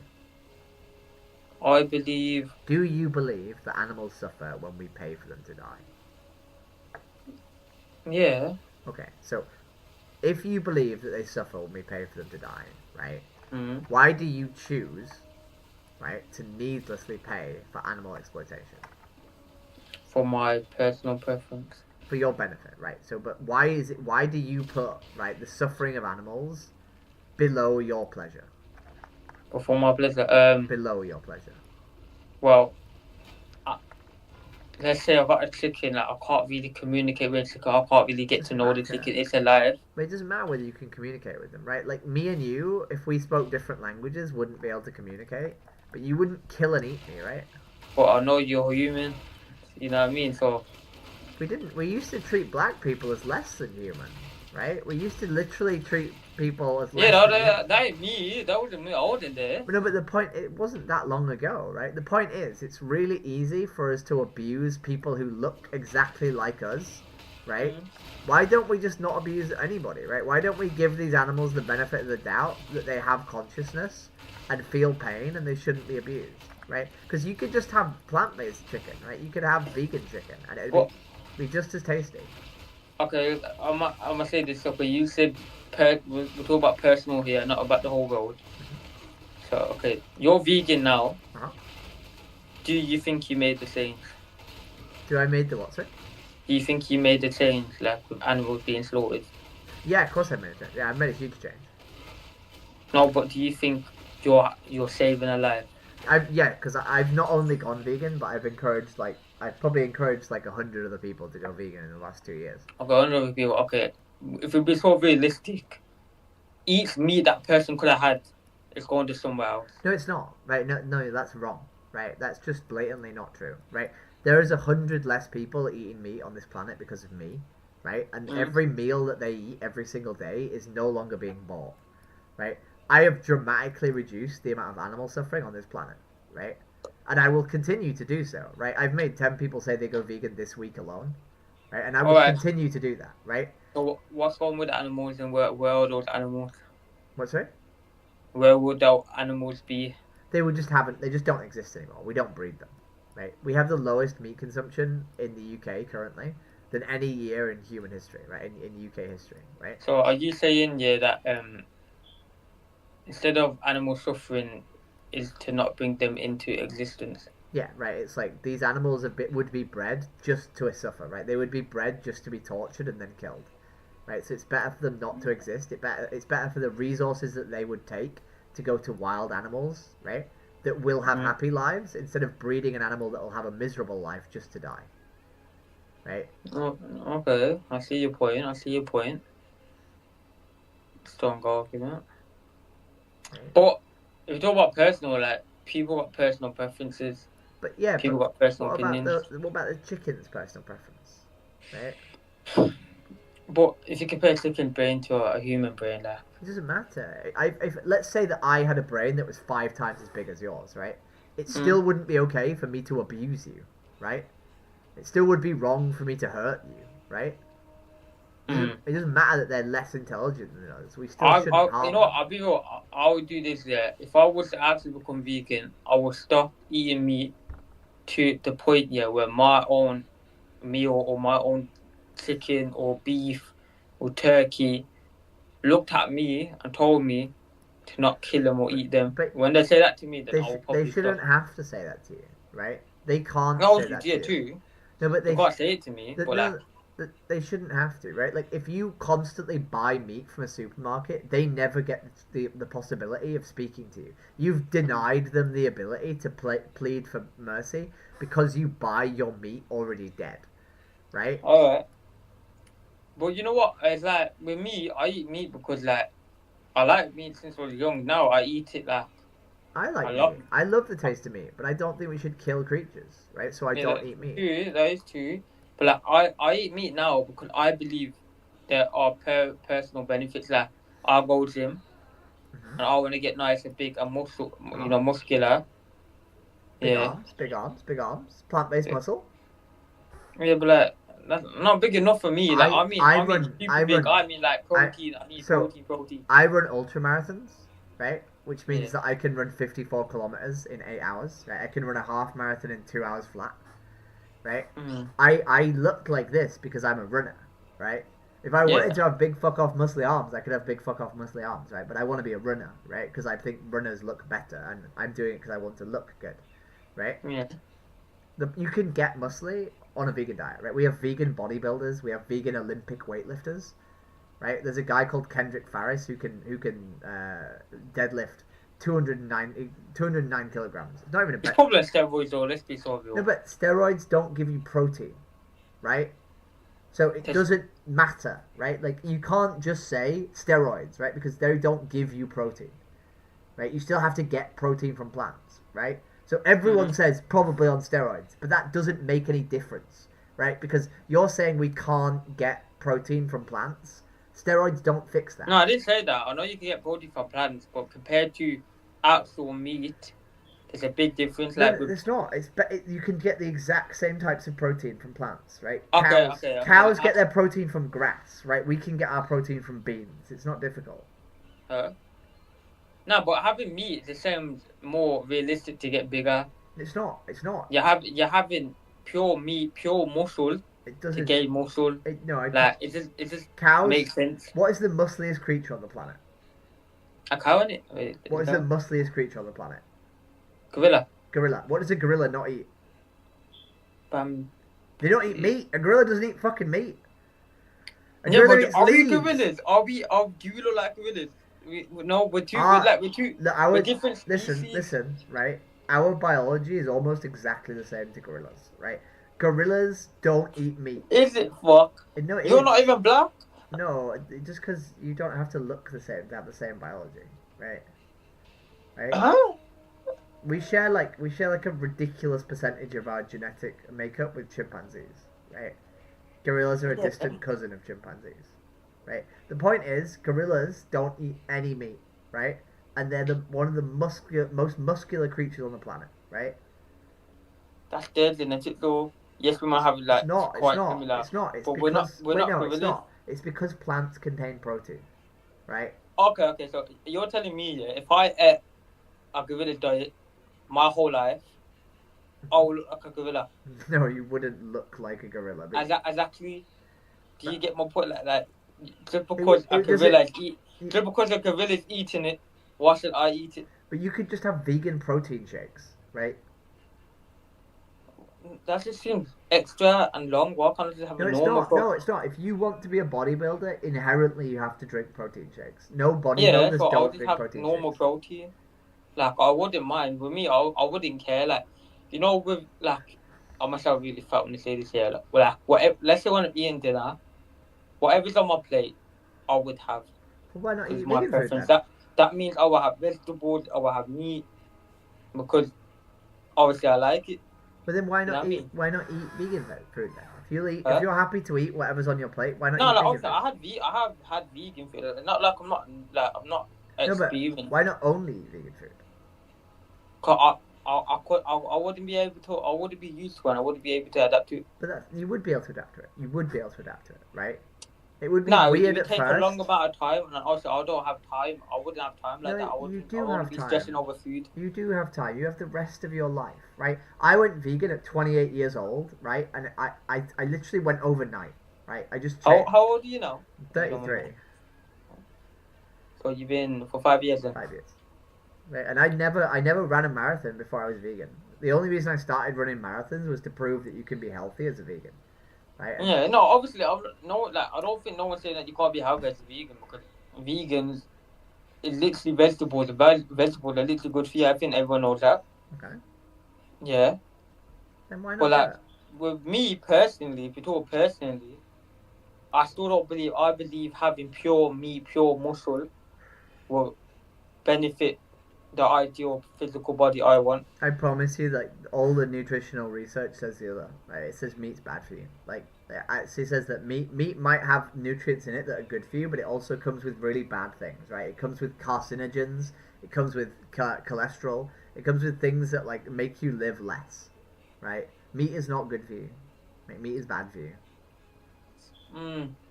Speaker 11: I believe.
Speaker 1: Do you believe that animals suffer when we pay for them to die?
Speaker 11: Yeah.
Speaker 1: Okay, so if you believe that they suffer when we pay for them to die, right?
Speaker 11: Mm-hmm.
Speaker 1: Why do you choose, right, to needlessly pay for animal exploitation?
Speaker 11: For my personal preference.
Speaker 1: For your benefit, right? So, but why do you put, right, the suffering of animals below your pleasure?
Speaker 11: For my pleasure.
Speaker 1: Below your pleasure.
Speaker 11: Well, let's say I've got a chicken, like, I can't really communicate with a chicken, I can't really get to know the chicken, it's alive.
Speaker 1: But it doesn't matter whether you can communicate with them, right? Like, me and you, if we spoke different languages, wouldn't be able to communicate, but you wouldn't kill and eat me, right?
Speaker 11: Well, I know you're human, you know what I mean, so...
Speaker 1: We used to treat black people as less than human, right? We used to literally treat people as less than human.
Speaker 11: That ain't me, that wasn't me, I wasn't there.
Speaker 1: No, but the point, it wasn't that long ago, right? The point is, it's really easy for us to abuse people who look exactly like us, right? Why don't we just not abuse anybody, right? Why don't we give these animals the benefit of the doubt that they have consciousness and feel pain and they shouldn't be abused, right? Because you could just have plant-based chicken, right? You could have vegan chicken and it would be just as tasty.
Speaker 11: Okay, I'm gonna say this, okay, you said we're talking about personal here, not about the whole world. So, okay, you're vegan now. Do you think you made the change?
Speaker 1: Do I made the what, sir?
Speaker 11: Do you think you made the change, like, with animals being slaughtered?
Speaker 1: Yeah, of course I made a change. Yeah, I made a huge change.
Speaker 11: No, but do you think you're saving a life?
Speaker 1: Yeah, because I've not only gone vegan, but I've probably encouraged like 100 other people to go vegan in the last 2 years.
Speaker 11: Okay, 100 other people, okay. If we be so realistic, each meat that person could have had is going to somewhere else.
Speaker 1: No, it's not. Right? No, that's wrong. Right? That's just blatantly not true. Right? There is 100 less people eating meat on this planet because of me. Right? And every meal that they eat every single day is no longer being bought. Right? I have dramatically reduced the amount of animal suffering on this planet. Right? And I will continue to do so. Right? I've made 10 people say they go vegan this week alone. Right? And I will continue to do that. Right?
Speaker 11: So what's wrong with animals and where are those animals?
Speaker 1: What's right?
Speaker 11: Where would those animals be?
Speaker 1: They just don't exist anymore. We don't breed them. Right? We have the lowest meat consumption in the UK currently than any year in human history, right? In UK history, right?
Speaker 11: So are you saying that instead of animal suffering is to not bring them into existence?
Speaker 1: Yeah, right. It's like these animals would be bred just to suffer, right? They would be bred just to be tortured and then killed, right? So it's better for them not to exist. It's better for the resources that they would take to go to wild animals, right? That will have happy lives instead of breeding an animal that will have a miserable life just to die, right?
Speaker 11: Oh, okay, I see your point. Strong argument. Right. But if you talk about personal, like, people got personal preferences.
Speaker 1: But yeah,
Speaker 11: people got personal opinions.
Speaker 1: What about the chicken's personal preference, right?
Speaker 11: But if you compare a chicken brain to a human brain, like,
Speaker 1: it doesn't matter. If let's say that I had a brain that was 5 times as big as yours, right? It still wouldn't be okay for me to abuse you, right? It still would be wrong for me to hurt you, right? It doesn't matter that they're less intelligent than us. We still shouldn't harm them.
Speaker 11: You know what, I'll be real. I would do this, yeah. If I was to actually become vegan, I would stop eating meat to the point, yeah, where my own meal or my own chicken or beef or turkey looked at me and told me, to not kill them or eat them.
Speaker 1: But
Speaker 11: when they say that to me, then I will probably
Speaker 1: they shouldn't
Speaker 11: stop.
Speaker 1: have to say that to you, right? They can't
Speaker 11: No,
Speaker 1: say that to
Speaker 11: yeah,
Speaker 1: you.
Speaker 11: too.
Speaker 1: No, but
Speaker 11: They can't say it to me. But like,
Speaker 1: they shouldn't have to, right? Like, if you constantly buy meat from a supermarket, they never get the possibility of speaking to you. You've denied them the ability to plead for mercy because you buy your meat already dead, right?
Speaker 11: Alright. But you know what? It's like, with me, I eat meat because, like, I like meat since I was young. Now I eat it, like,
Speaker 1: I like meat. I love the taste of meat, but I don't think we should kill creatures, right? So I don't eat meat.
Speaker 11: True, that is true. But like, I eat meat now because I believe there are personal benefits. Like, I go gym, and I want to get nice and big and muscular.
Speaker 1: Big arms, plant-based muscle.
Speaker 11: Yeah, but like, that's not big enough for me. Like, I mean like protein. I need protein.
Speaker 1: I run ultra marathons, right? Which means that I can run 54 kilometers in 8 hours. Right? I can run a half marathon in 2 hours flat. Right? I look like this because I'm a runner, right? If I wanted to have big fuck off muscly arms, I could have big fuck off muscly arms, right? But I want to be a runner, right? Because I think runners look better, and I'm doing it because I want to look good, right?
Speaker 11: Yeah.
Speaker 1: You can get muscly on a vegan diet, right? We have vegan bodybuilders, we have vegan Olympic weightlifters, right? There's a guy called Kendrick Farris who can deadlift 209 kilograms. It's not even a
Speaker 11: It's probably steroids, or let's be so real.
Speaker 1: No, but steroids don't give you protein, right? So it doesn't matter, right? Like, you can't just say steroids, right? Because they don't give you protein, right? You still have to get protein from plants, right? So everyone says probably on steroids, but that doesn't make any difference, right? Because you're saying we can't get protein from plants. Steroids don't fix that.
Speaker 11: No, I didn't say that. I know you can get protein from plants, but compared to actual meat, there's a big difference.
Speaker 1: No, it's not. You can get the exact same types of protein from plants, right?
Speaker 11: Okay.
Speaker 1: Cows get their protein from grass, right? We can get our protein from beans. It's not difficult.
Speaker 11: No, but having meat is the same, more realistic to get bigger.
Speaker 1: It's not. You're
Speaker 11: having pure meat, pure muscle.
Speaker 1: It doesn't
Speaker 11: to gain muscle. It just
Speaker 1: cows
Speaker 11: makes sense.
Speaker 1: What is the muscliest creature on the planet?
Speaker 11: A cow, innit?
Speaker 1: What is the muscliest creature on the planet?
Speaker 11: Gorilla.
Speaker 1: What does a gorilla not eat?
Speaker 11: They
Speaker 1: don't eat meat. A gorilla doesn't eat fucking meat.
Speaker 11: Are we gorillas? Do we look like gorillas? We're different species.
Speaker 1: Listen, right? Our biology is almost exactly the same to gorillas, right? Gorillas don't eat meat.
Speaker 11: Is it fuck?
Speaker 1: No,
Speaker 11: You're not even black?
Speaker 1: No, just because you don't have to look the same to have the same biology, right? Right? We share like a ridiculous percentage of our genetic makeup with chimpanzees, right? Gorillas are a distant cousin of chimpanzees, right? The point is, gorillas don't eat any meat, right? And they're one of the most muscular creatures on the planet, right?
Speaker 11: That's their genetic though. Yes, we might have like
Speaker 1: It's not.
Speaker 11: It's
Speaker 1: not. It's because plants contain protein, right?
Speaker 11: Okay. So you're telling me if I ate a gorilla diet my whole life, I will look like a gorilla.
Speaker 1: No, you wouldn't look like a gorilla.
Speaker 11: Exactly. Do you get my point? Like just because a gorilla is eating it, why should I eat it?
Speaker 1: But you could just have vegan protein shakes, right?
Speaker 11: That just seems extra and long. Why can't I just have a normal?
Speaker 1: No, it's not. If you want to be a bodybuilder, inherently you have to drink protein shakes. No bodybuilders don't drink protein
Speaker 11: normal
Speaker 1: shakes.
Speaker 11: Protein. Like, I wouldn't mind. With me, I wouldn't care. Like, you know, with like, I myself really fat when I say this here. Whatever. Let's say when I'm eating dinner, whatever's on my plate, I would have.
Speaker 1: Well, why not eat
Speaker 11: vegan food then? That means I will have vegetables. I will have meat because obviously I like it.
Speaker 1: But then why not eat vegan food then? If you're happy to eat whatever's on your plate, why not eat vegan food?
Speaker 11: I have had vegan food. Not like I'm not experienced.
Speaker 1: No, but why not only eat vegan food?
Speaker 11: Cause I wouldn't be able to. I wouldn't be used to it. I wouldn't be able to adapt to it.
Speaker 1: But you would be able to adapt to it. Right? It would be weird at first.
Speaker 11: It would take a long amount of time, and also I don't have time. I wouldn't have time like that. I wouldn't be stressing over food.
Speaker 1: You do have time. You have the rest of your life, right? I went vegan at 28 years old, right? And I literally went overnight, right? I just changed.
Speaker 11: How old are you now?
Speaker 1: 33.
Speaker 11: So you've been for 5 years then?
Speaker 1: 5 years. Right, and I never ran a marathon before I was vegan. The only reason I started running marathons was to prove that you can be healthy as a vegan. Right?
Speaker 11: Yeah, no, obviously, I don't think no one's saying that you can't be healthy as a vegan, because vegans, it's literally vegetables. Vegetables are literally good for you. I think everyone knows that.
Speaker 1: Okay.
Speaker 11: Yeah.
Speaker 1: Then why not?
Speaker 11: But like, with me personally, if you talk personally, I still don't believe. I believe having pure meat, pure muscle, will benefit the ideal physical body I want.
Speaker 1: I promise you, like, all the nutritional research says the other. Right? It says meat's bad for you. Like, it actually says that meat might have nutrients in it that are good for you, but it also comes with really bad things, right? It comes with carcinogens. It comes with cholesterol. It comes with things that, like, make you live less, right? Meat is not good for you. Like, meat is bad for you.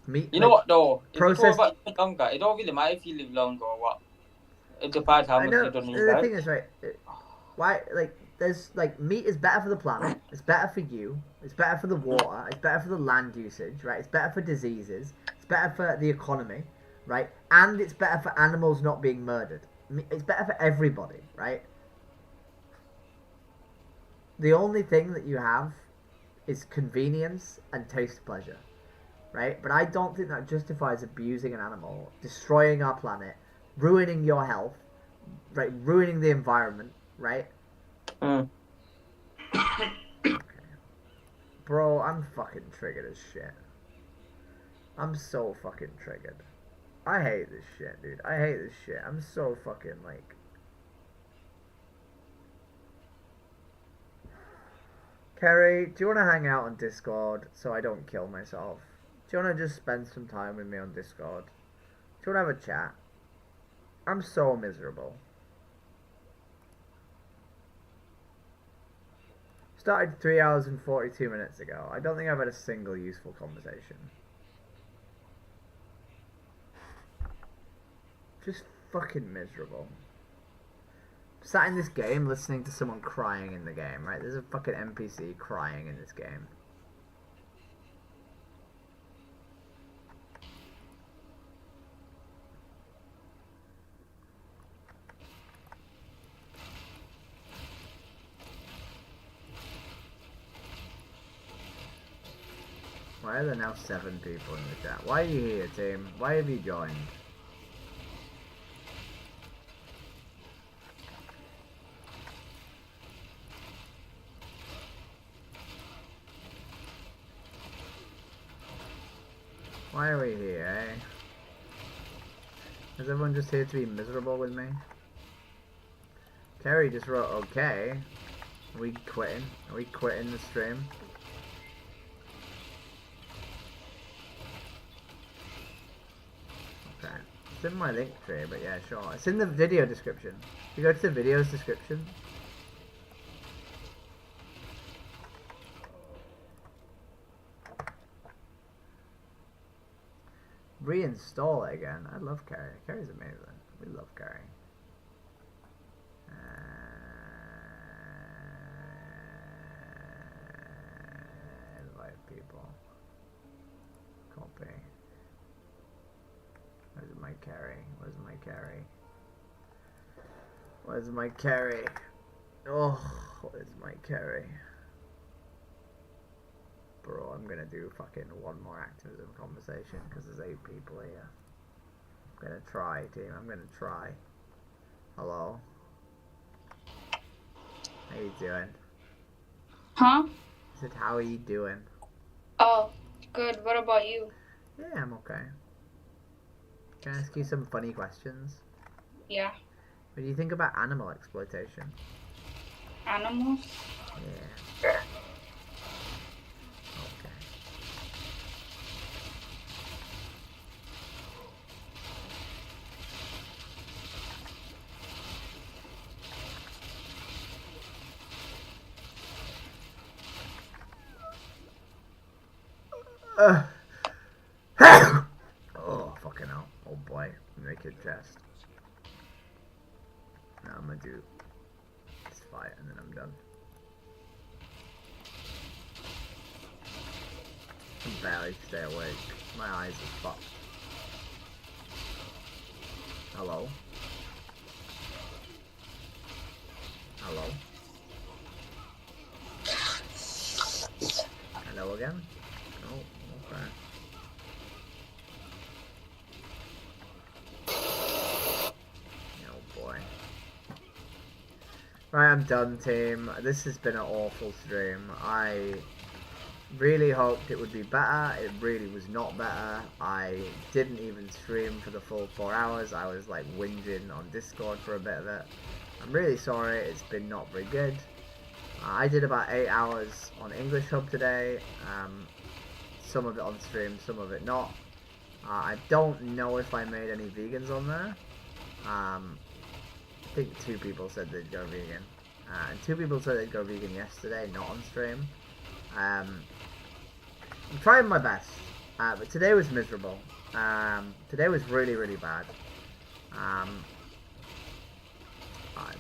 Speaker 1: Meat.
Speaker 11: You know what though? If
Speaker 1: processed...
Speaker 11: you talk about living longer, it don't really matter if you live longer or what. It depends how much you don't eat.
Speaker 1: The thing is, right? Why, like, there's like meat is better for the planet. It's better for you. It's better for the water. It's better for the land usage, right? It's better for diseases. It's better for the economy, right? And it's better for animals not being murdered. It's better for everybody, right? The only thing that you have is convenience and taste pleasure, right? But I don't think that justifies abusing an animal, destroying our planet, ruining your health, right? Ruining the environment, right? Okay. Bro, I'm fucking triggered as shit. I'm so fucking triggered. I hate this shit, dude. I hate this shit. I'm so fucking, like... Kerry, do you want to hang out on Discord so I don't kill myself? Do you want to just spend some time with me on Discord? Do you want to have a chat? I'm so miserable. Started 3 hours and 42 minutes ago. I don't think I've had a single useful conversation. Just fucking miserable. Sat in this game listening to someone crying in the game, right? There's a fucking NPC crying in this game. Why are there now 7 people in the chat? Why are you here, team? Why have you joined? Why are we here, eh? Is everyone just here to be miserable with me? Kerry just wrote okay. Are we quitting? Are we quitting the stream? Okay. It's in my link tree, but yeah, sure. It's in the video description. You go to the video's description. Reinstall it again. I love Carrie. Carrie's amazing. We love Carrie. Invite people. Copy. Where's my Carrie? Where's my Carrie? Where's my Carrie? Oh, where's my Carrie? Bro, I'm gonna do fucking one more activism conversation because there's 8 people here. I'm gonna try, team. I'm gonna try. Hello? How you doing?
Speaker 21: Huh?
Speaker 1: I said, how are you doing?
Speaker 21: Oh, good. What about you?
Speaker 1: Yeah, I'm okay. Can I ask you some funny questions?
Speaker 21: Yeah.
Speaker 1: What do you think about animal exploitation?
Speaker 21: Animals?
Speaker 1: Yeah. Oh, fucking hell. Oh boy. Naked chest. Now I'm gonna do this fight and then I'm done. I can barely stay awake. My eyes are fucked. Hello? Hello? Hello again? Oh, okay. Oh boy. Right, I'm done, team. This has been an awful stream. I really hoped it would be better. It really was not better. I didn't even stream for the full 4 hours. I was like whinging on Discord for a bit of it. I'm really sorry. It's been not very good. I did about 8 hours on English Hub today. Some of it on stream, some of it not. I don't know if I made any vegans on there. I think 2 people said they'd go vegan. And 2 people said they'd go vegan yesterday, not on stream. I'm trying my best, but today was miserable. Today was really, really bad.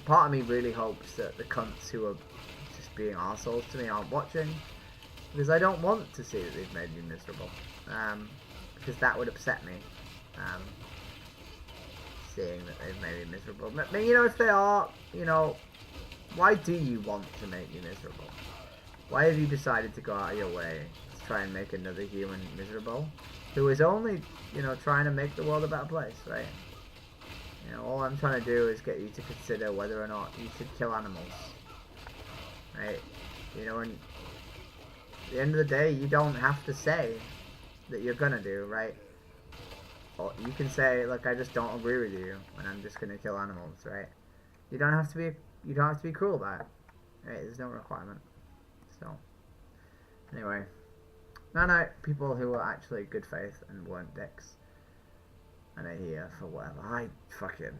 Speaker 1: Part of me really hopes that the cunts who are just being arseholes to me aren't watching, because I don't want to see that they've made me miserable, because that would upset me, seeing that they've made me miserable. But, you know, if they are, you know, why do you want to make me miserable? Why have you decided to go out of your way to try and make another human miserable, who is only, you know, trying to make the world a better place, right? You know, all I'm trying to do is get you to consider whether or not you should kill animals, right? You know, and at the end of the day, you don't have to say that you're gonna do, right? Or you can say, look, I just don't agree with you, and I'm just gonna kill animals, right? You don't have to be cruel about it, right? There's no requirement. So, anyway, no, people who are actually good faith and weren't dicks, and are here for whatever. I fucking